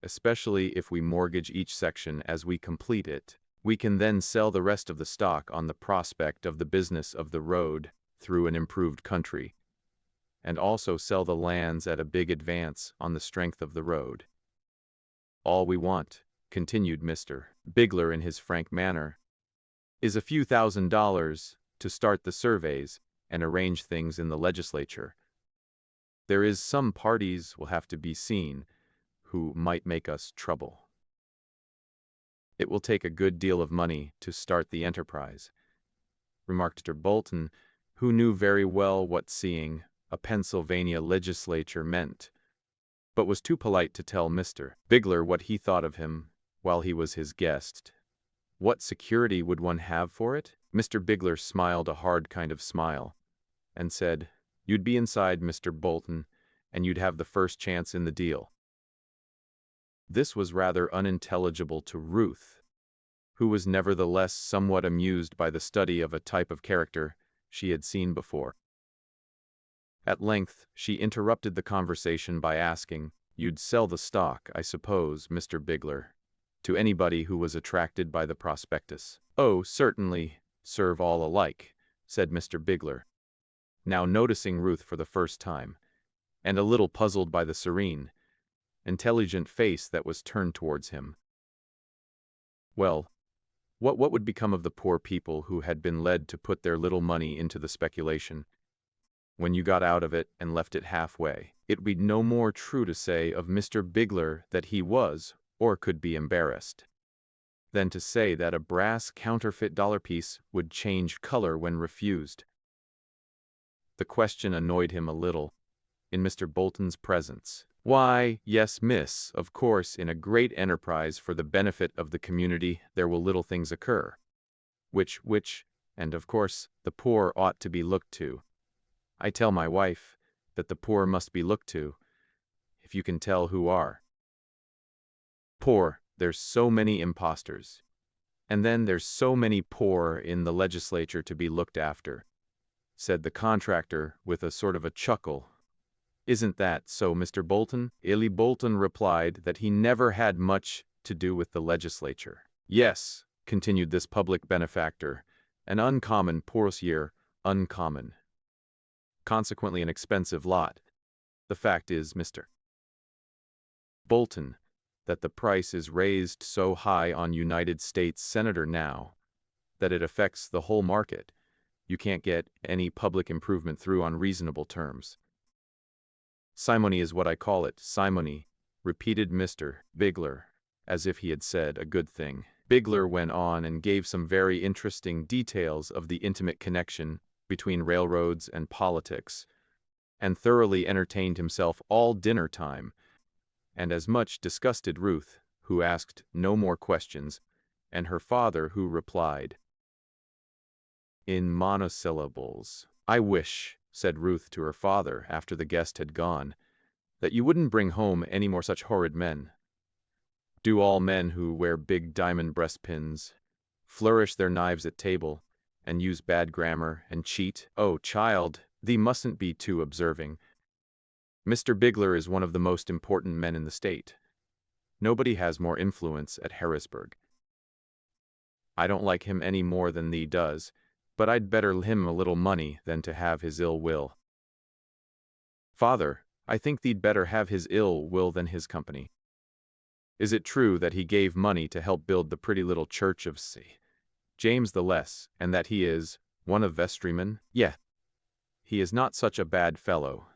Especially if we mortgage each section as we complete it, we can then sell the rest of the stock on the prospect of the business of the road through an improved country, and also sell the lands at a big advance on the strength of the road. All we want, continued Mr. Bigler in his frank manner, is a few $1,000s to start the surveys and arrange things in the legislature. There is some parties will have to be seen who might make us trouble. It will take a good deal of money to start the enterprise, remarked Mr. Bolton, who knew very well what seeing a Pennsylvania legislature meant, but was too polite to tell Mr. Bigler what he thought of him while he was his guest. What security would one have for it? Mr. Bigler smiled a hard kind of smile, and said, you'd be inside, Mr. Bolton, and you'd have the first chance in the deal. This was rather unintelligible to Ruth, who was nevertheless somewhat amused by the study of a type of character she had seen before. At length, she interrupted the conversation by asking, you'd sell the stock, I suppose, Mr. Bigler, to anybody who was attracted by the prospectus. Oh, certainly, serve all alike, said Mr. Bigler, now noticing Ruth for the first time, and a little puzzled by the serene, intelligent face that was turned towards him. Well, what would become of the poor people who had been led to put their little money into the speculation? When you got out of it and left it halfway, it would be no more true to say of Mr. Bigler that he was, or could be embarrassed, than to say that a brass counterfeit dollar piece would change color when refused. The question annoyed him a little, in Mr. Bolton's presence. Why, yes, miss, of course, in a great enterprise for the benefit of the community there will little things occur, which, and of course, the poor ought to be looked to. I tell my wife that the poor must be looked to, if you can tell who are. Poor, there's so many impostors. And then there's so many poor in the legislature to be looked after, said the contractor with a sort of a chuckle. Isn't that so, Mr. Bolton? Illy Bolton replied that he never had much to do with the legislature. Yes, continued this public benefactor, an uncommon poursier, uncommon. Consequently an expensive lot. The fact is, Mr. Bolton, that the price is raised so high on United States Senator now that it affects the whole market. You can't get any public improvement through on reasonable terms. Simony is what I call it, simony, repeated Mr. Bigler, as if he had said a good thing. Bigler went on and gave some very interesting details of the intimate connection between railroads and politics, and thoroughly entertained himself all dinner time, and as much disgusted Ruth, who asked no more questions, and her father, who replied in monosyllables. I wish, said Ruth to her father after the guest had gone, that you wouldn't bring home any more such horrid men. Do all men who wear big diamond breastpins, flourish their knives at table, and use bad grammar, and cheat? Oh, child, thee mustn't be too observing. Mr. Bigler is one of the most important men in the state. Nobody has more influence at Harrisburg. I don't like him any more than thee does, but I'd better him a little money than to have his ill will. Father, I think thee'd better have his ill will than his company. Is it true that he gave money to help build the pretty little church of St. James the Less, and that he is one of vestrymen? Yea, he is not such a bad fellow.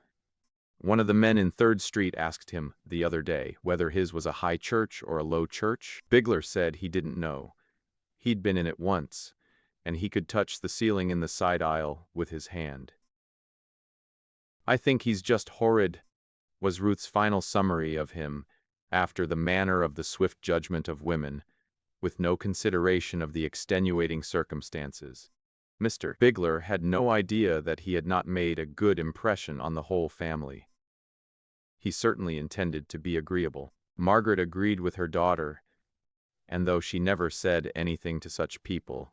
One of the men in 3rd Street asked him the other day whether his was a high church or a low church. Bigler said he didn't know. He'd been in it once, and he could touch the ceiling in the side aisle with his hand. I think he's just horrid, was Ruth's final summary of him, after the manner of the swift judgment of women, with no consideration of the extenuating circumstances. Mr. Bigler had no idea that he had not made a good impression on the whole family. He certainly intended to be agreeable. Margaret agreed with her daughter, and though she never said anything to such people,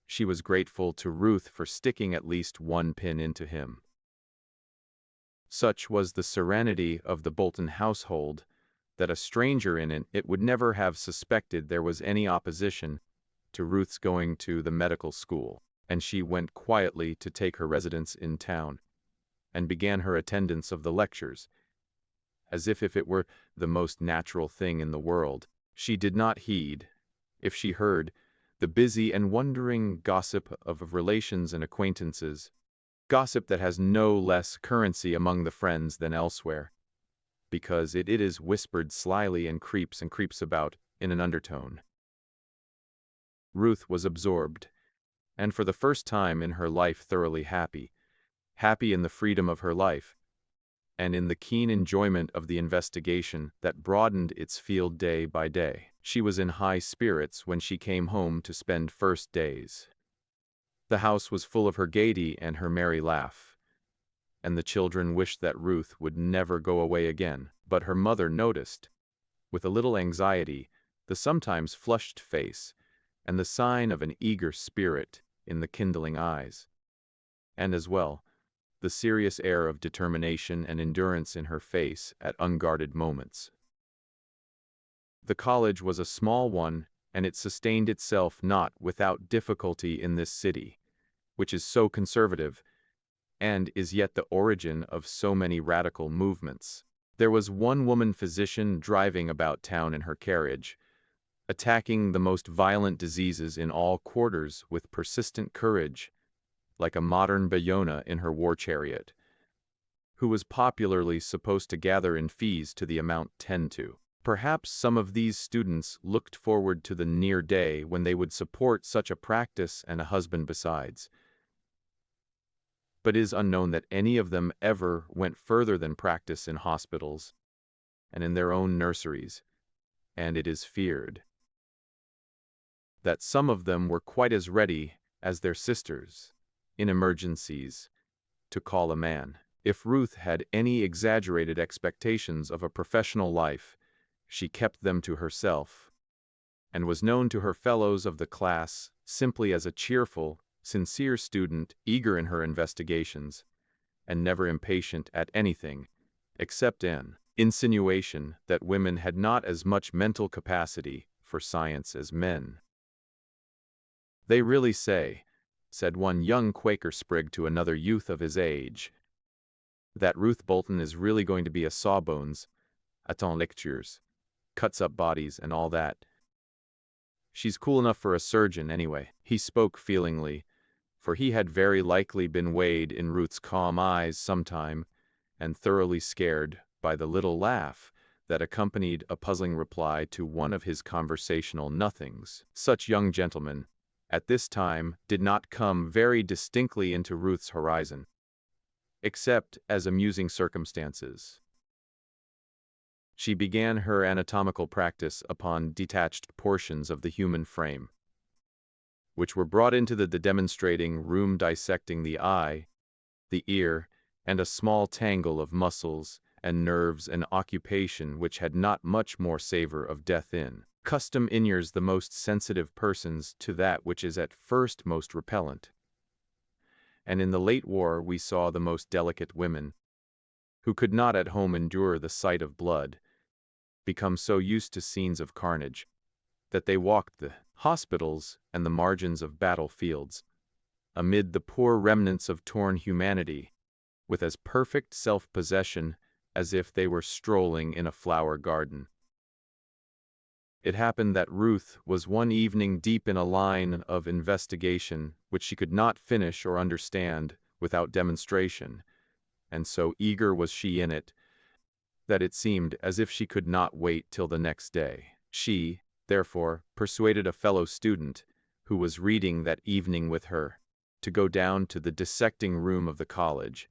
she was grateful to Ruth for sticking at least one pin into him. Such was the serenity of the Bolton household that a stranger in it would never have suspected there was any opposition to Ruth's going to the medical school, and she went quietly to take her residence in town, and began her attendance of the lectures, as if it were the most natural thing in the world. She did not heed, if she heard, the busy and wondering gossip of relations and acquaintances, gossip that has no less currency among the friends than elsewhere, because it is whispered slyly and creeps about in an undertone. Ruth was absorbed, and for the first time in her life thoroughly happy in the freedom of her life, and in the keen enjoyment of the investigation that broadened its field day by day. She was in high spirits when she came home to spend first days. The house was full of her gaiety and her merry laugh, and the children wished that Ruth would never go away again. But her mother noticed, with a little anxiety, the sometimes flushed face, and the sign of an eager spirit in the kindling eyes, and as well, the serious air of determination and endurance in her face at unguarded moments. The college was a small one, and it sustained itself not without difficulty in this city, which is so conservative, and is yet the origin of so many radical movements. There was one woman physician driving about town in her carriage, attacking the most violent diseases in all quarters with persistent courage, like a modern Bayona in her war chariot, who was popularly supposed to gather in fees to the amount 10 to. Perhaps some of these students looked forward to the near day when they would support such a practice and a husband besides. But it is unknown that any of them ever went further than practice in hospitals and in their own nurseries, and it is feared that some of them were quite as ready as their sisters, in emergencies, to call a man. If Ruth had any exaggerated expectations of a professional life, she kept them to herself, and was known to her fellows of the class simply as a cheerful, sincere student, eager in her investigations, and never impatient at anything, except an insinuation that women had not as much mental capacity for science as men. "They really say," said one young Quaker sprig to another youth of his age, "that Ruth Bolton is really going to be a sawbones, attend lectures, cuts up bodies and all that. She's cool enough for a surgeon, anyway." He spoke feelingly, for he had very likely been weighed in Ruth's calm eyes sometime, and thoroughly scared by the little laugh that accompanied a puzzling reply to one of his conversational nothings. Such young gentlemen, at this time, did not come very distinctly into Ruth's horizon, except as amusing circumstances. She began her anatomical practice upon detached portions of the human frame, which were brought into the demonstrating room, dissecting the eye, the ear, and a small tangle of muscles and nerves, an occupation which had not much more savor of death in. Custom inures the most sensitive persons to that which is at first most repellent. And in the late war we saw the most delicate women, who could not at home endure the sight of blood, become so used to scenes of carnage, that they walked the hospitals and the margins of battlefields, amid the poor remnants of torn humanity, with as perfect self-possession as if they were strolling in a flower garden. It happened that Ruth was one evening deep in a line of investigation which she could not finish or understand without demonstration, and so eager was she in it, that it seemed as if she could not wait till the next day. She, therefore, persuaded a fellow student, who was reading that evening with her, to go down to the dissecting room of the college,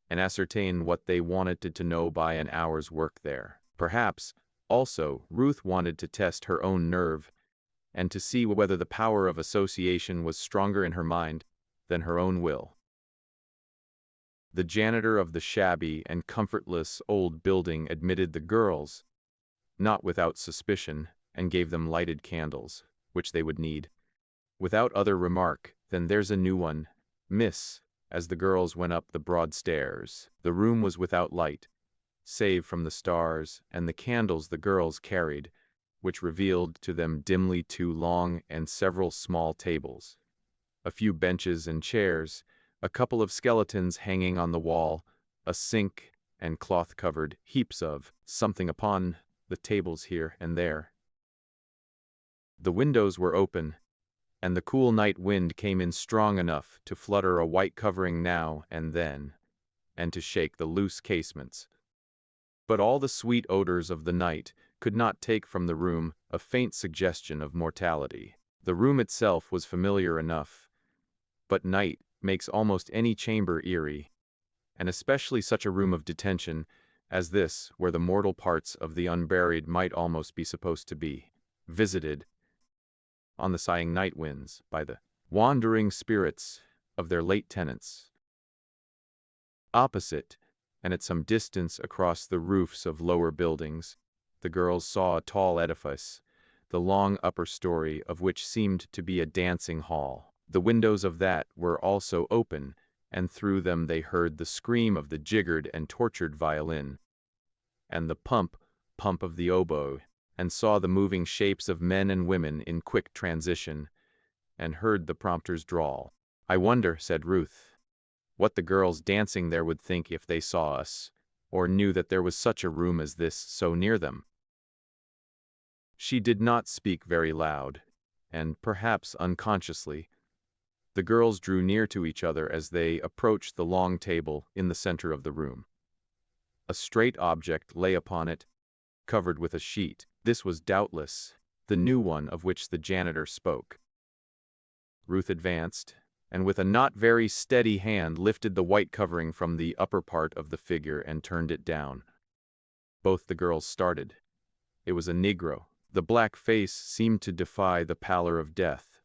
and ascertain what they wanted to know by an hour's work there. Perhaps, also, Ruth wanted to test her own nerve, and to see whether the power of association was stronger in her mind than her own will. The janitor of the shabby and comfortless old building admitted the girls, not without suspicion, and gave them lighted candles, which they would need, without other remark than "There's a new one, miss," as the girls went up the broad stairs. The room was without light, save from the stars and the candles the girls carried, which revealed to them dimly two long and several small tables, a few benches and chairs, a couple of skeletons hanging on the wall, a sink, and cloth-covered heaps of something upon the tables here and there. The windows were open, and the cool night wind came in strong enough to flutter a white covering now and then, and to shake the loose casements. But all the sweet odors of the night could not take from the room a faint suggestion of mortality. The room itself was familiar enough, but night makes almost any chamber eerie, and especially such a room of detention as this, where the mortal parts of the unburied might almost be supposed to be visited on the sighing night winds by the wandering spirits of their late tenants. Opposite, and at some distance across the roofs of lower buildings, the girls saw a tall edifice, the long upper story of which seemed to be a dancing hall. The windows of that were also open, and through them they heard the scream of the jiggered and tortured violin, and the pump of the oboe, and saw the moving shapes of men and women in quick transition, and heard the prompter's drawl. "I wonder," said Ruth, "what the girls dancing there would think if they saw us, or knew that there was such a room as this so near them." She did not speak very loud, and, perhaps unconsciously, the girls drew near to each other as they approached the long table in the center of the room. A straight object lay upon it, covered with a sheet. This was doubtless the new one of which the janitor spoke. Ruth advanced, and with a not very steady hand lifted the white covering from the upper part of the figure and turned it down. Both the girls started. It was a Negro. The black face seemed to defy the pallor of death,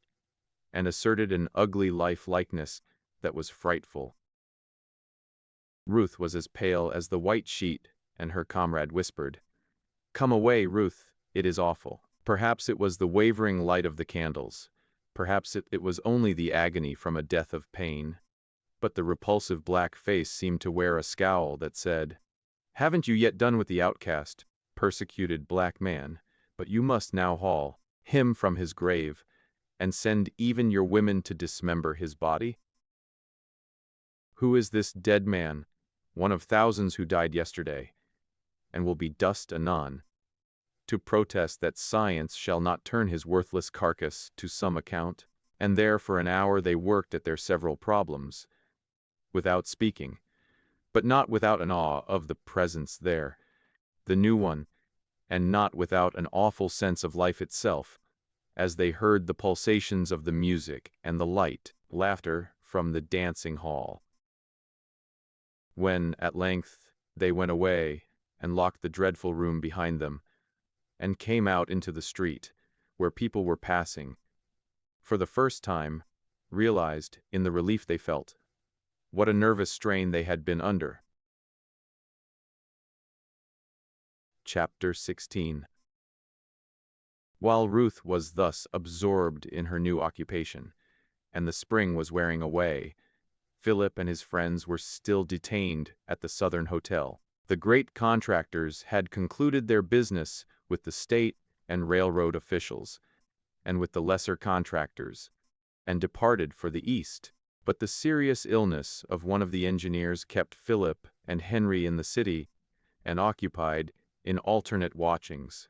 and asserted an ugly life-likeness that was frightful. Ruth was as pale as the white sheet, and her comrade whispered, "Come away, Ruth, it is awful." Perhaps it was the wavering light of the candles. Perhaps it was only the agony from a death of pain. But the repulsive black face seemed to wear a scowl that said, "Haven't you yet done with the outcast, persecuted black man, but you must now haul him from his grave, and send even your women to dismember his body? Who is this dead man, one of thousands who died yesterday, and will be dust anon, to protest that science shall not turn his worthless carcass to some account?" And there for an hour they worked at their several problems, without speaking, but not without an awe of the presence there, the new one, and not without an awful sense of life itself, as they heard the pulsations of the music and the light, laughter from the dancing hall. When, at length, they went away and locked the dreadful room behind them, and came out into the street, where people were passing, for the first time, realized, in the relief they felt, what a nervous strain they had been under. Chapter 16. While Ruth was thus absorbed in her new occupation, and the spring was wearing away, Philip and his friends were still detained at the Southern Hotel. The great contractors had concluded their business with the state and railroad officials, and with the lesser contractors, and departed for the East. But the serious illness of one of the engineers kept Philip and Henry in the city, and occupied in alternate watchings.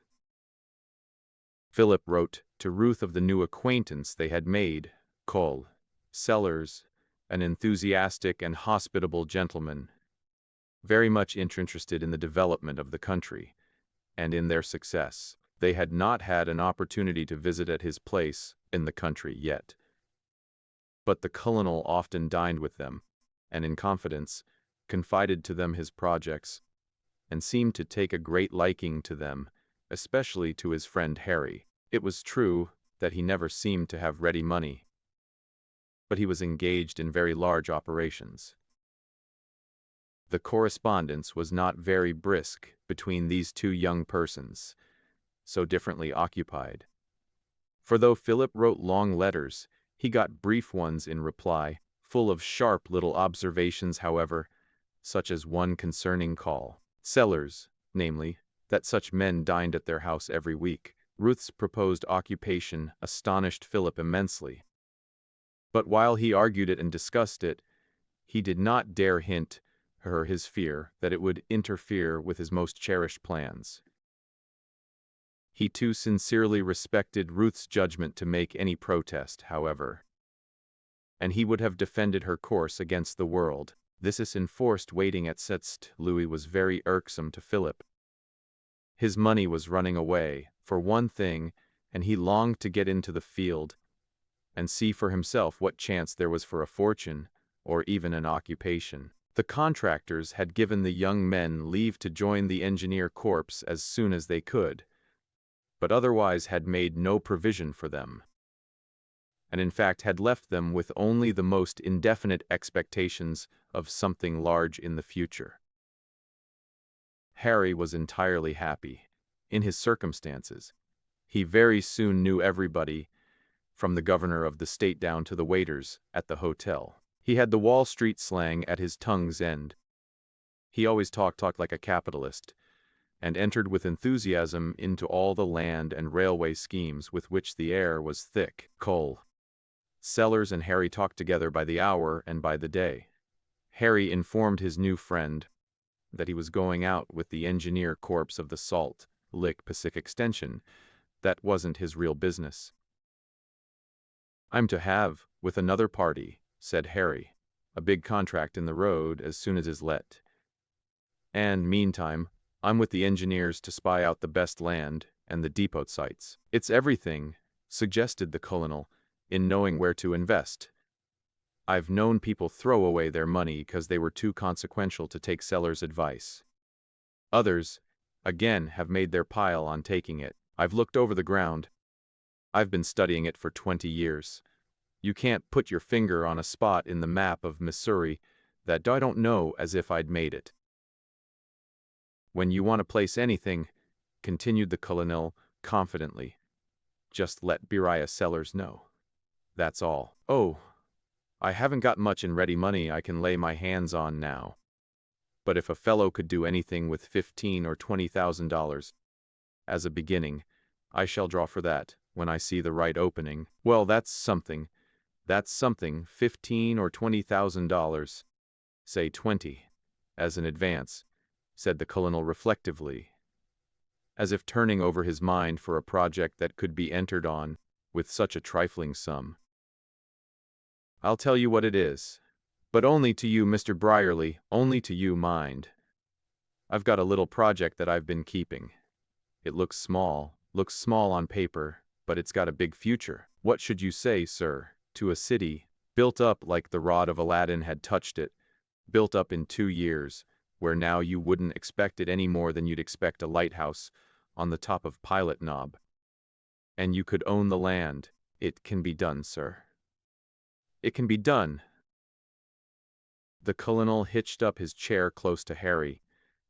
Philip wrote to Ruth of the new acquaintance they had made, Cole Sellers, an enthusiastic and hospitable gentleman, very much interested in the development of the country, and in their success. They had not had an opportunity to visit at his place in the country yet, but the colonel often dined with them, and in confidence confided to them his projects, and seemed to take a great liking to them, especially to his friend Harry. It was true that he never seemed to have ready money, but he was engaged in very large operations. The correspondence was not very brisk between these two young persons, so differently occupied. For though Philip wrote long letters, he got brief ones in reply, full of sharp little observations, however, such as one concerning Cole Sellers, namely, that such men dined at their house every week. Ruth's proposed occupation astonished Philip immensely. But while he argued it and discussed it, he did not dare hint her his fear that it would interfere with his most cherished plans. He too sincerely respected Ruth's judgment to make any protest, however, and he would have defended her course against the world. This enforced waiting at St. Louis was very irksome to Philip. His money was running away, for one thing, and he longed to get into the field and see for himself what chance there was for a fortune, or even an occupation. The contractors had given the young men leave to join the engineer corps as soon as they could, but otherwise had made no provision for them, and in fact had left them with only the most indefinite expectations of something large in the future. Harry was entirely happy in his circumstances. He very soon knew everybody, from the governor of the state down to the waiters at the hotel. He had the Wall Street slang at his tongue's end. He always talked like a capitalist, and entered with enthusiasm into all the land and railway schemes with which the air was thick. Cole Sellers and Harry talked together by the hour and by the day. Harry informed his new friend that he was going out with the engineer corps of the Salt Lick Pacific Extension. That wasn't his real business. "I'm to have, with another party," said Harry, "a big contract in the road as soon as is let. And, meantime, I'm with the engineers to spy out the best land and the depot sites." "It's everything," suggested the colonel, "in knowing where to invest. I've known people throw away their money because they were too consequential to take Sellers' advice. Others, again, have made their pile on taking it. I've looked over the ground. I've been studying it for 20 years. You can't put your finger on a spot in the map of Missouri that I don't know as if I'd made it. When you want to place anything," continued the colonel confidently, Just let Beriah Sellers know. That's all. Oh, I haven't got much in ready money I can lay my hands on now. But if a fellow could do anything with $15,000 or $20,000 as a beginning, I shall draw for that when I see the right opening. Well, that's something. That's something. $15,000 or $20,000. Say 20, as an advance, said the colonel reflectively, as if turning over his mind for a project that could be entered on with such a trifling sum. I'll tell you what it is. But only to you, Mr. Brierly, only to you, mind. I've got a little project that I've been keeping. It looks small on paper, but it's got a big future. What should you say, sir, to a city built up like the rod of Aladdin had touched it, built up in 2 years, where now you wouldn't expect it any more than you'd expect a lighthouse on the top of Pilot Knob. And you could own the land. It can be done, sir. It can be done. The colonel hitched up his chair close to Harry,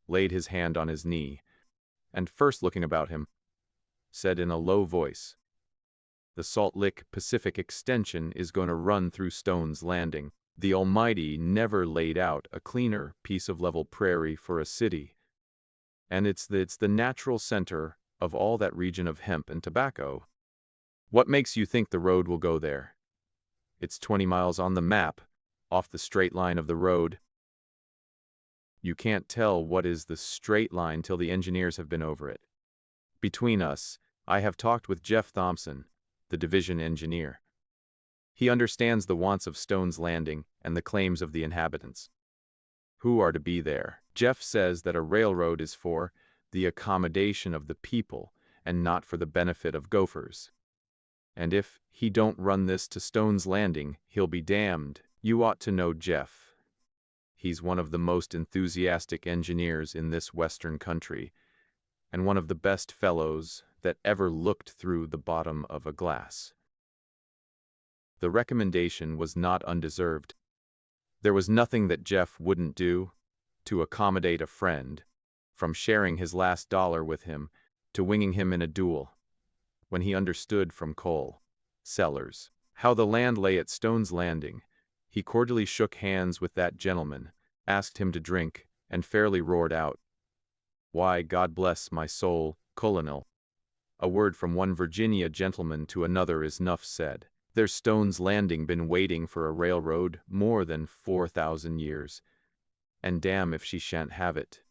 laid his hand on his knee, and first looking about him, said in a low voice, "The Salt Lick Pacific Extension is going to run through Stone's Landing. The Almighty never laid out a cleaner piece of level prairie for a city, and it's the natural center of all that region of hemp and tobacco. What makes you think the road will go there? It's 20 miles on the map, off the straight line of the road. You can't tell what is the straight line till the engineers have been over it. Between us, I have talked with Jeff Thompson, the division engineer. He understands the wants of Stone's Landing and the claims of the inhabitants who are to be there. Jeff says that a railroad is for the accommodation of the people and not for the benefit of gophers. And if he don't run this to Stone's Landing, he'll be damned. You ought to know Jeff. He's one of the most enthusiastic engineers in this western country, and one of the best fellows that ever looked through the bottom of a glass." The recommendation was not undeserved. There was nothing that Jeff wouldn't do to accommodate a friend, from sharing his last dollar with him to winging him in a duel. When he understood from Cole Sellers how the land lay at Stone's Landing, he cordially shook hands with that gentleman, asked him to drink, and fairly roared out, "Why, God bless my soul, Colonel. A word from one Virginia gentleman to another is 'nuff said. There's Stone's Landing been waiting for a railroad more than 4,000 years, and damn if she shan't have it."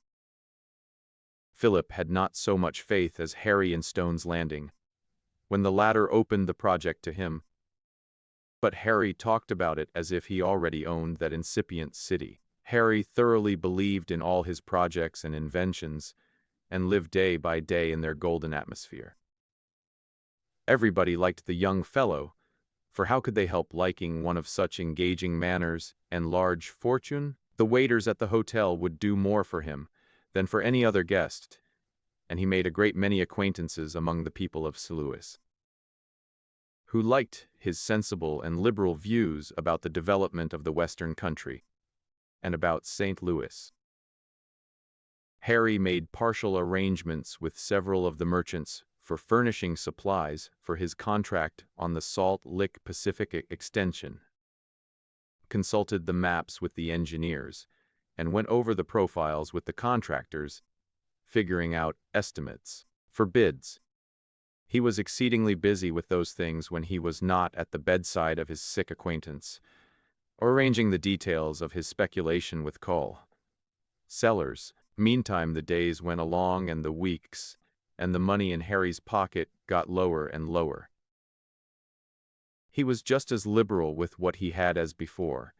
Philip had not so much faith as Harry in Stone's Landing, when the latter opened the project to him. But Harry talked about it as if he already owned that incipient city. Harry thoroughly believed in all his projects and inventions, and lived day by day in their golden atmosphere. Everybody liked the young fellow, for how could they help liking one of such engaging manners and large fortune? The waiters at the hotel would do more for him than for any other guest, and he made a great many acquaintances among the people of St. Louis, who liked his sensible and liberal views about the development of the western country and about St. Louis. Harry made partial arrangements with several of the merchants for furnishing supplies for his contract on the Salt Lick Pacific Extension, consulted the maps with the engineers, and went over the profiles with the contractors, figuring out estimates for bids. He was exceedingly busy with those things when he was not at the bedside of his sick acquaintance, or arranging the details of his speculation with Cole Sellers. Meantime the days went along and the weeks, and the money in Harry's pocket got lower and lower. He was just as liberal with what he had as before.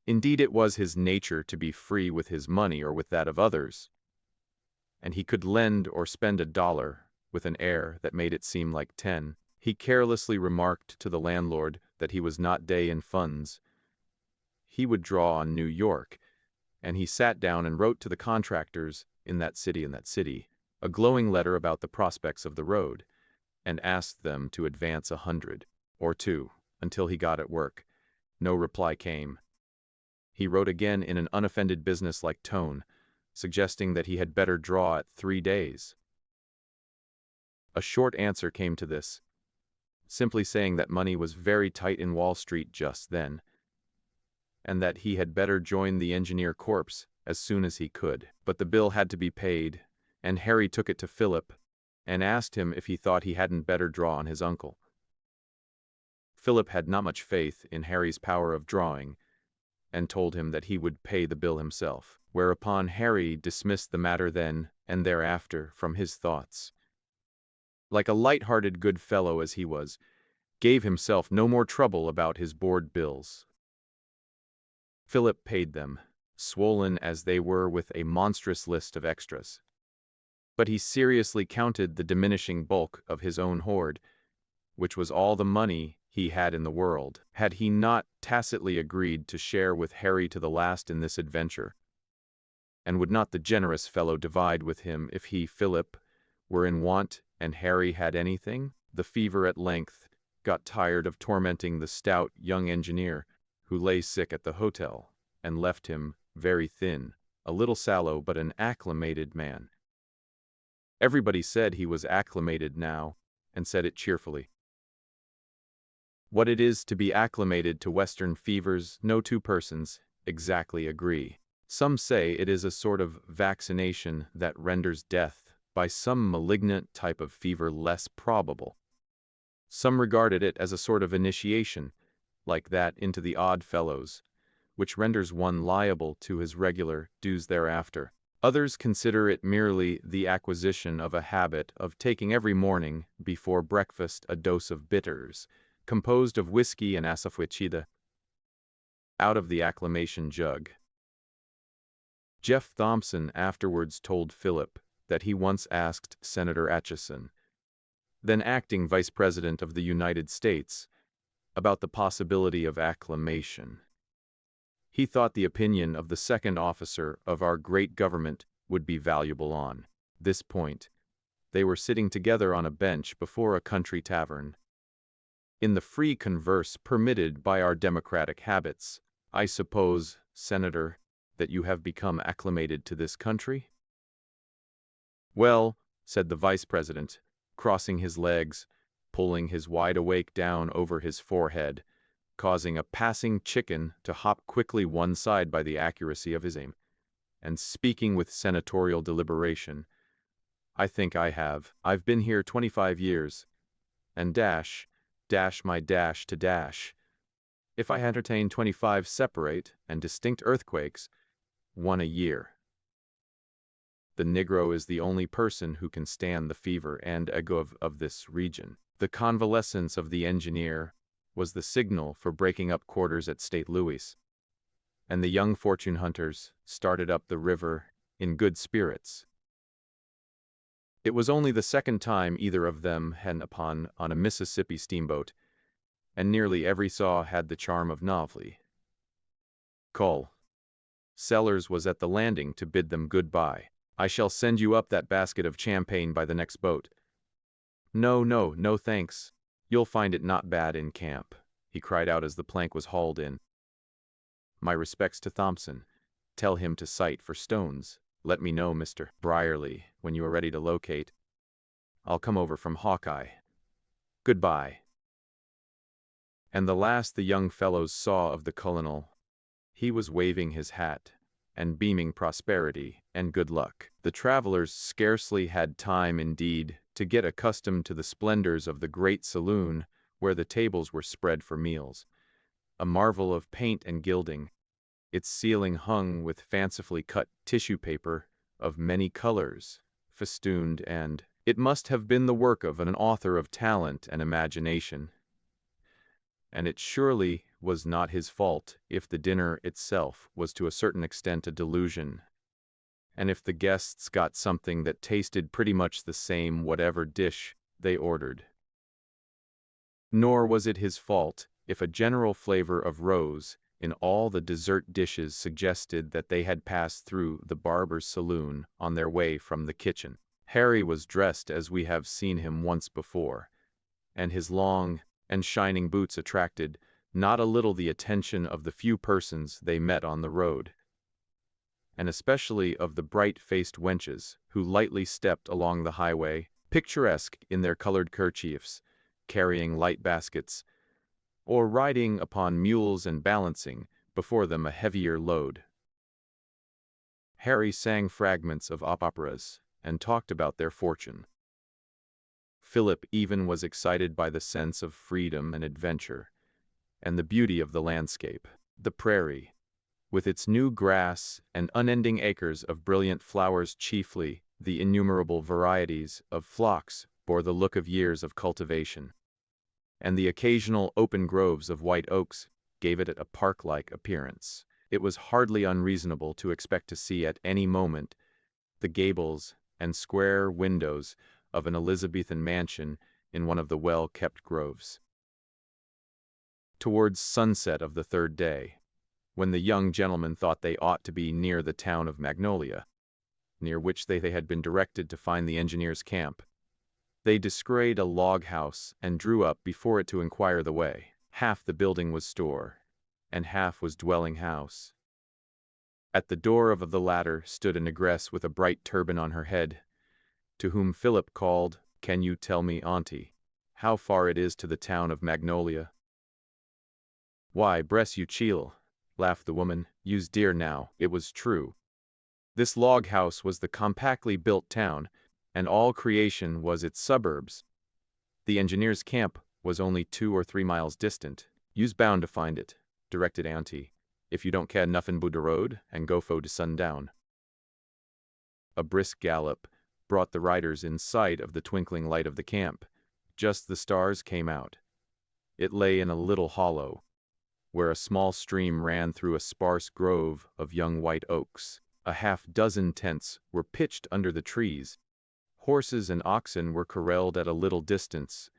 Indeed, it was his nature to be free with his money or with that of others, and he could lend or spend $1 with an air that made it seem like 10. He carelessly remarked to the landlord that he was not day in funds. He would draw on New York, and he sat down and wrote to the contractors in that city a glowing letter about the prospects of the road, and asked them to advance 100 or 2 until he got at work. No reply came. He wrote again in an unoffended business-like tone, suggesting that he had better draw at 3 days. A short answer came to this, simply saying that money was very tight in Wall Street just then, and that he had better join the engineer corps as soon as he could. But the bill had to be paid, and Harry took it to Philip and asked him if he thought he hadn't better draw on his uncle. Philip had not much faith in Harry's power of drawing, and told him that he would pay the bill himself, whereupon Harry dismissed the matter then and thereafter from his thoughts. Like a light-hearted good fellow as he was, gave himself no more trouble about his board bills. Philip paid them, swollen as they were with a monstrous list of extras. But he seriously counted the diminishing bulk of his own hoard, which was all the money he had in the world, had he not tacitly agreed to share with Harry to the last in this adventure. And would not the generous fellow divide with him if he, Philip, were in want and Harry had anything? The fever at length got tired of tormenting the stout young engineer, who lay sick at the hotel, and left him very thin, a little sallow but an acclimated man. Everybody said he was acclimated now, and said it cheerfully. What it is to be acclimated to Western fevers, no two persons exactly agree. Some say it is a sort of vaccination that renders death by some malignant type of fever less probable. Some regarded it as a sort of initiation, like that into the Odd Fellows, which renders one liable to his regular dues thereafter. Others consider it merely the acquisition of a habit of taking every morning before breakfast a dose of bitters, composed of whiskey and asafoetida, out of the acclimation jug. Jeff Thompson afterwards told Philip that he once asked Senator Atchison, then acting Vice President of the United States, about the possibility of acclimation. He thought the opinion of the second officer of our great government would be valuable on this point. They were sitting together on a bench before a country tavern. In the free converse permitted by our democratic habits, I suppose, Senator, that you have become acclimated to this country? Well, said the Vice President, crossing his legs, pulling his wide-awake down over his forehead, causing a passing chicken to hop quickly one side by the accuracy of his aim, and speaking with senatorial deliberation, I think I have. I've been here 25 years, and dash my dash to dash. If I entertain 25 separate and distinct earthquakes, one a year. The Negro is the only person who can stand the fever and ague of this region. The convalescence of the engineer was the signal for breaking up quarters at St. Louis, and the young fortune hunters started up the river in good spirits. It was only the second time either of them had upon a Mississippi steamboat, and nearly every saw had the charm of novelty. Call. Sellers was at the landing to bid them good-bye. I shall send you up that basket of champagne by the next boat. No, thanks. You'll find it not bad in camp, he cried out as the plank was hauled in. My respects to Thompson. Tell him to sight for stones. Let me know, Mr. Brierly, when you are ready to locate. I'll come over from Hawkeye. Goodbye. And the last the young fellows saw of the colonel, he was waving his hat and beaming prosperity and good luck. The travelers scarcely had time, indeed, to get accustomed to the splendors of the great saloon where the tables were spread for meals, a marvel of paint and gilding, its ceiling hung with fancifully cut tissue paper of many colors, festooned, and it must have been the work of an author of talent and imagination. And it surely was not his fault if the dinner itself was to a certain extent a delusion, and if the guests got something that tasted pretty much the same whatever dish they ordered. Nor was it his fault if a general flavor of rose in all the dessert dishes suggested that they had passed through the barber's saloon on their way from the kitchen. Harry was dressed as we have seen him once before, and his long and shining boots attracted not a little the attention of the few persons they met on the road, and especially of the bright-faced wenches who lightly stepped along the highway, picturesque in their colored kerchiefs, carrying light baskets, or riding upon mules and balancing before them a heavier load. Harry sang fragments of operas and talked about their fortune. Philip even was excited by the sense of freedom and adventure, and the beauty of the landscape. The prairie, with its new grass and unending acres of brilliant flowers, chiefly the innumerable varieties of phlox, bore the look of years of cultivation, and the occasional open groves of white oaks gave it a park-like appearance. It was hardly unreasonable to expect to see at any moment the gables and square windows of an Elizabethan mansion in one of the well-kept groves. Towards sunset of the third day, when the young gentlemen thought they ought to be near the town of Magnolia, near which they had been directed to find the engineers' camp, they descried a log house and drew up before it to inquire the way. Half the building was store, and half was dwelling house. At the door of the latter stood a negress with a bright turban on her head, to whom Philip called, "Can you tell me, auntie, how far it is to the town of Magnolia?" "Why, bress you, cheel," laughed the woman, "you's dear now." It was true. This log house was the compactly built town, and all creation was its suburbs. The engineers' camp was only 2 or 3 miles distant. "You's bound to find it," directed auntie, "if you don't care nuffin' but the road, and go fo to sundown." A brisk gallop brought the riders in sight of the twinkling light of the camp. Just the stars came out. It lay in a little hollow, where a small stream ran through a sparse grove of young white oaks. A half-dozen tents were pitched under the trees. Horses and oxen were corralled at a little distance,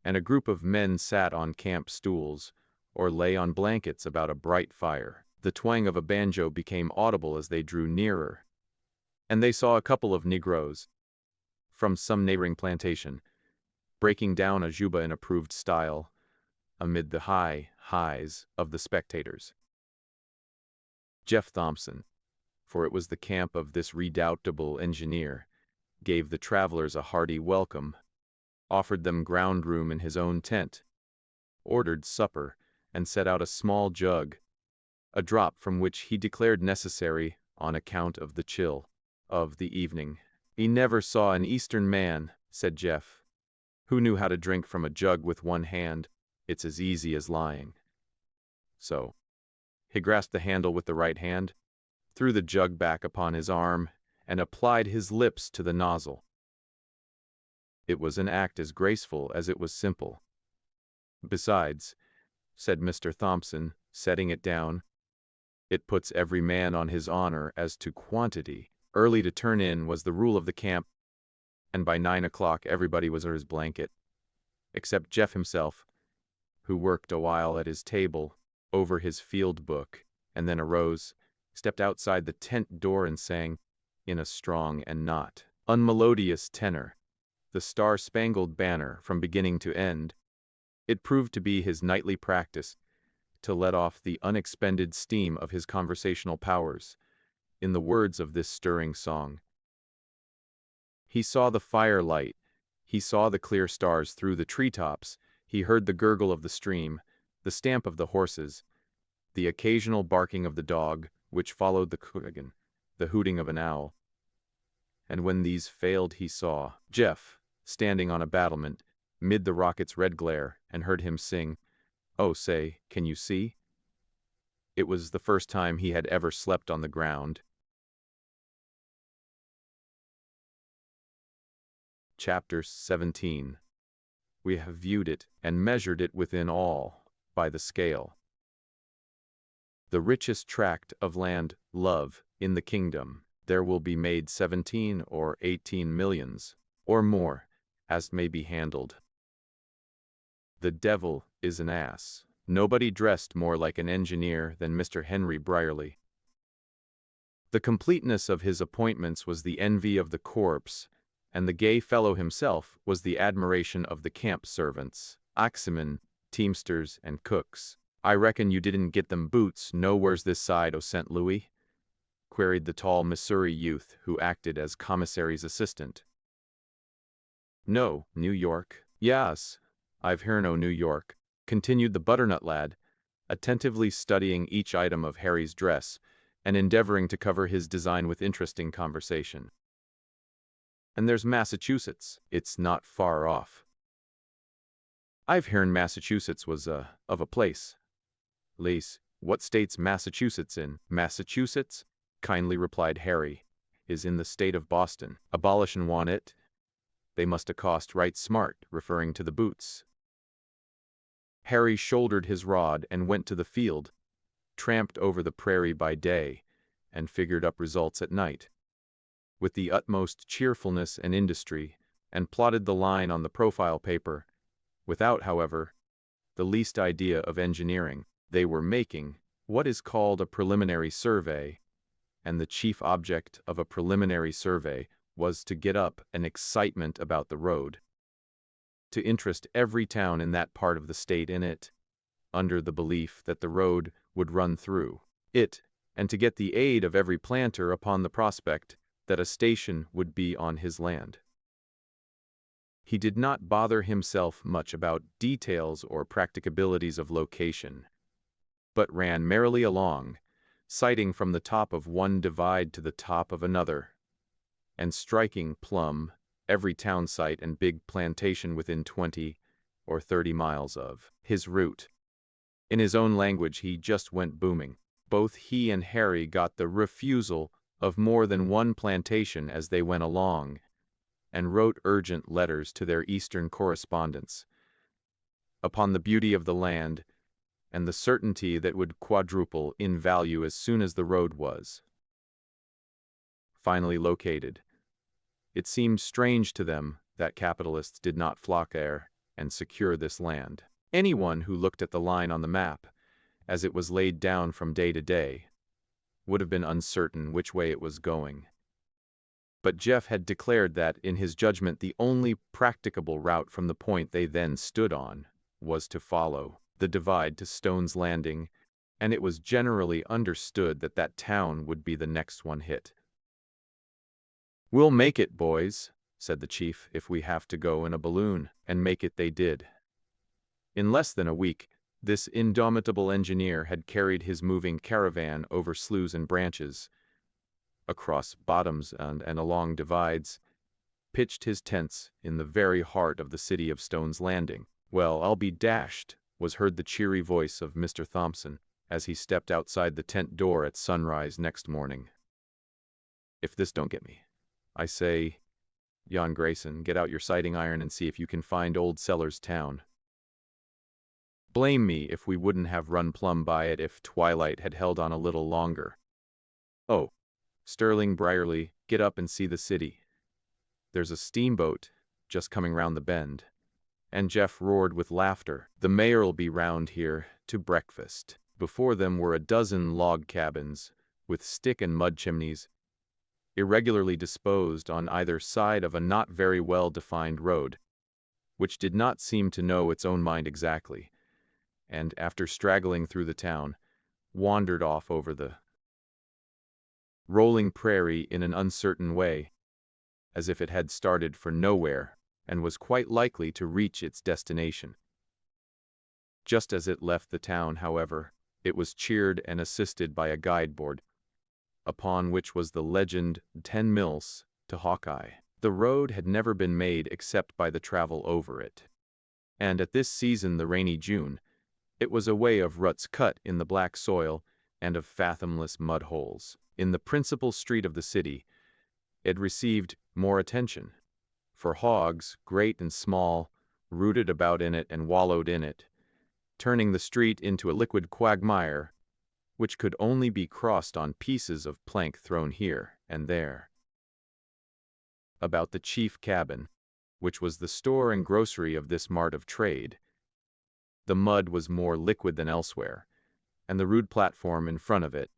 and a group of men sat on camp stools or lay on blankets about a bright fire. The twang of a banjo became audible as they drew nearer, and they saw a couple of Negroes from some neighboring plantation breaking down a juba in approved style amid the highs of the spectators. Jeff Thompson, for it was the camp of this redoubtable engineer, gave the travelers a hearty welcome, offered them ground room in his own tent, ordered supper, and set out a small jug, a drop from which he declared necessary on account of the chill of the evening. "He never saw an Eastern man," said Jeff, "who knew how to drink from a jug with one hand. It's as easy as lying." So he grasped the handle with the right hand, threw the jug back upon his arm, and applied his lips to the nozzle. It was an act as graceful as it was simple. "Besides," said Mr. Thompson, setting it down, "it puts every man on his honor as to quantity." Early to turn in was the rule of the camp, and by 9 o'clock everybody was at his blanket, except Jeff himself, who worked a while at his table over his field book, and then arose, stepped outside the tent door, and sang, in a strong and not unmelodious tenor, the Star-Spangled Banner from beginning to end. It proved to be his nightly practice to let off the unexpended steam of his conversational powers in the words of this stirring song. He saw the firelight, he saw the clear stars through the treetops, he heard the gurgle of the stream, the stamp of the horses, the occasional barking of the dog, which followed the kurgan, the hooting of an owl. And when these failed, he saw Jeff standing on a battlement mid the rocket's red glare, and heard him sing, "Oh, say, can you see?" It was the first time he had ever slept on the ground. Chapter 17. We have viewed it and measured it within all by the scale. The richest tract of land, love, in the kingdom, there will be made 17 or 18 millions, or more, as may be handled. The devil is an ass. Nobody dressed more like an engineer than Mr. Henry Brierly. The completeness of his appointments was the envy of the corps, and the gay fellow himself was the admiration of the camp servants, axemen, teamsters, and cooks. "I reckon you didn't get them boots nowheres this side o' St. Louis?" queried the tall Missouri youth who acted as commissary's assistant. "No, New York." "Yas, "I've hearn o' New York," continued the butternut lad, attentively studying each item of Harry's dress and endeavoring to cover his design with interesting conversation. "And there's Massachusetts. It's not far off." "I've hearn Massachusetts was of a place." "Lace, what state's Massachusetts in?" "Massachusetts," kindly replied Harry, "is in the state of Boston. Abolishin' want it. They must accost right smart," referring to the boots. Harry shouldered his rod and went to the field, tramped over the prairie by day, and figured up results at night, with the utmost cheerfulness and industry, and plotted the line on the profile paper, without, however, the least idea of engineering. They were making what is called a preliminary survey, and the chief object of a preliminary survey was to get up an excitement about the road, to interest every town in that part of the state in it, under the belief that the road would run through it, and to get the aid of every planter upon the prospect that a station would be on his land. He did not bother himself much about details or practicabilities of location, but ran merrily along, sighting from the top of one divide to the top of another, and striking plumb every town site and big plantation within 20 or 30 miles of his route. In his own language, he just went booming. Both he and Harry got the refusal of more than one plantation as they went along, and wrote urgent letters to their eastern correspondents upon the beauty of the land and the certainty that would quadruple in value as soon as the road was finally located. It seemed strange to them that capitalists did not flock there and secure this land. Anyone who looked at the line on the map, as it was laid down from day to day, would have been uncertain which way it was going. But Jeff had declared that, in his judgment, the only practicable route from the point they then stood on was to follow the divide to Stone's Landing, and it was generally understood that that town would be the next one hit. "We'll make it, boys," said the chief, "if we have to go in a balloon," and make it they did. In less than a week, this indomitable engineer had carried his moving caravan over sloughs and branches, across bottoms and along divides, pitched his tents in the very heart of the city of Stone's Landing. "Well, I'll be dashed," was heard the cheery voice of Mr. Thompson, as he stepped outside the tent door at sunrise next morning, "if this don't get me. I say, Jan Grayson, get out your sighting iron and see if you can find Old Sellers Town. Blame me if we wouldn't have run plumb by it if twilight had held on a little longer. Oh, Sterling Brierly, get up and see the city. There's a steamboat just coming round the bend." And Jeff roared with laughter. "The mayor'll be round here to breakfast." Before them were a dozen log cabins, with stick and mud chimneys, irregularly disposed on either side of a not very well-defined road, which did not seem to know its own mind exactly, and, after straggling through the town, wandered off over the rolling prairie in an uncertain way, as if it had started for nowhere and was quite likely to reach its destination. Just as it left the town, however, it was cheered and assisted by a guideboard, upon which was the legend 10 Mills to Hawkeye. The road had never been made except by the travel over it, and at this season, the rainy June, it was a way of ruts cut in the black soil and of fathomless mud holes. In the principal street of the city, it received more attention, for hogs, great and small, rooted about in it and wallowed in it, turning the street into a liquid quagmire, which could only be crossed on pieces of plank thrown here and there. About the chief cabin, which was the store and grocery of this mart of trade, the mud was more liquid than elsewhere, and the rude platform in front of it,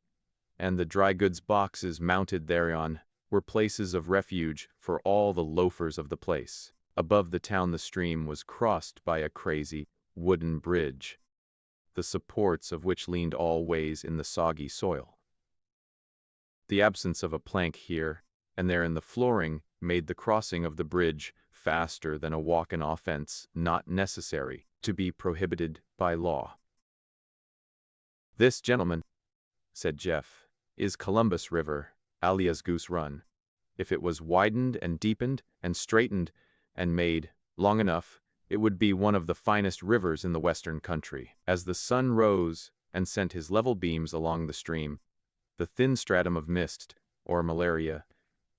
and the dry goods boxes mounted thereon, were places of refuge for all the loafers of the place. Above the town, the stream was crossed by a crazy wooden bridge, the supports of which leaned all ways in the soggy soil. The absence of a plank here and there in the flooring made the crossing of the bridge faster than a walk, an offense not necessary to be prohibited by law. "This, gentlemen," said Jeff, "is Columbus River, alias Goose Run. If it was widened and deepened and straightened and made long enough, it would be one of the finest rivers in the western country." As the sun rose and sent his level beams along the stream, the thin stratum of mist, or malaria,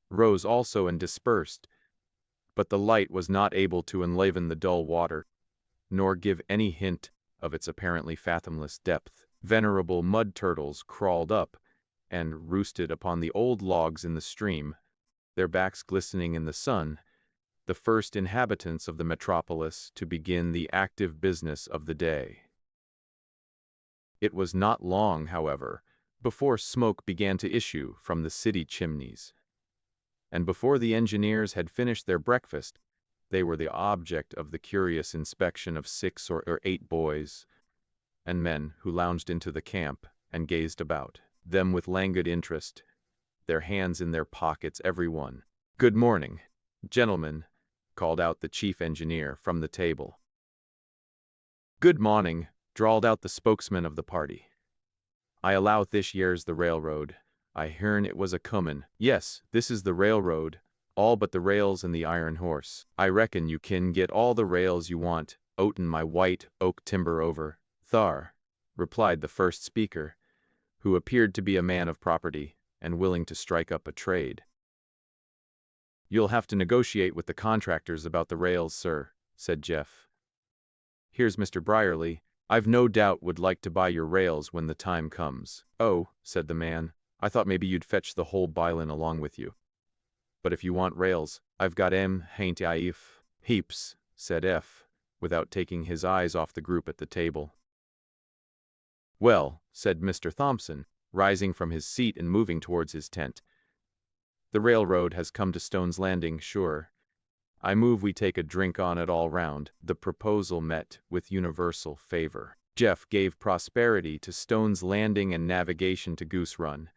rose also and dispersed, but the light was not able to enliven the dull water, nor give any hint of its apparently fathomless depth. Venerable mud turtles crawled up and roosted upon the old logs in the stream, their backs glistening in the sun, the first inhabitants of the metropolis to begin the active business of the day. It was not long, however, before smoke began to issue from the city chimneys, and before the engineers had finished their breakfast, they were the object of the curious inspection of 6 or 8 boys and men who lounged into the camp and gazed about them with languid interest, their hands in their pockets, every one. "Good morning, gentlemen," called out the chief engineer from the table. "Good morning," drawled out the spokesman of the party. "I allow this year's the railroad. I hearn it was a comin'." "Yes, this is the railroad, all but the rails and the iron horse." "I reckon you kin get all the rails you want, outen my white oak timber over thar," replied the first speaker, who appeared to be a man of property and willing to strike up a trade. "You'll have to negotiate with the contractors about the rails, sir," said Jeff. "Here's Mr. Brierly. I've no doubt would like to buy your rails when the time comes." "Oh," said the man, "I thought maybe you'd fetch the whole bilin along with you. But if you want rails, I've got 'em, hain't I, if?" "Heaps," said F, without taking his eyes off the group at the table. "Well," said Mr. Thompson, rising from his seat and moving towards his tent, "the railroad has come to Stone's Landing, sure. I move we take a drink on it all round." The proposal met with universal favor. Jeff gave prosperity to Stone's Landing and navigation to Goose Run,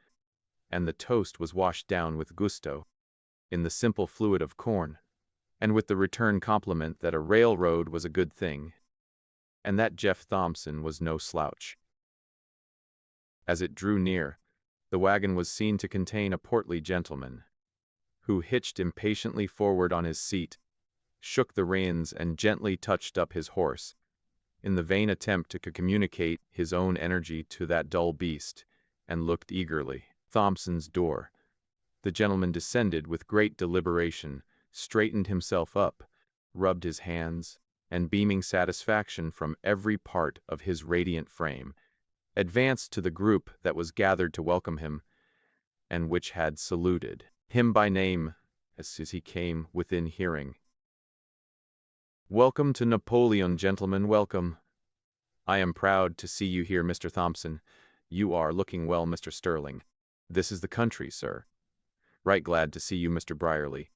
and the toast was washed down with gusto, in the simple fluid of corn, and with the return compliment that a railroad was a good thing, and that Jeff Thompson was no slouch. As it drew near, the wagon was seen to contain a portly gentleman, who hitched impatiently forward on his seat, shook the reins and gently touched up his horse, in the vain attempt to communicate his own energy to that dull beast, and looked eagerly. Thompson's door. The gentleman descended with great deliberation, straightened himself up, rubbed his hands, and beaming satisfaction from every part of his radiant frame, advanced to the group that was gathered to welcome him, and which had saluted him by name as soon as he came within hearing. "Welcome to Napoleon, gentlemen, welcome. I am proud to see you here, Mr. Thompson. You are looking well, Mr. Sterling. This is the country, sir. Right glad to see you, Mr. Brierly.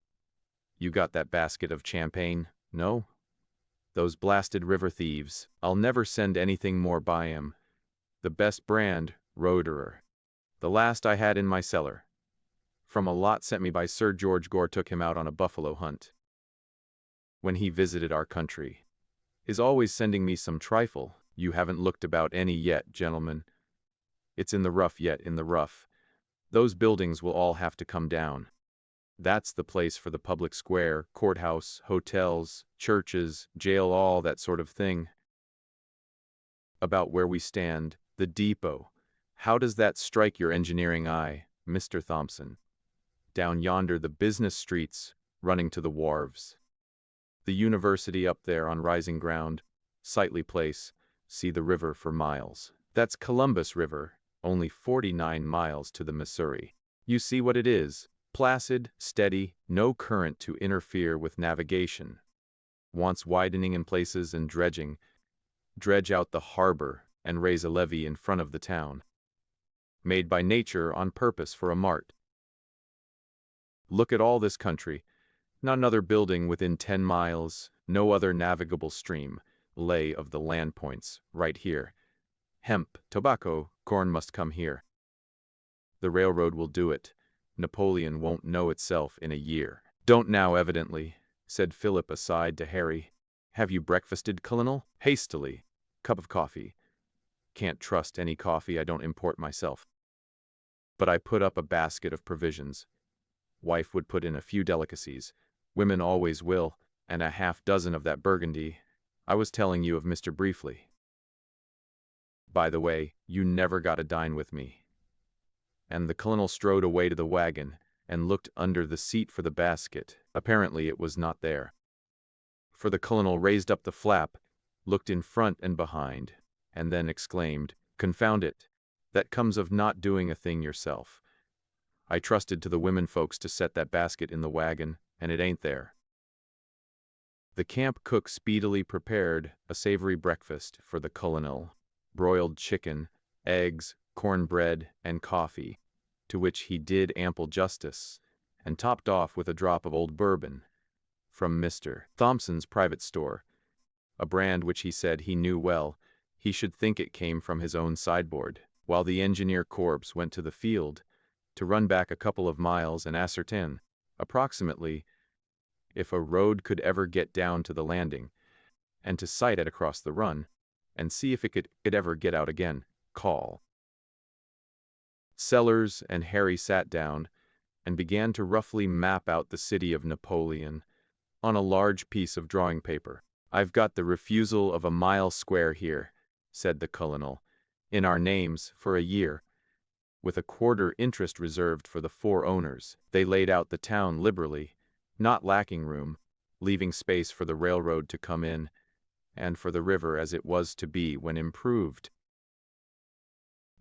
You got that basket of champagne? No? Those blasted river thieves. I'll never send anything more by 'em. The best brand, Roederer. The last I had in my cellar. From a lot sent me by Sir George Gore, took him out on a buffalo hunt when he visited our country. Is always sending me some trifle. You haven't looked about any yet, gentlemen. It's in the rough yet, in the rough. Those buildings will all have to come down. That's the place for the public square, courthouse, hotels, churches, jail, all that sort of thing. About where we stand, the depot. How does that strike your engineering eye, Mr. Thompson? Down yonder, the business streets, running to the wharves. The university up there on rising ground, sightly place, see the river for miles. That's Columbus River, only 49 miles to the Missouri. You see what it is, placid, steady, no current to interfere with navigation. Wants widening in places and dredging. Dredge out the harbor and raise a levee in front of the town. Made by nature on purpose for a mart. Look at all this country. Not another building within 10 miles, no other navigable stream, lay of the land points, right here. Hemp, tobacco, corn must come here. The railroad will do it. Napoleon won't know itself in a year. Don't now, evidently, said Philip aside to Harry. "Have you breakfasted, Colonel?" "Hastily. Cup of coffee. Can't trust any coffee I don't import myself. But I put up a basket of provisions. Wife would put in a few delicacies. Women always will, and a half-dozen of that Burgundy. I was telling you of Mr. Briefly. By the way, you never got to dine with me." And the Colonel strode away to the wagon and looked under the seat for the basket. Apparently it was not there. For the Colonel raised up the flap, looked in front and behind, and then exclaimed, "Confound it! That comes of not doing a thing yourself. I trusted to the women folks to set that basket in the wagon, and it ain't there." The camp cook speedily prepared a savory breakfast for the Colonel: broiled chicken, eggs, cornbread, and coffee, to which he did ample justice, and topped off with a drop of old bourbon from Mr. Thompson's private store, a brand which he said he knew well. He should think it came from his own sideboard. While the engineer corps went to the field to run back a couple of miles and ascertain, approximately, if a road could ever get down to the landing, and to sight it across the run, and see if it could ever get out again. Call. Sellers and Harry sat down and began to roughly map out the city of Napoleon on a large piece of drawing paper. "I've got the refusal of a mile square here," said the Colonel, "in our names for a year, with a quarter interest reserved for the 4 owners. They laid out the town liberally, not lacking room, leaving space for the railroad to come in, and for the river as it was to be when improved.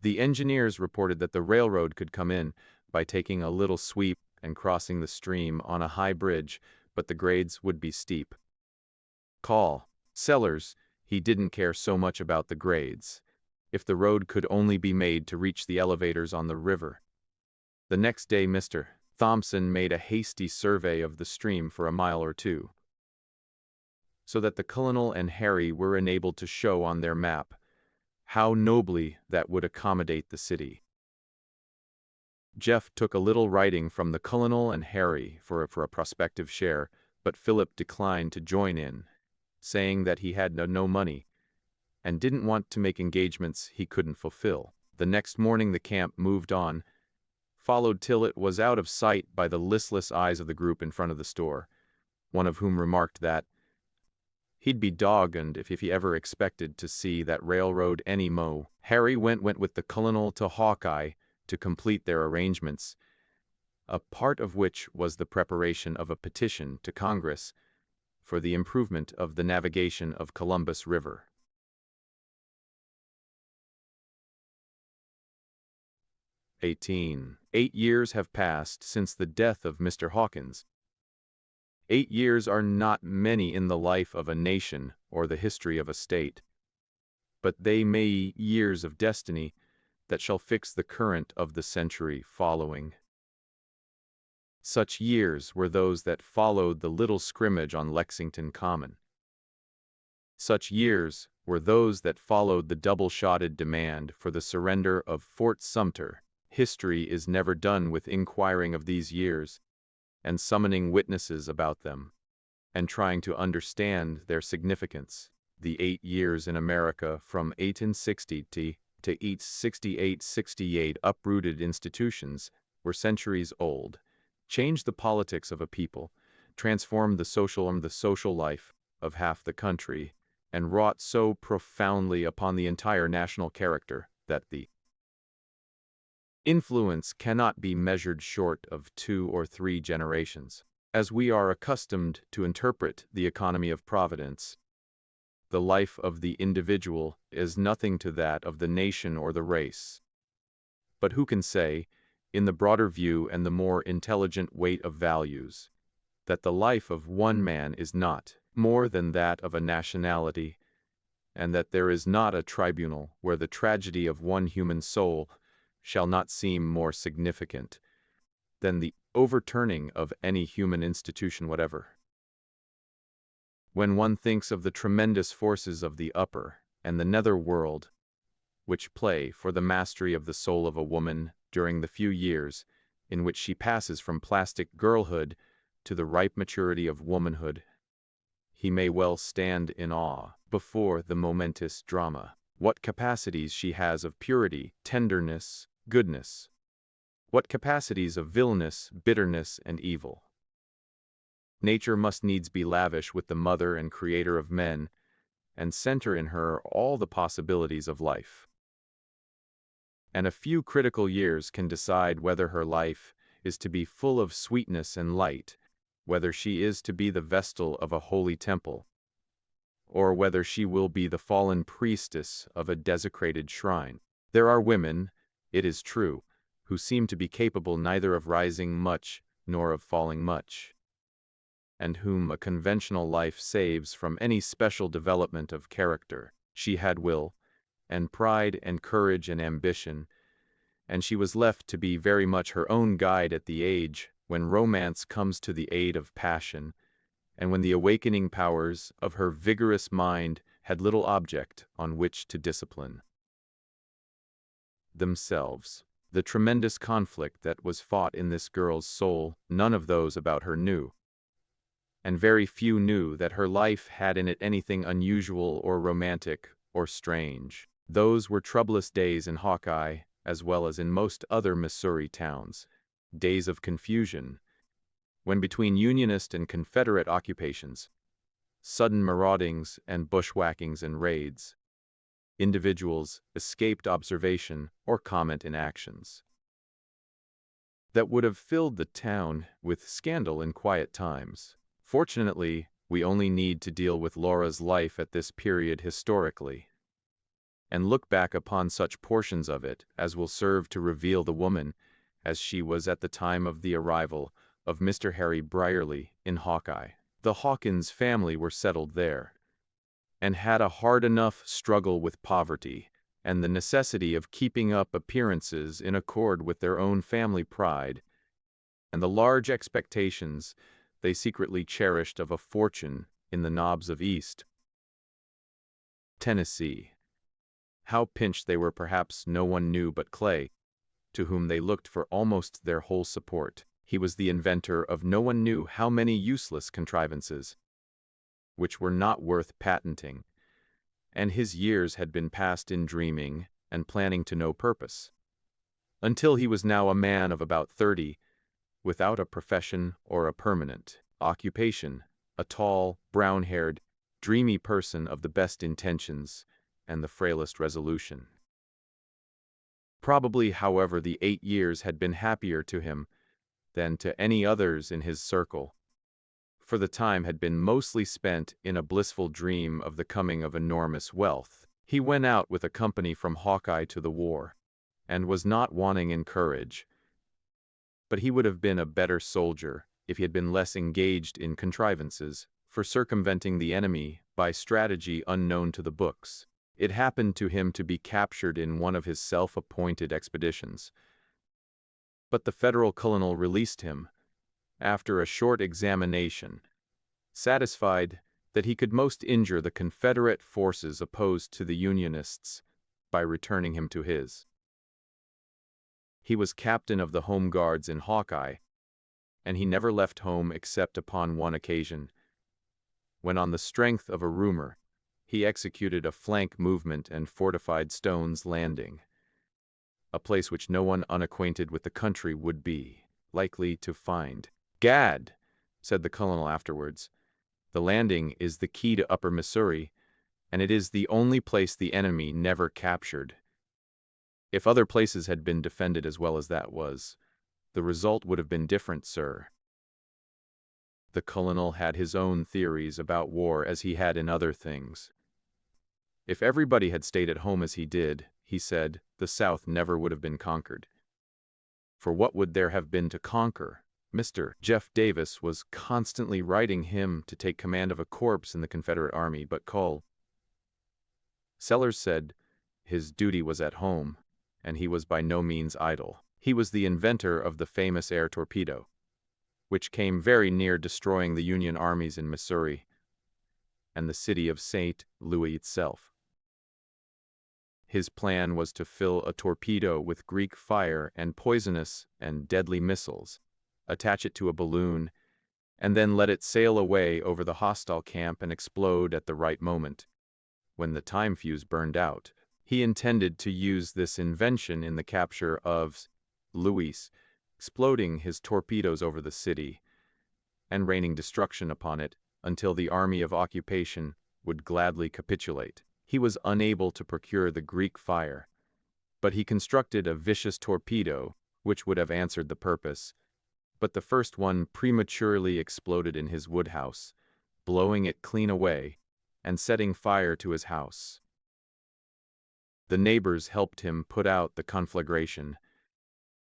The engineers reported that the railroad could come in by taking a little sweep and crossing the stream on a high bridge, but the grades would be steep. Call. Sellers, he didn't care so much about the grades, if the road could only be made to reach the elevators on the river. The next day Mr. Thompson made a hasty survey of the stream for a mile or two, so that the Colonel and Harry were enabled to show on their map how nobly that would accommodate the city. Jeff took a little writing from the Colonel and Harry for a prospective share, but Philip declined to join in, saying that he had no money and didn't want to make engagements he couldn't fulfill. The next morning the camp moved on, followed till it was out of sight by the listless eyes of the group in front of the store, one of whom remarked that he'd be doggoned if he ever expected to see that railroad any mo. Harry went with the Colonel to Hawkeye to complete their arrangements, a part of which was the preparation of a petition to Congress for the improvement of the navigation of Columbus River. 18. 8 years have passed since the death of Mr. Hawkins. 8 years are not many in the life of a nation or the history of a state, but they may be years of destiny that shall fix the current of the century following. Such years were those that followed the little scrimmage on Lexington Common. Such years were those that followed the double-shotted demand for the surrender of Fort Sumter. History is never done with inquiring of these years, and summoning witnesses about them, and trying to understand their significance. The 8 years in America from 1860 to 1868 uprooted institutions were centuries old, changed the politics of a people, transformed the social life of half the country, and wrought so profoundly upon the entire national character that the influence cannot be measured short of 2 or 3 generations. As we are accustomed to interpret the economy of Providence, the life of the individual is nothing to that of the nation or the race. But who can say, in the broader view and the more intelligent weight of values, that the life of one man is not more than that of a nationality, and that there is not a tribunal where the tragedy of one human soul shall not seem more significant than the overturning of any human institution whatever? When one thinks of the tremendous forces of the upper and the nether world, which play for the mastery of the soul of a woman during the few years in which she passes from plastic girlhood to the ripe maturity of womanhood, he may well stand in awe before the momentous drama. What capacities she has of purity, tenderness, goodness! What capacities of villainous, bitterness, and evil! Nature must needs be lavish with the mother and creator of men, and center in her all the possibilities of life. And a few critical years can decide whether her life is to be full of sweetness and light, whether she is to be the vestal of a holy temple, or whether she will be the fallen priestess of a desecrated shrine. There are women, it is true, who seem to be capable neither of rising much nor of falling much, and whom a conventional life saves from any special development of character. She had will, and pride, and courage, and ambition, and she was left to be very much her own guide at the age when romance comes to the aid of passion, and when the awakening powers of her vigorous mind had little object on which to discipline themselves. The tremendous conflict that was fought in this girl's soul, none of those about her knew. And very few knew that her life had in it anything unusual or romantic or strange. Those were troublous days in Hawkeye, as well as in most other Missouri towns, days of confusion, when between Unionist and Confederate occupations, sudden maraudings and bushwhackings and raids, individuals escaped observation or comment in actions that would have filled the town with scandal in quiet times. Fortunately, we only need to deal with Laura's life at this period historically, and look back upon such portions of it as will serve to reveal the woman as she was at the time of the arrival of Mr. Harry Brierly in Hawkeye. The Hawkins family were settled there, and had a hard enough struggle with poverty and the necessity of keeping up appearances in accord with their own family pride, and the large expectations they secretly cherished of a fortune in the Knobs of East Tennessee. How pinched they were perhaps no one knew but Clay, to whom they looked for almost their whole support. He was the inventor of no one knew how many useless contrivances, which were not worth patenting, and his years had been passed in dreaming and planning to no purpose, until he was now a man of about 30, without a profession or a permanent occupation, a tall, brown-haired, dreamy person of the best intentions and the frailest resolution. Probably, however, the 8 years had been happier to him than to any others in his circle, for the time had been mostly spent in a blissful dream of the coming of enormous wealth. He went out with a company from Hawkeye to the war, and was not wanting in courage, but he would have been a better soldier if he had been less engaged in contrivances for circumventing the enemy by strategy unknown to the books. It happened to him to be captured in one of his self-appointed expeditions, but the Federal colonel released him after a short examination, satisfied that he could most injure the Confederate forces opposed to the Unionists by returning him to his. He was captain of the Home Guards in Hawkeye, and he never left home except upon one occasion, when on the strength of a rumor, he executed a flank movement and fortified Stone's Landing, a place which no one unacquainted with the country would be likely to find. "Gad," said the colonel afterwards, "the Landing is the key to Upper Missouri, and it is the only place the enemy never captured. If other places had been defended as well as that was, the result would have been different, sir." The colonel had his own theories about war as he had in other things. If everybody had stayed at home as he did, he said, the South never would have been conquered. For what would there have been to conquer? Mr. Jeff Davis was constantly writing him to take command of a corps in the Confederate Army, but Cole Sellers said his duty was at home, and he was by no means idle. He was the inventor of the famous air torpedo, which came very near destroying the Union armies in Missouri and the city of St. Louis itself. His plan was to fill a torpedo with Greek fire and poisonous and deadly missiles, attach it to a balloon, and then let it sail away over the hostile camp and explode at the right moment, when the time fuse burned out. He intended to use this invention in the capture of Luis, exploding his torpedoes over the city and raining destruction upon it until the army of occupation would gladly capitulate. He was unable to procure the Greek fire, but he constructed a vicious torpedo which would have answered the purpose. But the first one prematurely exploded in his woodhouse, blowing it clean away and setting fire to his house. The neighbors helped him put out the conflagration,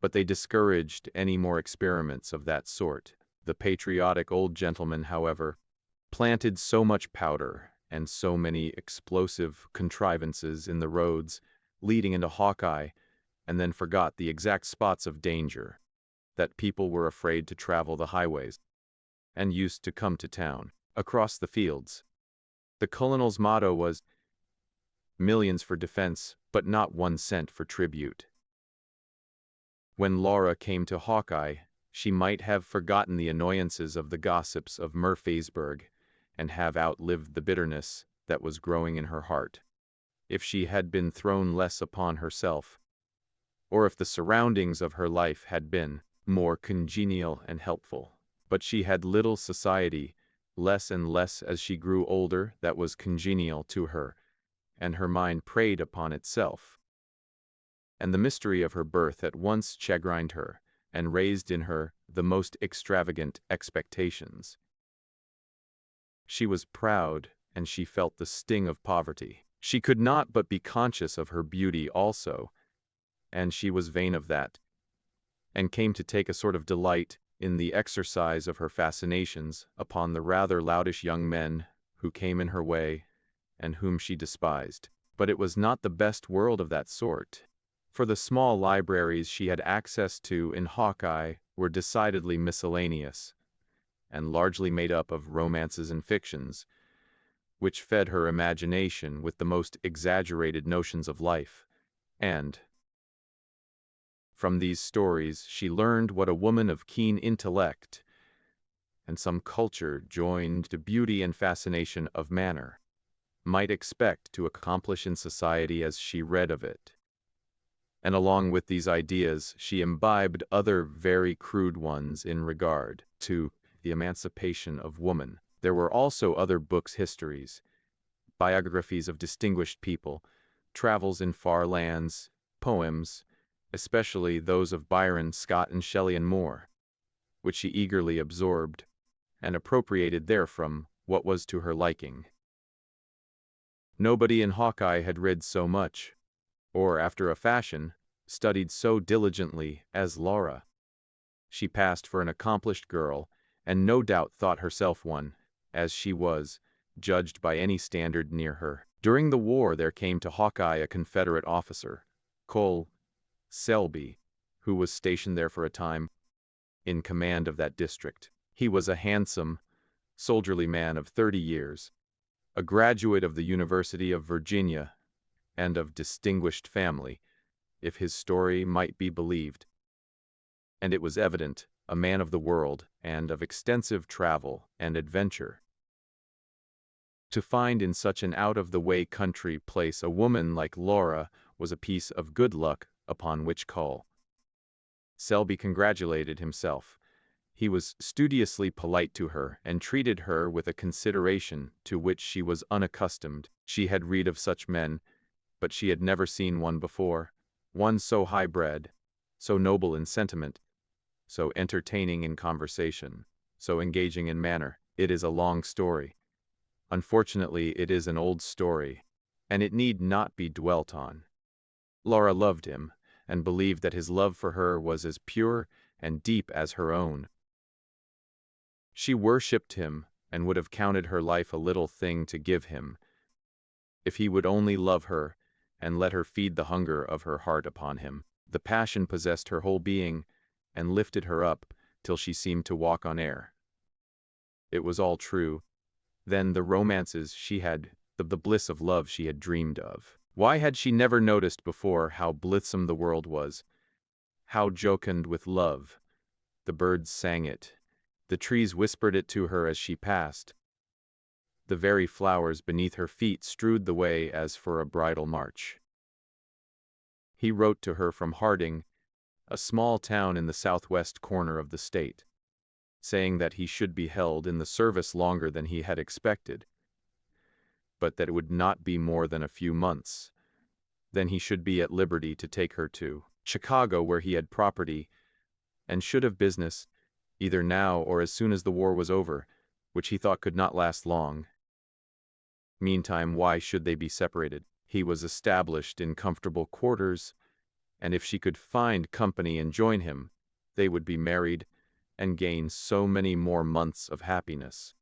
but they discouraged any more experiments of that sort. The patriotic old gentleman, however, planted so much powder and so many explosive contrivances in the roads leading into Hawkeye, and then forgot the exact spots of danger, that people were afraid to travel the highways, and used to come to town, across the fields. The colonel's motto was, "Millions for defense, but not 1 cent for tribute." When Laura came to Hawkeye, she might have forgotten the annoyances of the gossips of Murfreesburg and have outlived the bitterness that was growing in her heart, if she had been thrown less upon herself, or if the surroundings of her life had been more congenial and helpful. But she had little society, less and less as she grew older, that was congenial to her, and her mind preyed upon itself. And the mystery of her birth at once chagrined her, and raised in her the most extravagant expectations. She was proud, and she felt the sting of poverty. She could not but be conscious of her beauty also, and she was vain of that, and came to take a sort of delight in the exercise of her fascinations upon the rather loutish young men who came in her way, and whom she despised. But it was not the best world of that sort, for the small libraries she had access to in Hawkeye were decidedly miscellaneous, and largely made up of romances and fictions, which fed her imagination with the most exaggerated notions of life, and from these stories she learned what a woman of keen intellect and some culture joined to beauty and fascination of manner might expect to accomplish in society as she read of it. And along with these ideas she imbibed other very crude ones in regard to the emancipation of woman. There were also other books, histories, biographies of distinguished people, travels in far lands, poems, especially those of Byron, Scott, and Shelley and Moore, which she eagerly absorbed, and appropriated therefrom what was to her liking. Nobody in Hawkeye had read so much, or, after a fashion, studied so diligently as Laura. She passed for an accomplished girl, and no doubt thought herself one, as she was, judged by any standard near her. During the war there came to Hawkeye a Confederate officer, Cole Selby, who was stationed there for a time, in command of that district. He was a handsome, soldierly man of 30 years, a graduate of the University of Virginia, and of distinguished family, if his story might be believed. And it was evident, a man of the world, and of extensive travel and adventure. To find in such an out-of-the-way country place a woman like Laura was a piece of good luck upon which Cole Selby congratulated himself. He was studiously polite to her, and treated her with a consideration to which she was unaccustomed. She had read of such men, but she had never seen one before, one so high-bred, so noble in sentiment, so entertaining in conversation, so engaging in manner. It is a long story. Unfortunately, it is an old story, and it need not be dwelt on. Laura loved him, and believed that his love for her was as pure and deep as her own. She worshipped him, and would have counted her life a little thing to give him, if he would only love her, and let her feed the hunger of her heart upon him. The passion possessed her whole being, and lifted her up, till she seemed to walk on air. It was all true. Then the romances she had, the bliss of love she had dreamed of. Why had she never noticed before how blithesome the world was, how jocund with love? The birds sang it, The trees whispered it to her as she passed. The very flowers beneath her feet strewed the way as for a bridal march. He wrote to her from Harding, a small town in the southwest corner of the state, saying that he should be held in the service longer than he had expected, but that it would not be more than a few months. Then he should be at liberty to take her to Chicago, where he had property, and should have business, either now or as soon as the war was over, which he thought could not last long. Meantime, why should they be separated? He was established in comfortable quarters, and if she could find company and join him, they would be married and gain so many more months of happiness.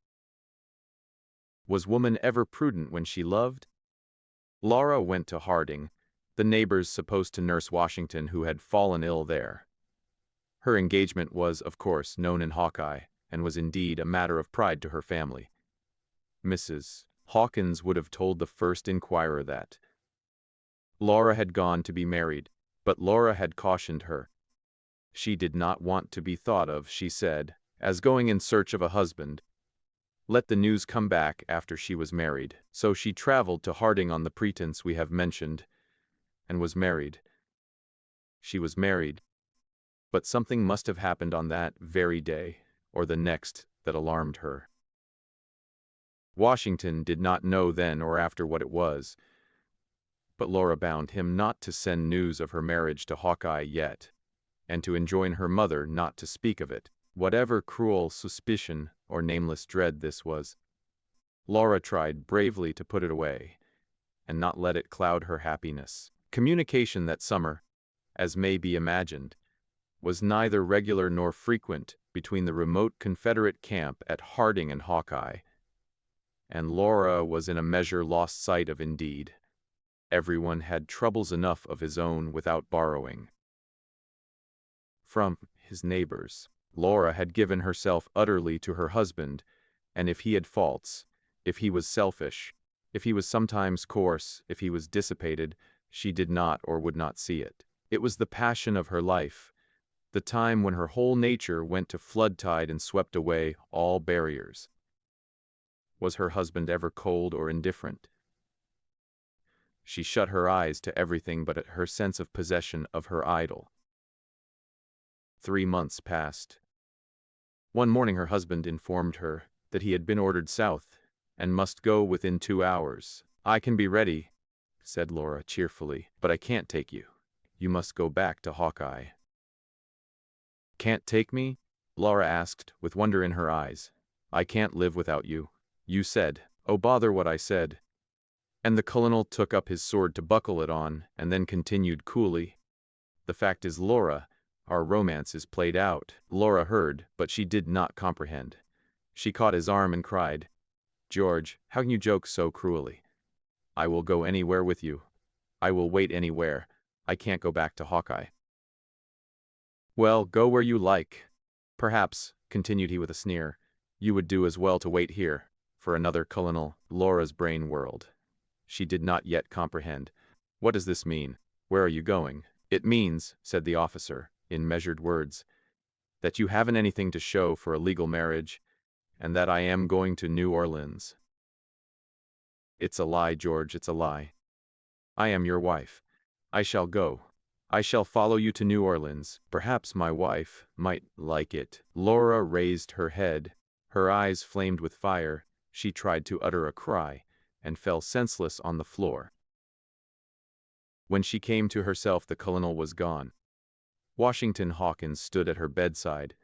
Was woman ever prudent when she loved? Laura went to Harding, the neighbors supposed to nurse Washington, who had fallen ill there. Her engagement was, of course, known in Hawkeye, and was indeed a matter of pride to her family. Mrs. Hawkins would have told the first inquirer that Laura had gone to be married, but Laura had cautioned her. She did not want to be thought of, she said, as going in search of a husband. Let the news come back after she was married. So she traveled to Harding on the pretense we have mentioned, and was married. She was married, but something must have happened on that very day, or the next, that alarmed her. Washington did not know then or after what it was, but Laura bound him not to send news of her marriage to Hawkeye yet, and to enjoin her mother not to speak of it, whatever cruel suspicion or nameless dread this was. Laura tried bravely to put it away, and not let it cloud her happiness. Communication that summer, as may be imagined, was neither regular nor frequent between the remote Confederate camp at Harding and Hawkeye, and Laura was in a measure lost sight of indeed. Everyone had troubles enough of his own without borrowing from his neighbors. Laura had given herself utterly to her husband, and if he had faults, if he was selfish, if he was sometimes coarse, if he was dissipated, she did not or would not see it. It was the passion of her life, the time when her whole nature went to flood tide and swept away all barriers. Was her husband ever cold or indifferent? She shut her eyes to everything but her sense of possession of her idol. 3 months passed. One morning her husband informed her that he had been ordered south, and must go within 2 hours. "I can be ready," said Laura cheerfully, "but I can't take you. You must go back to Hawkeye." "Can't take me?" Laura asked, with wonder in her eyes. "I can't live without you. You said—" "Oh, bother what I said." And the colonel took up his sword to buckle it on, and then continued coolly, "The fact is, Laura, our romance is played out." Laura heard, but she did not comprehend. She caught his arm and cried, "George, how can you joke so cruelly? I will go anywhere with you. I will wait anywhere. I can't go back to Hawkeye." "Well, go where you like. Perhaps," continued he with a sneer, "you would do as well to wait here for another colonel." Laura's brain whirled. She did not yet comprehend. "What does this mean? Where are you going?" "It means," said the officer, in measured words, "that you haven't anything to show for a legal marriage, and that I am going to New Orleans." "It's a lie, George, it's a lie. I am your wife. I shall go. I shall follow you to New Orleans. Perhaps my wife might like it." Laura raised her head. Her eyes flamed with fire. She tried to utter a cry, and fell senseless on the floor. When she came to herself, the colonel was gone. Washington Hawkins stood at her bedside.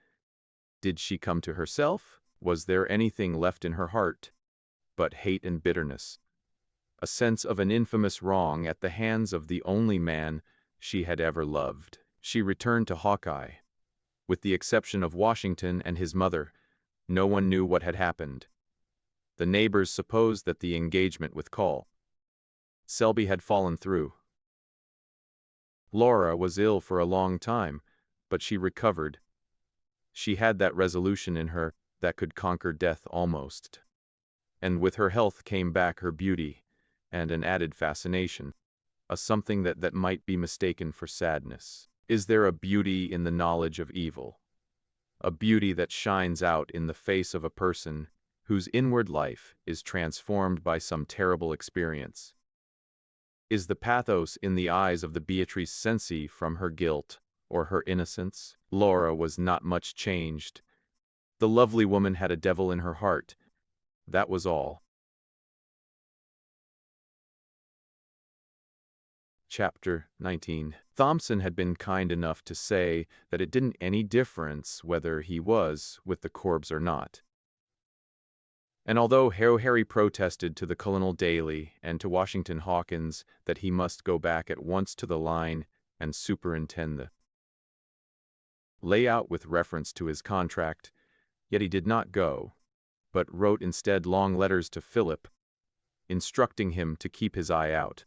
Did she come to herself? Was there anything left in her heart but hate and bitterness? A sense of an infamous wrong at the hands of the only man she had ever loved. She returned to Hawkeye. With the exception of Washington and his mother, no one knew what had happened. The neighbors supposed that the engagement with Col. Selby had fallen through. Laura was ill for a long time, but she recovered. She had that resolution in her that could conquer death almost. And with her health came back her beauty, and an added fascination, a something that might be mistaken for sadness. Is there a beauty in the knowledge of evil? a beauty that shines out in the face of a person whose inward life is transformed by some terrible experience. Is the pathos in the eyes of the Beatrice Cenci from her guilt or her innocence? Laura was not much changed. The lovely woman had a devil in her heart. That was all. Chapter 19. Thompson had been kind enough to say that it didn't any difference whether he was with the corps or not. And although Harry protested to the Colonel daily and to Washington Hawkins that he must go back at once to the line and superintend the layout with reference to his contract, yet he did not go, but wrote instead long letters to Philip, instructing him to keep his eye out,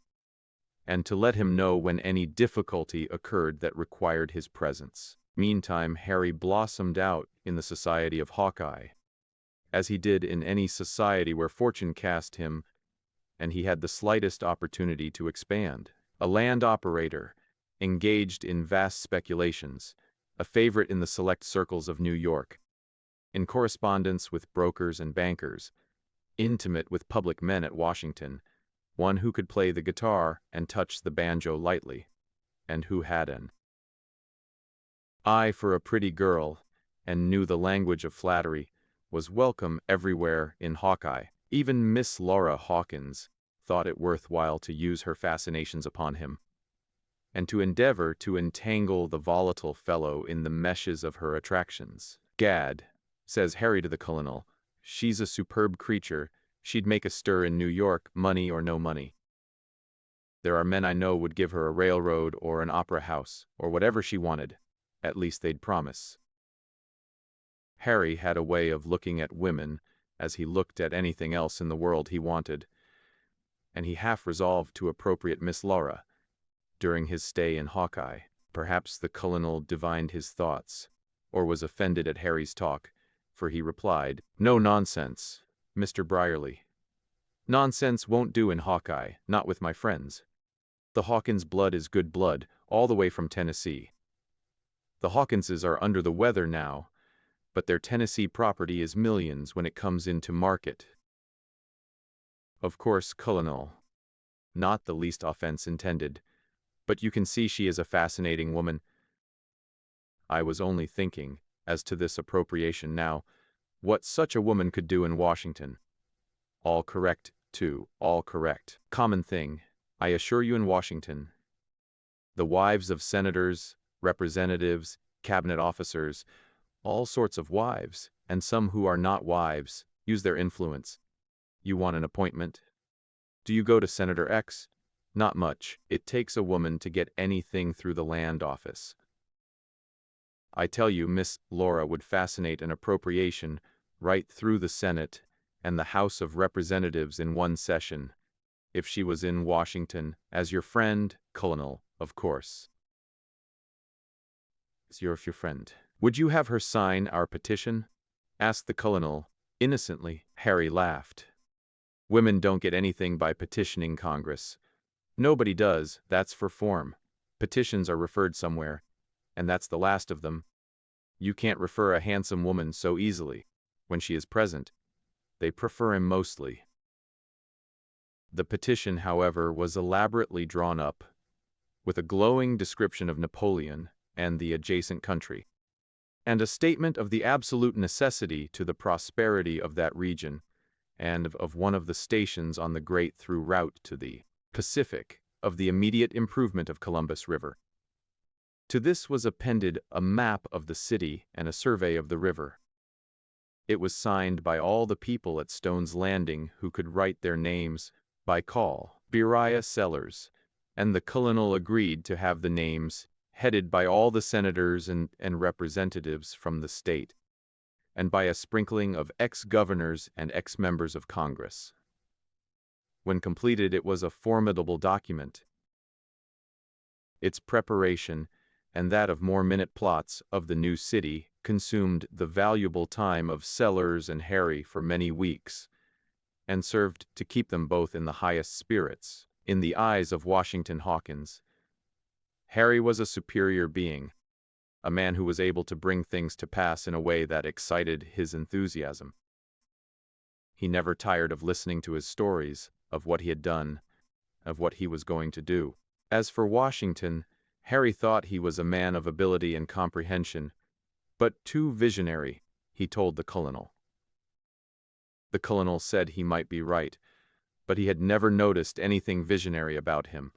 and to let him know when any difficulty occurred that required his presence. Meantime, Harry blossomed out in the society of Hawkeye, as he did in any society where fortune cast him, and he had the slightest opportunity to expand. A land operator, engaged in vast speculations, a favorite in the select circles of New York, in correspondence with brokers and bankers, intimate with public men at Washington, one who could play the guitar and touch the banjo lightly, and who had an eye for a pretty girl and knew the language of flattery, was welcome everywhere in Hawkeye. Even Miss Laura Hawkins thought it worthwhile to use her fascinations upon him, and to endeavor to entangle the volatile fellow in the meshes of her attractions. "Gad," says Harry to the Colonel, "she's a superb creature. She'd make a stir in New York, money or no money. There are men I know would give her a railroad or an opera house, or whatever she wanted. At least they'd promise." Harry had a way of looking at women as he looked at anything else in the world he wanted, and he half resolved to appropriate Miss Laura during his stay in Hawkeye. Perhaps the Colonel divined his thoughts, or was offended at Harry's talk, for he replied, "No nonsense, Mr. Brierly. Nonsense won't do in Hawkeye, not with my friends. The Hawkins blood is good blood, all the way from Tennessee. The Hawkinses are under the weather now, but their Tennessee property is millions when it comes into market. Of course, Colonel, not the least offense intended, but you can see she is a fascinating woman. I was only thinking, as to this appropriation now, what such a woman could do in Washington. All correct, too, all correct. Common thing, I assure you, in Washington. The wives of senators, representatives, cabinet officers, all sorts of wives, and some who are not wives, use their influence. You want an appointment? Do you go to Senator X? Not much. It takes a woman to get anything through the land office. I tell you, Miss Laura would fascinate an appropriation right through the Senate and the House of Representatives in one session, if she was in Washington, as your friend, Colonel, of course. As your friend. Would you have her sign our petition?" asked the Colonel, innocently. Harry laughed. "Women don't get anything by petitioning Congress. Nobody does, that's for form. Petitions are referred somewhere, and that's the last of them. You can't refer a handsome woman so easily. When she is present, they prefer him mostly." The petition, however, was elaborately drawn up, with a glowing description of Napoleon and the adjacent country, and a statement of the absolute necessity to the prosperity of that region, and of one of the stations on the great through route to the Pacific, of the immediate improvement of Columbus River. To this was appended a map of the city and a survey of the river. It was signed by all the people at Stone's Landing who could write their names by call, Beriah Sellers, and the Colonel agreed to have the names headed by all the senators and representatives from the state, and by a sprinkling of ex-governors and ex-members of Congress. When completed, it was a formidable document. Its preparation, and that of more minute plots of the new city, consumed the valuable time of Sellers and Harry for many weeks, and served to keep them both in the highest spirits. In the eyes of Washington Hawkins, Harry was a superior being, a man who was able to bring things to pass in a way that excited his enthusiasm. He never tired of listening to his stories, of what he had done, of what he was going to do. As for Washington, Harry thought he was a man of ability and comprehension, but too visionary, he told the colonel. The colonel said he might be right, but he had never noticed anything visionary about him.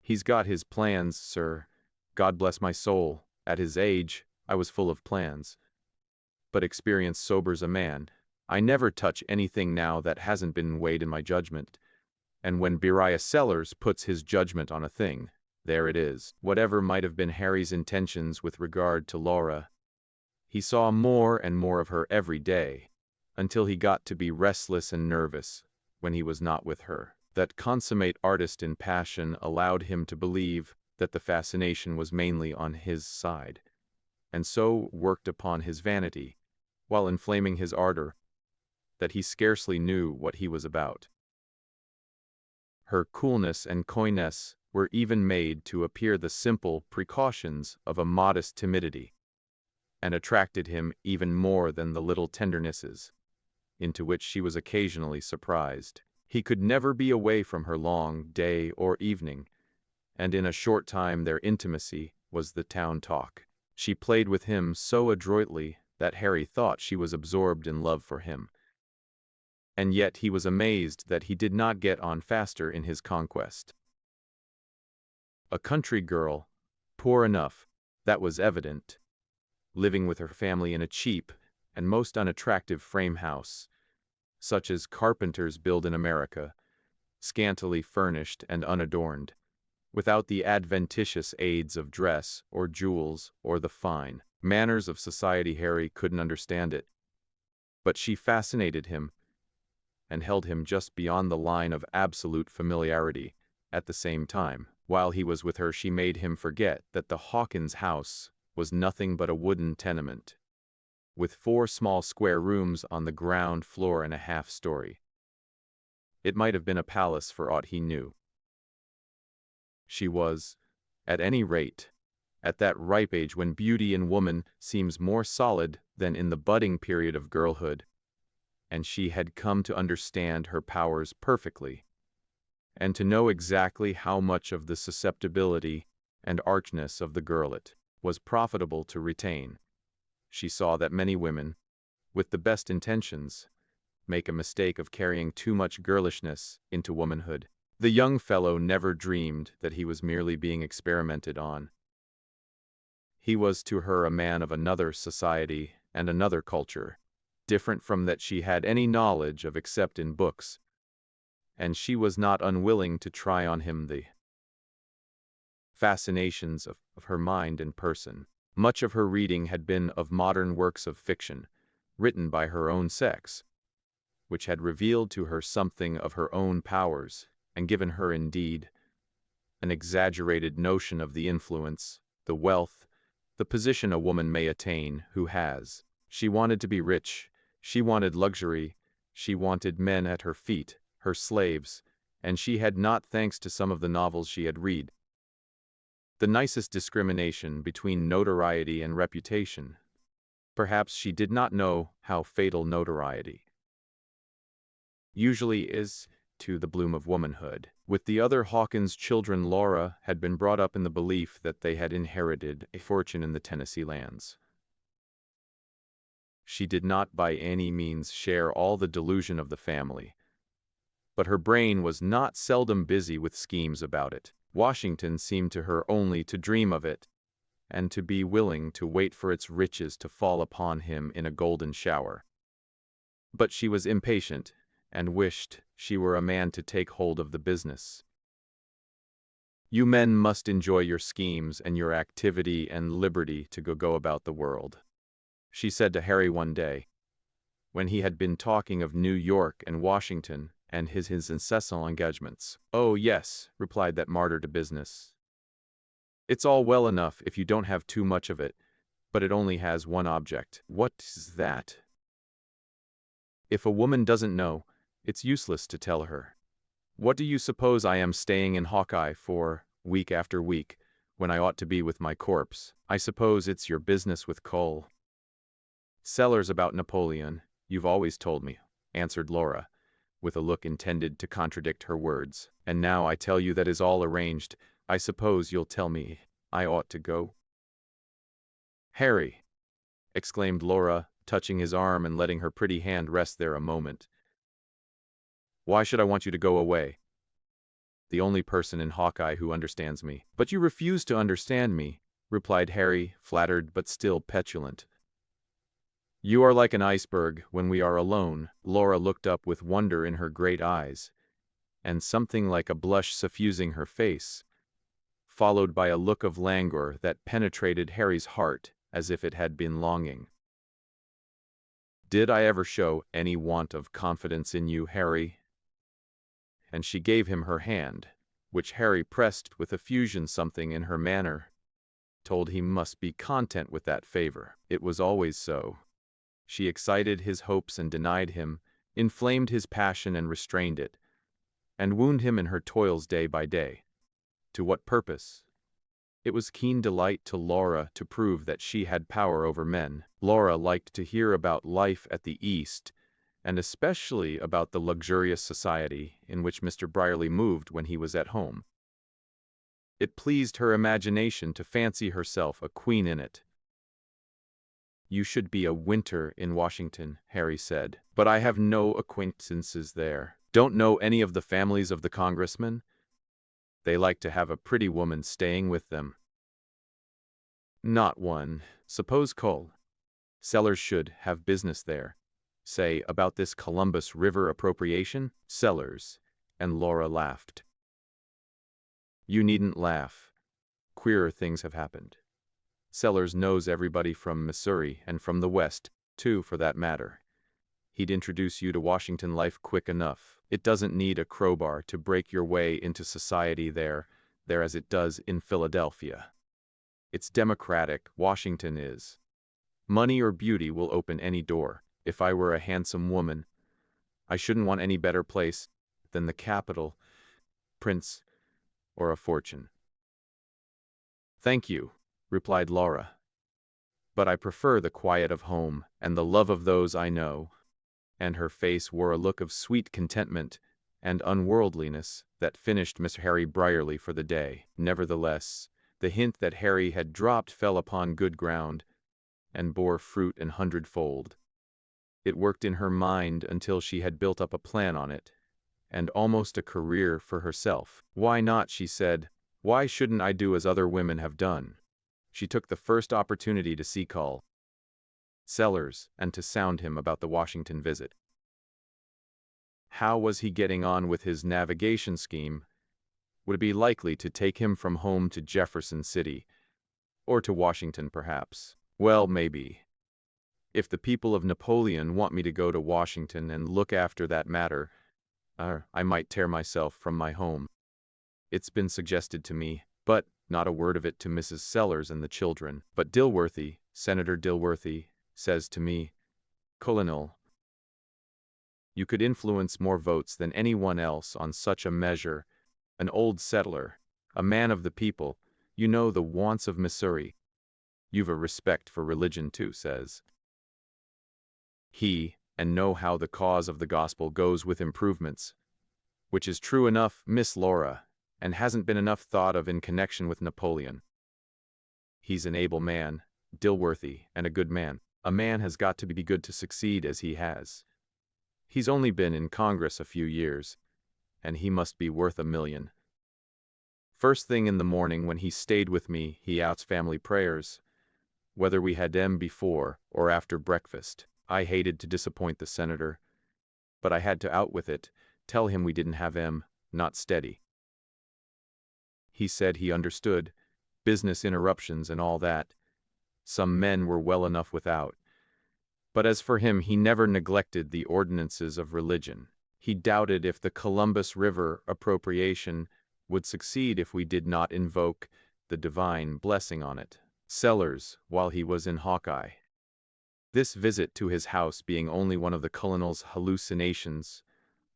"He's got his plans, sir. God bless my soul. At his age, I was full of plans. But experience sobers a man. I never touch anything now that hasn't been weighed in my judgment. And when Beriah Sellers puts his judgment on a thing, there it is." Whatever might have been Harry's intentions with regard to Laura, he saw more and more of her every day, until he got to be restless and nervous when he was not with her. That consummate artist in passion allowed him to believe that the fascination was mainly on his side, and so worked upon his vanity, while inflaming his ardor, that he scarcely knew what he was about. Her coolness and coyness were even made to appear the simple precautions of a modest timidity, and attracted him even more than the little tendernesses, into which she was occasionally surprised. He could never be away from her long, day or evening, and in a short time their intimacy was the town talk. She played with him so adroitly that Harry thought she was absorbed in love for him. And yet he was amazed that he did not get on faster in his conquest. A country girl, poor enough, that was evident, living with her family in a cheap and most unattractive frame house, such as carpenters build in America, scantily furnished and unadorned, without the adventitious aids of dress or jewels or the fine manners of society. Harry couldn't understand it, but she fascinated him and held him just beyond the line of absolute familiarity. At the same time, while he was with her, she made him forget that the Hawkins house was nothing but a wooden tenement, with 4 small square rooms on the ground floor and a half-story. It might have been a palace for aught he knew. She was, at any rate, at that ripe age when beauty in woman seems more solid than in the budding period of girlhood, and she had come to understand her powers perfectly, and to know exactly how much of the susceptibility and archness of the girl it was profitable to retain. She saw that many women, with the best intentions, make a mistake of carrying too much girlishness into womanhood. The young fellow never dreamed that he was merely being experimented on. He was to her a man of another society and another culture, different from that she had any knowledge of except in books, and she was not unwilling to try on him the fascinations of her mind and person. Much of her reading had been of modern works of fiction, written by her own sex, which had revealed to her something of her own powers, and given her, indeed, an exaggerated notion of the influence, the wealth, the position a woman may attain who has. She wanted to be rich, she wanted luxury, she wanted men at her feet, her slaves, and she had not, thanks to some of the novels she had read, the nicest discrimination between notoriety and reputation. Perhaps she did not know how fatal notoriety usually is to the bloom of womanhood. With the other Hawkins children, Laura had been brought up in the belief that they had inherited a fortune in the Tennessee lands. She did not by any means share all the delusion of the family, but her brain was not seldom busy with schemes about it. Washington seemed to her only to dream of it, and to be willing to wait for its riches to fall upon him in a golden shower. But she was impatient, and wished she were a man to take hold of the business. "You men must enjoy your schemes and your activity and liberty to go about the world," she said to Harry one day, when he had been talking of New York and Washington and his incessant engagements. "Oh, yes," replied that martyr to business. "It's all well enough if you don't have too much of it, but it only has one object." "What's that?" "If a woman doesn't know, it's useless to tell her. What do you suppose I am staying in Hawkeye for, week after week, when I ought to be with my corpse. I suppose it's your business with Cole. Sellers about Napoleon, you've always told me, answered Laura, with a look intended to contradict her words. And now I tell you that is all arranged. I suppose you'll tell me I ought to go. Harry, exclaimed Laura, touching his arm and letting her pretty hand rest there a moment. Why should I want you to go away? The only person in Hawkeye who understands me. But you refuse to understand me, replied Harry, flattered but still petulant. You are like an iceberg when we are alone. Laura looked up with wonder in her great eyes, and something like a blush suffusing her face, followed by a look of languor that penetrated Harry's heart as if it had been longing. Did I ever show any want of confidence in you, Harry? And she gave him her hand, which Harry pressed with effusion. Something in her manner told he must be content with that favor. It was always so. She excited his hopes and denied him, inflamed his passion and restrained it, and wounded him in her toils day by day. To what purpose? It was keen delight to Laura to prove that she had power over men. Laura liked to hear about life at the East, and especially about the luxurious society in which Mr. Brierly moved when he was at home. It pleased her imagination to fancy herself a queen in it. You should be a winter in Washington, Harry said, but I have no acquaintances there. Don't know any of the families of the congressmen? They like to have a pretty woman staying with them. Not one. Suppose Cole Sellers should have business there. Say, about this Columbus River appropriation? Sellers. And Laura laughed. You needn't laugh. Queerer things have happened. Sellers knows everybody from Missouri and from the West, too, for that matter. He'd introduce you to Washington life quick enough. It doesn't need a crowbar to break your way into society there as it does in Philadelphia. It's democratic, Washington is. Money or beauty will open any door. If I were a handsome woman, I shouldn't want any better place than the capital, prince, or a fortune. Thank you, replied Laura. But I prefer the quiet of home and the love of those I know. And her face wore a look of sweet contentment and unworldliness that finished Mr. Harry Brierly for the day. Nevertheless, the hint that Harry had dropped fell upon good ground and bore fruit an hundredfold. It worked in her mind until she had built up a plan on it, and almost a career for herself. Why not, she said. Why shouldn't I do as other women have done? She took the first opportunity to see Cole Sellers and to sound him about the Washington visit. How was he getting on with his navigation scheme? Would it be likely to take him from home to Jefferson City, or to Washington perhaps? Well, maybe. If the people of Napoleon want me to go to Washington and look after that matter, I might tear myself from my home. It's been suggested to me, but not a word of it to Mrs. Sellers and the children. But Dilworthy, Senator Dilworthy, says to me, Colonel, you could influence more votes than anyone else on such a measure. An old settler, a man of the people, you know the wants of Missouri. You've a respect for religion too, says he, and know how the cause of the gospel goes with improvements. Which is true enough, Miss Laura, and hasn't been enough thought of in connection with Napoleon. He's an able man, Dilworthy, and a good man. A man has got to be good to succeed as he has. He's only been in Congress a few years, and he must be worth $1 million. First thing in the morning when he stayed with me, he outs family prayers, whether we had them before or after breakfast. I hated to disappoint the senator, but I had to out with it, tell him we didn't have em, not steady. He said he understood, business interruptions and all that. Some men were well enough without. But as for him, he never neglected the ordinances of religion. He doubted if the Columbus River appropriation would succeed if we did not invoke the divine blessing on it. Sellers, while he was in Hawkeye. This visit to his house being only one of the colonel's hallucinations,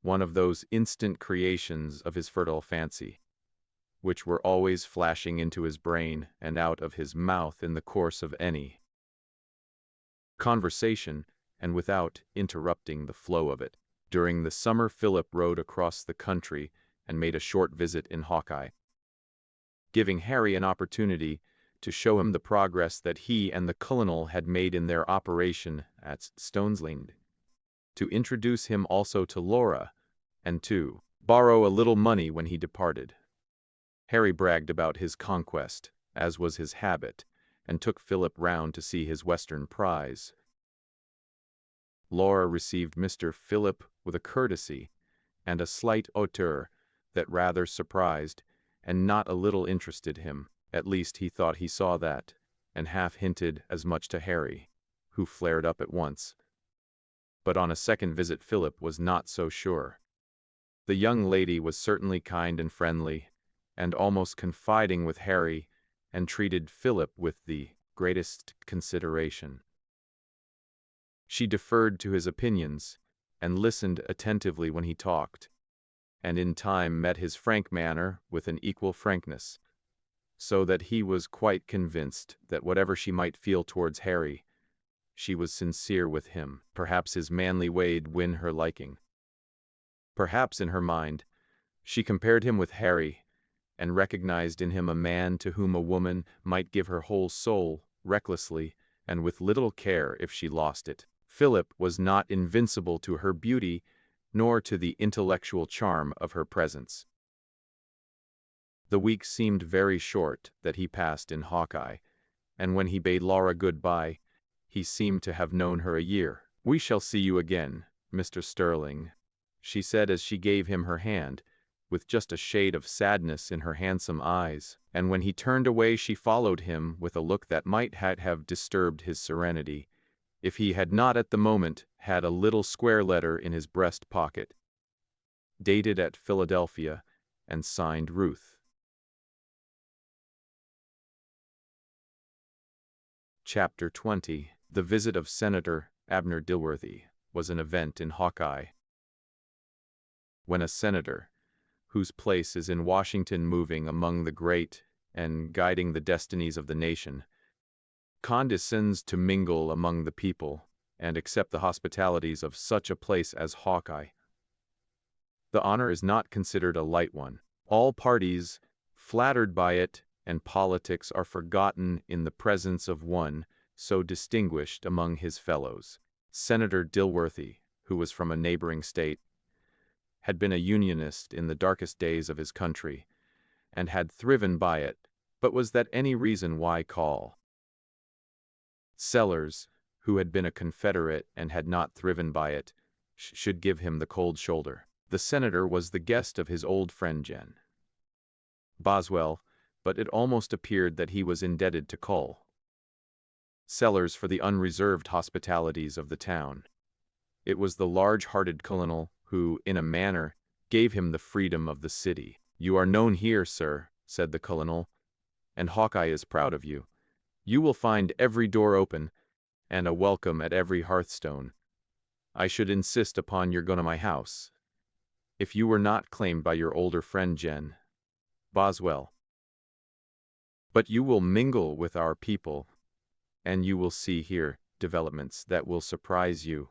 one of those instant creations of his fertile fancy. which were always flashing into his brain and out of his mouth in the course of any conversation, and without interrupting the flow of it. During the summer, Philip rode across the country and made a short visit in Hawkeye, giving Harry an opportunity to show him the progress that he and the colonel had made in their operation at Stonesland, to introduce him also to Laura, and to borrow a little money when he departed. Harry bragged about his conquest, as was his habit, and took Philip round to see his western prize. Laura received Mr. Philip with a courtesy and a slight hauteur that rather surprised and not a little interested him. At least he thought he saw that, and half hinted as much to Harry, who flared up at once. But on a second visit Philip was not so sure. The young lady was certainly kind and friendly, and almost confiding with Harry, and treated Philip with the greatest consideration. She deferred to his opinions, and listened attentively when he talked, and in time met his frank manner with an equal frankness, so that he was quite convinced that whatever she might feel towards Harry, she was sincere with him. Perhaps his manly way'd win her liking. Perhaps in her mind, she compared him with Harry, and recognized in him a man to whom a woman might give her whole soul, recklessly, and with little care if she lost it. Philip was not invincible to her beauty, nor to the intellectual charm of her presence. The week seemed very short that he passed in Hawkeye, and when he bade Laura good-bye, he seemed to have known her a year. "We shall see you again, Mr. Sterling," she said as she gave him her hand, with just a shade of sadness in her handsome eyes, and when he turned away she followed him with a look that might have disturbed his serenity, if he had not at the moment had a little square letter in his breast pocket, dated at Philadelphia, and signed Ruth. Chapter 20. The visit of Senator Abner Dilworthy was an event in Hawkeye. When a senator, whose place is in Washington, moving among the great and guiding the destinies of the nation, condescends to mingle among the people and accept the hospitalities of such a place as Hawkeye, the honor is not considered a light one. All parties flattered by it, and politics are forgotten in the presence of one so distinguished among his fellows. Senator Dilworthy, who was from a neighboring state, had been a Unionist in the darkest days of his country, and had thriven by it, but was that any reason why call Sellers, who had been a Confederate and had not thriven by it, should give him the cold shoulder? The senator was the guest of his old friend Jen Boswell, but it almost appeared that he was indebted to Col. Sellers for the unreserved hospitalities of the town. It was the large-hearted colonel who, in a manner, gave him the freedom of the city. "You are known here, sir," said the colonel, "and Hawkeye is proud of you. You will find every door open, and a welcome at every hearthstone. I should insist upon your going to my house, if you were not claimed by your older friend Jen Boswell. But you will mingle with our people, and you will see here developments that will surprise you.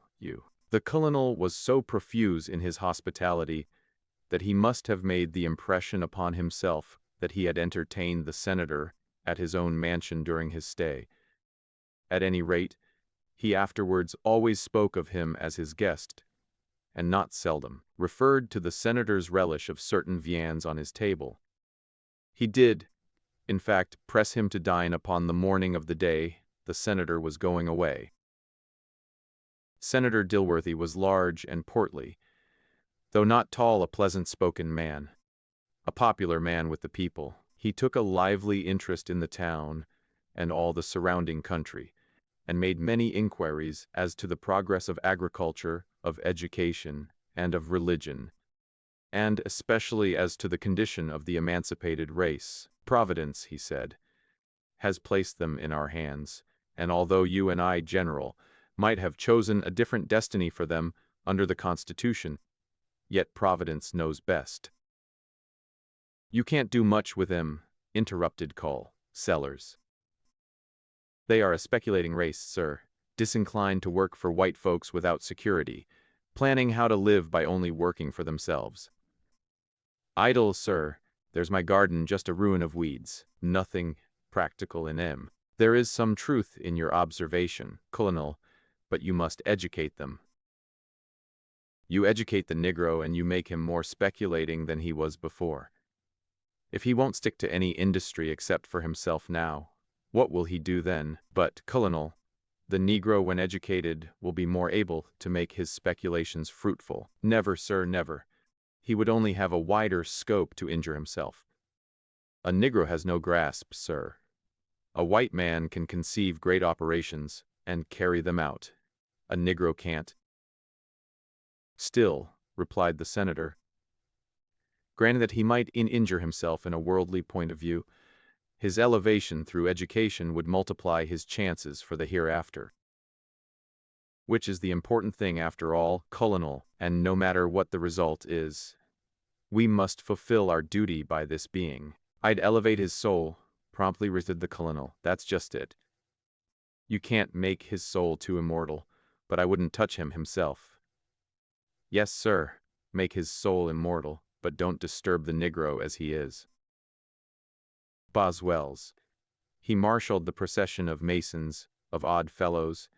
The colonel was so profuse in his hospitality that he must have made the impression upon himself that he had entertained the senator at his own mansion during his stay. At any rate, he afterwards always spoke of him as his guest, and not seldom referred to the senator's relish of certain viands on his table. He did, in fact, press him to dine upon the morning of the day the senator was going away. Senator Dilworthy was large and portly, though not tall, a pleasant-spoken man, a popular man with the people. He took a lively interest in the town and all the surrounding country, and made many inquiries as to the progress of agriculture, of education, and of religion, and especially as to the condition of the emancipated race. "Providence," he said, "has placed them in our hands, and although you and I, General, might have chosen a different destiny for them under the Constitution, yet Providence knows best. You can't do much with them, interrupted Sellers. They are a speculating race, sir, disinclined to work for white folks without security, planning how to live by only working for themselves. Idle, sir, there's my garden just a ruin of weeds, nothing practical in them. There is some truth in your observation, Colonel, but you must educate them. You educate the Negro and you make him more speculating than he was before. If he won't stick to any industry except for himself now, what will he do then? But, Colonel, the Negro, when educated, will be more able to make his speculations fruitful. Never, sir, never. He would only have a wider scope to injure himself. A Negro has no grasp, sir. A white man can conceive great operations and carry them out. A Negro can't. Still, replied the senator, granted that he might injure himself in a worldly point of view, his elevation through education would multiply his chances for the hereafter. Which is the important thing after all, Colonel, and no matter what the result is, we must fulfill our duty by this being. I'd elevate his soul, promptly returned the Colonel. That's just it. You can't make his soul too immortal, but I wouldn't touch him himself. Yes, sir, make his soul immortal, but don't disturb the Negro as he is. Boswell's. He marshaled the procession of Masons, of Odd Fellows,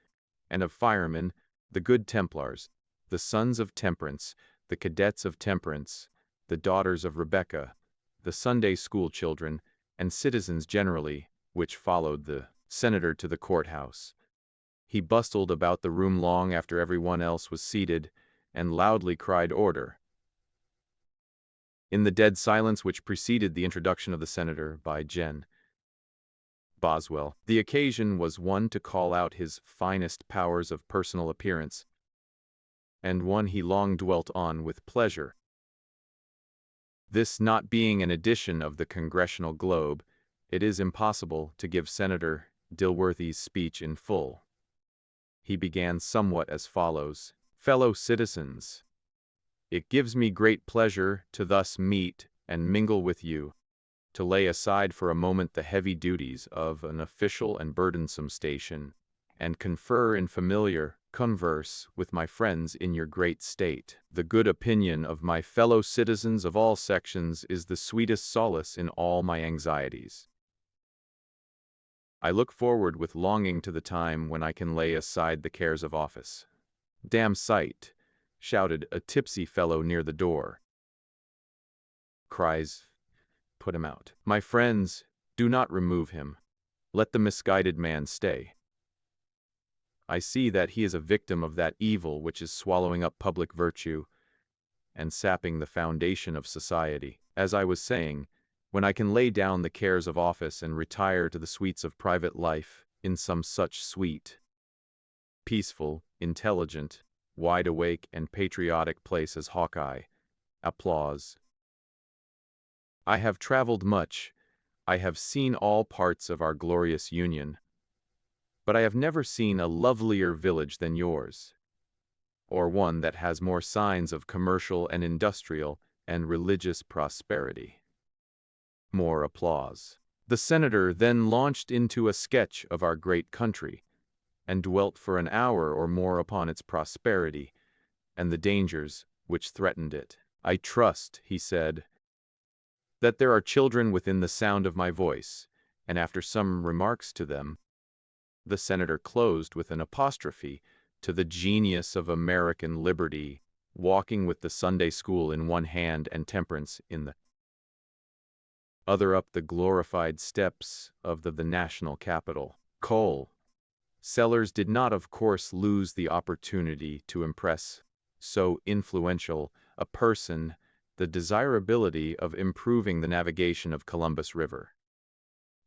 and of firemen, the Good Templars, the Sons of Temperance, the Cadets of Temperance, the Daughters of Rebecca, the Sunday school children, and citizens generally, which followed the senator to the courthouse. He bustled about the room long after everyone else was seated, and loudly cried order. In the dead silence which preceded the introduction of the senator by Gen. Boswell, the occasion was one to call out his finest powers of personal appearance, and one he long dwelt on with pleasure. This not being an edition of the Congressional Globe, it is impossible to give Senator Dilworthy's speech in full. He began somewhat as follows: Fellow citizens, it gives me great pleasure to thus meet and mingle with you, to lay aside for a moment the heavy duties of an official and burdensome station, and confer in familiar converse with my friends in your great state. The good opinion of my fellow citizens of all sections is the sweetest solace in all my anxieties. I look forward with longing to the time when I can lay aside the cares of office. Damn sight! Shouted a tipsy fellow near the door. Cries, put him out. My friends, do not remove him. Let the misguided man stay. I see that he is a victim of that evil which is swallowing up public virtue and sapping the foundation of society. As I was saying, when I can lay down the cares of office and retire to the sweets of private life in some such sweet, peaceful, intelligent, wide-awake and patriotic place as Hawkeye. Applause. I have traveled much, I have seen all parts of our glorious Union, but I have never seen a lovelier village than yours, or one that has more signs of commercial and industrial and religious prosperity. More applause. The senator then launched into a sketch of our great country, and dwelt for an hour or more upon its prosperity, and the dangers which threatened it. I trust, he said, that there are children within the sound of my voice, and after some remarks to them, the senator closed with an apostrophe to the genius of American liberty, walking with the Sunday school in one hand and temperance in the other up the glorified steps of the national Capitol. Sellers did not, of course, lose the opportunity to impress so influential a person the desirability of improving the navigation of Columbus River.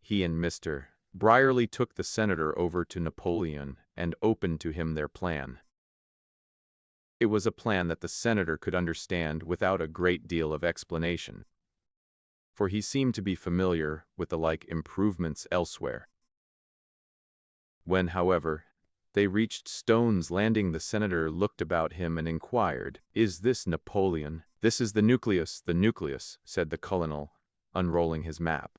He and Mr. Brierly took the senator over to Napoleon and opened to him their plan. It was a plan that the senator could understand without a great deal of explanation, for he seemed to be familiar with the like improvements elsewhere. When, however, they reached Stone's Landing, the senator looked about him and inquired, "Is this Napoleon?" "This is the nucleus," said the colonel, unrolling his map.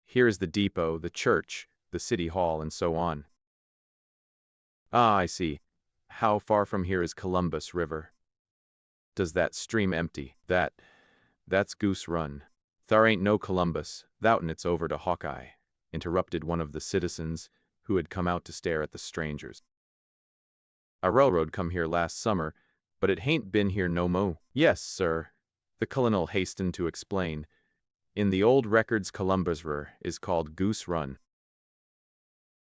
"Here is the depot, the church, the city hall, and so on." "Ah, I see. How far from here is Columbus River?" "Does that stream empty?" That's Goose Run." "Thar ain't no Columbus, thout'n it's over to Hawkeye," interrupted one of the citizens who had come out to stare at the strangers. "A railroad come here last summer, but it hain't been here no mo." "Yes, sir," the colonel hastened to explain. "In the old records Columbus River is called Goose Run.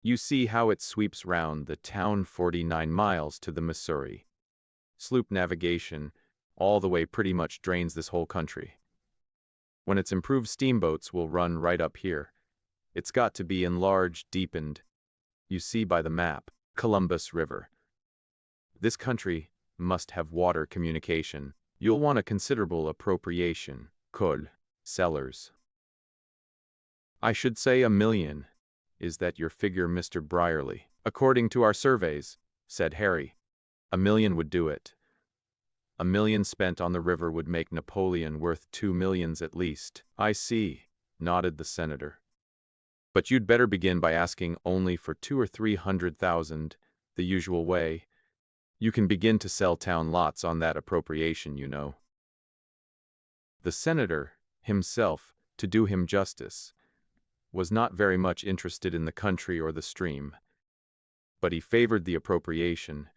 You see how it sweeps round the town 49 miles to the Missouri. Sloop navigation all the way pretty much drains this whole country. When it's improved, steamboats will run right up here. It's got to be enlarged, deepened. You see by the map, Columbus River. This country must have water communication. You'll want a considerable appropriation. Could. Sellers." "I should say 1,000,000. Is that your figure, Mr. Brierly?" "According to our surveys," said Harry. 1,000,000 would do it. 1,000,000 spent on the river would make Napoleon worth 2,000,000 at least." "I see," nodded the senator. "But you'd better begin by asking only for 200,000 or 300,000, the usual way. You can begin to sell town lots on that appropriation, you know." The senator, himself, to do him justice, was not very much interested in the country or the stream, but he favored the appropriation,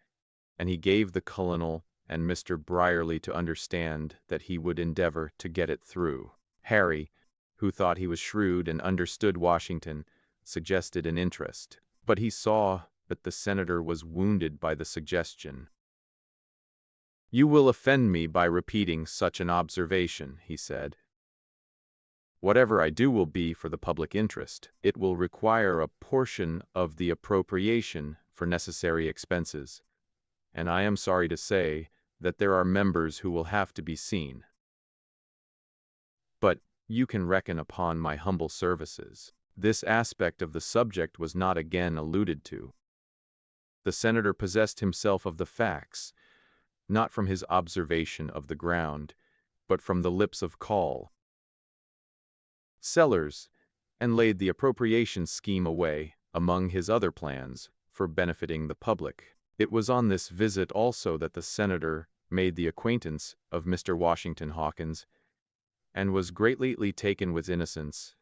and he gave the colonel and Mr. Brierly to understand that he would endeavor to get it through. Harry, who thought he was shrewd and understood Washington, suggested an interest, but he saw that the senator was wounded by the suggestion. "You will offend me by repeating such an observation," he said. "Whatever I do will be for the public interest. It will require a portion of the appropriation for necessary expenses, and I am sorry to say that there are members who will have to be seen. But you can reckon upon my humble services." This aspect of the subject was not again alluded to. The senator possessed himself of the facts, not from his observation of the ground, but from the lips of Call. Sellers, and laid the appropriation scheme away among his other plans for benefiting the public. It was on this visit also that the senator made the acquaintance of Mr. Washington Hawkins, and was greatly taken with innocence,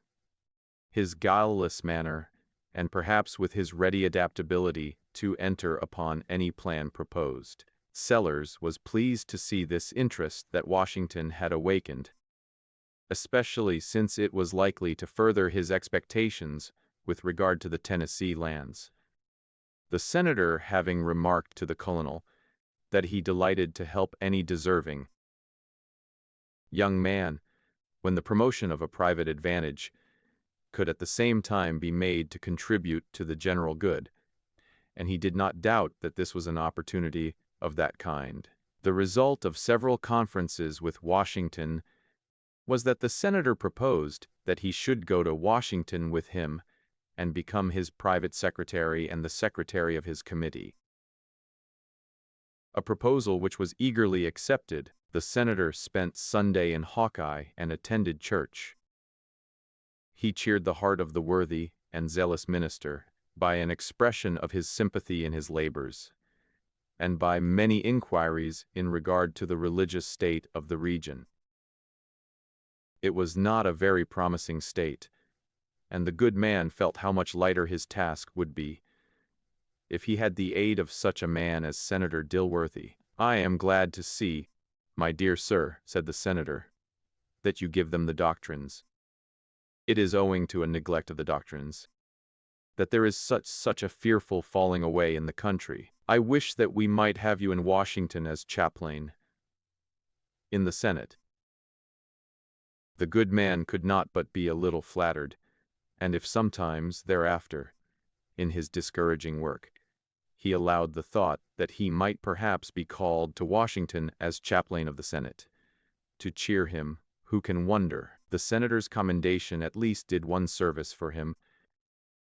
his guileless manner, and perhaps with his ready adaptability to enter upon any plan proposed. Sellers was pleased to see this interest that Washington had awakened, especially since it was likely to further his expectations with regard to the Tennessee lands. The senator having remarked to the colonel that he delighted to help any deserving young man when the promotion of a private advantage could at the same time be made to contribute to the general good, and he did not doubt that this was an opportunity of that kind. The result of several conferences with Washington was that the senator proposed that he should go to Washington with him and become his private secretary and the secretary of his committee. A proposal which was eagerly accepted. The senator spent Sunday in Hawkeye and attended church. He cheered the heart of the worthy and zealous minister by an expression of his sympathy in his labors, and by many inquiries in regard to the religious state of the region. It was not a very promising state, and the good man felt how much lighter his task would be if he had the aid of such a man as Senator Dilworthy. "I am glad to see, my dear sir," said the senator, "that you give them the doctrines. It is owing to a neglect of the doctrines that there is such a fearful falling away in the country. I wish that we might have you in Washington as chaplain in the Senate." The good man could not but be a little flattered, and if sometimes thereafter, in his discouraging work, he allowed the thought that he might perhaps be called to Washington as chaplain of the Senate, to cheer him, who can wonder? The senator's commendation at least did one service for him.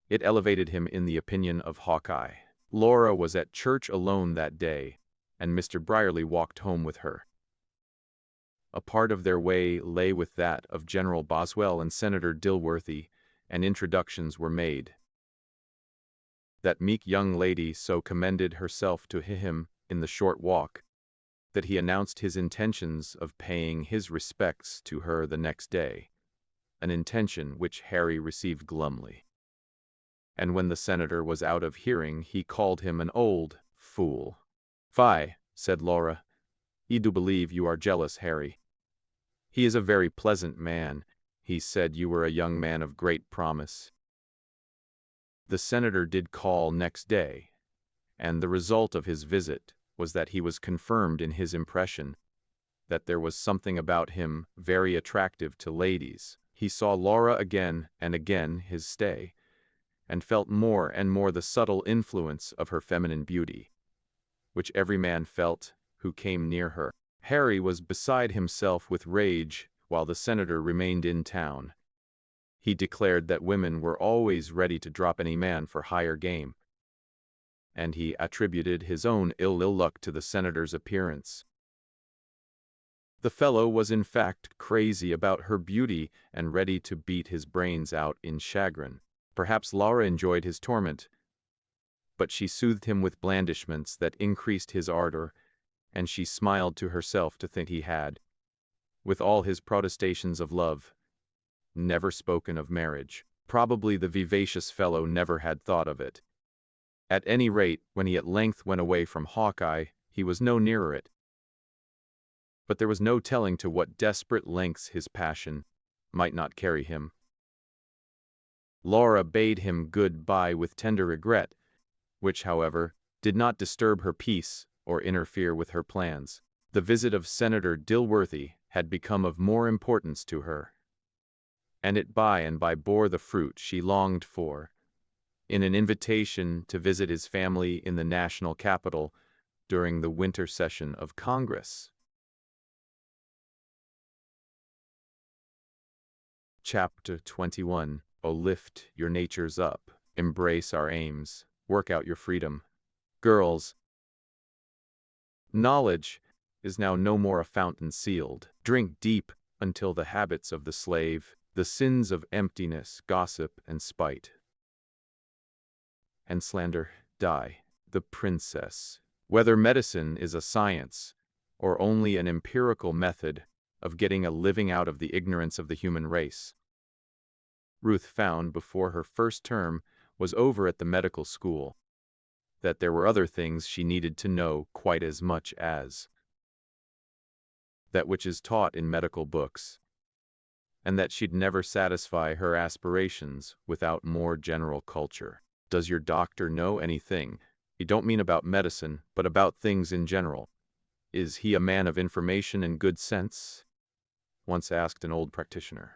It elevated him in the opinion of Hawkeye. Laura was at church alone that day, and Mr. Brierly walked home with her. A part of their way lay with that of General Boswell and Senator Dilworthy, and introductions were made. That meek young lady so commended herself to him in the short walk, that he announced his intentions of paying his respects to her the next day, an intention which Harry received glumly. And when the senator was out of hearing, he called him an old fool. "Fie," said Laura, "I do believe you are jealous, Harry. He is a very pleasant man. He said you were a young man of great promise." The senator did call next day, and the result of his visit was that he was confirmed in his impression that there was something about him very attractive to ladies. He saw Laura again and again his stay, and felt more and more the subtle influence of her feminine beauty, which every man felt who came near her. Harry was beside himself with rage while the senator remained in town. He declared that women were always ready to drop any man for higher game, and he attributed his own ill luck to the senator's appearance. The fellow was in fact crazy about her beauty and ready to beat his brains out in chagrin. Perhaps Laura enjoyed his torment, but she soothed him with blandishments that increased his ardor, and she smiled to herself to think he had, with all his protestations of love, never spoken of marriage. Probably the vivacious fellow never had thought of it. At any rate, when he at length went away from Hawkeye, he was no nearer it. But there was no telling to what desperate lengths his passion might not carry him. Laura bade him good-bye with tender regret, which, however, did not disturb her peace or interfere with her plans. The visit of Senator Dilworthy had become of more importance to her, and it by and by bore the fruit she longed for, in an invitation to visit his family in the national capital during the winter session of Congress. Chapter 21. Oh, lift your natures up, embrace our aims, work out your freedom. Girls, knowledge is now no more a fountain sealed. Drink deep until the habits of the slave, the sins of emptiness, gossip, and spite, and slander die. The princess. Whether medicine is a science, or only an empirical method of getting a living out of the ignorance of the human race, Ruth found before her first term was over at the medical school that there were other things she needed to know quite as much as that which is taught in medical books, and that she'd never satisfy her aspirations without more general culture. Does your doctor know anything? You don't mean about medicine, but about things in general. Is he a man of information and good sense? Once asked an old practitioner.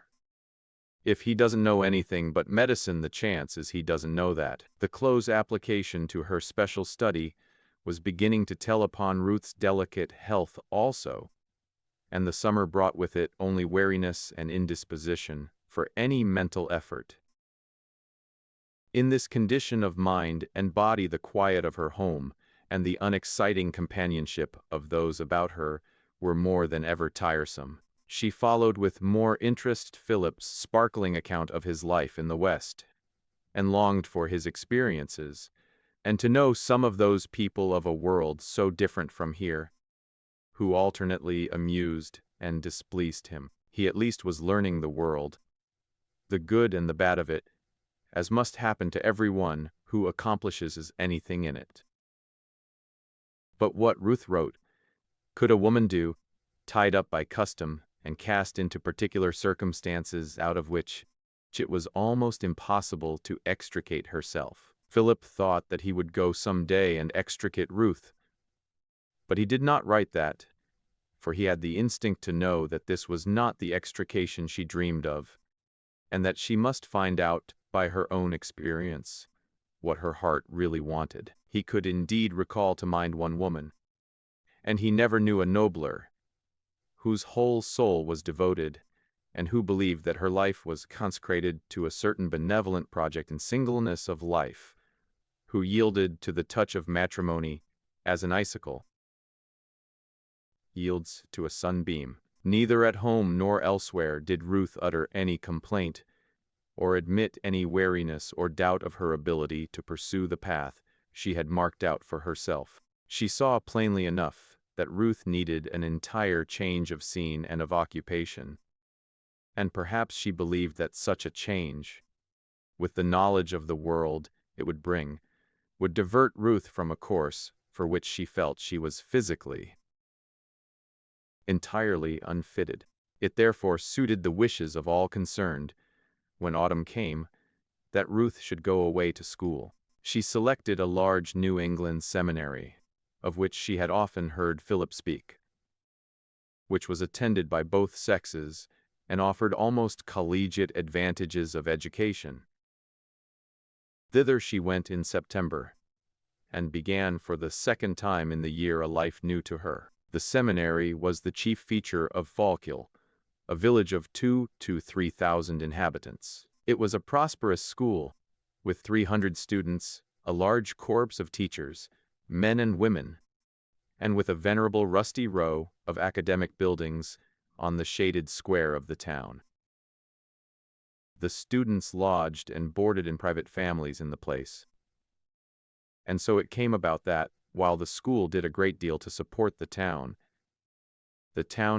If he doesn't know anything but medicine, the chance is he doesn't know that. The close application to her special study was beginning to tell upon Ruth's delicate health also, and the summer brought with it only weariness and indisposition for any mental effort. In this condition of mind and body, the quiet of her home and the unexciting companionship of those about her were more than ever tiresome. She followed with more interest Philip's sparkling account of his life in the West, and longed for his experiences, and to know some of those people of a world so different from here, who alternately amused and displeased him. He at least was learning the world, the good and the bad of it, as must happen to every one who accomplishes anything in it. But what, Ruth wrote, could a woman do, tied up by custom and cast into particular circumstances out of which it was almost impossible to extricate herself? Philip thought that he would go some day and extricate Ruth, but he did not write that, for he had the instinct to know that this was not the extrication she dreamed of, and that she must find out by her own experience what her heart really wanted. He could indeed recall to mind one woman, and he never knew a nobler, whose whole soul was devoted, and who believed that her life was consecrated to a certain benevolent project in singleness of life, who yielded to the touch of matrimony as an icicle yields to a sunbeam. Neither at home nor elsewhere did Ruth utter any complaint, or admit any wariness or doubt of her ability to pursue the path she had marked out for herself. She saw plainly enough that Ruth needed an entire change of scene and of occupation, and perhaps she believed that such a change, with the knowledge of the world it would bring, would divert Ruth from a course for which she felt she was physically entirely unfitted. It therefore suited the wishes of all concerned, when autumn came, that Ruth should go away to school. She selected a large New England seminary, of which she had often heard Philip speak, which was attended by both sexes and offered almost collegiate advantages of education. Thither she went in September, and began for the second time in the year a life new to her. The seminary was the chief feature of Fallkill, a village of 2,000 to 3,000 inhabitants. It was a prosperous school, with 300 students, a large corps of teachers, men and women, and with a venerable rusty row of academic buildings on the shaded square of the town. The students lodged and boarded in private families in the place. And so it came about that, while the school did a great deal to support the town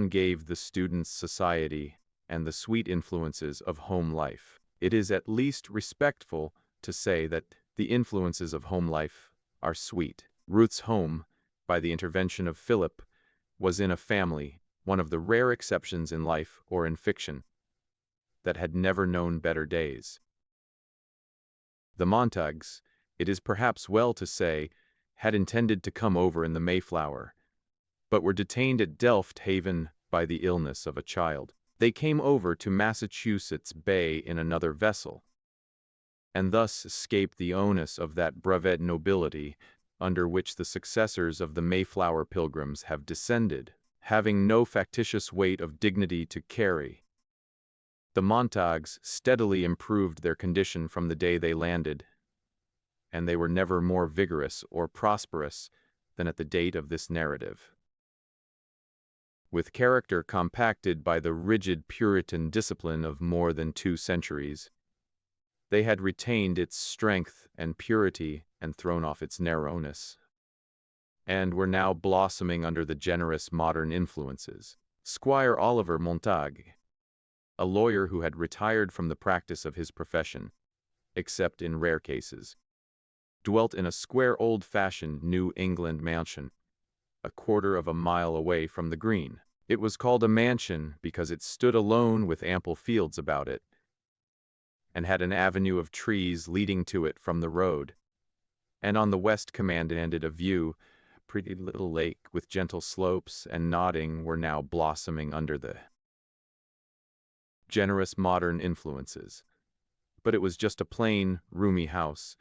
gave the students society and the sweet influences of home life. It is at least respectful to say that the influences of home life are sweet. Ruth's home, by the intervention of Philip, was in a family, one of the rare exceptions in life or in fiction, that had never known better days. The Montagues, it is perhaps well to say, had intended to come over in the Mayflower, but were detained at Delft Haven by the illness of a child. They came over to Massachusetts Bay in another vessel, and thus escaped the onus of that brevet nobility under which the successors of the Mayflower Pilgrims have descended, having no factitious weight of dignity to carry. The Montagues steadily improved their condition from the day they landed, and they were never more vigorous or prosperous than at the date of this narrative. With character compacted by the rigid Puritan discipline of more than 2 centuries, they had retained its strength and purity and thrown off its narrowness, and were now blossoming under the generous modern influences. Squire Oliver Montague, a lawyer who had retired from the practice of his profession, except in rare cases, dwelt in a square old-fashioned New England mansion, a quarter of a mile away from the green. It was called a mansion because it stood alone with ample fields about it, and had an avenue of trees leading to it from the road, and on the west commanded a view, pretty little lake with gentle slopes and nodding were now blossoming under the generous modern influences. But it was just a plain, roomy house,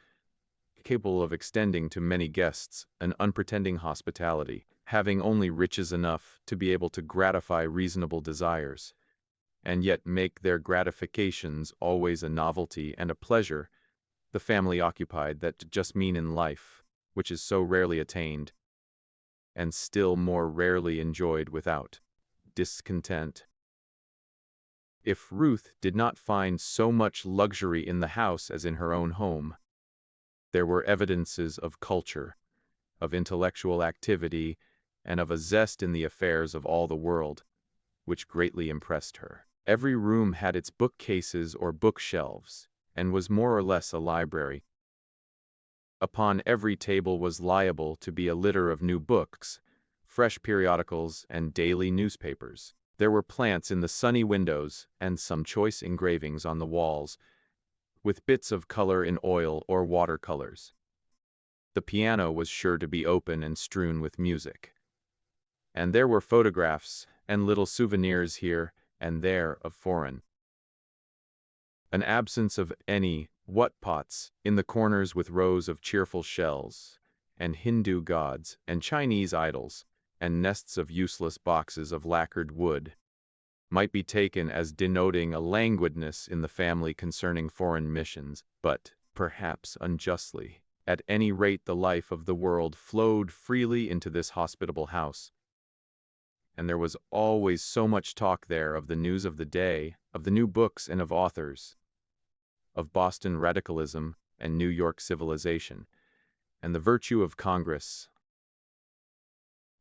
capable of extending to many guests an unpretending hospitality, having only riches enough to be able to gratify reasonable desires, and yet make their gratifications always a novelty and a pleasure the family occupied that just mean in life, which is so rarely attained, and still more rarely enjoyed without discontent. If Ruth did not find so much luxury in the house as in her own home, there were evidences of culture, of intellectual activity, and of a zest in the affairs of all the world, which greatly impressed her. Every room had its bookcases or bookshelves, and was more or less a library. Upon every table was liable to be a litter of new books, fresh periodicals, and daily newspapers. There were plants in the sunny windows, and some choice engravings on the walls, with bits of color in oil or watercolors. The piano was sure to be open and strewn with music. And there were photographs and little souvenirs here and there of foreign. An absence of any what-pots in the corners with rows of cheerful shells, and Hindu gods, and Chinese idols, and nests of useless boxes of lacquered wood, might be taken as denoting a languidness in the family concerning foreign missions, but, perhaps unjustly, at any rate the life of the world flowed freely into this hospitable house, and there was always so much talk there of the news of the day, of the new books and of authors, of Boston radicalism and New York civilization, and the virtue of Congress.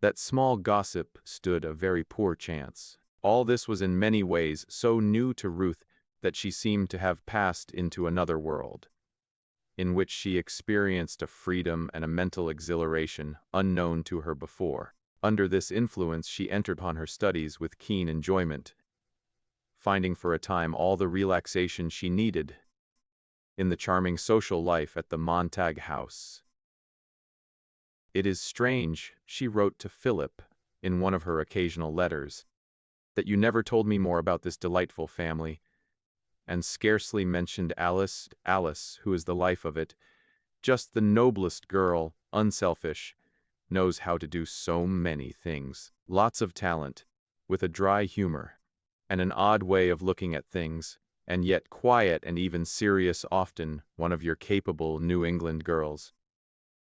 That small gossip stood a very poor chance. All this was in many ways so new to Ruth that she seemed to have passed into another world, in which she experienced a freedom and a mental exhilaration unknown to her before. Under this influence she entered upon her studies with keen enjoyment, finding for a time all the relaxation she needed in the charming social life at the Montag house. "It is strange," she wrote to Philip in one of her occasional letters, "that you never told me more about this delightful family, and scarcely mentioned Alice, who is the life of it, just the noblest girl, unselfish, knows how to do so many things, lots of talent, with a dry humor, and an odd way of looking at things, and yet quiet and even serious, often one of your capable New England girls.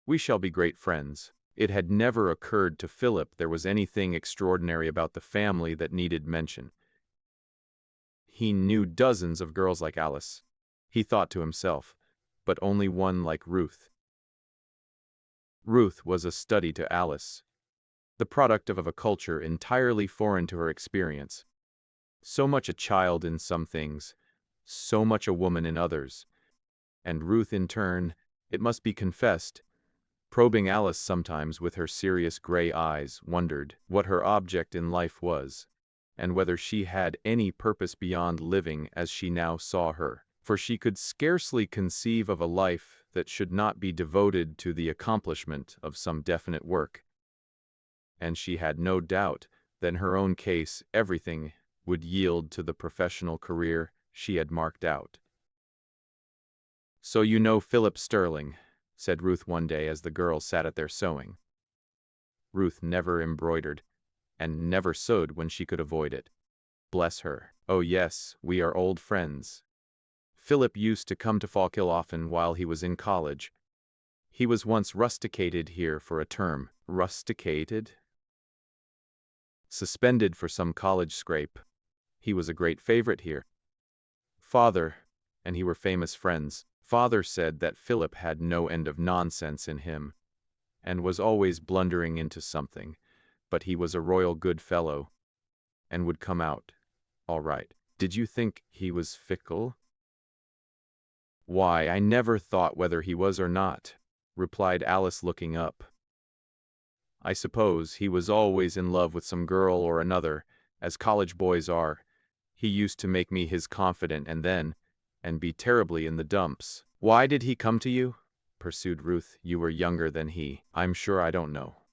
We shall be great friends." It had never occurred to Philip there was anything extraordinary about the family that needed mention. He knew dozens of girls like Alice, he thought to himself, but only one like Ruth. Ruth was a study to Alice, the product of a culture entirely foreign to her experience. So much a child in some things, so much a woman in others. And Ruth in turn, it must be confessed, probing Alice sometimes with her serious gray eyes, wondered what her object in life was, and whether she had any purpose beyond living as she now saw her. For she could scarcely conceive of a life that should not be devoted to the accomplishment of some definite work. And she had no doubt that in her own case everything would yield to the professional career she had marked out. "So you know Philip Sterling," said Ruth one day as the girls sat at their sewing. Ruth never embroidered, and never sewed when she could avoid it. Bless her. "Oh yes, we are old friends. Philip used to come to Fallkill often while he was in college. He was once rusticated here for a term." Rusticated? Suspended for some college scrape. He was a great favorite here. Father and he were famous friends. Father said that Philip had no end of nonsense in him, and was always blundering into something, but he was a royal good fellow, and would come out all right. "Did you think he was fickle?" "Why, I never thought whether he was or not," replied Alice, looking up. "I suppose he was always in love with some girl or another, as college boys are. He used to make me his confidant and be terribly in the dumps." "Why did he come to you?" pursued Ruth. "You were younger than he." "I'm sure I don't know.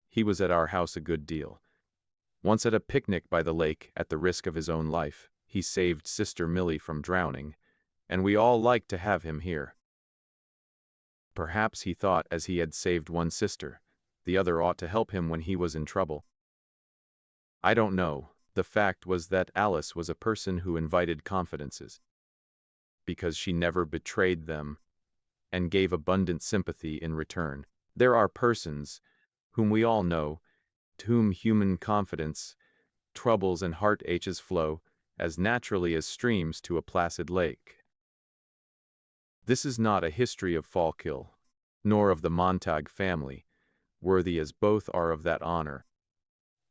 He was at our house a good deal. Once at a picnic by the lake, at the risk of his own life, he saved Sister Millie from drowning, and we all liked to have him here. Perhaps he thought as he had saved one sister, the other ought to help him when he was in trouble. I don't know. The fact was that Alice was a person who invited confidences, because she never betrayed them, and gave abundant sympathy in return. There are persons, whom we all know, to whom human confidence, troubles and heart-aches flow as naturally as streams to a placid lake. This is not a history of Fallkill, nor of the Montag family, worthy as both are of that honor,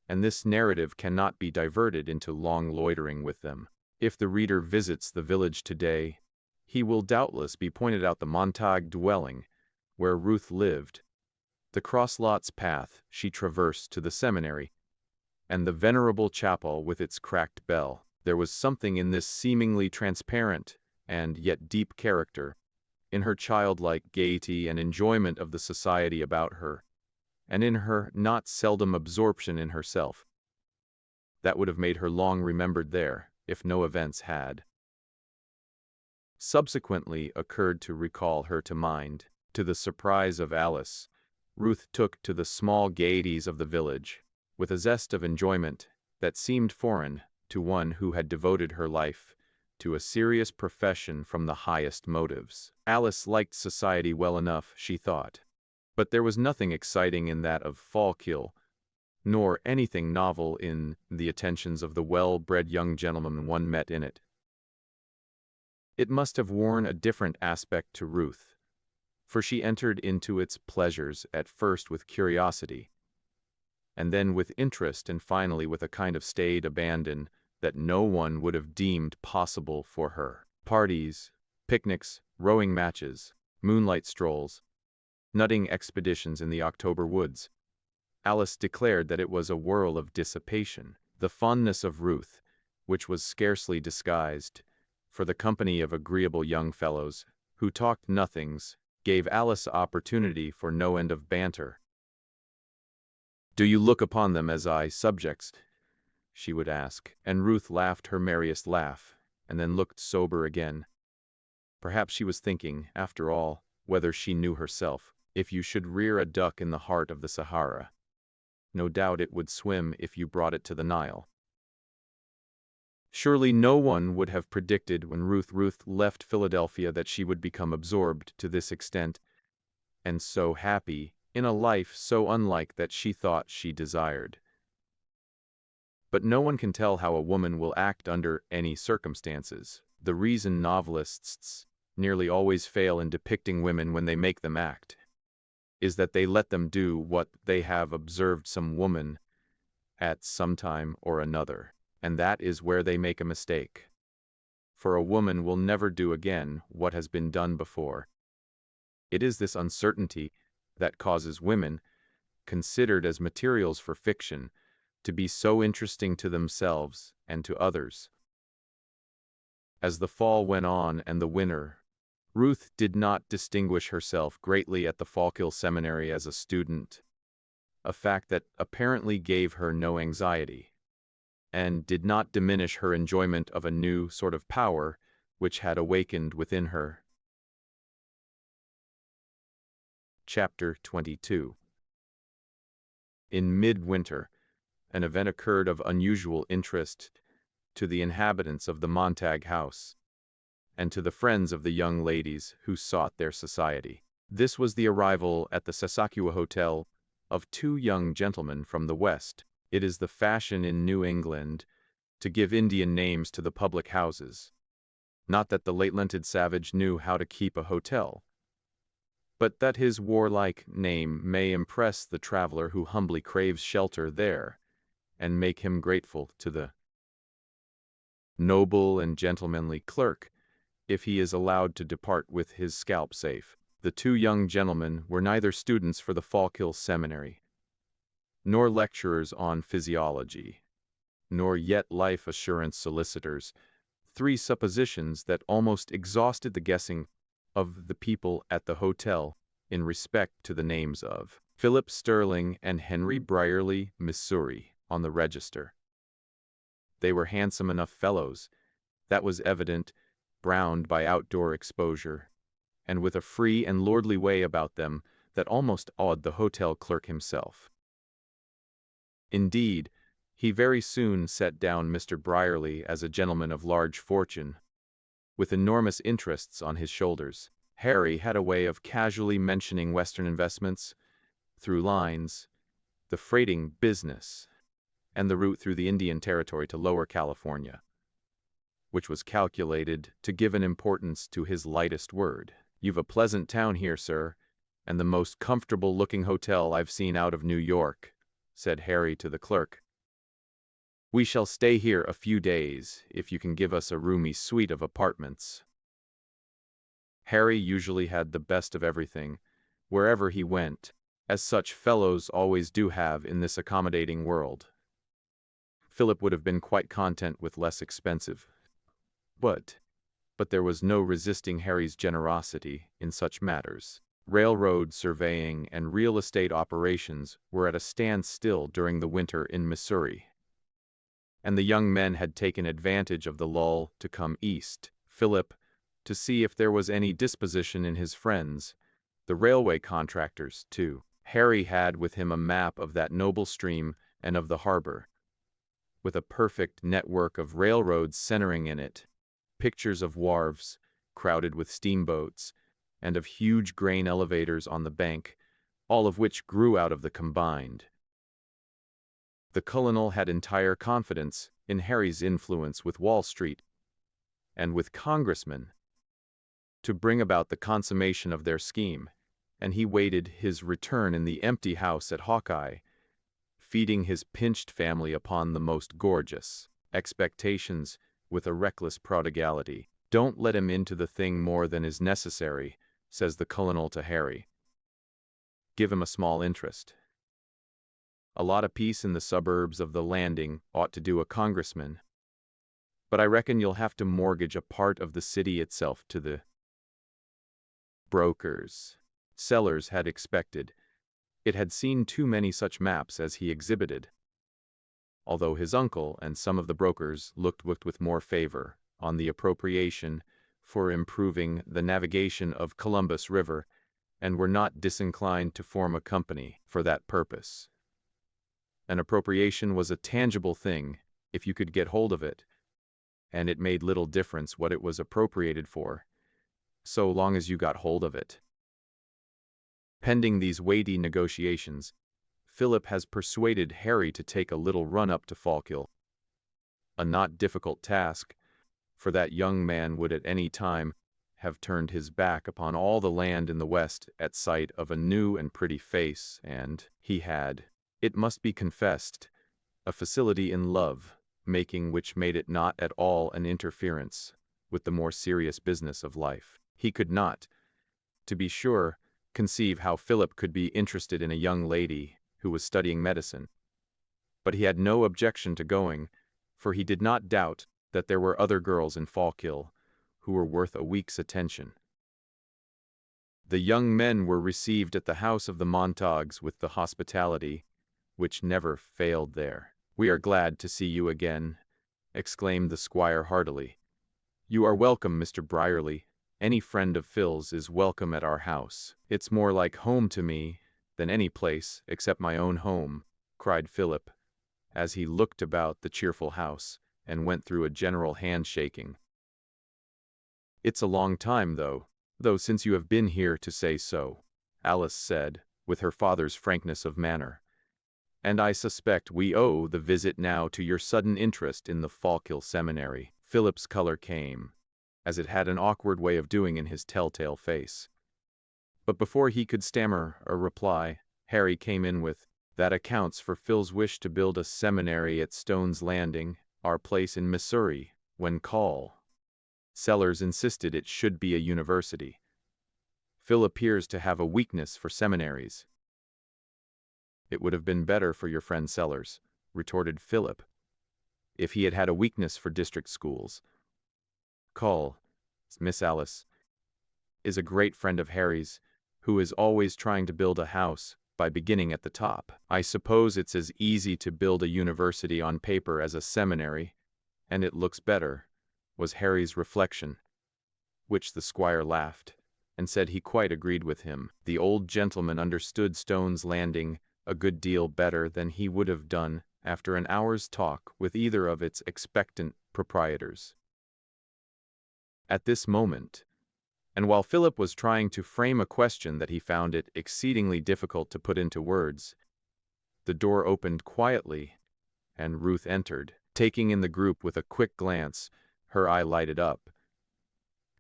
and this narrative cannot be diverted into long loitering with them. If the reader visits the village today, he will doubtless be pointed out the Montag dwelling where Ruth lived, the cross-lots path she traversed to the seminary, and the venerable chapel with its cracked bell. There was something in this seemingly transparent and yet deep character, in her childlike gaiety and enjoyment of the society about her, and in her not seldom absorption in herself, that would have made her long remembered there, if no events had subsequently occurred to recall her to mind. To the surprise of Alice, Ruth took to the small gaieties of the village, with a zest of enjoyment that seemed foreign to one who had devoted her life to a serious profession from the highest motives. Alice liked society well enough, she thought, but there was nothing exciting in that of Fallkill, nor anything novel in the attentions of the well-bred young gentleman one met in it. It must have worn a different aspect to Ruth, for she entered into its pleasures at first with curiosity, and then with interest, and finally with a kind of staid abandon that no one would have deemed possible for her. Parties, picnics, rowing matches, moonlight strolls, nutting expeditions in the October woods. Alice declared that it was a whirl of dissipation. The fondness of Ruth, which was scarcely disguised, for the company of agreeable young fellows, who talked nothings, gave Alice opportunity for no end of banter. "Do you look upon them as subjects?" she would ask, and Ruth laughed her merriest laugh, and then looked sober again. Perhaps she was thinking, after all, whether she knew herself. If you should rear a duck in the heart of the Sahara, no doubt it would swim if you brought it to the Nile. Surely no one would have predicted when Ruth left Philadelphia that she would become absorbed to this extent, and so happy, in a life so unlike that she thought she desired. But no one can tell how a woman will act under any circumstances. The reason novelists nearly always fail in depicting women when they make them act is that they let them do what they have observed some woman at some time or another, and that is where they make a mistake. For a woman will never do again what has been done before. It is this uncertainty that causes women, considered as materials for fiction, to be so interesting to themselves and to others. As the fall went on and the winter, Ruth did not distinguish herself greatly at the Fallkill Seminary as a student, a fact that apparently gave her no anxiety, and did not diminish her enjoyment of a new sort of power which had awakened within her. Chapter 22. In midwinter, an event occurred of unusual interest to the inhabitants of the Montag house, and to the friends of the young ladies who sought their society. This was the arrival at the Sasakua Hotel of two young gentlemen from the West. It is the fashion in New England to give Indian names to the public houses. Not that the late-lented savage knew how to keep a hotel, but that his warlike name may impress the traveler who humbly craves shelter there, and make him grateful to the noble and gentlemanly clerk if he is allowed to depart with his scalp safe. The two young gentlemen were neither students for the Fallkill Seminary, nor lecturers on physiology, nor yet life assurance solicitors, three suppositions that almost exhausted the guessing of the people at the hotel in respect to the names of Philip Sterling and Henry Brierly, Missouri, on the register. They were handsome enough fellows, that was evident, browned by outdoor exposure, and with a free and lordly way about them that almost awed the hotel clerk himself. Indeed, he very soon set down Mr. Brierly as a gentleman of large fortune, with enormous interests on his shoulders. Harry had a way of casually mentioning Western investments, through lines, the freighting business, and the route through the Indian Territory to Lower California, which was calculated to give an importance to his lightest word. "You've a pleasant town here, sir, and the most comfortable-looking hotel I've seen out of New York," said Harry to the clerk. "We shall stay here a few days, if you can give us a roomy suite of apartments." Harry usually had the best of everything, wherever he went, as such fellows always do have in this accommodating world. Philip would have been quite content with less expensive, but there was no resisting Harry's generosity in such matters. Railroad surveying and real estate operations were at a standstill during the winter in Missouri, and the young men had taken advantage of the lull to come east. Philip, to see if there was any disposition in his friends, the railway contractors, too. Harry had with him a map of that noble stream and of the harbor, with a perfect network of railroads centering in it, pictures of wharves crowded with steamboats, and of huge grain elevators on the bank, all of which grew out of the combined The colonel had entire confidence in Harry's influence with Wall Street and with congressmen to bring about the consummation of their scheme, and he waited his return in the empty house at Hawkeye, feeding his pinched family upon the most gorgeous expectations with a reckless prodigality. "Don't let him into the thing more than is necessary," says the colonel to Harry. "Give him a small interest. A lot of peace in the suburbs of the Landing ought to do a congressman, but I reckon you'll have to mortgage a part of the city itself to the brokers." Sellers had expected. It had seen too many such maps as he exhibited, although his uncle and some of the brokers looked with more favor on the appropriation for improving the navigation of Columbus River, and were not disinclined to form a company for that purpose. An appropriation was a tangible thing if you could get hold of it, and it made little difference what it was appropriated for, so long as you got hold of it. Pending these weighty negotiations, Philip has persuaded Harry to take a little run up to Fallkill. A not difficult task, for that young man would at any time have turned his back upon all the land in the West at sight of a new and pretty face, and he had, it must be confessed, a facility in love-making which made it not at all an interference with the more serious business of life. He could not, to be sure, conceive how Philip could be interested in a young lady who was studying medicine, but he had no objection to going, for he did not doubt that there were other girls in Fallkill who were worth a week's attention. The young men were received at the house of the Montagues with the hospitality which never failed there. "We are glad to see you again," exclaimed the squire heartily. "You are welcome, Mr. Brierly. Any friend of Phil's is welcome at our house." "It's more like home to me than any place except my own home," cried Philip, as he looked about the cheerful house and went through a general handshaking. "It's a long time, though, since you have been here to say so," Alice said, with her father's frankness of manner. "And I suspect we owe the visit now to your sudden interest in the Fallkill Seminary." Philip's color came, as it had an awkward way of doing in his telltale face. But before he could stammer a reply, Harry came in with, "That accounts for Phil's wish to build a seminary at Stone's Landing, our place in Missouri, when Sellers insisted it should be a university. Phil appears to have a weakness for seminaries." "It would have been better for your friend Sellers," retorted Philip, "if he had had a weakness for district schools. Miss Alice, is a great friend of Harry's, who is always trying to build a house by beginning at the top. I suppose it's as easy to build a university on paper as a seminary, and it looks better," was Harry's reflection, which the squire laughed, and said he quite agreed with him. The old gentleman understood Stone's Landing a good deal better than he would have done after an hour's talk with either of its expectant proprietors. At this moment, and while Philip was trying to frame a question that he found it exceedingly difficult to put into words, the door opened quietly, and Ruth entered. Taking in the group with a quick glance, her eye lighted up,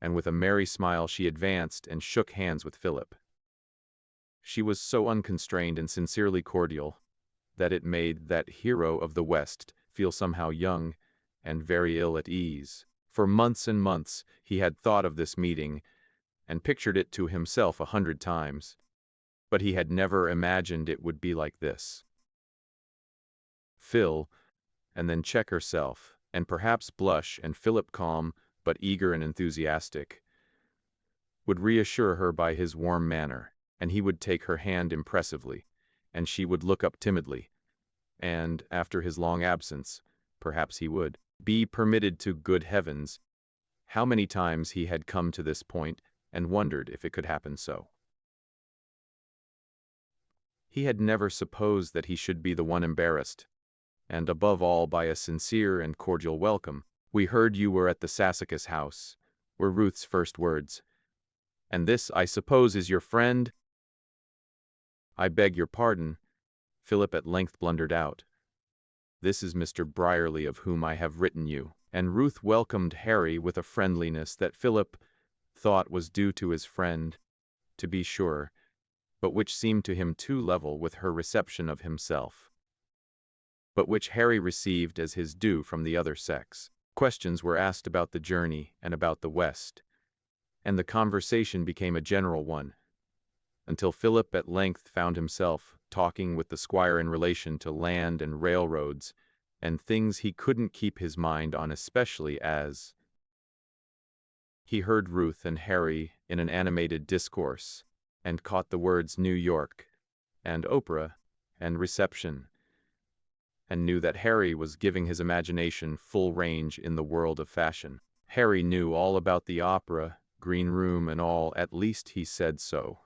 and with a merry smile she advanced and shook hands with Philip. She was so unconstrained and sincerely cordial that it made that hero of the West feel somehow young and very ill at ease. For months and months he had thought of this meeting and pictured it to himself 100 times, but he had never imagined it would be like this. Phil, and then check herself, and perhaps blush, and Philip calm, but eager and enthusiastic, would reassure her by his warm manner, and he would take her hand impressively, and she would look up timidly, and, after his long absence, perhaps he would be permitted to. Good heavens, how many times he had come to this point and wondered if it could happen so. He had never supposed that he should be the one embarrassed, and above all by a sincere and cordial welcome. "We heard you were at the Sassacus house," were Ruth's first words. "And this, I suppose, is your friend?" "I beg your pardon," Philip at length blundered out. "This is Mr. Brierly of whom I have written you." And Ruth welcomed Harry with a friendliness that Philip thought was due to his friend, to be sure, but which seemed to him too level with her reception of himself, but which Harry received as his due from the other sex. Questions were asked about the journey and about the West, and the conversation became a general one, until Philip at length found himself talking with the squire in relation to land and railroads, and things he couldn't keep his mind on, especially as he heard Ruth and Harry in an animated discourse, and caught the words New York, and opera, and reception, and knew that Harry was giving his imagination full range in the world of fashion. Harry knew all about the opera, green room and all, at least he said so,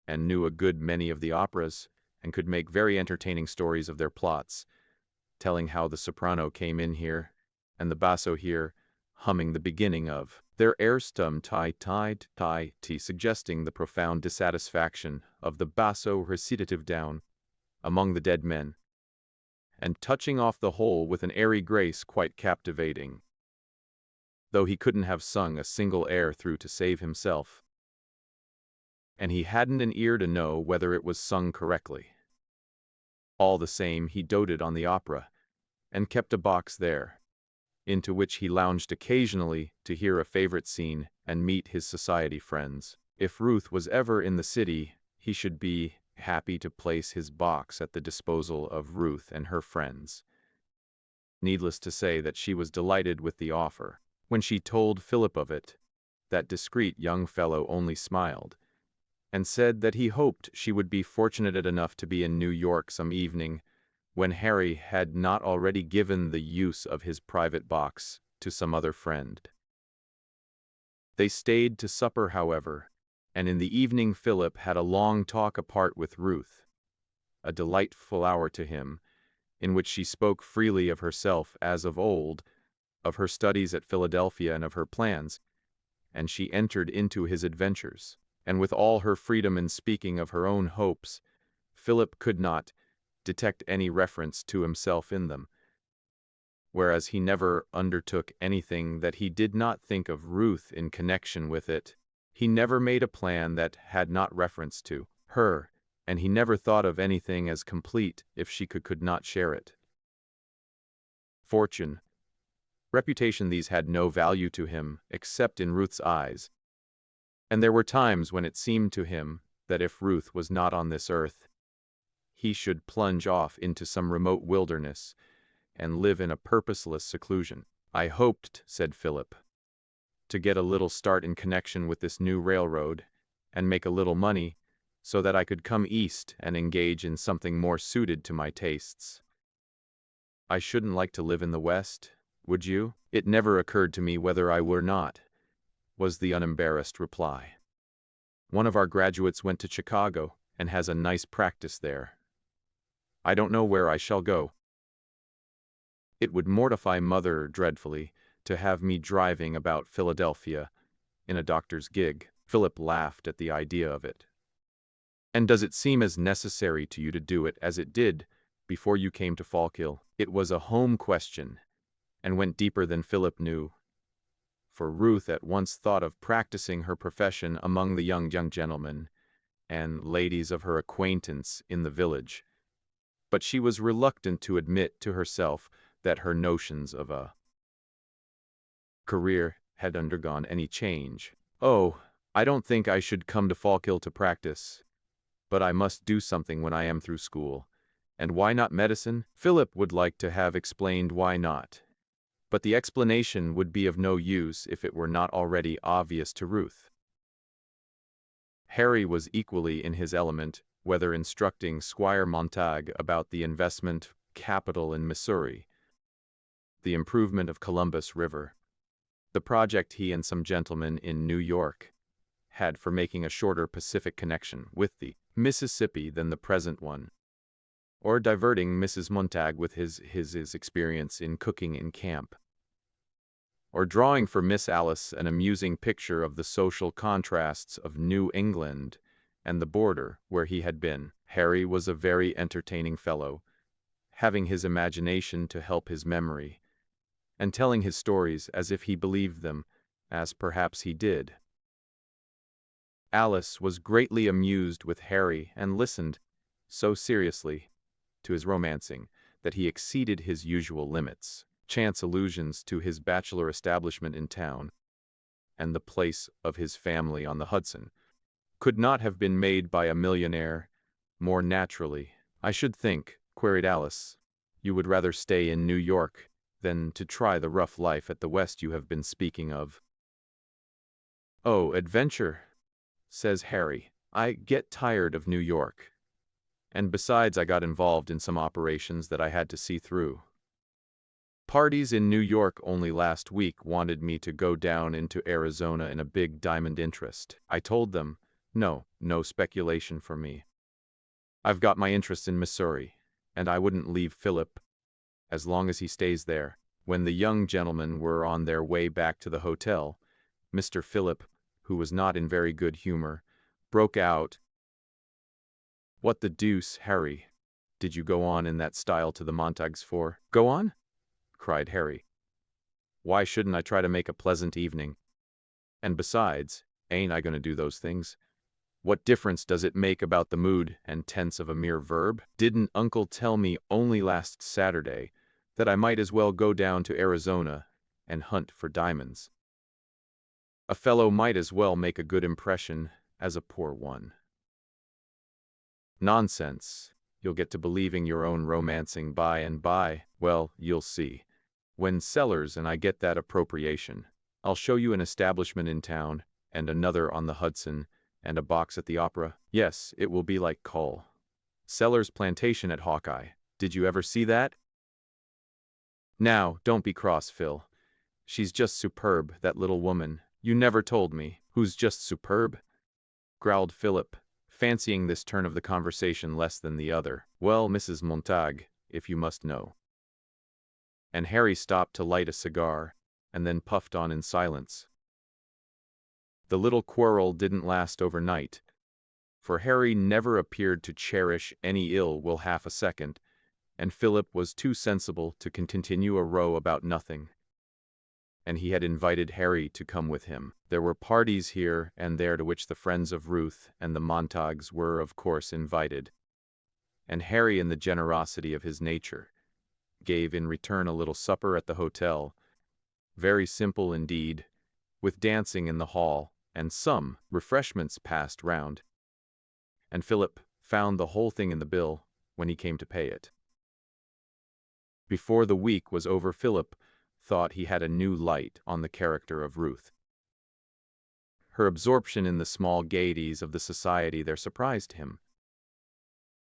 and knew a good many of the operas, and could make very entertaining stories of their plots, telling how the soprano came in here, and the basso here, humming the beginning of their air stum tie tie tie t, suggesting the profound dissatisfaction of the basso recitative down among the dead men, and touching off the whole with an airy grace quite captivating, though he couldn't have sung a single air through to save himself, and he hadn't an ear to know whether it was sung correctly. All the same, he doted on the opera, and kept a box there, into which he lounged occasionally to hear a favorite scene and meet his society friends. If Ruth was ever in the city, he should be happy to place his box at the disposal of Ruth and her friends. Needless to say that she was delighted with the offer. When she told Philip of it, that discreet young fellow only smiled, and said that he hoped she would be fortunate enough to be in New York some evening, when Harry had not already given the use of his private box to some other friend. They stayed to supper, however, and in the evening Philip had a long talk apart with Ruth, a delightful hour to him, in which she spoke freely of herself as of old, of her studies at Philadelphia and of her plans, and she entered into his adventures, and with all her freedom in speaking of her own hopes, Philip could not detect any reference to himself in them, whereas he never undertook anything that he did not think of Ruth in connection with it. He never made a plan that had not reference to her, and he never thought of anything as complete if she could not share it. Fortune, reputation, these had no value to him except in Ruth's eyes, and there were times when it seemed to him that if Ruth was not on this earth, he should plunge off into some remote wilderness and live in a purposeless seclusion. "I hoped," said Philip, "to get a little start in connection with this new railroad, and make a little money, so that I could come east and engage in something more suited to my tastes. I shouldn't like to live in the West, would you?" "It never occurred to me whether I were not," was the unembarrassed reply. "One of our graduates went to Chicago, and has a nice practice there. I don't know where I shall go. It would mortify Mother dreadfully to have me driving about Philadelphia in a doctor's gig." Philip laughed at the idea of it. "And does it seem as necessary to you to do it as it did before you came to Fallkill?" It was a home question, and went deeper than Philip knew, for Ruth at once thought of practicing her profession among the young gentlemen and ladies of her acquaintance in the village, but she was reluctant to admit to herself that her notions of a career had undergone any change. "Oh, I don't think I should come to Fallkill to practice, but I must do something when I am through school. And why not medicine?" Philip would like to have explained why not, but the explanation would be of no use if it were not already obvious to Ruth. Harry was equally in his element, whether instructing Squire Montague about the investment capital in Missouri, the improvement of Columbus River, the project he and some gentlemen in New York had for making a shorter Pacific connection with the Mississippi than the present one, or diverting Mrs. Montague with his experience in cooking in camp, or drawing for Miss Alice an amusing picture of the social contrasts of New England and the border where he had been. Harry was a very entertaining fellow, having his imagination to help his memory, and telling his stories as if he believed them, as perhaps he did. Alice was greatly amused with Harry and listened, so seriously, to his romancing that he exceeded his usual limits. Chance allusions to his bachelor establishment in town and the place of his family on the Hudson could not have been made by a millionaire more naturally. "I should think," queried Alice, "you would rather stay in New York than to try the rough life at the West you have been speaking of." "Oh, adventure," says Harry. "I get tired of New York. And besides, I got involved in some operations that I had to see through. Parties in New York only last week wanted me to go down into Arizona in a big diamond interest. I told them, no speculation for me. I've got my interest in Missouri, and I wouldn't leave Philip as long as he stays there." When the young gentlemen were on their way back to the hotel, Mr. Philip, who was not in very good humor, broke out, "What the deuce, Harry, did you go on in that style to the Montagues for?" "Go on?" cried Harry. "Why shouldn't I try to make a pleasant evening? And besides, ain't I going to do those things? What difference does it make about the mood and tense of a mere verb? Didn't Uncle tell me only last Saturday that I might as well go down to Arizona and hunt for diamonds? A fellow might as well make a good impression as a poor one." "Nonsense. You'll get to believing your own romancing by and by. Well, you'll see. When Sellers and I get that appropriation, I'll show you an establishment in town, and another on the Hudson, and a box at the opera. Yes, it will be like Cull. Sellers' plantation at Hawkeye. Did you ever see that? Now, don't be cross, Phil. She's just superb, that little woman. You never told me. Who's just superb?" growled Philip, fancying this turn of the conversation less than the other. "Well, Mrs. Montague, if you must know." And Harry stopped to light a cigar, and then puffed on in silence. The little quarrel didn't last overnight, for Harry never appeared to cherish any ill will half a second, and Philip was too sensible to continue a row about nothing. And he had invited Harry to come with him. There were parties here and there to which the friends of Ruth and the Montagues were, of course, invited, and Harry, in the generosity of his nature, gave in return a little supper at the hotel, very simple indeed, with dancing in the hall, and some refreshments passed round, and Philip found the whole thing in the bill when he came to pay it. Before the week was over, Philip thought he had a new light on the character of Ruth. Her absorption in the small gaieties of the society there surprised him.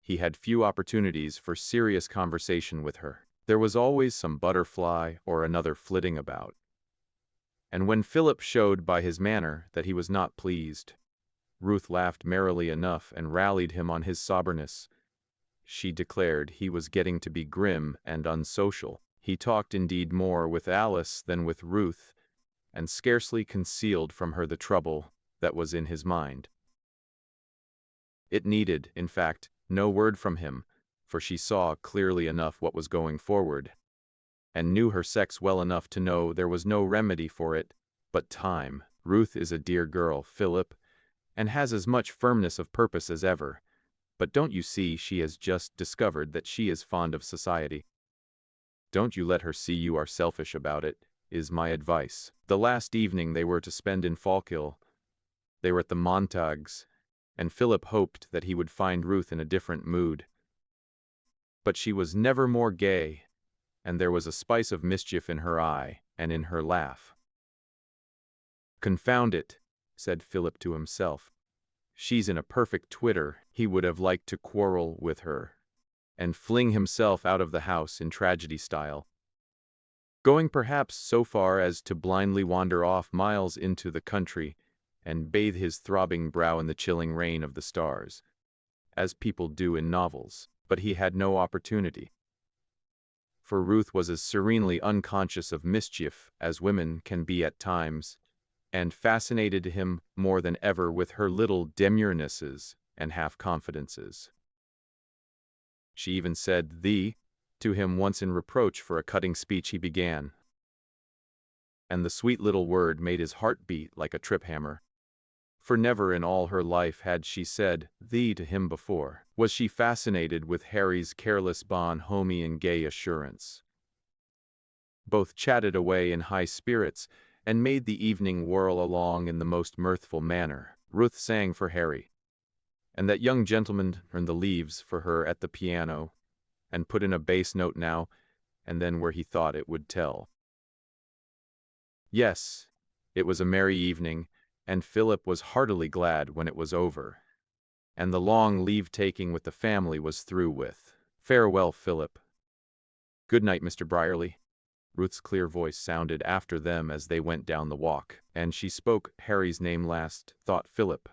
He had few opportunities for serious conversation with her. There was always some butterfly or another flitting about. And when Philip showed by his manner that he was not pleased, Ruth laughed merrily enough and rallied him on his soberness. She declared he was getting to be grim and unsocial. He talked indeed more with Alice than with Ruth, and scarcely concealed from her the trouble that was in his mind. It needed, in fact, no word from him, for she saw clearly enough what was going forward, and knew her sex well enough to know there was no remedy for it but time. Ruth is a dear girl, Philip, and has as much firmness of purpose as ever, but don't you see she has just discovered that she is fond of society? Don't you let her see you are selfish about it, is my advice. The last evening they were to spend in Fallkill, they were at the Montagues, and Philip hoped that he would find Ruth in a different mood. But she was never more gay, and there was a spice of mischief in her eye and in her laugh. "Confound it," said Philip to himself. "She's in a perfect twitter." He would have liked to quarrel with her, and fling himself out of the house in tragedy style, going perhaps so far as to blindly wander off miles into the country and bathe his throbbing brow in the chilling rain of the stars, as people do in novels. But he had no opportunity, for Ruth was as serenely unconscious of mischief as women can be at times, and fascinated him more than ever with her little demurenesses and half-confidences. She even said "thee" to him once in reproach for a cutting speech he began. And the sweet little word made his heart beat like a trip-hammer. For never in all her life had she said "thee" to him before. Was she fascinated with Harry's careless bonhomie and gay assurance? Both chatted away in high spirits, and made the evening whirl along in the most mirthful manner. Ruth sang for Harry, and that young gentleman turned the leaves for her at the piano, and put in a bass note now and then where he thought it would tell. Yes, it was a merry evening, and Philip was heartily glad when it was over, and the long leave-taking with the family was through with. Farewell, Philip. Good night, Mr. Brierly. Ruth's clear voice sounded after them as they went down the walk, and she spoke Harry's name last, thought Philip.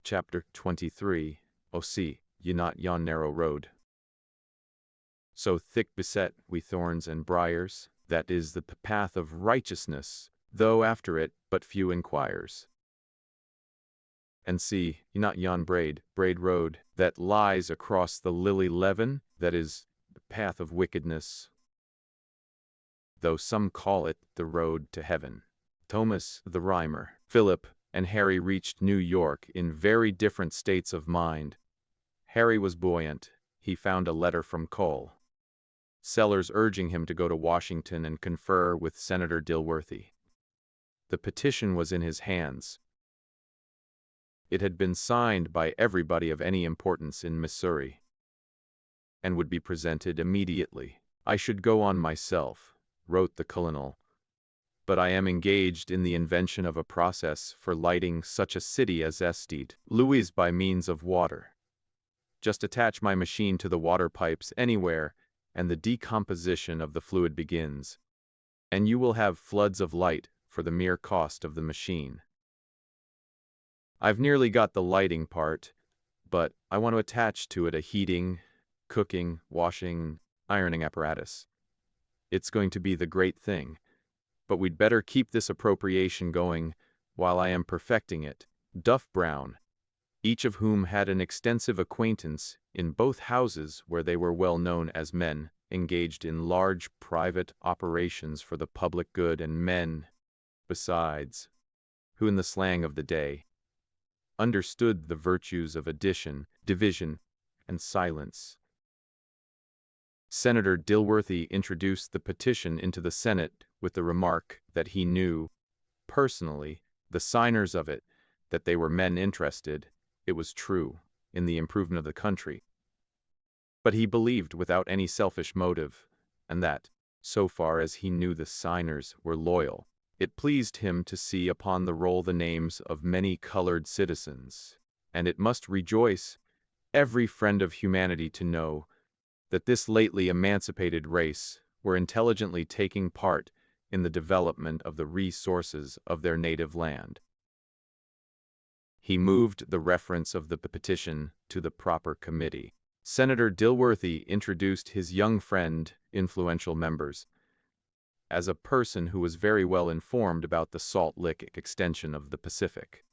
Chapter 23. O see ye not yon narrow road, so thick beset wi' thorns and briars, that is the path of righteousness, though after it but few inquires. And see ye not yon braid road, that lies across the lily leven, that is the path of wickedness, though some call it the road to heaven. Thomas the Rhymer. Philip and Harry reached New York in very different states of mind. Harry was buoyant. He found a letter from Cole Sellers urging him to go to Washington and confer with Senator Dilworthy. The petition was in his hands. It had been signed by everybody of any importance in Missouri, and would be presented immediately. I should go on myself, wrote the colonel, but I am engaged in the invention of a process for lighting such a city as St. Louis by means of water. Just attach my machine to the water pipes anywhere, and the decomposition of the fluid begins, and you will have floods of light for the mere cost of the machine. I've nearly got the lighting part, but I want to attach to it a heating, cooking, washing, ironing apparatus. It's going to be the great thing, but we'd better keep this appropriation going while I am perfecting it. Duff Brown, each of whom had an extensive acquaintance in both houses where they were well known as men engaged in large private operations for the public good, and men, besides, who in the slang of the day understood the virtues of addition, division, and silence. Senator Dilworthy introduced the petition into the Senate with the remark that he knew, personally, the signers of it, that they were men interested, it was true, in the improvement of the country. But he believed without any selfish motive, and that, so far as he knew the signers were loyal, it pleased him to see upon the roll the names of many colored citizens, and it must rejoice every friend of humanity to know that this lately emancipated race were intelligently taking part in the development of the resources of their native land. He moved the reference of the petition to the proper committee. Senator Dilworthy introduced his young friend, influential members, as a person who was very well informed about the Salt Lick extension of the Pacific,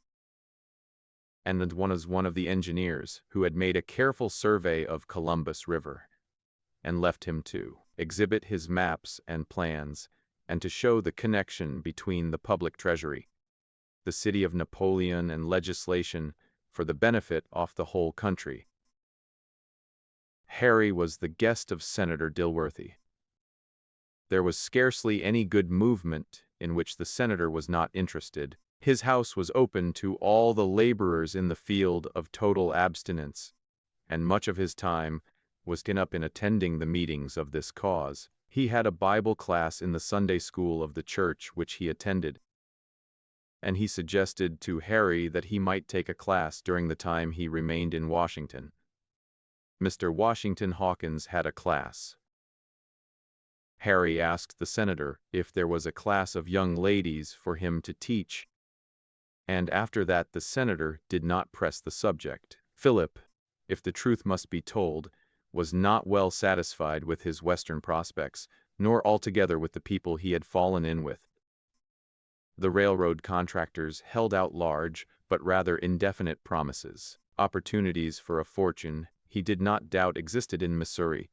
and was one of the engineers who had made a careful survey of Columbus River, and left him to exhibit his maps and plans, and to show the connection between the public treasury, the city of Napoleon, and legislation for the benefit of the whole country. Harry was the guest of Senator Dilworthy. There was scarcely any good movement in which the senator was not interested. His house was open to all the laborers in the field of total abstinence, and much of his time was taken up in attending the meetings of this cause. He had a Bible class in the Sunday school of the church which he attended, and he suggested to Harry that he might take a class during the time he remained in Washington. Mr. Washington Hawkins had a class. Harry asked the senator if there was a class of young ladies for him to teach, and after that the senator did not press the subject. Philip, if the truth must be told, was not well satisfied with his Western prospects, nor altogether with the people he had fallen in with. The railroad contractors held out large, but rather indefinite promises. Opportunities for a fortune he did not doubt existed in Missouri,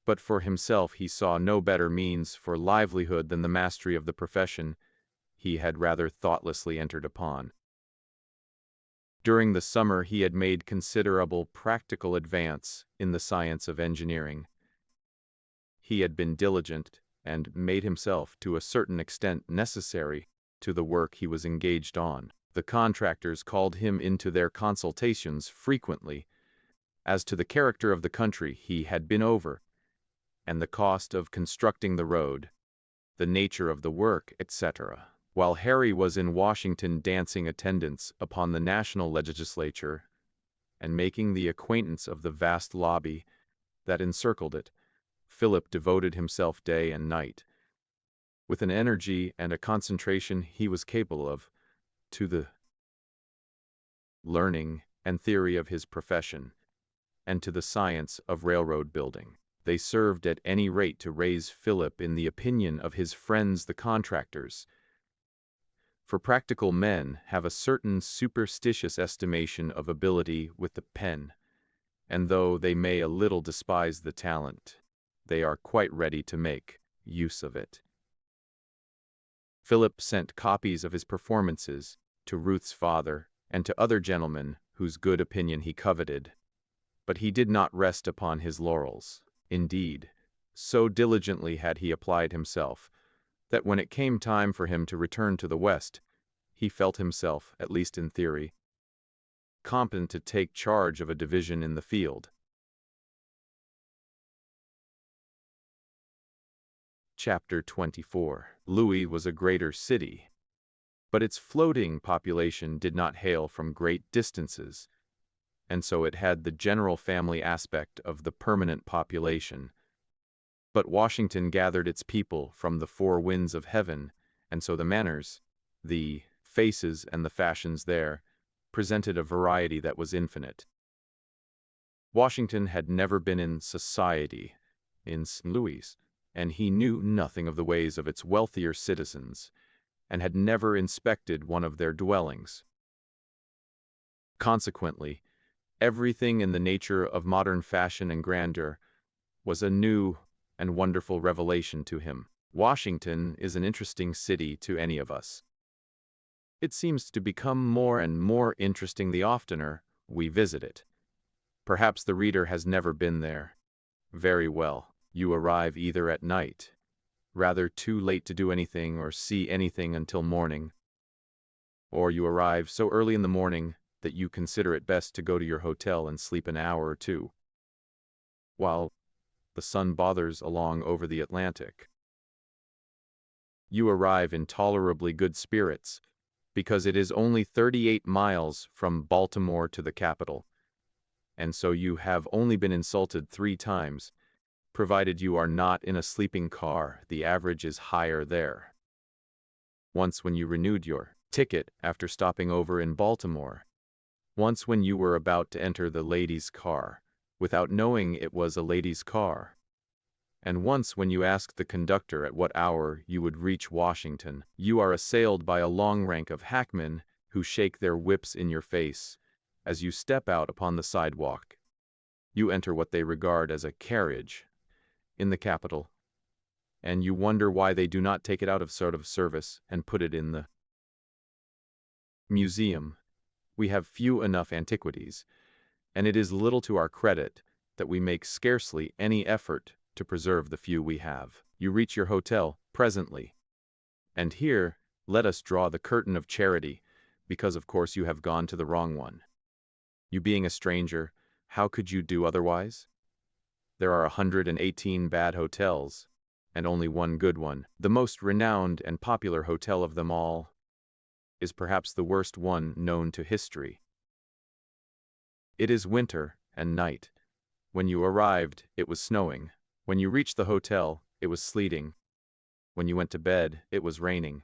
but for himself he saw no better means for livelihood than the mastery of the profession he had rather thoughtlessly entered upon. During the summer he had made considerable practical advance in the science of engineering. He had been diligent and made himself to a certain extent necessary to the work he was engaged on. The contractors called him into their consultations frequently as to the character of the country he had been over, and the cost of constructing the road, the nature of the work, etc. While Harry was in Washington dancing attendance upon the national legislature and making the acquaintance of the vast lobby that encircled it, Philip devoted himself day and night, with an energy and a concentration he was capable of, to the learning and theory of his profession, and to the science of railroad building. They served at any rate to raise Philip in the opinion of his friends the contractors, for practical men have a certain superstitious estimation of ability with the pen, and though they may a little despise the talent, they are quite ready to make use of it. Philip sent copies of his performances to Ruth's father and to other gentlemen whose good opinion he coveted, but he did not rest upon his laurels. Indeed, so diligently had he applied himself, that when it came time for him to return to the West, he felt himself, at least in theory, competent to take charge of a division in the field. Chapter 24. Louis was a greater city, but its floating population did not hail from great distances, and so it had the general family aspect of the permanent population. But Washington gathered its people from the four winds of heaven, and so the manners, the faces, and the fashions there presented a variety that was infinite. Washington had never been in society in St. Louis, and he knew nothing of the ways of its wealthier citizens, and had never inspected one of their dwellings. Consequently, everything in the nature of modern fashion and grandeur was a new and wonderful revelation to him. Washington is an interesting city to any of us. It seems to become more and more interesting the oftener we visit it. Perhaps the reader has never been there. Very well, you arrive either at night, rather too late to do anything or see anything until morning, or you arrive so early in the morning that you consider it best to go to your hotel and sleep an hour or two, while the sun bothers along over the Atlantic. You arrive in tolerably good spirits, because it is only 38 miles from Baltimore to the capital, and so you have only been insulted 3 times, provided you are not in a sleeping car. The average is higher there. Once when you renewed your ticket after stopping over in Baltimore. Once when you were about to enter the ladies' car, without knowing it was a ladies' car. And once when you asked the conductor at what hour you would reach Washington. You are assailed by a long rank of hackmen who shake their whips in your face as you step out upon the sidewalk. You enter what they regard as a carriage in the capital, and you wonder why they do not take it out of sort of service and put it in the museum. We have few enough antiquities, and it is little to our credit that we make scarcely any effort to preserve the few we have. You reach your hotel presently, and here let us draw the curtain of charity, because of course you have gone to the wrong one. You being a stranger, how could you do otherwise? There are 118 bad hotels, and only one good one. The most renowned and popular hotel of them all is perhaps the worst one known to history. It is winter and night. When you arrived, it was snowing. When you reached the hotel, it was sleeting. When you went to bed, it was raining.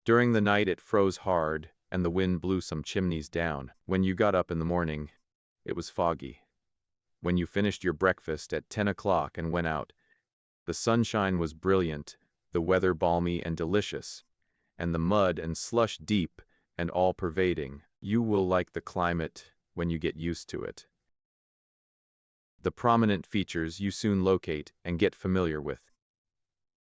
During the night it froze hard, and the wind blew some chimneys down. When you got up in the morning, it was foggy. When you finished your breakfast at 10 o'clock and went out, the sunshine was brilliant, the weather balmy and delicious, and the mud and slush deep and all-pervading. You will like the climate when you get used to it. The prominent features you soon locate and get familiar with.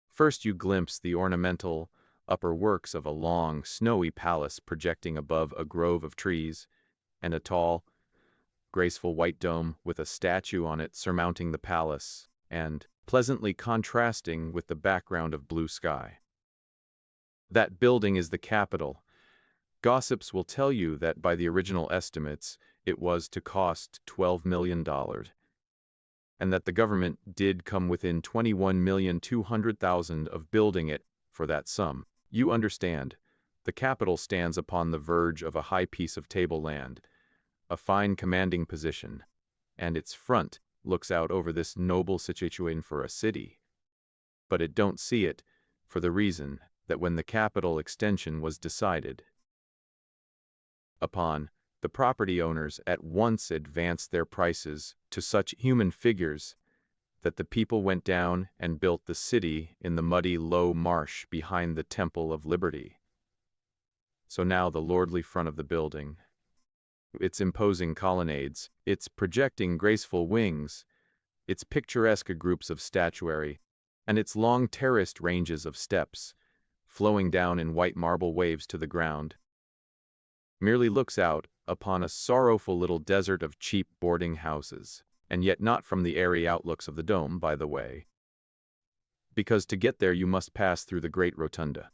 First you glimpse the ornamental upper works of a long, snowy palace projecting above a grove of trees, and a tall, graceful white dome with a statue on it surmounting the palace, and pleasantly contrasting with the background of blue sky. That building is the Capitol. Gossips will tell you that by the original estimates, it was to cost $12 million, and that the government did come within $21,200,000 of building it for that sum. You understand, the Capitol stands upon the verge of a high piece of tableland, a fine commanding position, and its front looks out over this noble situation for a city. But it don't see it, for the reason that when the Capitol extension was decided upon, the property owners at once advanced their prices to such human figures that the people went down and built the city in the muddy low marsh behind the Temple of Liberty. So now the lordly front of the building, its imposing colonnades, its projecting graceful wings, its picturesque groups of statuary, and its long terraced ranges of steps, flowing down in white marble waves to the ground, merely looks out upon a sorrowful little desert of cheap boarding houses, and yet not from the airy outlooks of the dome, by the way, because to get there you must pass through the great rotunda.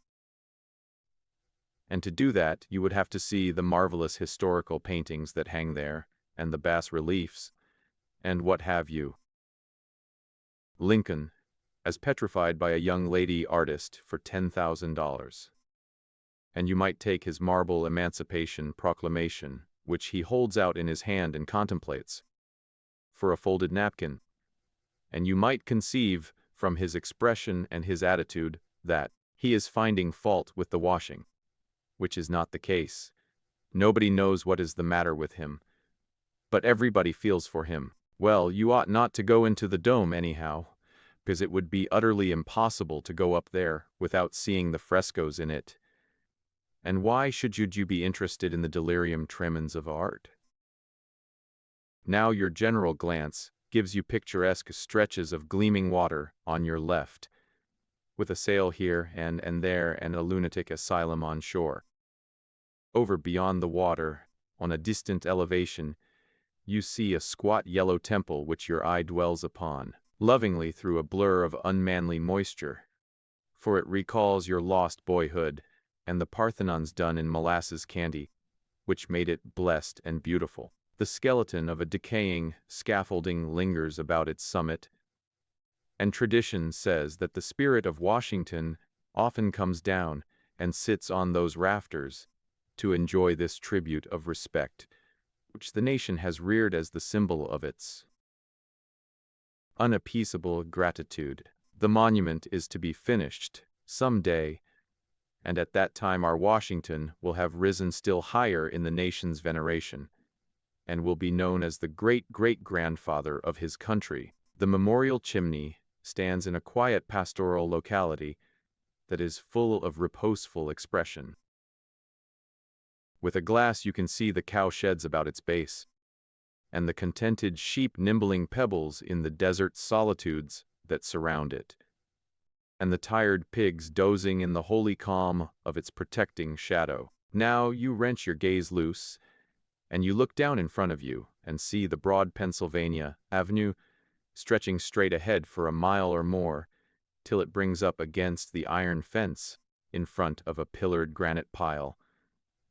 And to do that, you would have to see the marvelous historical paintings that hang there, and the bas-reliefs, and what have you. Lincoln, as petrified by a young lady artist for $10,000. And you might take his marble Emancipation Proclamation, which he holds out in his hand and contemplates, for a folded napkin, and you might conceive, from his expression and his attitude, that he is finding fault with the washing, which is not the case. Nobody knows what is the matter with him, but everybody feels for him. Well, you ought not to go into the dome anyhow, because it would be utterly impossible to go up there without seeing the frescoes in it. And why should you be interested in the delirium tremens of art? Now your general glance gives you picturesque stretches of gleaming water on your left, with a sail here and there and a lunatic asylum on shore. Over beyond the water, on a distant elevation, you see a squat yellow temple which your eye dwells upon, lovingly through a blur of unmanly moisture, for it recalls your lost boyhood and the Parthenons done in molasses candy, which made it blessed and beautiful. The skeleton of a decaying scaffolding lingers about its summit, and tradition says that the spirit of Washington often comes down and sits on those rafters to enjoy this tribute of respect, which the nation has reared as the symbol of its unappeasable gratitude. The monument is to be finished some day, and at that time our Washington will have risen still higher in the nation's veneration, and will be known as the great-great-grandfather of his country. The memorial chimney stands in a quiet pastoral locality that is full of reposeful expression. With a glass you can see the cow sheds about its base, and the contented sheep nimbling pebbles in the desert solitudes that surround it, and the tired pigs dozing in the holy calm of its protecting shadow. Now you wrench your gaze loose, and you look down in front of you and see the broad Pennsylvania Avenue stretching straight ahead for a mile or more, till it brings up against the iron fence in front of a pillared granite pile,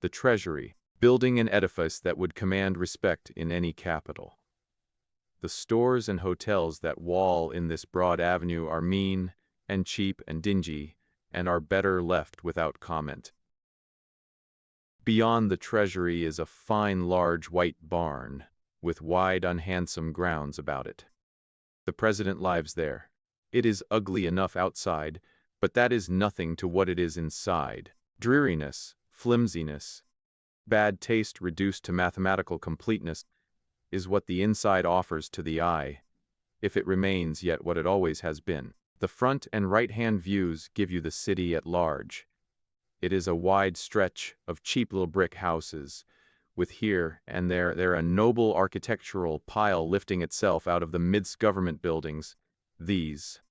the Treasury, building an edifice that would command respect in any capital. The stores and hotels that wall in this broad avenue are mean and cheap and dingy, and are better left without comment. Beyond the Treasury is a fine large white barn, with wide unhandsome grounds about it. The president lives there. It is ugly enough outside, but that is nothing to what it is inside. Dreariness, flimsiness, bad taste reduced to mathematical completeness is what the inside offers to the eye, if it remains yet what it always has been. The front and right-hand views give you the city at large. It is a wide stretch of cheap little brick houses, with here and there a noble architectural pile lifting itself out of the midst government buildings. These.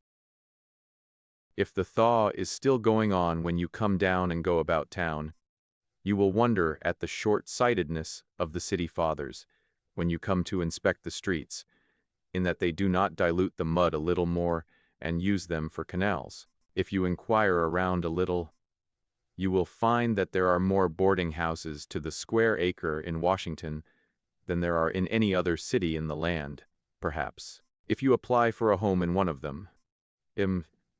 If the thaw is still going on when you come down and go about town, you will wonder at the short-sightedness of the city fathers when you come to inspect the streets, in that they do not dilute the mud a little more and use them for canals. If you inquire around a little, you will find that there are more boarding houses to the square acre in Washington than there are in any other city in the land, perhaps. If you apply for a home in one of them, it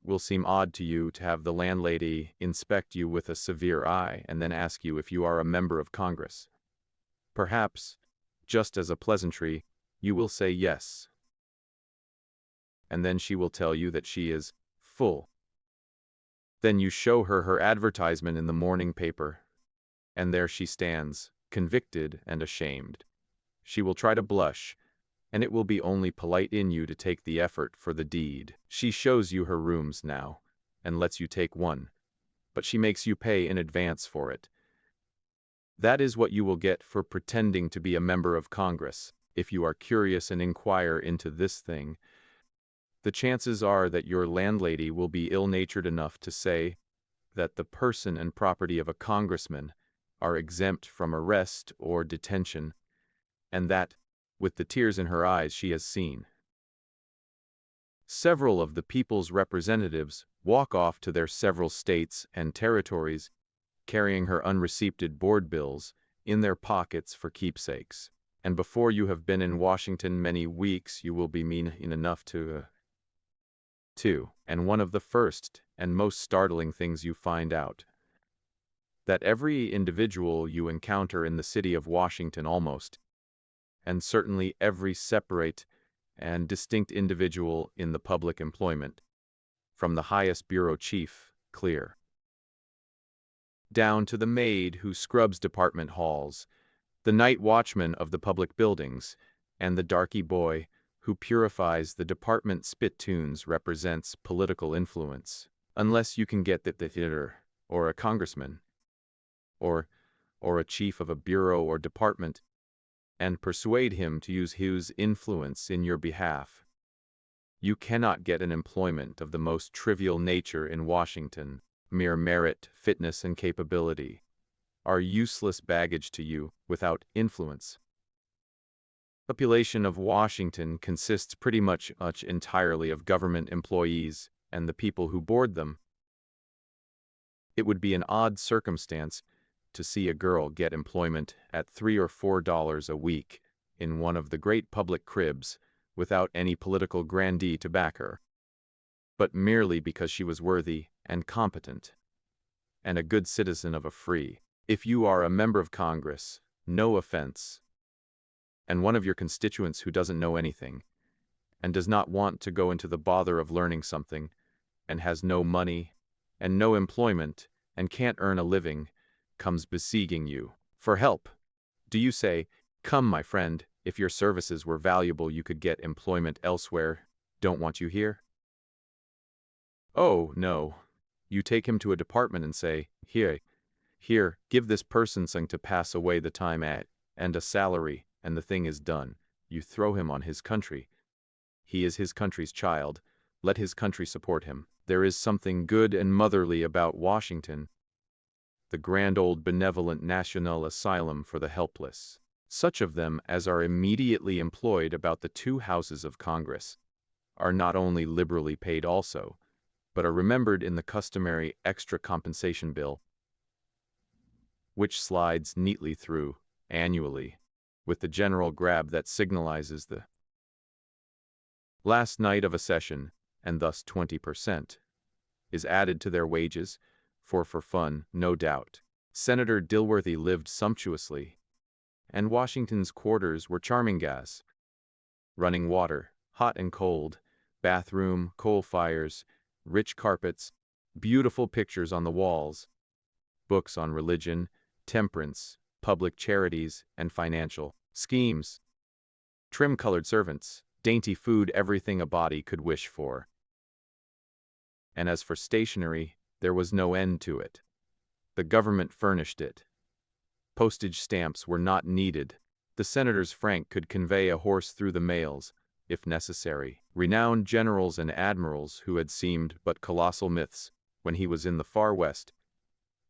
will seem odd to you to have the landlady inspect you with a severe eye and then ask you if you are a member of Congress. Perhaps, just as a pleasantry, you will say yes. And then she will tell you that she is full. Then you show her her advertisement in the morning paper, and there she stands, convicted and ashamed. She will try to blush, and it will be only polite in you to take the effort for the deed. She shows you her rooms now, and lets you take one, but she makes you pay in advance for it. That is what you will get for pretending to be a member of Congress. If you are curious and inquire into this thing, the chances are that your landlady will be ill-natured enough to say that the person and property of a congressman are exempt from arrest or detention, and that, with the tears in her eyes, she has seen several of the people's representatives walk off to their several states and territories, carrying her unreceipted board bills in their pockets for keepsakes. And before you have been in Washington many weeks, you will be mean enough to and one of the first and most startling things you find out, that every individual you encounter in the city of Washington almost, and certainly every separate and distinct individual in the public employment, from the highest bureau chief, clear, down to the maid who scrubs department halls, the night watchman of the public buildings, and the darky boy who purifies the department spittoons, represents political influence, unless you can get the theater, or a congressman, or a chief of a bureau or department, and persuade him to use his influence in your behalf. You cannot get an employment of the most trivial nature in Washington. Mere merit, fitness, and capability are useless baggage to you without influence. The population of Washington consists pretty much entirely of government employees and the people who board them. It would be an odd circumstance to see a girl get employment at $3 or $4 a week in one of the great public cribs without any political grandee to back her, but merely because she was worthy and competent, and a good citizen of a free. If you are a member of Congress, no offense, and one of your constituents who doesn't know anything, and does not want to go into the bother of learning something, and has no money, and no employment, and can't earn a living, comes besieging you for help, do you say, "Come, my friend, if your services were valuable you could get employment elsewhere, don't want you here"? Oh, no. You take him to a department and say, Here, give this person something to pass away the time at, and a salary, and the thing is done. You throw him on his country. He is his country's child. Let his country support him. There is something good and motherly about Washington, the grand old benevolent national asylum for the helpless. Such of them as are immediately employed about the two houses of Congress are not only liberally paid also, but are remembered in the customary extra compensation bill, which slides neatly through, annually, with the general grab that signalizes the last night of a session, and thus 20% is added to their wages, for fun, no doubt. Senator Dilworthy lived sumptuously, and Washington's quarters were charming. Gas, running water, hot and cold, bathroom, coal fires, rich carpets, beautiful pictures on the walls, books on religion, temperance, public charities, and financial schemes, trim-colored servants, dainty food, everything a body could wish for. And as for stationery, there was no end to it. The government furnished it. Postage stamps were not needed. The senator's frank could convey a horse through the mails, if necessary. Renowned generals and admirals who had seemed but colossal myths when he was in the far west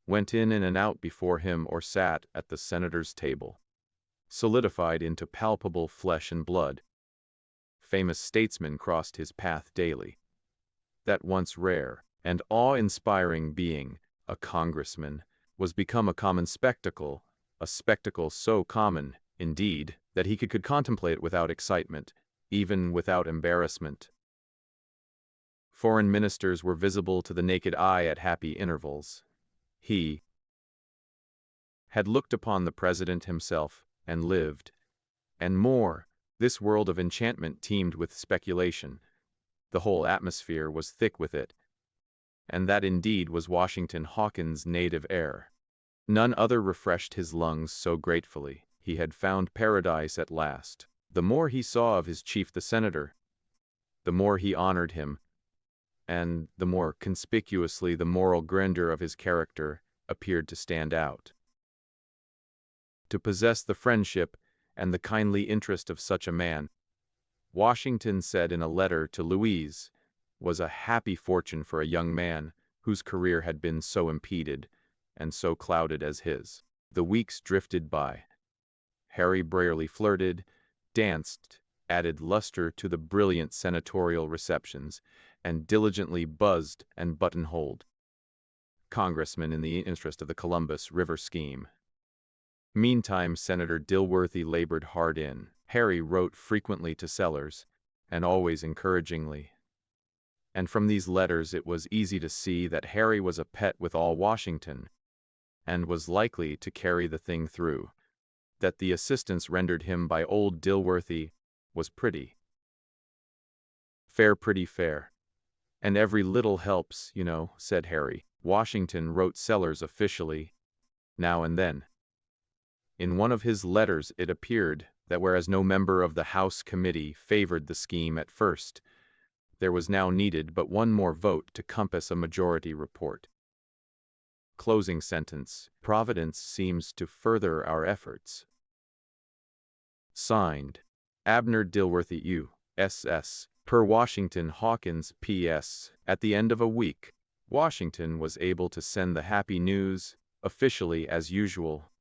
went in and out before him or sat at the senator's table, solidified into palpable flesh and blood. Famous statesmen crossed his path daily. That once rare and awe-inspiring being, a congressman, was become a common spectacle, a spectacle so common, indeed, that he could contemplate it without excitement, even without embarrassment. Foreign ministers were visible to the naked eye at happy intervals. He had looked upon the president himself, and lived. And more, this world of enchantment teemed with speculation. The whole atmosphere was thick with it. And that indeed was Washington Hawkins' native air. None other refreshed his lungs so gratefully. He had found paradise at last. The more he saw of his chief the senator, the more he honored him, and the more conspicuously the moral grandeur of his character appeared to stand out. To possess the friendship and the kindly interest of such a man, Washington said in a letter to Louise, was a happy fortune for a young man whose career had been so impeded and so clouded as his. The weeks drifted by. Harry Brierly flirted, danced, added luster to the brilliant senatorial receptions, and diligently buzzed and buttonholed congressmen in the interest of the Columbus River scheme. Meantime, Senator Dilworthy labored hard in. Harry wrote frequently to Sellers, and always encouragingly. And from these letters it was easy to see that Harry was a pet with all Washington, and was likely to carry the thing through. That the assistance rendered him by old Dilworthy was pretty fair. And every little helps, you know, said Harry. Washington wrote Sellers officially, now and then. In one of his letters it appeared that whereas no member of the House committee favored the scheme at first, there was now needed but one more vote to compass a majority report. Closing sentence. Providence seems to further our efforts. Signed, Abner Dilworthy U.S.S. Per Washington Hawkins P.S. At the end of a week, Washington was able to send the happy news, officially as usual,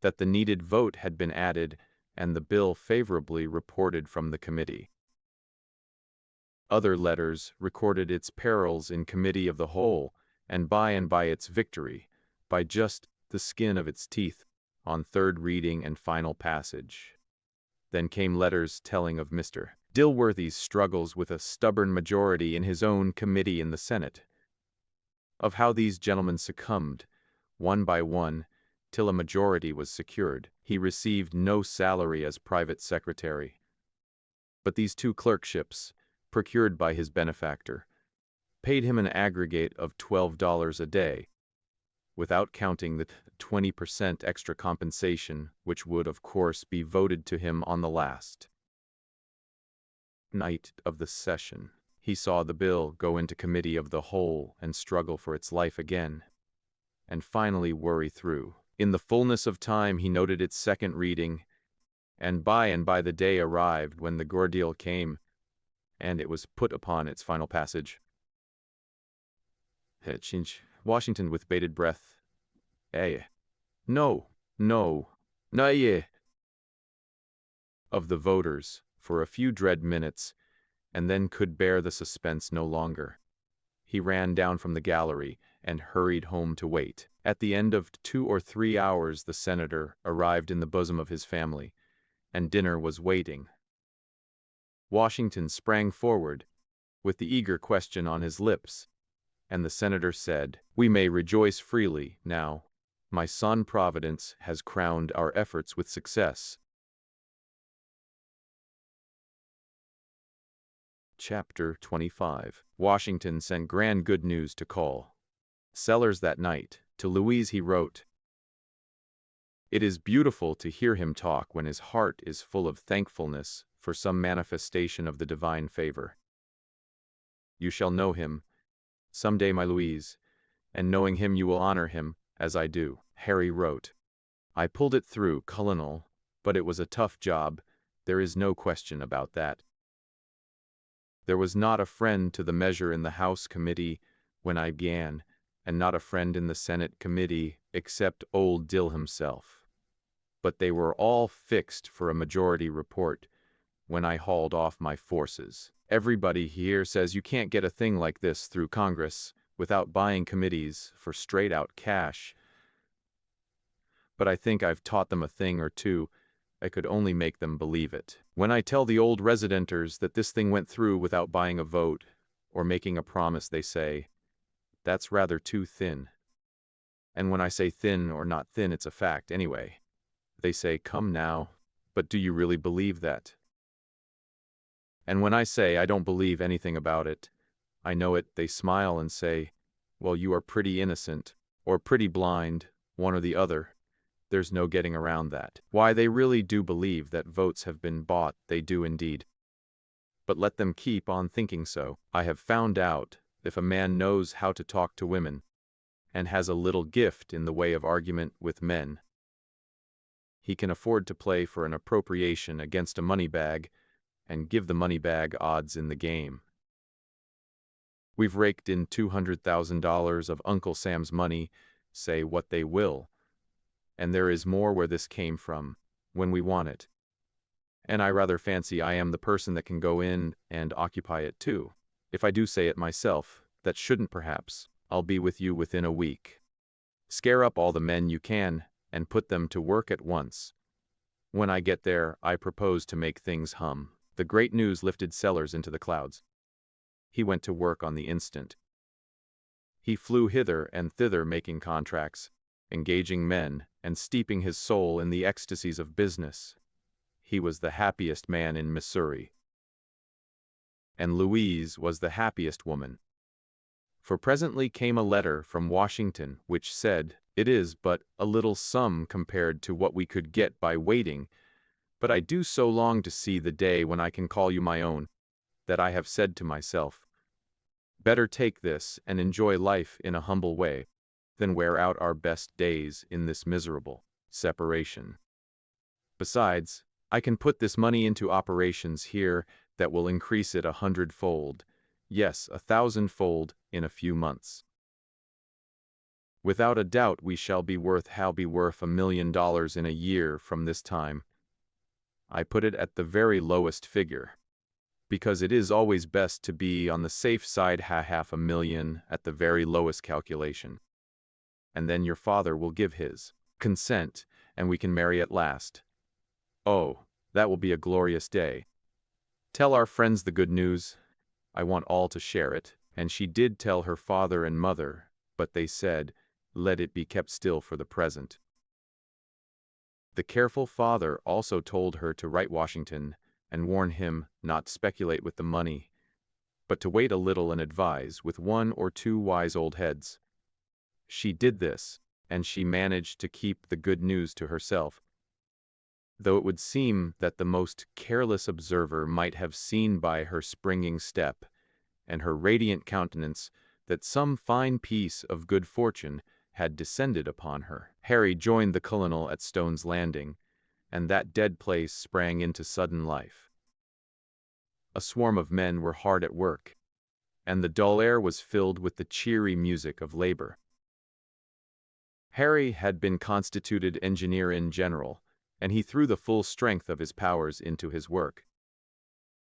that the needed vote had been added and the bill favorably reported from the committee. Other letters recorded its perils in committee of the whole, and by its victory, by just the skin of its teeth, on third reading and final passage. Then came letters telling of Mr. Dilworthy's struggles with a stubborn majority in his own committee in the Senate, of how these gentlemen succumbed, one by one, till a majority was secured. He received no salary as private secretary, but these 2 clerkships, procured by his benefactor, paid him an aggregate of $12 a day, without counting the 20% extra compensation which would of course be voted to him on the last night of the session. He saw the bill go into committee of the whole and struggle for its life again, and finally worry through. In the fullness of time he noted its second reading, and by the day arrived when the ordeal came, and it was put upon its final passage. Washington with bated breath. No. Of the voters, for a few dread minutes, and then could bear the suspense no longer. He ran down from the gallery and hurried home to wait. At the end of 2 or 3 hours the senator arrived in the bosom of his family, and dinner was waiting. Washington sprang forward, with the eager question on his lips, and the senator said, "We may rejoice freely now. My son Providence has crowned our efforts with success." Chapter 25. Washington sent grand good news to call Sellers that night. To Louise he wrote, "It is beautiful to hear him talk when his heart is full of thankfulness for some manifestation of the divine favor. You shall know him some day, my Louise, and knowing him you will honor him as I do," Harry wrote. "I pulled it through, Colonel, but it was a tough job. There is no question about that. There was not a friend to the measure in the House committee when I began, and not a friend in the Senate committee except old Dill himself. But they were all fixed for a majority report when I hauled off my forces. Everybody here says you can't get a thing like this through Congress without buying committees for straight-out cash. But I think I've taught them a thing or two. I could only make them believe it. When I tell the old residenters that this thing went through without buying a vote or making a promise, they say, that's rather too thin. And when I say thin or not thin, it's a fact anyway. They say, come now, but do you really believe that? And when I say I don't believe anything about it, I know it, they smile and say, well, you are pretty innocent, or pretty blind, one or the other. There's no getting around that. Why, they really do believe that votes have been bought, they do indeed. But let them keep on thinking so. I have found out, if a man knows how to talk to women, and has a little gift in the way of argument with men, he can afford to play for an appropriation against a money bag, and give the money bag odds in the game. We've raked in $200,000 of Uncle Sam's money, say what they will. And there is more where this came from, when we want it. And I rather fancy I am the person that can go in and occupy it too. If I do say it myself, that shouldn't perhaps. I'll be with you within a week. Scare up all the men you can, and put them to work at once. When I get there, I propose to make things hum. The great news lifted Sellers into the clouds. He went to work on the instant. He flew hither and thither making contracts, engaging men, and steeping his soul in the ecstasies of business. He was the happiest man in Missouri. And Louise was the happiest woman. For presently came a letter from Washington which said, "It is but a little sum compared to what we could get by waiting, but I do so long to see the day when I can call you my own, that I have said to myself, better take this and enjoy life in a humble way, than wear out our best days in this miserable separation. Besides, I can put this money into operations here that will increase it 100-fold, yes, 1,000-fold in a few months. Without a doubt we shall be worth $1 million in a year from this time. I put it at the very lowest figure, because it is always best to be on the safe side, $500,000 at the very lowest calculation. And then your father will give his consent, and we can marry at last. Oh, that will be a glorious day. Tell our friends the good news. I want all to share it." And she did tell her father and mother, but they said, let it be kept still for the present. The careful father also told her to write Washington and warn him not to speculate with the money, but to wait a little and advise with 1 or 2 wise old heads. She did this, and she managed to keep the good news to herself, though it would seem that the most careless observer might have seen by her springing step and her radiant countenance that some fine piece of good fortune had descended upon her. Harry joined the colonel at Stone's Landing, and that dead place sprang into sudden life. A swarm of men were hard at work, and the dull air was filled with the cheery music of labor. Harry had been constituted engineer-in-general, and he threw the full strength of his powers into his work.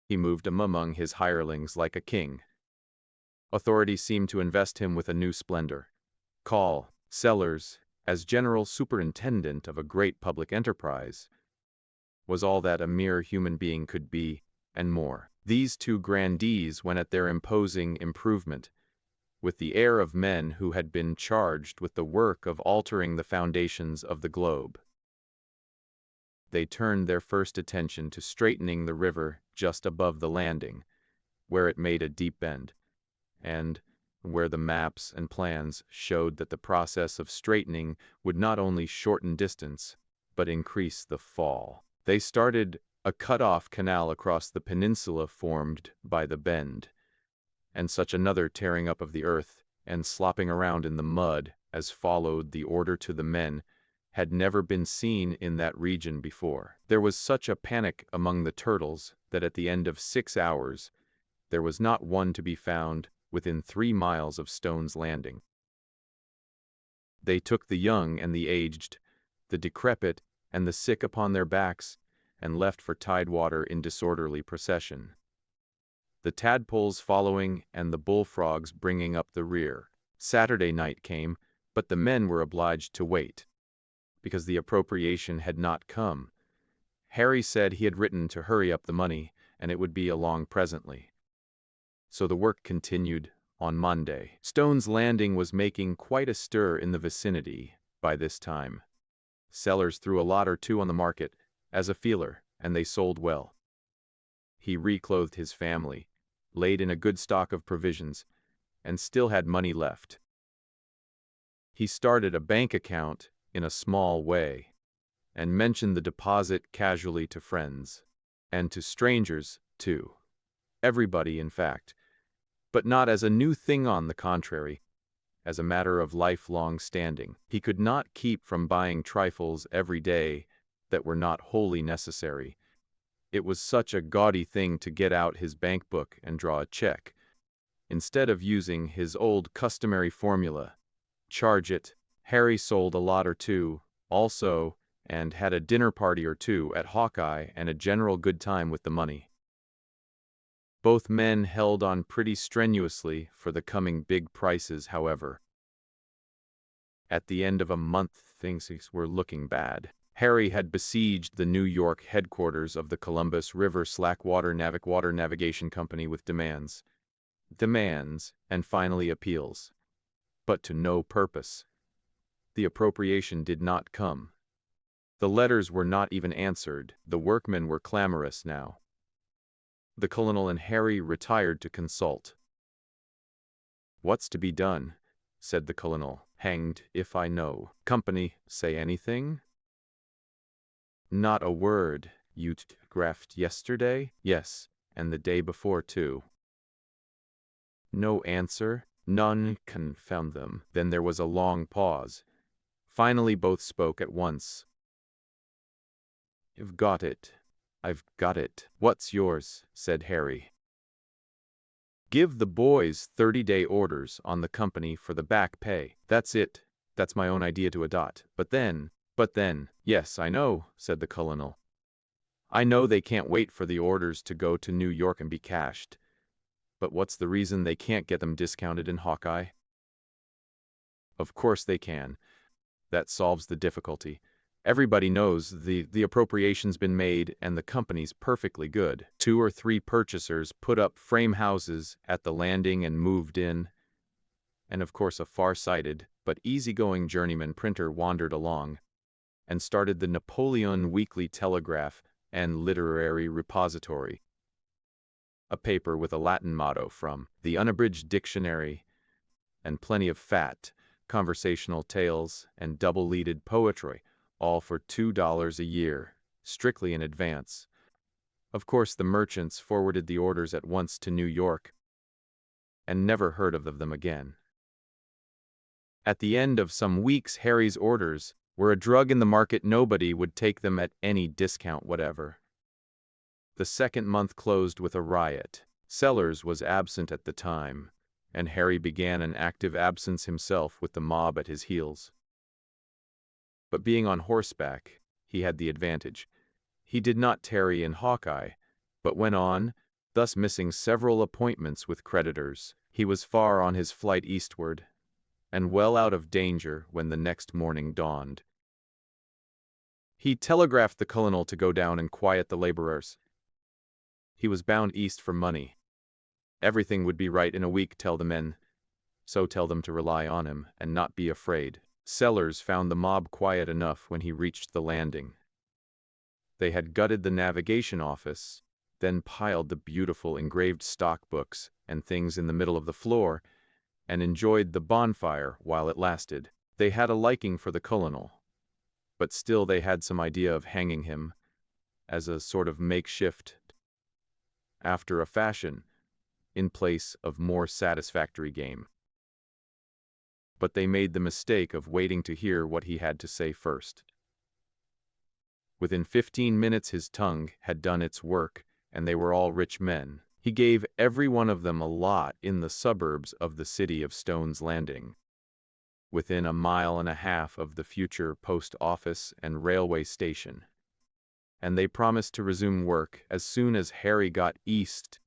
He moved among his hirelings like a king. Authority seemed to invest him with a new splendor. Call Sellers, as general superintendent of a great public enterprise, was all that a mere human being could be, and more. These two grandees went at their imposing improvement with the air of men who had been charged with the work of altering the foundations of the globe. They turned their first attention to straightening the river just above the landing, where it made a deep bend, and where the maps and plans showed that the process of straightening would not only shorten distance, but increase the fall. They started a cut-off canal across the peninsula formed by the bend, and such another tearing up of the earth and slopping around in the mud as followed the order to the men, had never been seen in that region before. There was such a panic among the turtles that at the end of 6 hours, there was not one to be found within 3 miles of Stone's Landing. They took the young and the aged, the decrepit and the sick upon their backs, and left for Tidewater in disorderly procession, the tadpoles following and the bullfrogs bringing up the rear. Saturday night came, but the men were obliged to wait, because the appropriation had not come. Harry said he had written to hurry up the money, and it would be along presently. So the work continued on Monday. Stone's Landing was making quite a stir in the vicinity by this time. Sellers threw a lot or two on the market as a feeler, and they sold well. He reclothed his family, laid in a good stock of provisions, and still had money left. He started a bank account in a small way, and mentioned the deposit casually to friends, and to strangers, too. Everybody, in fact, but not as a new thing, on the contrary, as a matter of lifelong standing. He could not keep from buying trifles every day that were not wholly necessary. It was such a gaudy thing to get out his bank book and draw a check, instead of using his old customary formula, charge it. Harry sold a lot or two, also, and had a dinner party or two at Hawkeye and a general good time with the money. Both men held on pretty strenuously for the coming big prices, however. At the end of a month, things were looking bad. Harry had besieged the New York headquarters of the Columbus River Slackwater Navigation Company with demands, and finally appeals. But to no purpose. The appropriation did not come. The letters were not even answered. The workmen were clamorous now. The colonel and Harry retired to consult. "What's to be done?" said the colonel. "Hanged if I know. Company say anything?" "Not a word. You telegraphed yesterday?" "Yes, and the day before, too." "No answer?" "None, confound them." Then there was a long pause. Finally both spoke at once. "I've got it. I've got it." "What's yours?" said Harry. "Give the boys 30-day orders on the company for the back pay. That's it. That's my own idea to a dot. But then, yes, I know," said the colonel. "I know they can't wait for the orders to go to New York and be cashed. But what's the reason they can't get them discounted in Hawkeye?" "Of course they can. That solves the difficulty. Everybody knows the appropriation's been made and the company's perfectly good. 2 or 3 purchasers put up frame houses at the landing and moved in. And of course a far-sighted but easygoing journeyman printer wandered along and started the Napoleon Weekly Telegraph and Literary Repository, a paper with a Latin motto from the Unabridged Dictionary, and plenty of fat, conversational tales and double-leaded poetry, all for $2 a year, strictly in advance. Of course the merchants forwarded the orders at once to New York, and never heard of them again. At the end of some weeks, Harry's orders were a drug in the market. Nobody would take them at any discount whatever. The second month closed with a riot. Sellers was absent at the time, and Harry began an active absence himself with the mob at his heels. But being on horseback, he had the advantage. He did not tarry in Hawkeye, but went on, thus missing several appointments with creditors. He was far on his flight eastward, and well out of danger when the next morning dawned. He telegraphed the colonel to go down and quiet the laborers. He was bound east for money. Everything would be right in a week, tell the men. So tell them to rely on him and not be afraid. Sellers found the mob quiet enough when he reached the landing. They had gutted the navigation office, then piled the beautiful engraved stock books and things in the middle of the floor, and enjoyed the bonfire while it lasted. They had a liking for the colonel, but still they had some idea of hanging him, as a sort of makeshift, after a fashion, in place of more satisfactory game. but they made the mistake of waiting to hear what he had to say first. Within 15 minutes his tongue had done its work, and they were all rich men. He gave every one of them a lot in the suburbs of the city of Stone's Landing, within a mile and a half of the future post office and railway station. And they promised to resume work as soon as Harry got east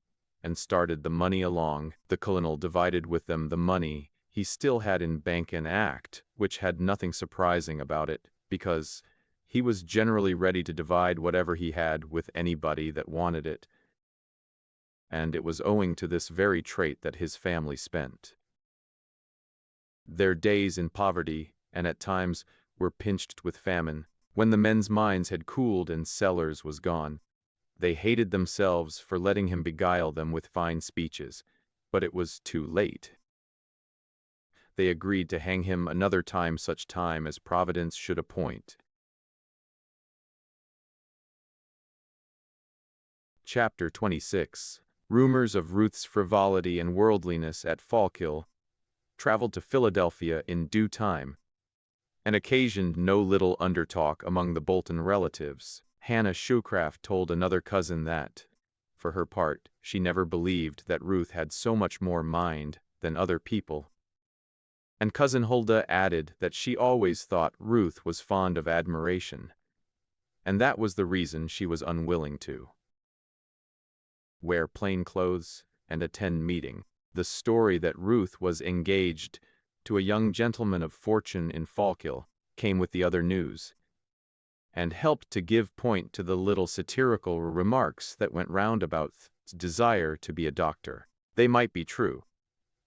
and started the money along. The colonel divided with them the money he still had in Bank and Act, which had nothing surprising about it, because he was generally ready to divide whatever he had with anybody that wanted it. And it was owing to this very trait that his family spent their days in poverty, and at times were pinched with famine. When the men's minds had cooled and Sellers was gone, they hated themselves for letting him beguile them with fine speeches, but it was too late. They agreed to hang him another time, such time as Providence should appoint. Chapter 26. Rumors of Ruth's frivolity and worldliness at Fallkill traveled to Philadelphia in due time, and occasioned no little undertalk among the Bolton relatives. Hannah Shoecraft told another cousin that, for her part, she never believed that Ruth had so much more mind than other people. And Cousin Huldah added that she always thought Ruth was fond of admiration, and that was the reason she was unwilling to wear plain clothes and attend meeting. The story that Ruth was engaged to a young gentleman of fortune in Fallkill came with the other news, and helped to give point to the little satirical remarks that went round about its desire to be a doctor. They might be true.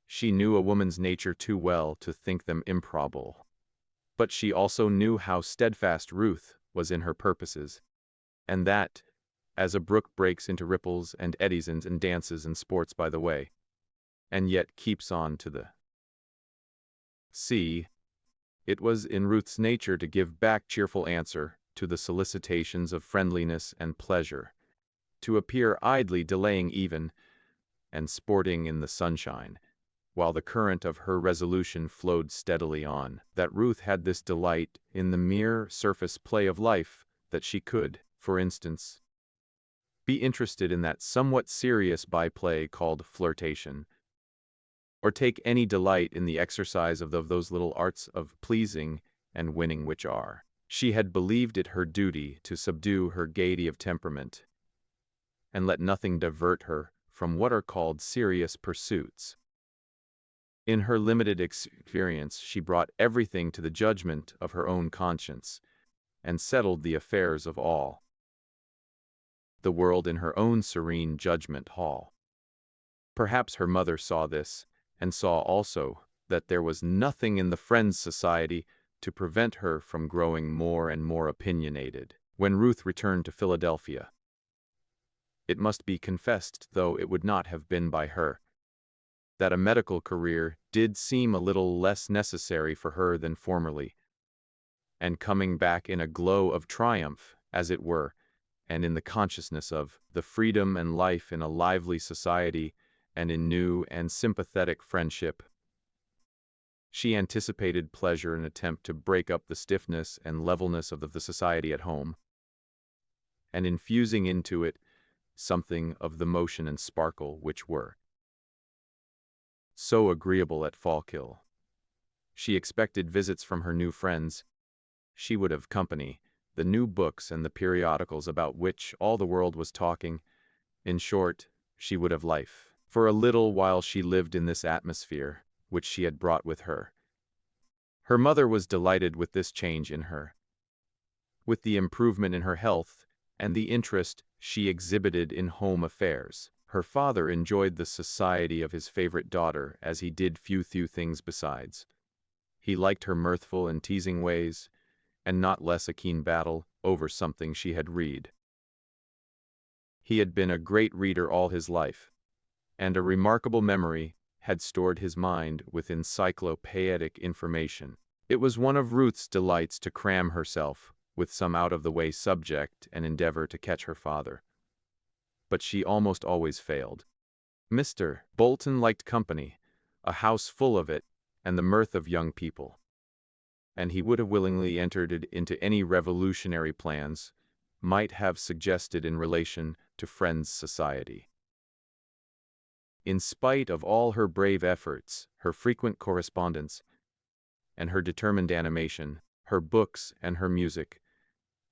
She knew a woman's nature too well to think them improbable. But she also knew how steadfast Ruth was in her purposes, and that, as a brook breaks into ripples and eddies and dances and sports by the way, and yet keeps on to the sea, it was in Ruth's nature to give back cheerful answer to the solicitations of friendliness and pleasure, to appear idly delaying even, and sporting in the sunshine, while the current of her resolution flowed steadily on. That Ruth had this delight in the mere surface play of life, that she could, for instance, be interested in that somewhat serious byplay called flirtation, or take any delight in the exercise of those little arts of pleasing and winning which are. She had believed it her duty to subdue her gaiety of temperament, and let nothing divert her from what are called serious pursuits. In her limited experience, she brought everything to the judgment of her own conscience, and settled the affairs of all the world in her own serene judgment hall. Perhaps her mother saw this, and saw also that there was nothing in the Friends' Society to prevent her from growing more and more opinionated. When Ruth returned to Philadelphia, it must be confessed, though it would not have been by her, that a medical career did seem a little less necessary for her than formerly, and coming back in a glow of triumph, as it were, and in the consciousness of the freedom and life in a lively society and in new and sympathetic friendship, she anticipated pleasure in an attempt to break up the stiffness and levelness of the society at home, and infusing into it something of the motion and sparkle which were so agreeable at Fallkill. She expected visits from her new friends. She would have company, the new books and the periodicals about which all the world was talking. In short, she would have life. For a little while she lived in this atmosphere, which she had brought with her. Her mother was delighted with this change in her, with the improvement in her health, and the interest she exhibited in home affairs. Her father enjoyed the society of his favorite daughter as he did few things besides. He liked her mirthful and teasing ways, and not less a keen battle over something she had read. He had been a great reader all his life, and a remarkable memory had stored his mind with encyclopedic information. It was one of Ruth's delights to cram herself with some out-of-the-way subject and endeavor to catch her father. But she almost always failed. Mr. Bolton liked company, a house full of it, and the mirth of young people. And he would have willingly entered into any revolutionary plans might have suggested in relation to Friends' society. In spite of all her brave efforts, her frequent correspondence, and her determined animation, her books and her music,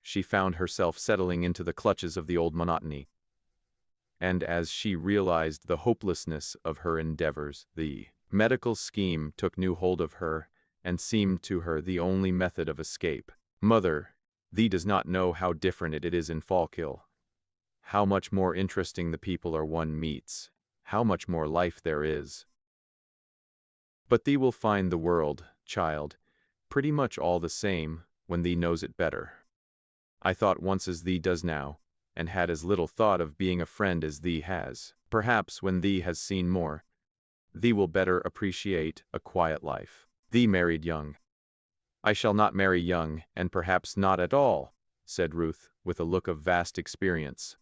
she found herself settling into the clutches of the old monotony. And as she realized the hopelessness of her endeavors, the medical scheme took new hold of her and seemed to her the only method of escape. Mother, thee does not know how different it is in Fallkill. How much more interesting the people are one meets. How much more life there is. But thee will find the world, child, pretty much all the same when thee knows it better. I thought once as thee does now, and had as little thought of being a friend as thee has. Perhaps when thee has seen more, thee will better appreciate a quiet life. Thee married young. I shall not marry young, and perhaps not at all, said Ruth, with a look of vast experience.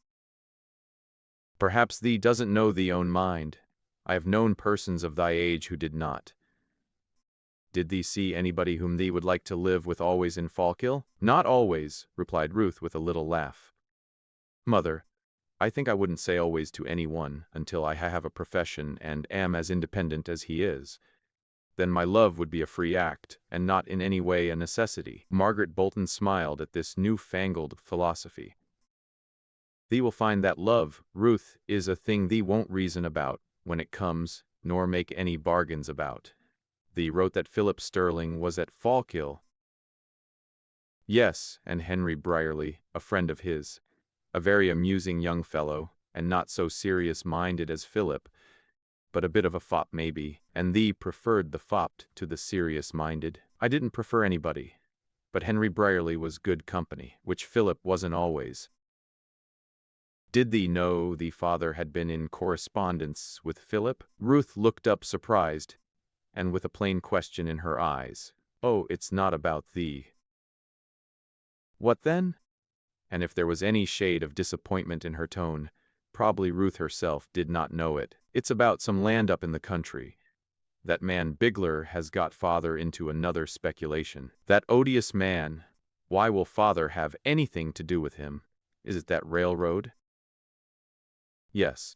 Perhaps thee doesn't know thee own mind. I have known persons of thy age who did not. Did thee see anybody whom thee would like to live with always in Fallkill? Not always, replied Ruth with a little laugh. Mother, I think I wouldn't say always to any one until I have a profession and am as independent as he is. Then my love would be a free act, and not in any way a necessity. Margaret Bolton smiled at this new-fangled philosophy. Thee will find that love, Ruth, is a thing thee won't reason about when it comes, nor make any bargains about. Thee wrote that Philip Sterling was at Fallkill. Yes, and Henry Brierly, a friend of his, a very amusing young fellow, and not so serious-minded as Philip, but a bit of a fop maybe, and thee preferred the fop to the serious-minded. I didn't prefer anybody, but Henry Brierly was good company, which Philip wasn't always. Did thee know thee father had been in correspondence with Philip? Ruth looked up surprised, and with a plain question in her eyes. Oh, it's not about thee. What then? And if there was any shade of disappointment in her tone, probably Ruth herself did not know it. It's about some land up in the country. That man Bigler has got father into another speculation. That odious man. Why will father have anything to do with him? Is it that railroad? Yes.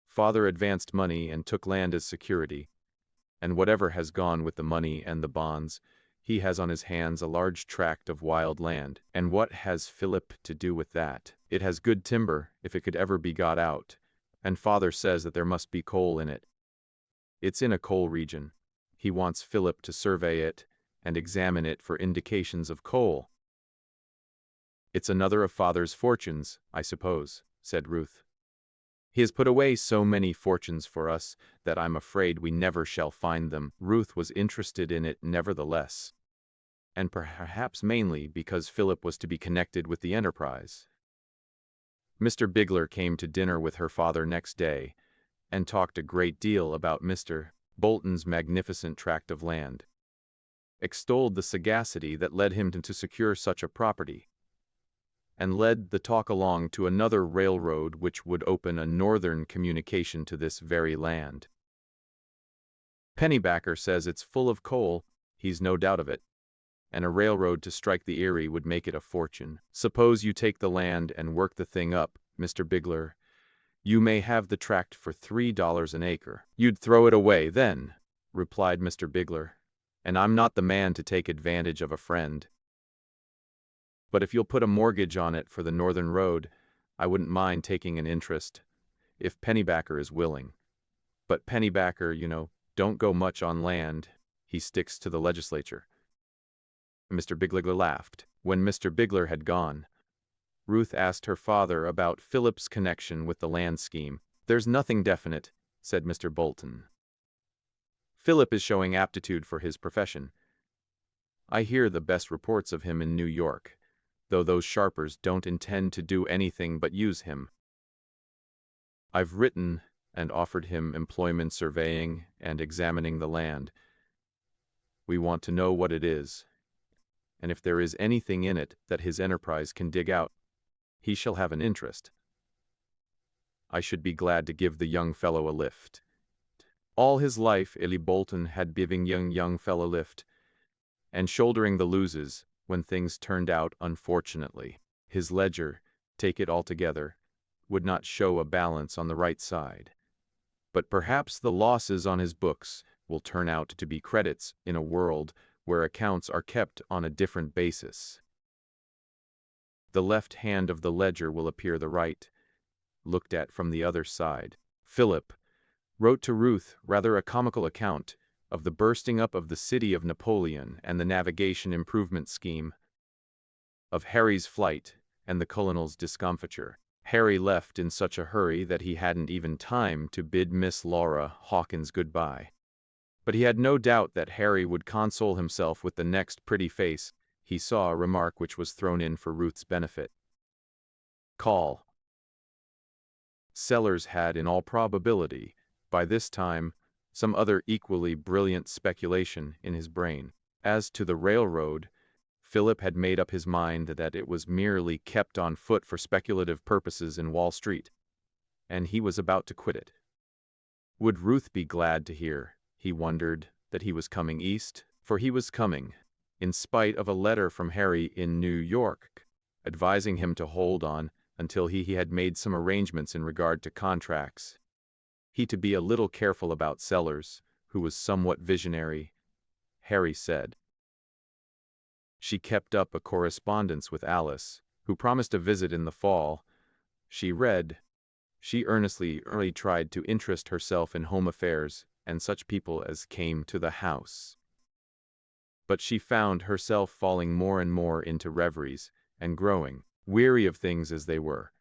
Father advanced money and took land as security, and whatever has gone with the money and the bonds, he has on his hands a large tract of wild land. And what has Philip to do with that? It has good timber, if it could ever be got out, and father says that there must be coal in it. It's in a coal region. He wants Philip to survey it and examine it for indications of coal. It's another of father's fortunes, I suppose, said Ruth. He has put away so many fortunes for us that I'm afraid we never shall find them. Ruth was interested in it nevertheless, and perhaps mainly because Philip was to be connected with the enterprise. Mr. Bigler came to dinner with her father next day, and talked a great deal about Mr. Bolton's magnificent tract of land, extolled the sagacity that led him to secure such a property, and led the talk along to another railroad which would open a northern communication to this very land. Pennybacker says it's full of coal, he's no doubt of it, and a railroad to strike the Erie would make it a fortune. Suppose you take the land and work the thing up, Mr. Bigler. You may have the tract for $3 an acre. You'd throw it away then, replied Mr. Bigler, and I'm not the man to take advantage of a friend. But if you'll put a mortgage on it for the northern road, I wouldn't mind taking an interest, if Pennybacker is willing. But Pennybacker, don't go much on land. He sticks to the legislature. Mr. Bigler laughed. When Mr. Bigler had gone, Ruth asked her father about Philip's connection with the land scheme. There's nothing definite, said Mr. Bolton. Philip is showing aptitude for his profession. I hear the best reports of him in New York, though those sharpers don't intend to do anything but use him. I've written and offered him employment surveying and examining the land. We want to know what it is, and if there is anything in it that his enterprise can dig out, he shall have an interest. I should be glad to give the young fellow a lift. All his life Illy Bolton had been young fella lift, and shouldering the loses when things turned out unfortunately. His ledger, take it all together, would not show a balance on the right side. But perhaps the losses on his books will turn out to be credits in a world where accounts are kept on a different basis. The left hand of the ledger will appear the right, looked at from the other side. Philip wrote to Ruth rather a comical account of the bursting up of the city of Napoleon and the navigation improvement scheme, of Harry's flight and the colonel's discomfiture. Harry left in such a hurry that he hadn't even time to bid Miss Laura Hawkins goodbye. But he had no doubt that Harry would console himself with the next pretty face he saw, a remark which was thrown in for Ruth's benefit. Call. Sellers had, in all probability, by this time, some other equally brilliant speculation in his brain. As to the railroad, Philip had made up his mind that it was merely kept on foot for speculative purposes in Wall Street, and he was about to quit it. Would Ruth be glad to hear, he wondered, that he was coming east? For he was coming, in spite of a letter from Harry in New York, advising him to hold on until he had made some arrangements in regard to contracts. He to be a little careful about Sellers, who was somewhat visionary, Harry said. She kept up a correspondence with Alice, who promised a visit in the fall. She read. She earnestly tried to interest herself in home affairs and such people as came to the house. But she found herself falling more and more into reveries, and growing weary of things as they were.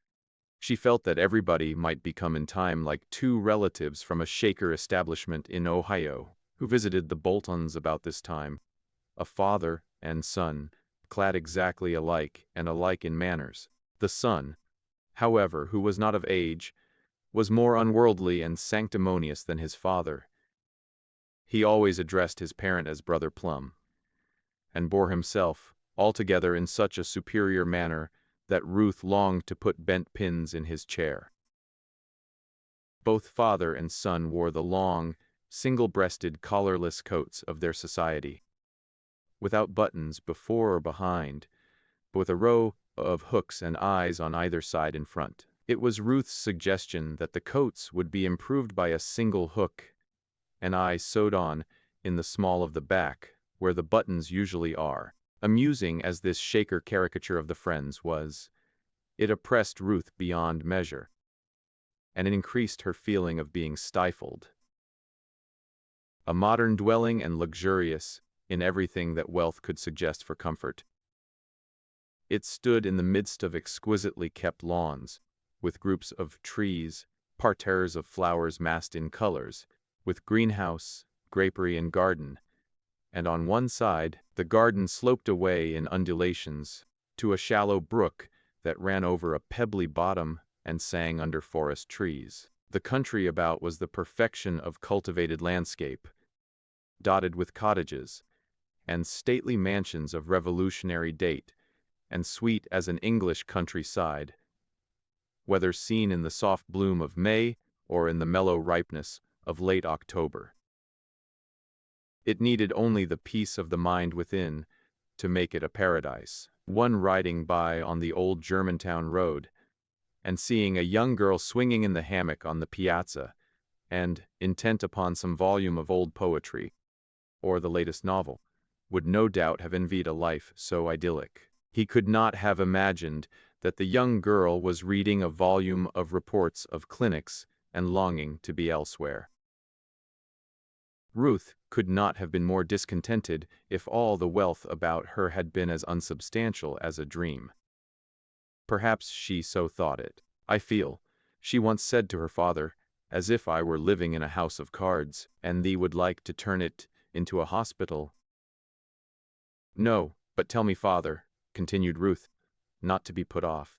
She felt that everybody might become in time like two relatives from a Shaker establishment in Ohio, who visited the Boltons about this time, a father and son, clad exactly alike and alike in manners. The son, however, who was not of age, was more unworldly and sanctimonious than his father. He always addressed his parent as Brother Plum, and bore himself altogether in such a superior manner that Ruth longed to put bent pins in his chair. Both father and son wore the long, single-breasted, collarless coats of their society, without buttons before or behind, but with a row of hooks and eyes on either side in front. It was Ruth's suggestion that the coats would be improved by a single hook, an eye sewed on in the small of the back, where the buttons usually are. Amusing as this Shaker caricature of the Friends was, it oppressed Ruth beyond measure, and it increased her feeling of being stifled. A modern dwelling and luxurious in everything that wealth could suggest for comfort. It stood in the midst of exquisitely kept lawns, with groups of trees, parterres of flowers massed in colors, with greenhouse, grapery, and garden, and on one side, the garden sloped away in undulations to a shallow brook that ran over a pebbly bottom and sang under forest trees. The country about was the perfection of cultivated landscape, dotted with cottages and stately mansions of revolutionary date, and sweet as an English countryside, whether seen in the soft bloom of May or in the mellow ripeness of late October. It needed only the peace of the mind within to make it a paradise. One riding by on the old Germantown road, and seeing a young girl swinging in the hammock on the piazza, and intent upon some volume of old poetry, or the latest novel, would no doubt have envied a life so idyllic. He could not have imagined that the young girl was reading a volume of reports of clinics and longing to be elsewhere. Ruth could not have been more discontented if all the wealth about her had been as unsubstantial as a dream. Perhaps she so thought it. "I feel," she once said to her father, "as if I were living in a house of cards, and thee would like to turn it into a hospital." "No, but tell me, father," continued Ruth, not to be put off,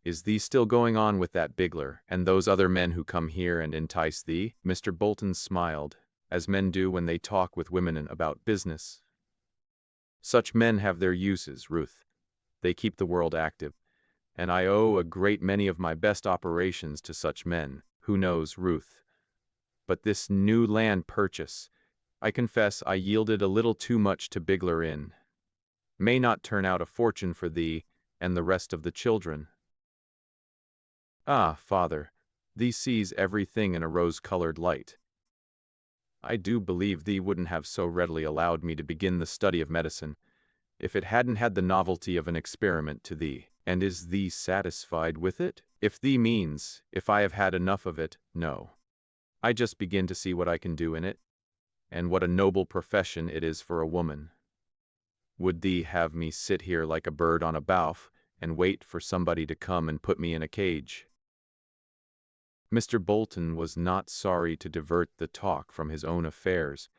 "is thee still going on with that Bigler, and those other men who come here and entice thee?" Mr. Bolton smiled, as men do when they talk with women about business. "Such men have their uses, Ruth. They keep the world active, and I owe a great many of my best operations to such men. Who knows, Ruth, But this new land purchase, I confess I yielded a little too much to Bigler in, may not turn out a fortune for thee and the rest of the children. Ah, father, thee sees everything in a rose-colored light. I do believe thee wouldn't have so readily allowed me to begin the study of medicine, if it hadn't had the novelty of an experiment to thee. And is thee satisfied with it? If thee means, if I have had enough of it, no. I just begin to see what I can do in it, and what a noble profession it is for a woman. Would thee have me sit here like a bird on a bough, and wait for somebody to come and put me in a cage? Mr. Bolton was not sorry to divert the talk from his own affairs,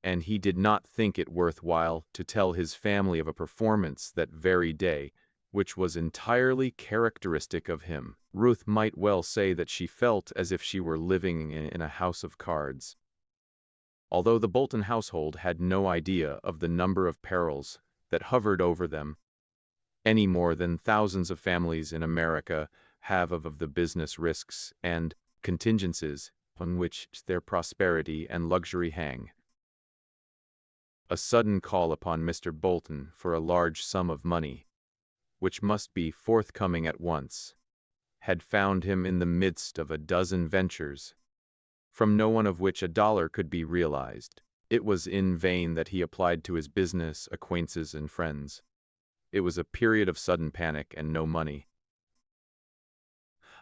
and he did not think it worth while to tell his family of a performance that very day, which was entirely characteristic of him. Ruth might well say that she felt as if she were living in a house of cards. Although the Bolton household had no idea of the number of perils that hovered over them, any more than thousands of families in America have of the business risks and contingencies on which their prosperity and luxury hang. A sudden call upon Mr. Bolton for a large sum of money, which must be forthcoming at once, had found him in the midst of a dozen ventures, from no one of which a dollar could be realized. It was in vain that he applied to his business acquaintances and friends. It was a period of sudden panic and no money.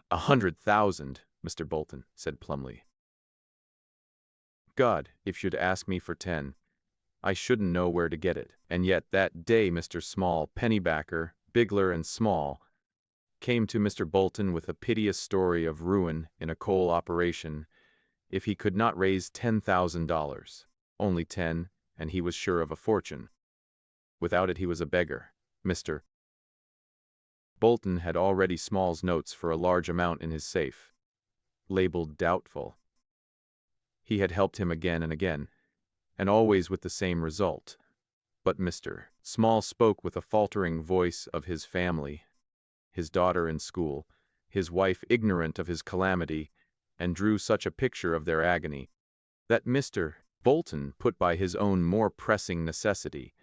100,000, Mr. Bolton said plumly. God, if you'd ask me for 10, I shouldn't know where to get it. And yet that day Mr. Small, Pennybacker, Bigler and Small, came to Mr. Bolton with a piteous story of ruin in a coal operation if he could not raise $10,000. Only 10, and he was sure of a fortune. Without it he was a beggar. Mr. Bolton had already Small's notes for a large amount in his safe, labeled doubtful. He had helped him again and again, and always with the same result. But Mr. Small spoke with a faltering voice of his family, his daughter in school, his wife ignorant of his calamity, and drew such a picture of their agony, that Mr. Bolton put by his own more pressing necessity,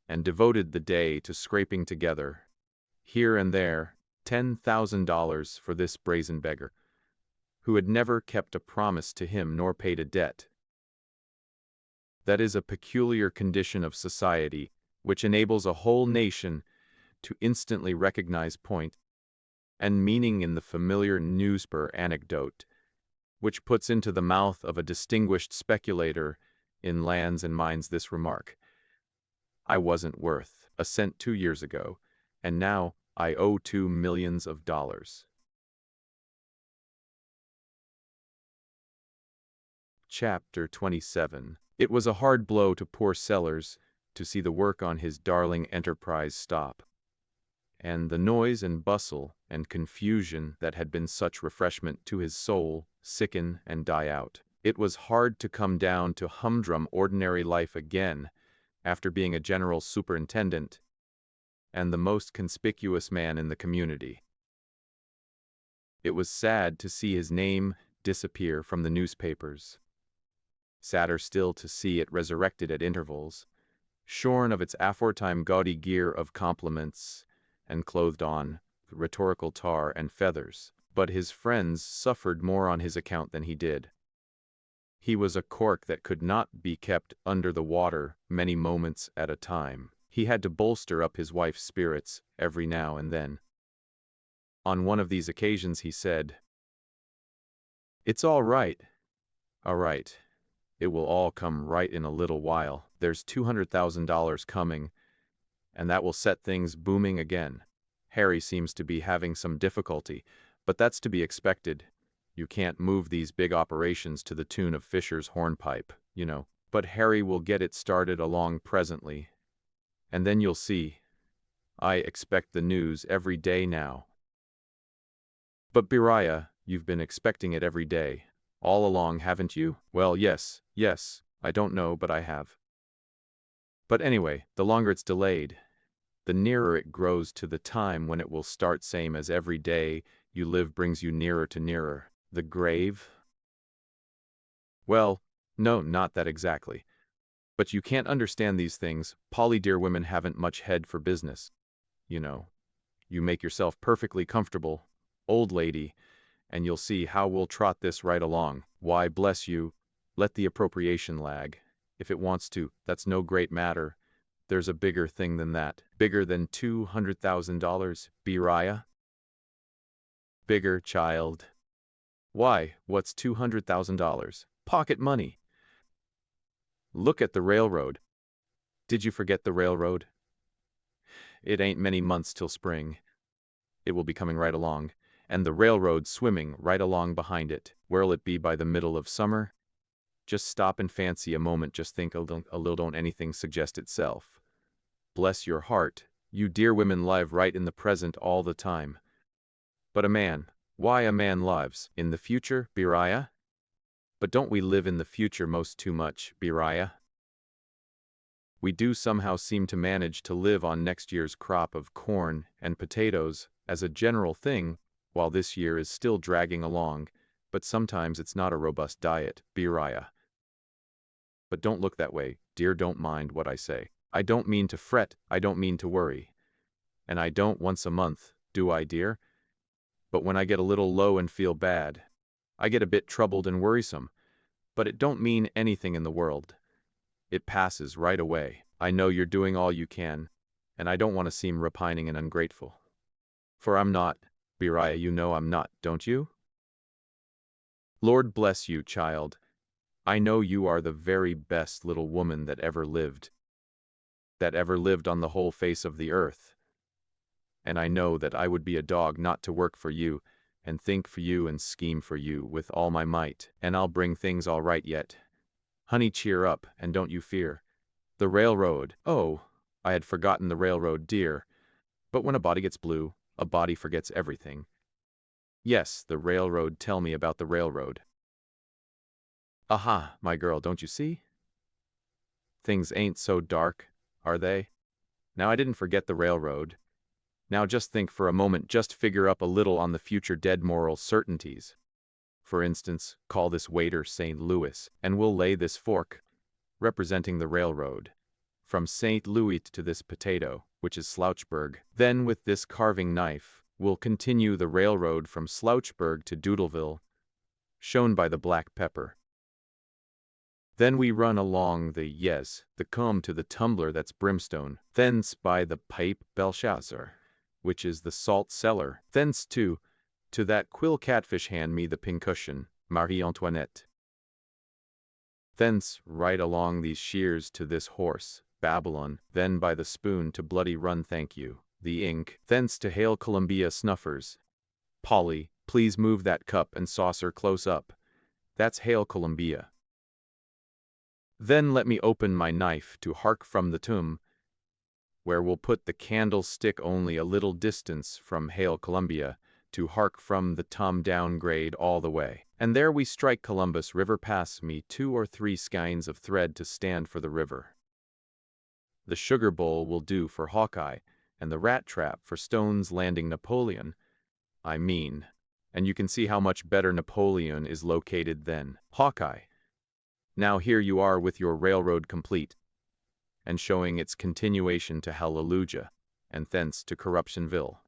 and devoted the day to scraping together, here and there, $10,000 for this brazen beggar, who had never kept a promise to him nor paid a debt. That is a peculiar condition of society which enables a whole nation to instantly recognize point and meaning in the familiar newspaper anecdote, which puts into the mouth of a distinguished speculator in lands and mines this remark: I wasn't worth a cent 2 years ago, and now I owe $2 million. Chapter 27. It was a hard blow to poor Sellers to see the work on his darling enterprise stop, and the noise and bustle and confusion that had been such refreshment to his soul sicken and die out. It was hard to come down to humdrum ordinary life again after being a general superintendent and the most conspicuous man in the community. It was sad to see his name disappear from the newspapers. Sadder still to see it resurrected at intervals, shorn of its aforetime gaudy gear of compliments, and clothed on rhetorical tar and feathers. But his friends suffered more on his account than he did. He was a cork that could not be kept under the water many moments at a time. He had to bolster up his wife's spirits every now and then. On one of these occasions he said, "It's all right. All right. It will all come right in a little while. There's $200,000 coming, and that will set things booming again. Harry seems to be having some difficulty, but that's to be expected. You can't move these big operations to the tune of Fisher's hornpipe, you know. But Harry will get it started along presently, and then you'll see. I expect the news every day now." "But Beriah, you've been expecting it every day all along, haven't you?" "Well, yes, I don't know, but I have. But anyway, the longer it's delayed, the nearer it grows to the time when it will start, same as every day you live brings you nearer to nearer. The grave?" Well, no, not that exactly. But you can't understand these things. Polly dear, women haven't much head for business. You know, you make yourself perfectly comfortable, old lady, and you'll see how we'll trot this right along. Why, bless you, let the appropriation lag. If it wants to, that's no great matter. There's a bigger thing than that. Bigger than $200,000, Beriah? Bigger, child. Why, what's $200,000? Pocket money. Look at the railroad. Did you forget the railroad? It ain't many months till spring. It will be coming right along, and the railroad swimming right along behind it. Where'll it be by the middle of summer? Just stop and fancy a moment, just think a little, don't anything suggest itself. Bless your heart, you dear women live right in the present all the time. But a man, why a man lives in the future, Beriah? But don't we live in the future most too much, Beriah? We do somehow seem to manage to live on next year's crop of corn and potatoes as a general thing, while this year is still dragging along, but sometimes it's not a robust diet, Beriah. But don't look that way, dear, don't mind what I say. I don't mean to fret, I don't mean to worry. And I don't once a month, do I, dear? But when I get a little low and feel bad, I get a bit troubled and worrisome, but it don't mean anything in the world. It passes right away. I know you're doing all you can, and I don't want to seem repining and ungrateful. For I'm not, Beriah, you know I'm not, don't you? Lord bless you, child. I know you are the very best little woman that ever lived on the whole face of the earth. And I know that I would be a dog not to work for you, and think for you and scheme for you with all my might, and I'll bring things all right yet. Honey, cheer up, and don't you fear. The railroad, oh, I had forgotten the railroad, dear. But when a body gets blue, a body forgets everything. Yes, the railroad, tell me about the railroad. Aha, my girl, don't you see? Things ain't so dark, are they? Now I didn't forget the railroad. Now just think for a moment, just figure up a little on the future dead moral certainties. For instance, call this waiter St. Louis, and we'll lay this fork, representing the railroad, from St. Louis to this potato, which is Slouchburg. Then with this carving knife, we'll continue the railroad from Slouchburg to Doodleville, shown by the black pepper. Then we run along the comb to the tumbler that's brimstone, thence by the pipe Belshazzar, which is the salt cellar, thence to that quill catfish, hand me the pincushion, Marie Antoinette. Thence right along these shears to this horse, Babylon, then by the spoon to Bloody Run, thank you, the ink, thence to Hail Columbia snuffers. Polly, please move that cup and saucer close up. That's Hail Columbia. Then let me open my knife to hark from the tomb, where we'll put the candlestick only a little distance from Hail Columbia, to hark from the tom down grade all the way. And there we strike Columbus River, pass me 2 or 3 skeins of thread to stand for the river. The sugar bowl will do for Hawkeye, and the rat trap for Stone's Landing Napoleon, I mean, and you can see how much better Napoleon is located than Hawkeye. Now here you are with your railroad complete, and showing its continuation to Hallelujah, and thence to Corruptionville.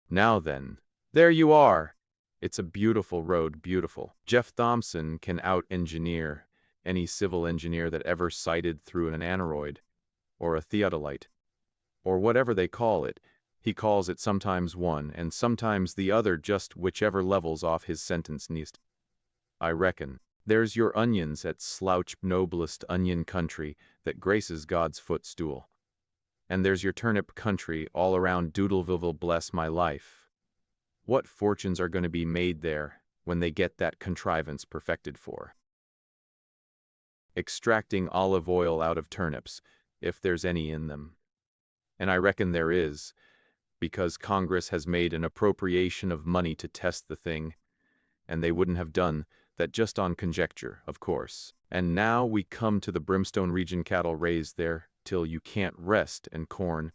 Now then, there you are! It's a beautiful road, beautiful. Jeff Thompson can out-engineer any civil engineer that ever sighted through an aneroid, or a theodolite, or whatever they call it. He calls it sometimes one and sometimes the other, just whichever levels off his sentence needs. I reckon. There's your onions at Slouch, noblest onion country that graces God's footstool. And there's your turnip country all around Doodleville, bless my life. What fortunes are going to be made there when they get that contrivance perfected for extracting olive oil out of turnips, if there's any in them. And I reckon there is, because Congress has made an appropriation of money to test the thing, and they wouldn't have done that just on conjecture, of course. And now we come to the Brimstone region, cattle raised there till you can't rest, and corn,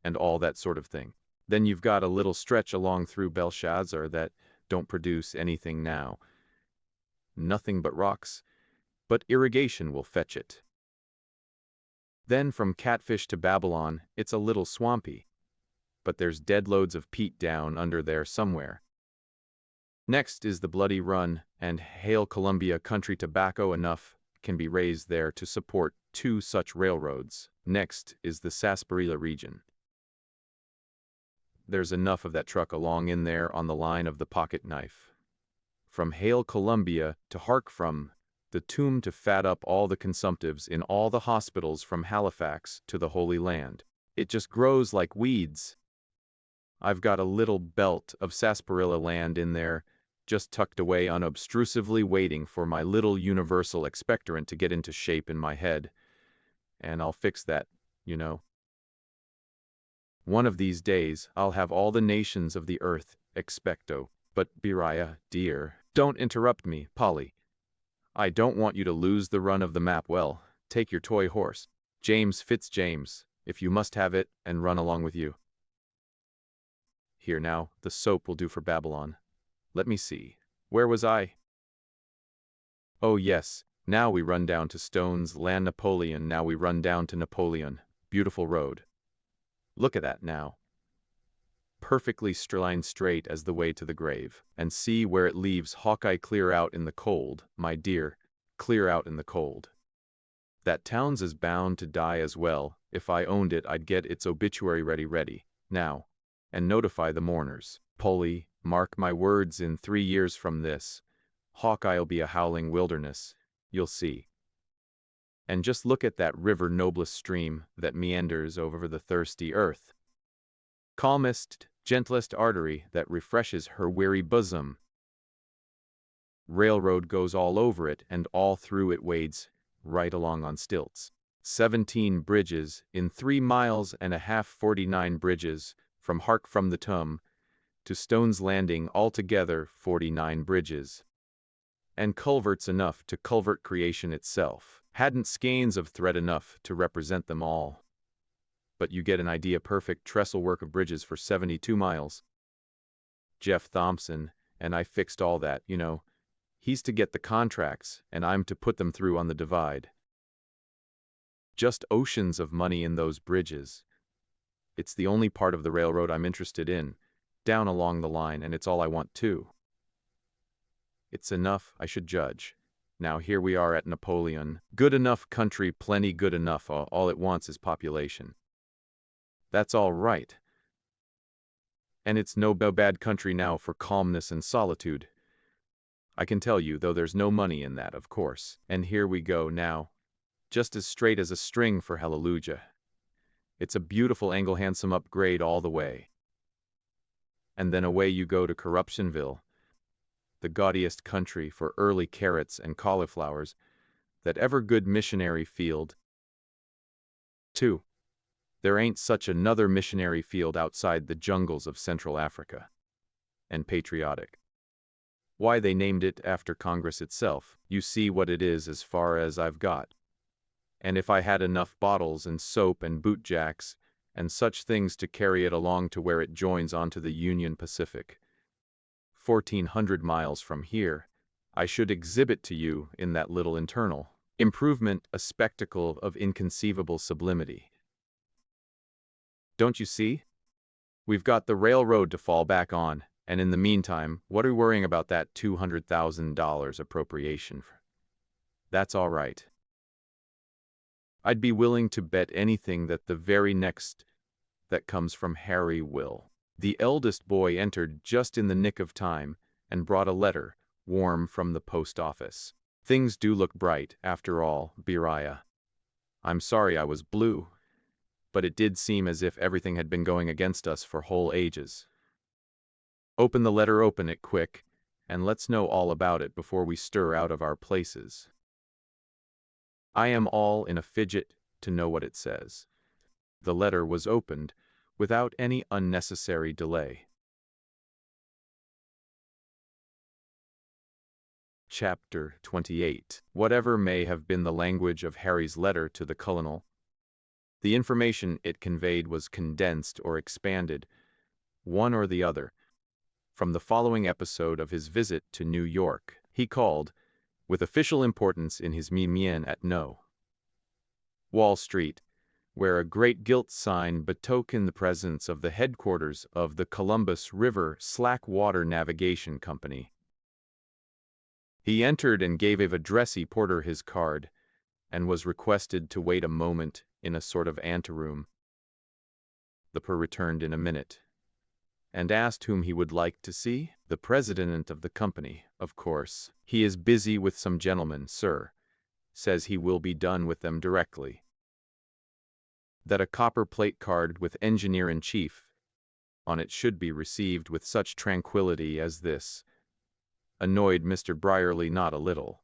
and all that sort of thing. Then you've got a little stretch along through Belshazzar that don't produce anything now. nothing but rocks, but irrigation will fetch it. Then from Catfish to Babylon, it's a little swampy, but there's dead loads of peat down under there somewhere. Next is the Bloody Run and Hail Columbia country. Tobacco enough can be raised there to support 2 such railroads. Next is the Sarsaparilla region. There's enough of that truck along in there on the line of the pocket knife. From Hail Columbia to Hark, from the tomb to fat up all the consumptives in all the hospitals from Halifax to the Holy Land. It just grows like weeds. I've got a little belt of sarsaparilla land in there, just tucked away unobtrusively, waiting for my little universal expectorant to get into shape in my head. And I'll fix that, you know. One of these days, I'll have all the nations of the earth expecto. But Beriah, dear, don't interrupt me, Polly. I don't want you to lose the run of the map. Well, take your toy horse, James Fitzjames, if you must have it, and run along with you. Here now, the soap will do for Babylon. Let me see. Where was I? Oh yes, now we run down to Stone's Land. Napoleon, now we run down to Napoleon. Beautiful road. Look at that now. Perfectly straight as the way to the grave. And see where it leaves Hawkeye. Clear out in the cold, my dear, clear out in the cold. That town's is bound to die as well. If I owned it, I'd get its obituary ready now, and notify the mourners. Polly, mark my words, in 3 years from this, Hawkeye'll be a howling wilderness, you'll see. And just look at that river, noblest stream that meanders over the thirsty earth. Calmest, gentlest artery that refreshes her weary bosom. Railroad goes all over it, and all through it wades, right along on stilts. 17 bridges, in 3 miles and a half, 49 bridges, from Hark from the Tum to Stone's Landing, altogether 49 bridges. And culverts enough to culvert creation itself. Hadn't skeins of thread enough to represent them all. But you get an idea. Perfect trestle work of bridges for 72 miles. Jeff Thompson and I fixed all that, you know. He's to get the contracts, and I'm to put them through on the divide. Just oceans of money in those bridges. It's the only part of the railroad I'm interested in, down along the line, and it's all I want too. It's enough, I should judge. Now here we are at Napoleon. Good enough country, plenty good enough. All it wants is population. That's all right. And it's no bad country now for calmness and solitude. I can tell you, though there's no money in that, of course. And here we go now, just as straight as a string for Hallelujah. It's a beautiful angle, handsome upgrade all the way. And then away you go to Corruptionville, the gaudiest country for early carrots and cauliflowers that ever good missionary field. 2. There ain't such another missionary field outside the jungles of Central Africa. And patriotic. Why, they named it after Congress itself. You see what it is as far as I've got. And if I had enough bottles and soap and bootjacks and such things to carry it along to where it joins onto the Union Pacific, 1,400 miles from here, I should exhibit to you in that little internal improvement a spectacle of inconceivable sublimity. Don't you see? We've got the railroad to fall back on, and in the meantime, what are we worrying about that $200,000 appropriation for? That's all right. I'd be willing to bet anything that the very next that comes from Harry will. The eldest boy entered just in the nick of time and brought a letter, warm from the post office. Things do look bright, after all, Beriah. I'm sorry I was blue, but it did seem as if everything had been going against us for whole ages. Open the letter, open it quick, and let's know all about it before we stir out of our places. I am all in a fidget to know what it says. The letter was opened without any unnecessary delay. Chapter 28. Whatever may have been the language of Harry's letter to the colonel, the information it conveyed was condensed or expanded, one or the other, from the following episode of his visit to New York. He called, with official importance in his mien at No. Wall Street, where a great gilt sign betokened the presence of the headquarters of the Columbus River Slack Water Navigation Company. He entered and gave a dressy porter his card, and was requested to wait a moment in a sort of anteroom. The porter returned in a minute, and asked whom he would like to see. The president of the company, of course. He is busy with some gentlemen, sir. Says he will be done with them directly. That a copper plate card with engineer-in-chief on it should be received with such tranquility as this annoyed Mr. Brierly not a little.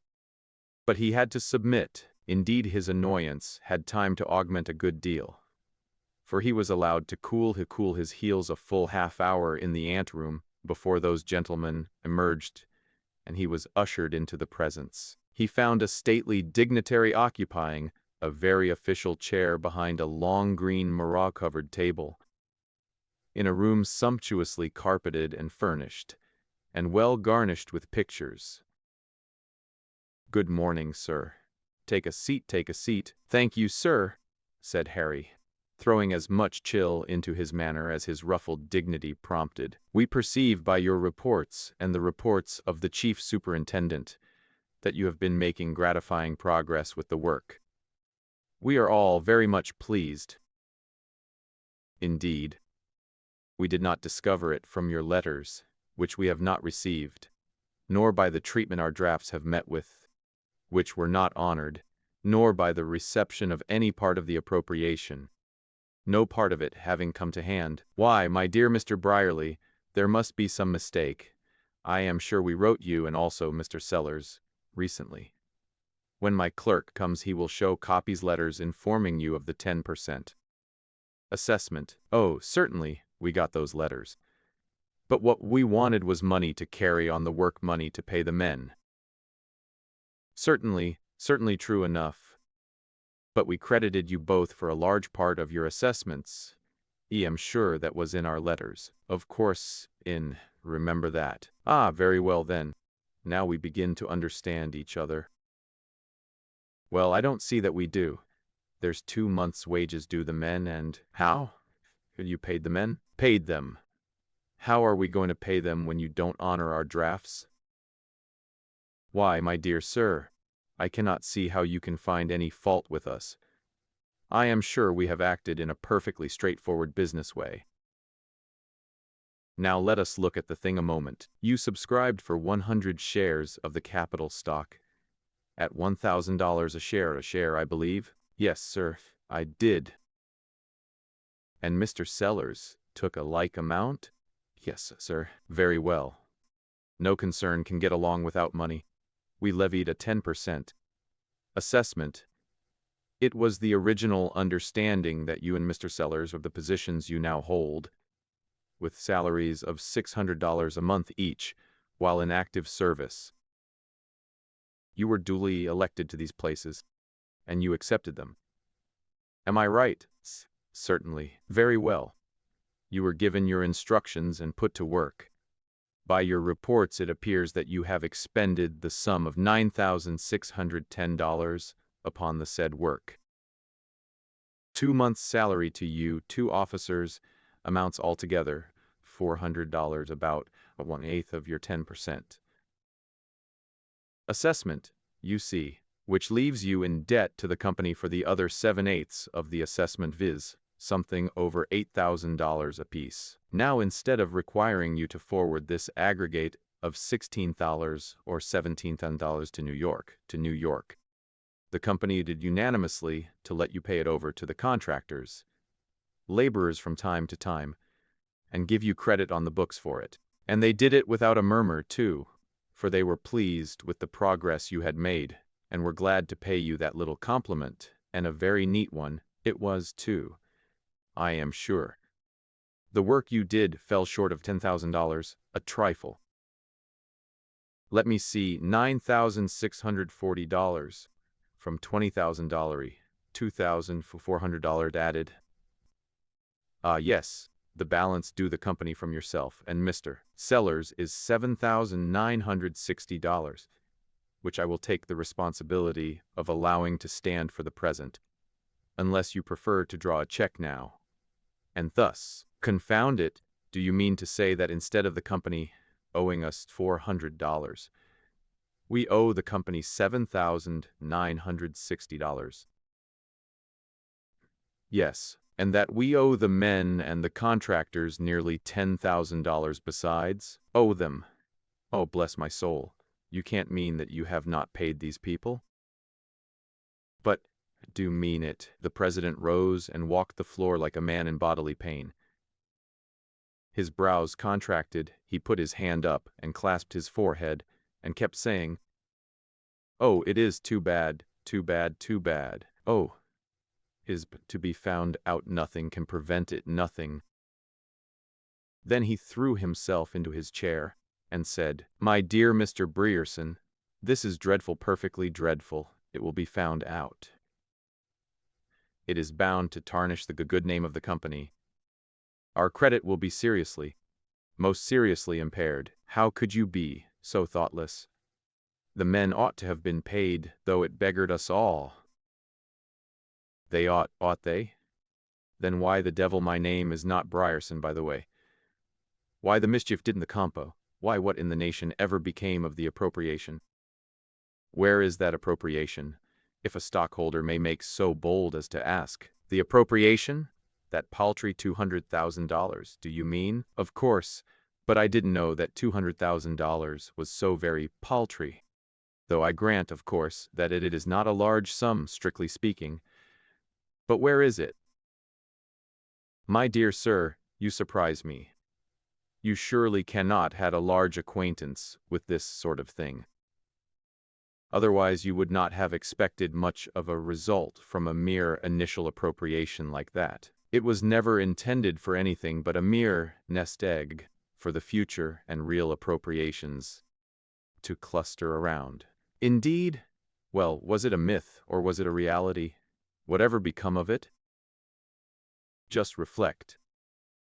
But he had to submit. Indeed, his annoyance had time to augment a good deal, for he was allowed to cool his heels a full half-hour in the anteroom before those gentlemen emerged, and he was ushered into the presence. He found a stately dignitary occupying a very official chair behind a long green Marat-covered table, in a room sumptuously carpeted and furnished, and well garnished with pictures. "Good morning, sir. Take a seat, take a seat." "Thank you, sir," said Harry, throwing as much chill into his manner as his ruffled dignity prompted. "We perceive by your reports and the reports of the chief superintendent that you have been making gratifying progress with the work. We are all very much pleased. Indeed, we did not discover it from your letters, which we have not received, nor by the treatment our drafts have met with, which were not honored, nor by the reception of any part of the appropriation, no part of it having come to hand. Why, my dear Mr. Brierly, there must be some mistake. I am sure we wrote you and also Mr. Sellers recently. When my clerk comes he will show copies letters informing you of the 10% assessment. Oh, certainly, we got those letters. But what we wanted was money to carry on the work, money to pay the men. Certainly true enough. But we credited you both for a large part of your assessments. I am sure that was in our letters. Of course, remember that. Ah, very well then. Now we begin to understand each other. Well, I don't see that we do. There's 2 months' wages due the men, and how? You paid the men? Paid them. How are we going to pay them when you don't honor our drafts? Why, my dear sir, I cannot see how you can find any fault with us. I am sure we have acted in a perfectly straightforward business way. Now let us look at the thing a moment. You subscribed for 100 shares of the capital stock, at $1,000 a share, I believe? Yes, sir, I did. And Mr. Sellers took a like amount? Yes, sir. Very well. No concern can get along without money. We levied a 10% assessment. It was the original understanding that you and Mr. Sellers of the positions you now hold, with salaries of $600 a month each, while in active service. You were duly elected to these places, and you accepted them. Am I right? Certainly. Very well. You were given your instructions and put to work. By your reports it appears that you have expended the sum of $9,610 upon the said work. 2 months' salary to you, 2 officers, amounts altogether $400, about 1/8 of your 10% assessment, you see, which leaves you in debt to the company for the other 7/8 of the assessment, viz., something over $8,000 apiece. Now, instead of requiring you to forward this aggregate of $16,000 or $17,000 to New York, the company did unanimously to let you pay it over to the contractors, laborers from time to time, and give you credit on the books for it. And they did it without a murmur, too, for they were pleased with the progress you had made, and were glad to pay you that little compliment, and a very neat one it was, too, I am sure. The work you did fell short of $10,000, a trifle. Let me see, $9,640 from $20,000, $2,400 added. Ah, yes, the balance due the company from yourself and Mr. Sellers is $7,960. which I will take the responsibility of allowing to stand for the present, unless you prefer to draw a check now. And thus, confound it, do you mean to say that instead of the company owing us $400, we owe the company $7,960? Yes, and that we owe the men and the contractors nearly $10,000 besides? Owe them? Oh, bless my soul. You can't mean that you have not paid these people? But do mean it. The president rose and walked the floor like a man in bodily pain. His brows contracted, he put his hand up and clasped his forehead, and kept saying, "Oh, it is too bad, too bad, too bad. Oh, is to be found out nothing can prevent it, nothing." Then he threw himself into his chair, and said, "My dear Mr. Brierson, this is dreadful, perfectly dreadful. It will be found out. It is bound to tarnish the good name of the company. Our credit will be seriously, most seriously impaired. How could you be so thoughtless? The men ought to have been paid, though it beggared us all." "They ought they? Then why the devil my name is not Brierson, by the way? Why the mischief didn't the compo? Why, what in the nation ever became of the appropriation? Where is that appropriation, if a stockholder may make so bold as to ask? The appropriation? That paltry $200,000, do you mean? Of course, but I didn't know that $200,000 was so very paltry. Though I grant, of course, that it is not a large sum, strictly speaking. But where is it? My dear sir, you surprise me. You surely cannot had a large acquaintance with this sort of thing. Otherwise you would not have expected much of a result from a mere initial appropriation like that. It was never intended for anything but a mere nest egg for the future and real appropriations to cluster around. Indeed? Well, was it a myth or was it a reality? Whatever become of it? Just reflect.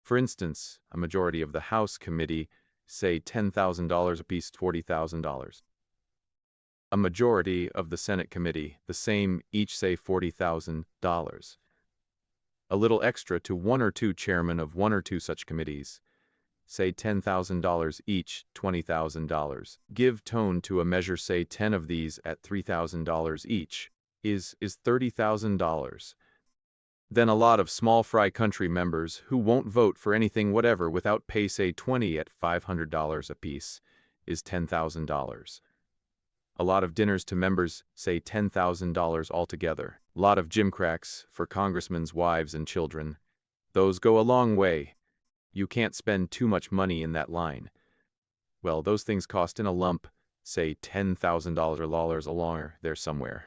For instance, a majority of the House Committee say $10,000 apiece, $40,000. A majority of the Senate Committee, the same, each say $40,000. A little extra to one or two chairmen of one or two such committees, say $10,000 each, $20,000. Give tone to a measure, say 10 of these at $3,000 each, is $30,000. Then a lot of small fry country members who won't vote for anything whatever without pay, say 20 at $500 apiece, is $10,000. A lot of dinners to members, say $10,000 altogether. Lot of gimcracks for congressmen's wives and children. Those go a long way. You can't spend too much money in that line. Well, those things cost in a lump, say $10,000 along there somewhere.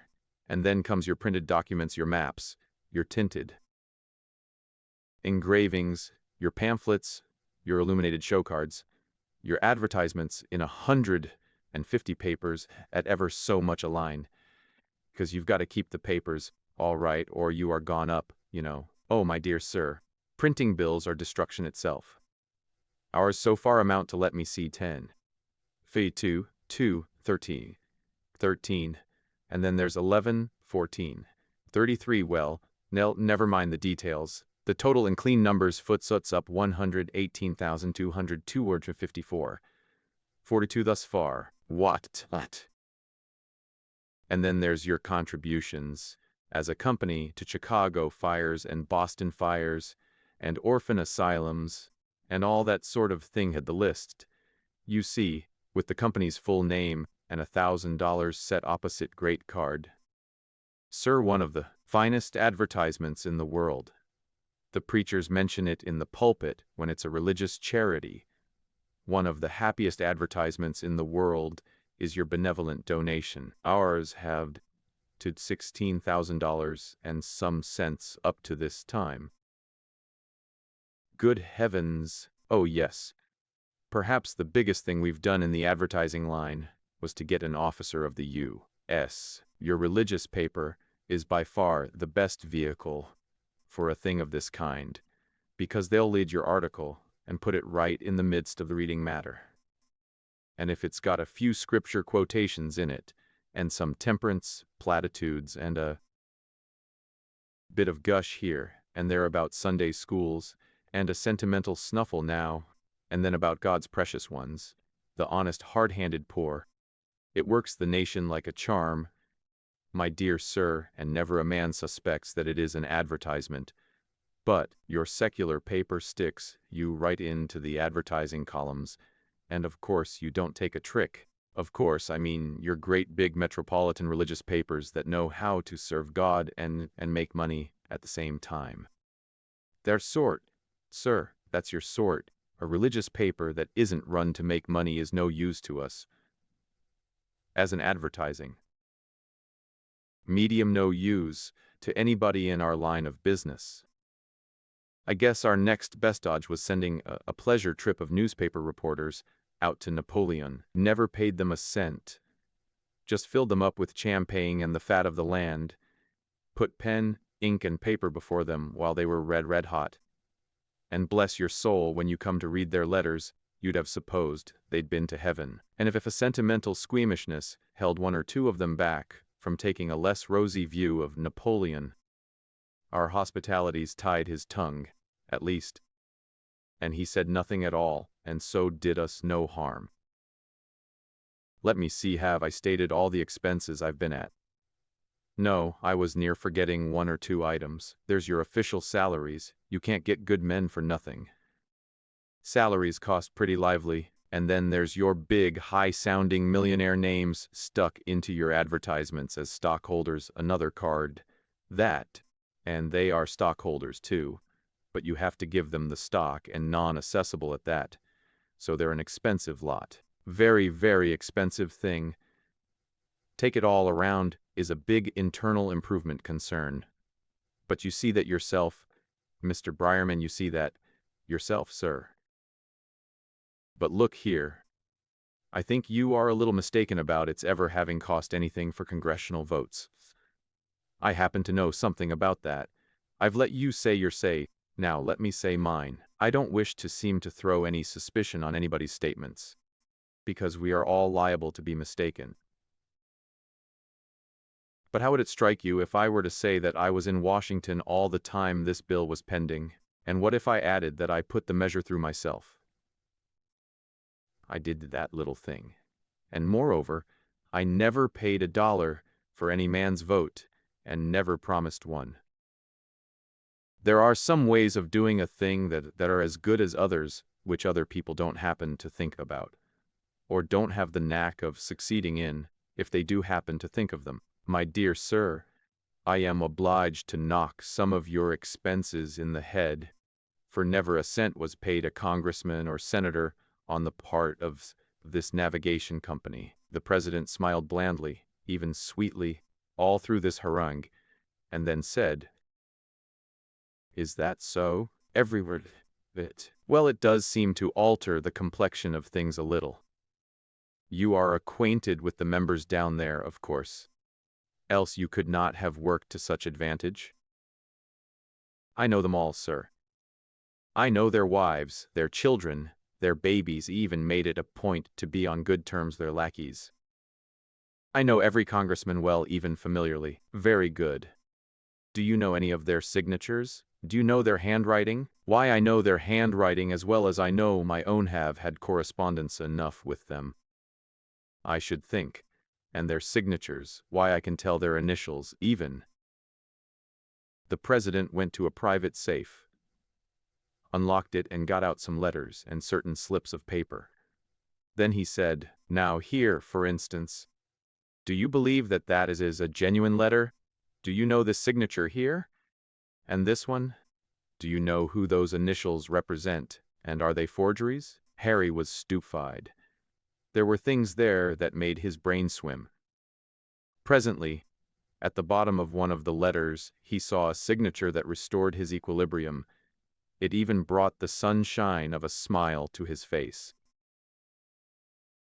And then comes your printed documents, your maps, your tinted engravings, your pamphlets, your illuminated show cards, your advertisements in 150 papers at ever so much a line, because you've got to keep the papers all right or you are gone up, you know. Oh, my dear sir, printing bills are destruction itself. Ours so far amount to, let me see, 10. Fee 2, 13, and then there's 11, 14, 33, well, never mind the details. The total in clean numbers footsoots up 118,202.54. 42 thus far. What? And then there's your contributions as a company to Chicago fires and Boston fires and orphan asylums and all that sort of thing. Had the list, you see, with the company's full name and $1,000 set opposite great card. Sir, one of the finest advertisements in the world. The preachers mention it in the pulpit when it's a religious charity. One of the happiest advertisements in the world is your benevolent donation. Ours have to $16,000 and some cents up to this time. Good heavens! Oh yes. Perhaps the biggest thing we've done in the advertising line was to get an officer of the U.S. Your religious paper is by far the best vehicle for a thing of this kind, because they'll lead your article and put it right in the midst of the reading matter. And if it's got a few scripture quotations in it, and some temperance platitudes and a bit of gush here and there about Sunday schools, and a sentimental snuffle now and then about God's precious ones, the honest, hard-handed poor. It works the nation like a charm, my dear sir, and never a man suspects that it is an advertisement. But your secular paper sticks you right into the advertising columns, and of course you don't take a trick. Of course, I mean your great big metropolitan religious papers that know how to serve God and make money at the same time. Their sort, sir, that's your sort. A religious paper that isn't run to make money is no use to us as an advertising medium, no use to anybody in our line of business. I guess our next best dodge was sending a pleasure trip of newspaper reporters out to Napoleon. Never paid them a cent. Just filled them up with champagne and the fat of the land. Put pen, ink, and paper before them while they were red hot. And bless your soul, when you come to read their letters, you'd have supposed they'd been to heaven. And if a sentimental squeamishness held one or two of them back from taking a less rosy view of Napoleon, our hospitalities tied his tongue, at least, and he said nothing at all, and so did us no harm. Let me see, have I stated all the expenses I've been at? No, I was near forgetting one or two items. There's your official salaries. You can't get good men for nothing. Salaries cost pretty lively, and then there's your big, high-sounding millionaire names stuck into your advertisements as stockholders, another card. That, and they are stockholders too, but you have to give them the stock, and non-assessable at that, so they're an expensive lot. Very, very expensive thing. Take it all around is a big internal improvement concern. But you see that yourself, Mr. Briarman, you see that yourself, sir. But look here. I think you are a little mistaken about its ever having cost anything for congressional votes. I happen to know something about that. I've let you say your say, now let me say mine. I don't wish to seem to throw any suspicion on anybody's statements, because we are all liable to be mistaken. But how would it strike you if I were to say that I was in Washington all the time this bill was pending? And what if I added that I put the measure through myself? I did that little thing. And moreover, I never paid $1 for any man's vote, and never promised one. There are some ways of doing a thing that are as good as others, which other people don't happen to think about, or don't have the knack of succeeding in, if they do happen to think of them. My dear sir, I am obliged to knock some of your expenses in the head, for never a cent was paid a congressman or senator on the part of this navigation company. The president smiled blandly, even sweetly, all through this harangue, and then said, "Is that so?" Every word of it. Well, it does seem to alter the complexion of things a little. You are acquainted with the members down there, of course. Else you could not have worked to such advantage. I know them all, sir. I know their wives, their children, their babies, even made it a point to be on good terms their lackeys. I know every congressman well, even familiarly. Very good. Do you know any of their signatures? Do you know their handwriting? Why, I know their handwriting as well as I know my own, have had correspondence enough with them, I should think. And their signatures, why, I can tell their initials, even. The president went to a private safe, unlocked it, and got out some letters and certain slips of paper. Then he said, "Now here, for instance, do you believe that that is a genuine letter? Do you know this signature here? And this one? Do you know who those initials represent, and are they forgeries?" Harry was stupefied. There were things there that made his brain swim. Presently, at the bottom of one of the letters, he saw a signature that restored his equilibrium. It even brought the sunshine of a smile to his face.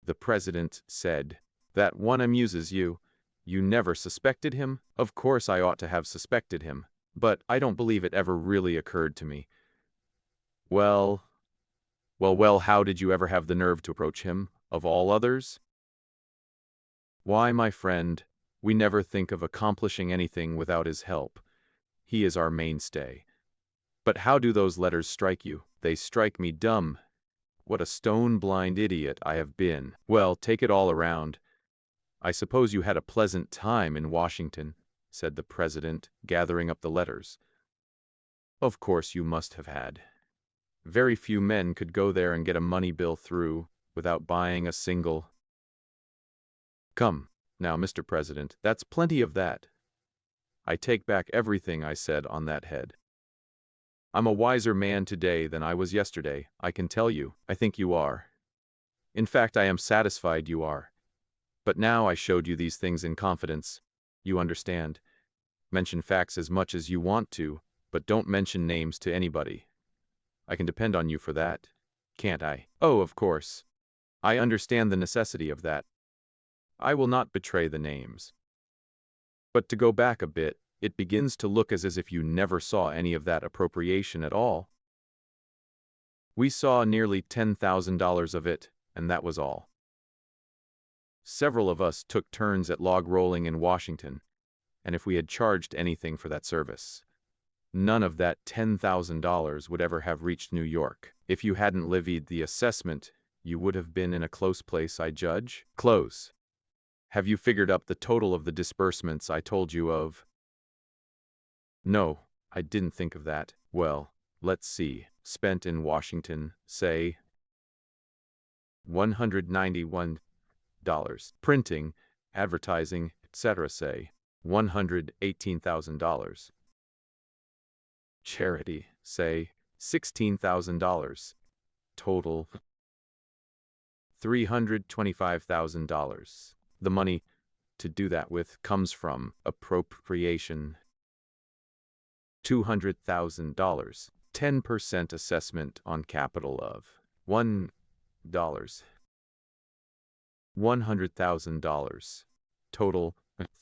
The president said, "That one amuses you. You never suspected him?" Of course I ought to have suspected him, but I don't believe it ever really occurred to me. Well, how did you ever have the nerve to approach him, of all others? Why, my friend, we never think of accomplishing anything without his help. He is our mainstay. But how do those letters strike you? They strike me dumb. What a stone-blind idiot I have been. Well, take it all around, I suppose you had a pleasant time in Washington, said the president, gathering up the letters. Of course you must have had. Very few men could go there and get a money bill through without buying a single. Come, now, Mr. President, that's plenty of that. I take back everything I said on that head. I'm a wiser man today than I was yesterday, I can tell you. I think you are. In fact, I am satisfied you are. But now I showed you these things in confidence. You understand. Mention facts as much as you want to, but don't mention names to anybody. I can depend on you for that, can't I? Oh, of course. I understand the necessity of that. I will not betray the names. But to go back a bit, it begins to look as if you never saw any of that appropriation at all. We saw nearly $10,000 of it, and that was all. Several of us took turns at log rolling in Washington, and if we had charged anything for that service, none of that $10,000 would ever have reached New York. If you hadn't levied the assessment, you would have been in a close place, I judge. Close. Have you figured up the total of the disbursements I told you of? No, I didn't think of that. Well, let's see. Spent in Washington, say, $191. Printing, advertising, etc., say, $118,000. Charity, say, $16,000. Total, $325,000. The money to do that with comes from appropriation. $200,000. 10% assessment on capital of $1. $100,000. Total,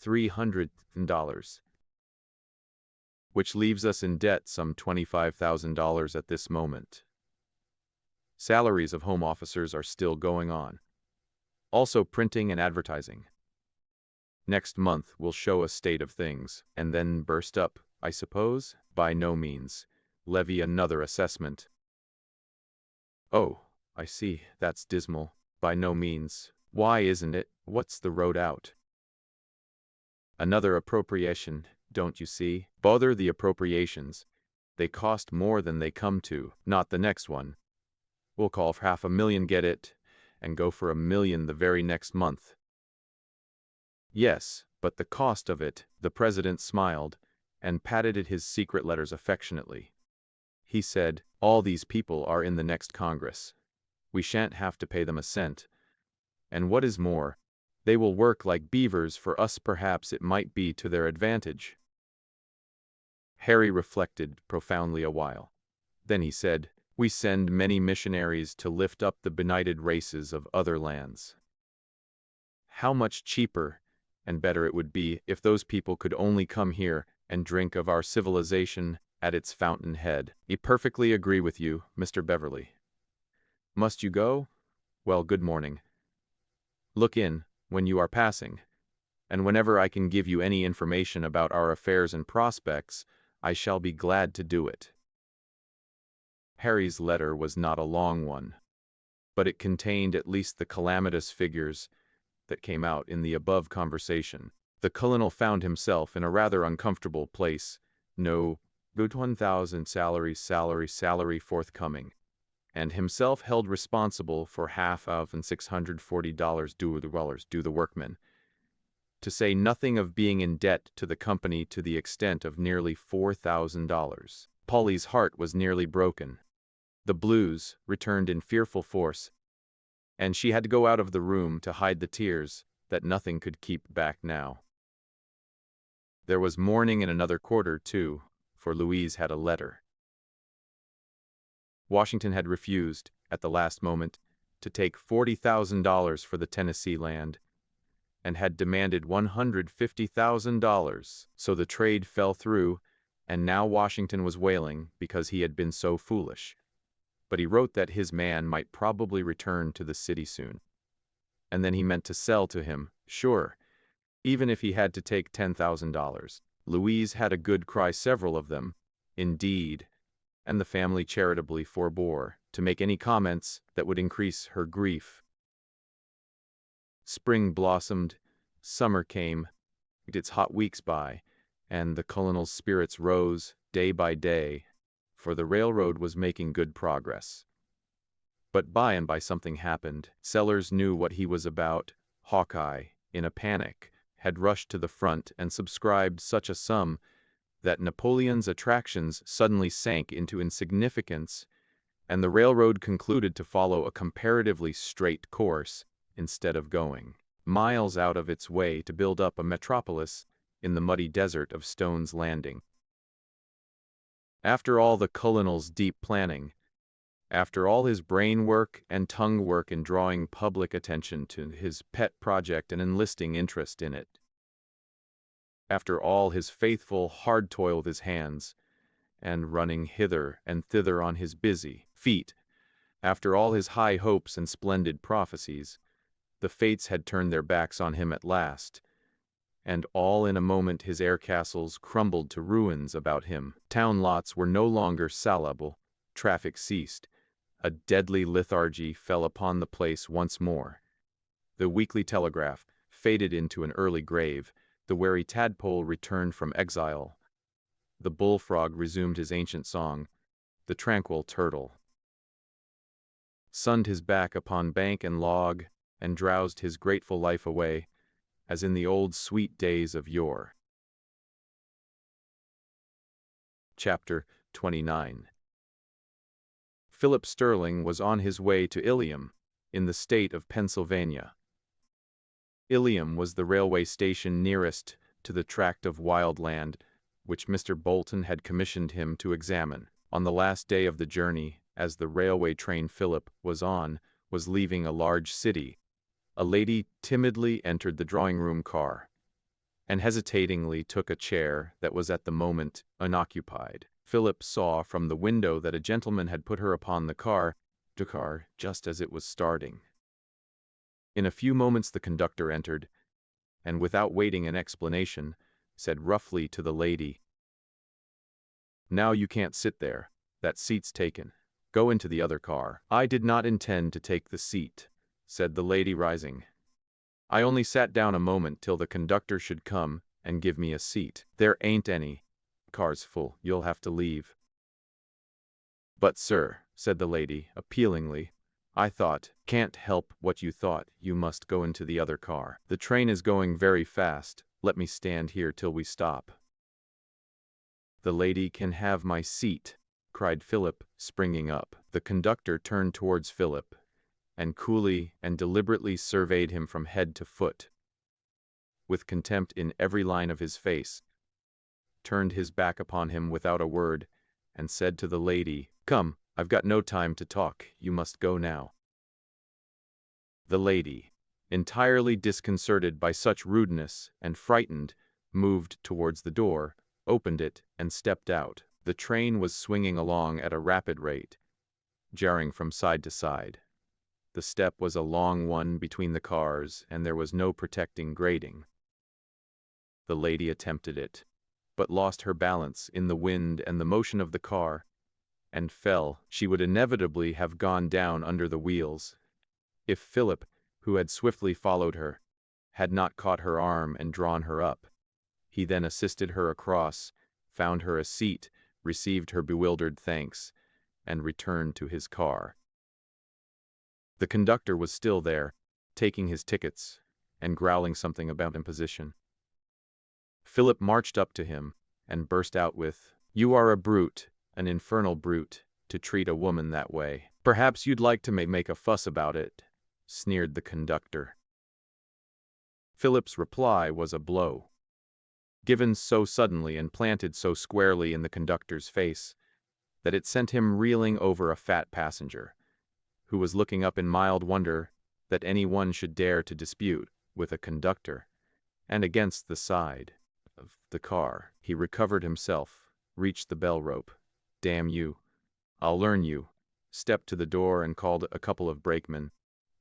$300. Which leaves us in debt some $25,000 at this moment. Salaries of home officers are still going on. Also printing and advertising. Next month will show a state of things, and then burst up, I suppose? By no means. Levy another assessment. Oh, I see, that's dismal. By no means. Why isn't it? What's the road out? Another appropriation, don't you see? Bother the appropriations. They cost more than they come to, not the next one. We'll call for $500,000, get it, and go for $1 million the very next month. Yes, but the cost of it, the president smiled, and patted at his secret letters affectionately. He said, all these people are in the next Congress. We shan't have to pay them a cent. And what is more, they will work like beavers for us. Perhaps it might be to their advantage. Harry reflected profoundly a while. Then he said, we send many missionaries to lift up the benighted races of other lands. How much cheaper and better it would be if those people could only come here and drink of our civilization at its fountainhead. I perfectly agree with you, Mr. Beverly. Must you go? Well, good morning. Look in when you are passing, and whenever I can give you any information about our affairs and prospects, I shall be glad to do it. Harry's letter was not a long one, but it contained at least the calamitous figures that came out in the above conversation. The colonel found himself in a rather uncomfortable place. No good 1,000 salary forthcoming, and himself held responsible for half of and $640 due the workmen, to say nothing of being in debt to the company to the extent of nearly $4,000. Polly's heart was nearly broken. The blues returned in fearful force, and she had to go out of the room to hide the tears that nothing could keep back now. There was mourning in another quarter, too, for Louise had a letter. Washington had refused, at the last moment, to take $40,000 for the Tennessee land, and had demanded $150,000, so the trade fell through, and now Washington was wailing because he had been so foolish. But he wrote that his man might probably return to the city soon. and then he meant to sell to him, sure, even if he had to take $10,000. Louise had a good cry, several of them, indeed, and the family charitably forbore to make any comments that would increase her grief. Spring blossomed, summer came, its hot weeks by, and the colonel's spirits rose day by day, for the railroad was making good progress. But by and by something happened. Sellers knew what he was about. Hawkeye, in a panic, had rushed to the front and subscribed such a sum that Napoleon's attractions suddenly sank into insignificance, and the railroad concluded to follow a comparatively straight course instead of going miles out of its way to build up a metropolis in the muddy desert of Stone's Landing. After all the colonel's deep planning, after all his brain work and tongue work in drawing public attention to his pet project and enlisting interest in it, after all his faithful hard toil with his hands, and running hither and thither on his busy feet, after all his high hopes and splendid prophecies, the fates had turned their backs on him at last, and all in a moment his air castles crumbled to ruins about him. Town lots were no longer salable, traffic ceased, a deadly lethargy fell upon the place once more. The weekly telegraph faded into an early grave, the wary tadpole returned from exile, the bullfrog resumed his ancient song, the tranquil turtle sunned his back upon bank and log, and drowsed his grateful life away, as in the old sweet days of yore. Chapter 29. Philip Sterling was on his way to Ilium, in the state of Pennsylvania. Ilium was the railway station nearest to the tract of wild land which Mr. Bolton had commissioned him to examine. On the last day of the journey, as the railway train Philip was on was leaving a large city, a lady timidly entered the drawing-room car, and hesitatingly took a chair that was at the moment unoccupied. Philip saw from the window that a gentleman had put her upon the car just as it was starting. In a few moments the conductor entered, and without waiting an explanation, said roughly to the lady, "Now you can't sit there. That seat's taken. Go into the other car." "I did not intend to take the seat," said the lady, rising. "I only sat down a moment till the conductor should come and give me a seat." "There ain't any. Car's full. You'll have to leave." "But, sir," said the lady, appealingly, "I thought—" "Can't help what you thought. You must go into the other car. The train is going very fast. Let me stand here till we stop." "The lady can have my seat," cried Philip, springing up. The conductor turned towards Philip, and coolly and deliberately surveyed him from head to foot, with contempt in every line of his face, turned his back upon him without a word, and said to the lady, "Come, I've got no time to talk. You must go now." The lady, entirely disconcerted by such rudeness and frightened, moved towards the door, opened it, and stepped out. The train was swinging along at a rapid rate, jarring from side to side. The step was a long one between the cars, and there was no protecting grating. The lady attempted it, but lost her balance in the wind and the motion of the car, and fell. She would inevitably have gone down under the wheels, if Philip, who had swiftly followed her, had not caught her arm and drawn her up. He then assisted her across, found her a seat, received her bewildered thanks, and returned to his car. The conductor was still there, taking his tickets, and growling something about imposition. Philip marched up to him, and burst out with, "You are a brute, an infernal brute, to treat a woman that way." "Perhaps you'd like to make a fuss about it," sneered the conductor. Philip's reply was a blow, given so suddenly and planted so squarely in the conductor's face, that it sent him reeling over a fat passenger, who was looking up in mild wonder that any one should dare to dispute with a conductor, and against the side of the car. He recovered himself, reached the bell rope. "Damn you, I'll learn you," stepped to the door and called a couple of brakemen,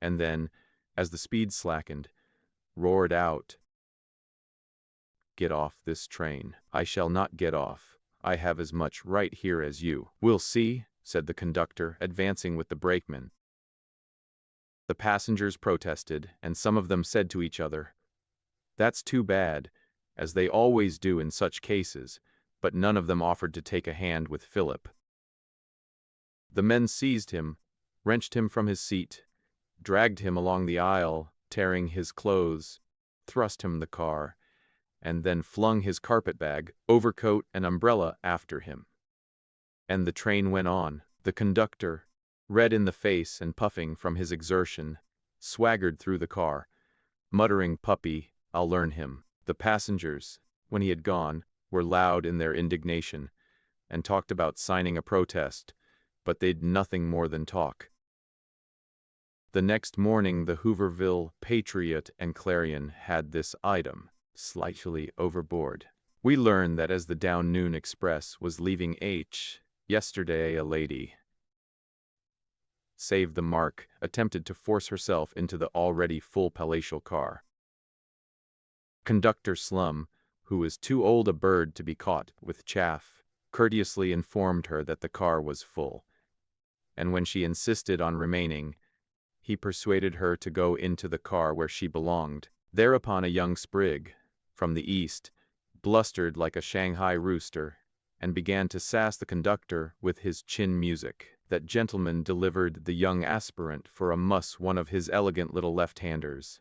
and then, as the speed slackened, roared out, "Get off this train." "I shall not get off. I have as much right here as you." "We'll see," said the conductor, advancing with the brakeman. The passengers protested, and some of them said to each other, "That's too bad," as they always do in such cases, but none of them offered to take a hand with Philip. The men seized him, wrenched him from his seat, dragged him along the aisle, tearing his clothes, thrust him the car, and then flung his carpetbag, overcoat, and umbrella after him. And the train went on. The conductor, red in the face and puffing from his exertion, swaggered through the car, muttering, "Puppy, I'll learn him." The passengers, when he had gone, were loud in their indignation, and talked about signing a protest, but they'd nothing more than talk. The next morning the Hooverville Patriot and Clarion had this item, slightly overboard. "We learned that as the Down Noon Express was leaving yesterday, a lady, save the mark, attempted to force herself into the already full palatial car. Conductor Slum, who was too old a bird to be caught with chaff, courteously informed her that the car was full, and when she insisted on remaining, he persuaded her to go into the car where she belonged. Thereupon a young sprig, from the east, blustered like a Shanghai rooster, and began to sass the conductor with his chin music. That gentleman delivered the young aspirant for a muss one of his elegant little left-handers,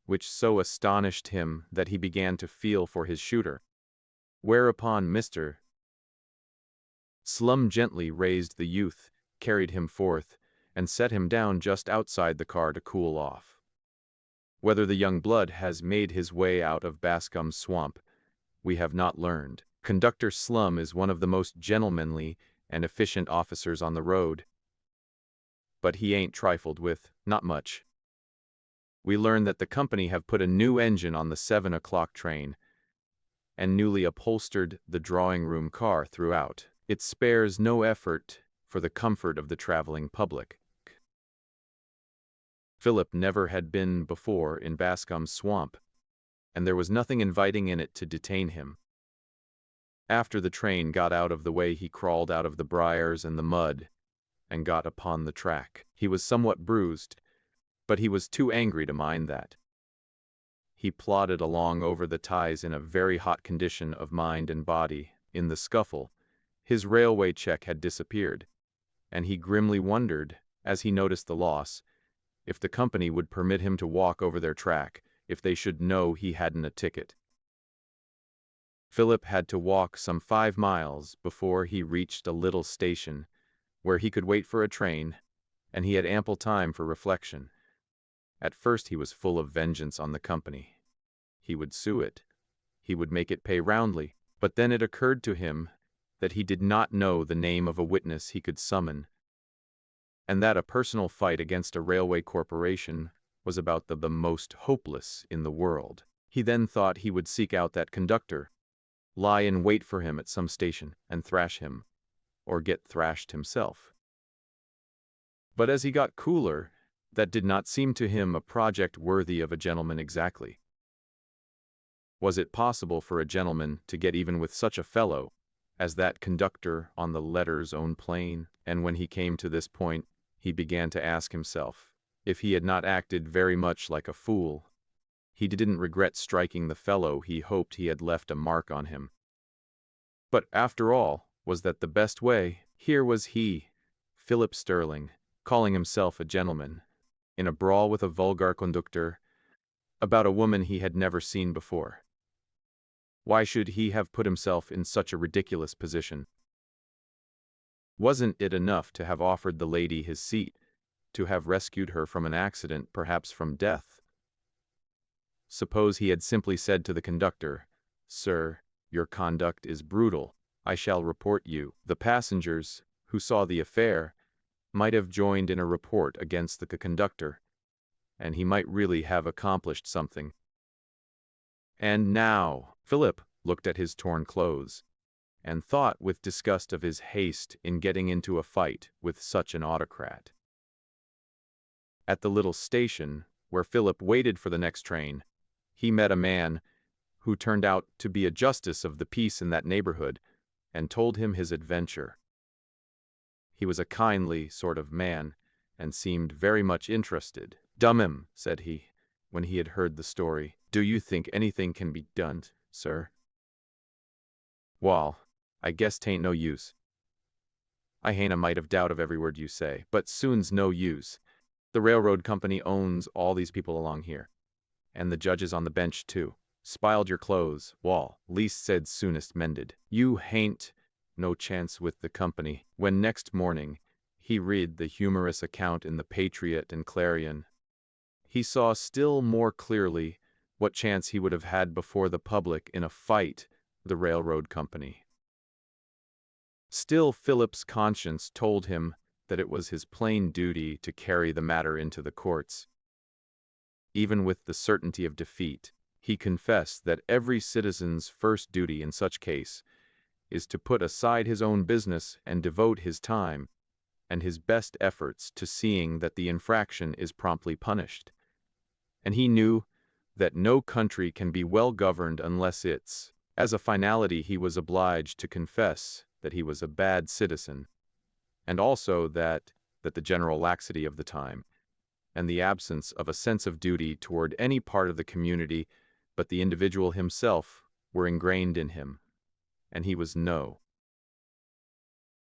which so astonished him that he began to feel for his shooter. Whereupon Mr. Slum gently raised the youth, carried him forth, and set him down just outside the car to cool off. Whether the young blood has made his way out of Bascom's swamp, we have not learned. Conductor Slum is one of the most gentlemanly and efficient officers on the road, but he ain't trifled with, not much. We learn that the company have put a new engine on the 7 o'clock train, and newly upholstered the drawing-room car throughout. It spares no effort for the comfort of the traveling public. Philip never had been before in Bascom's swamp, and there was nothing inviting in it to detain him. After the train got out of the way, he crawled out of the briars and the mud, and got upon the track. He was somewhat bruised, but he was too angry to mind that. He plodded along over the ties in a very hot condition of mind and body. In the scuffle, his railway check had disappeared, and he grimly wondered, as he noticed the loss, if the company would permit him to walk over their track, if they should know he hadn't a ticket. Philip had to walk some 5 miles before he reached a little station where he could wait for a train, and he had ample time for reflection. At first he was full of vengeance on the company. He would sue it. He would make it pay roundly. But then it occurred to him that he did not know the name of a witness he could summon, and that a personal fight against a railway corporation was about the most hopeless in the world. He then thought he would seek out that conductor, lie in wait for him at some station, and thrash him, or get thrashed himself. But as he got cooler, that did not seem to him a project worthy of a gentleman exactly. Was it possible for a gentleman to get even with such a fellow as that conductor on the letter's own plane? And when he came to this point, he began to ask himself if he had not acted very much like a fool. He didn't regret striking the fellow he hoped he had left a mark on him. But after all, was that the best way? Here was he, Philip Sterling, calling himself a gentleman, in a brawl with a vulgar conductor about a woman he had never seen before. Why should he have put himself in such a ridiculous position? Wasn't it enough to have offered the lady his seat, to have rescued her from an accident, perhaps from death? Suppose he had simply said to the conductor, "Sir, your conduct is brutal. I shall report you." The passengers, who saw the affair, might have joined in a report against the conductor, and he might really have accomplished something. And now, Philip looked at his torn clothes, and thought with disgust of his haste in getting into a fight with such an autocrat. At the little station, where Philip waited for the next train, he met a man who turned out to be a justice of the peace in that neighborhood, and told him his adventure. He was a kindly sort of man, and seemed very much interested. "Dummim," said he, when he had heard the story, "do you think anything can be done, sir?" "Wall, I guess 'tain't no use. I hain't a mite of doubt of every word you say, but soon's no use. The railroad company owns all these people along here, and the judges on the bench too. Spiled your clothes, Wall. Least said soonest mended. You hain't no chance with the company." When next morning he read the humorous account in the Patriot and Clarion, he saw still more clearly what chance he would have had before the public in a fight with the railroad company. Still, Philip's conscience told him that it was his plain duty to carry the matter into the courts. Even with the certainty of defeat, he confessed that every citizen's first duty in such case is to put aside his own business and devote his time and his best efforts to seeing that the infraction is promptly punished. And he knew that no country can be well governed unless it's, as a finality, he was obliged to confess that he was a bad citizen, and also that the general laxity of the time, and the absence of a sense of duty toward any part of the community but the individual himself were ingrained in him, and he was no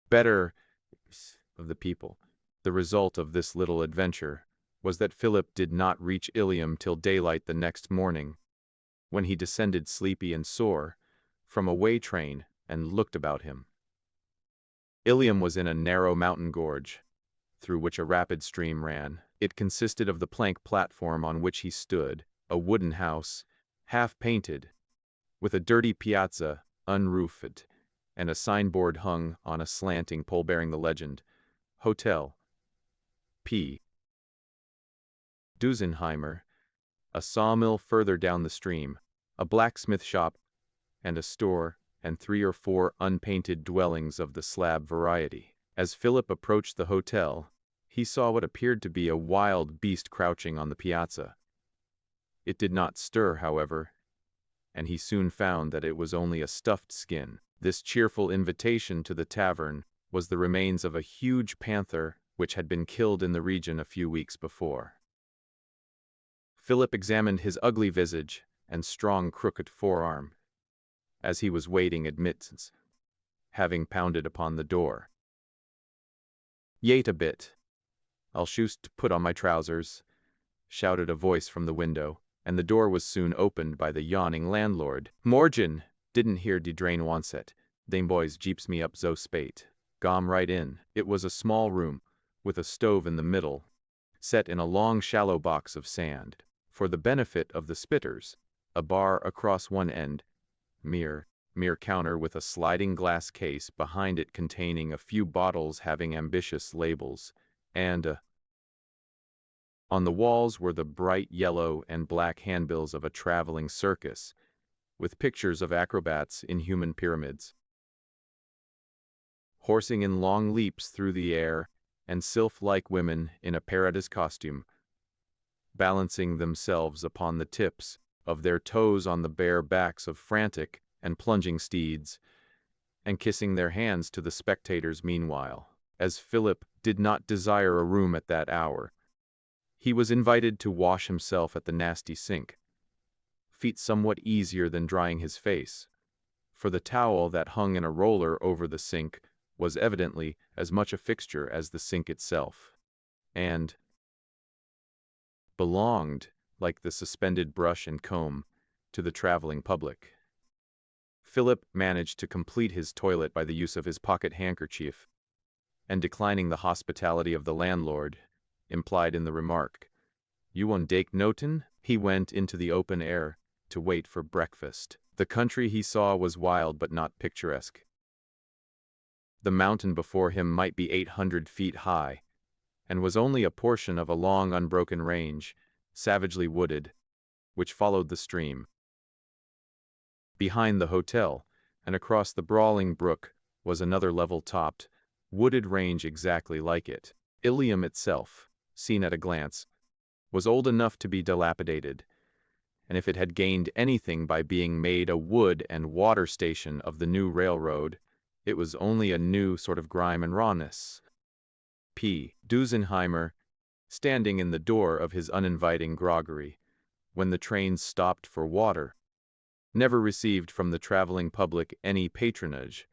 better of the people. The result of this little adventure was that Philip did not reach Ilium till daylight the next morning, when he descended sleepy and sore from a way train and looked about him. Ilium was in a narrow mountain gorge, through which a rapid stream ran. It consisted of the plank platform on which he stood, a wooden house, half-painted, with a dirty piazza, unroofed, and a signboard hung on a slanting pole bearing the legend, Hotel P. Dusenheimer, a sawmill further down the stream, a blacksmith shop, and a store, and 3 or 4 unpainted dwellings of the slab variety. As Philip approached the hotel, he saw what appeared to be a wild beast crouching on the piazza. It did not stir, however, and he soon found that it was only a stuffed skin. This cheerful invitation to the tavern was the remains of a huge panther which had been killed in the region a few weeks before. Philip examined his ugly visage and strong crooked forearm as he was waiting admittance, having pounded upon the door. "Yait a bit. I'll shoost put on my trousers," shouted a voice from the window, and the door was soon opened by the yawning landlord. "Morgen, didn't hear de drain onset. Them boys jeeps me up zo spate. Gom right in." It was a small room, with a stove in the middle, set in a long shallow box of sand. For the benefit of the spitters, a bar across one end, mere counter with a sliding glass case behind it containing a few bottles having ambitious labels, and on the walls were the bright yellow and black handbills of a traveling circus, with pictures of acrobats in human pyramids, horsing in long leaps through the air, and sylph-like women in a paradise costume, balancing themselves upon the tips of their toes on the bare backs of frantic and plunging steeds, and kissing their hands to the spectators meanwhile. As Philip did not desire a room at that hour, he was invited to wash himself at the nasty sink, feat somewhat easier than drying his face, for the towel that hung in a roller over the sink was evidently as much a fixture as the sink itself, and belonged, like the suspended brush and comb, to the traveling public. Philip managed to complete his toilet by the use of his pocket handkerchief, and declining the hospitality of the landlord, implied in the remark, "You won't take notin'?" he went into the open air to wait for breakfast. The country he saw was wild but not picturesque. The mountain before him might be 800 feet high, and was only a portion of a long unbroken range, savagely wooded, which followed the stream. Behind the hotel, and across the brawling brook, was another level-topped, wooded range exactly like it. Ilium itself, seen at a glance, was old enough to be dilapidated, and if it had gained anything by being made a wood and water station of the new railroad, it was only a new sort of grime and rawness. P. Dusenheimer, standing in the door of his uninviting groggery, when the train stopped for water, never received from the traveling public any patronage,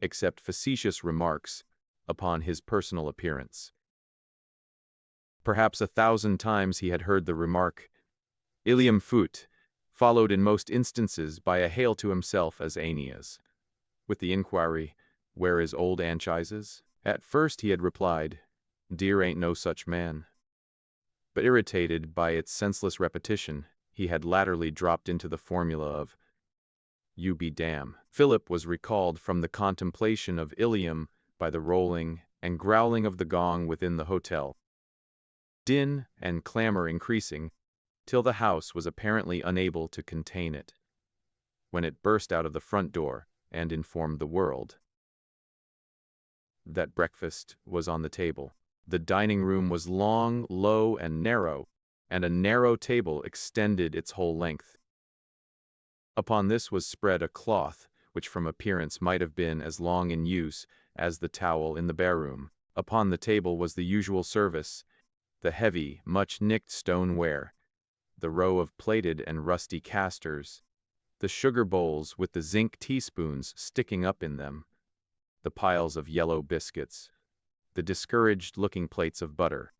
except facetious remarks upon his personal appearance. Perhaps 1,000 times he had heard the remark, "Ilium fut," followed in most instances by a hail to himself as Aeneas, with the inquiry, "Where is old Anchises?" At first he had replied, "Dear ain't no such man." But irritated by its senseless repetition, he had latterly dropped into the formula of, "You be damn." Philip was recalled from the contemplation of Ilium by the rolling and growling of the gong within the hotel, din and clamor increasing, till the house was apparently unable to contain it, when it burst out of the front door and informed the world that breakfast was on the table. The dining room was long, low, and narrow, and a narrow table extended its whole length. Upon this was spread a cloth, which from appearance might have been as long in use as the towel in the bare-room. Upon the table was the usual service, the heavy, much-nicked stoneware, the row of plated and rusty casters, the sugar bowls with the zinc teaspoons sticking up in them, the piles of yellow biscuits, the discouraged-looking plates of butter.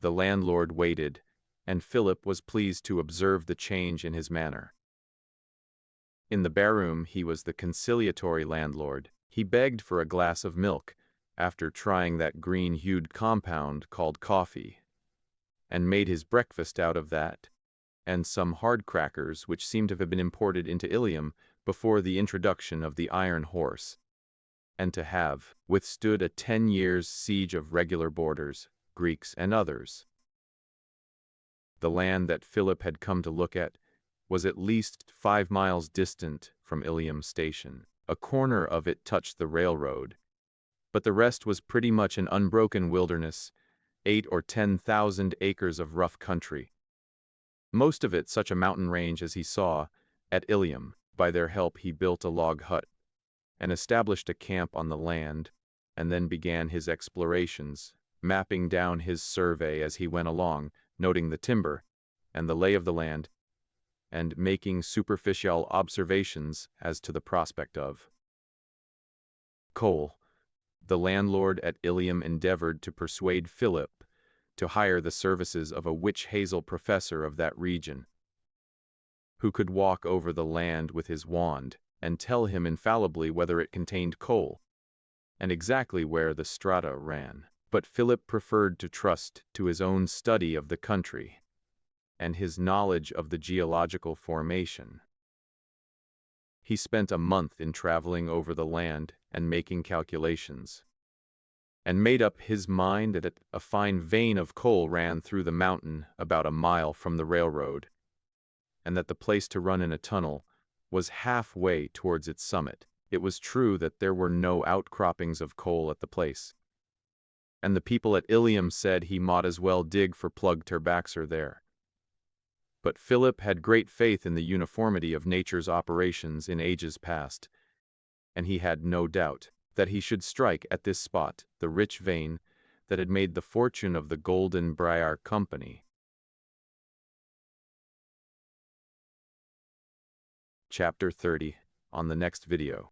The landlord waited, and Philip was pleased to observe the change in his manner. In the bare-room he was the conciliatory landlord. He begged for a glass of milk, after trying that green-hued compound called coffee, and made his breakfast out of that, and some hard crackers which seemed to have been imported into Ilium before the introduction of the iron horse, and to have withstood a 10 years' siege of regular boarders, Greeks and others. The land that Philip had come to look at was at least 5 miles distant from Ilium station. A corner of it touched the railroad, but the rest was pretty much an unbroken wilderness, 8 or 10,000 acres of rough country. Most of it such a mountain range as he saw at Ilium. By their help he built a log hut, and established a camp on the land, and then began his explorations, mapping down his survey as he went along, noting the timber and the lay of the land, and making superficial observations as to the prospect of coal. The landlord at Ilium endeavored to persuade Philip to hire the services of a witch-hazel professor of that region, who could walk over the land with his wand and tell him infallibly whether it contained coal, and exactly where the strata ran. But Philip preferred to trust to his own study of the country and his knowledge of the geological formation. He spent a month in traveling over the land and making calculations, and made up his mind that a fine vein of coal ran through the mountain about a mile from the railroad, and that the place to run in a tunnel was halfway towards its summit. It was true that there were no outcroppings of coal at the place, and the people at Ilium said he might as well dig for plug terbaxer there. But Philip had great faith in the uniformity of nature's operations in ages past, and he had no doubt that he should strike at this spot the rich vein that had made the fortune of the Golden Briar Company. Chapter 30, on the next video.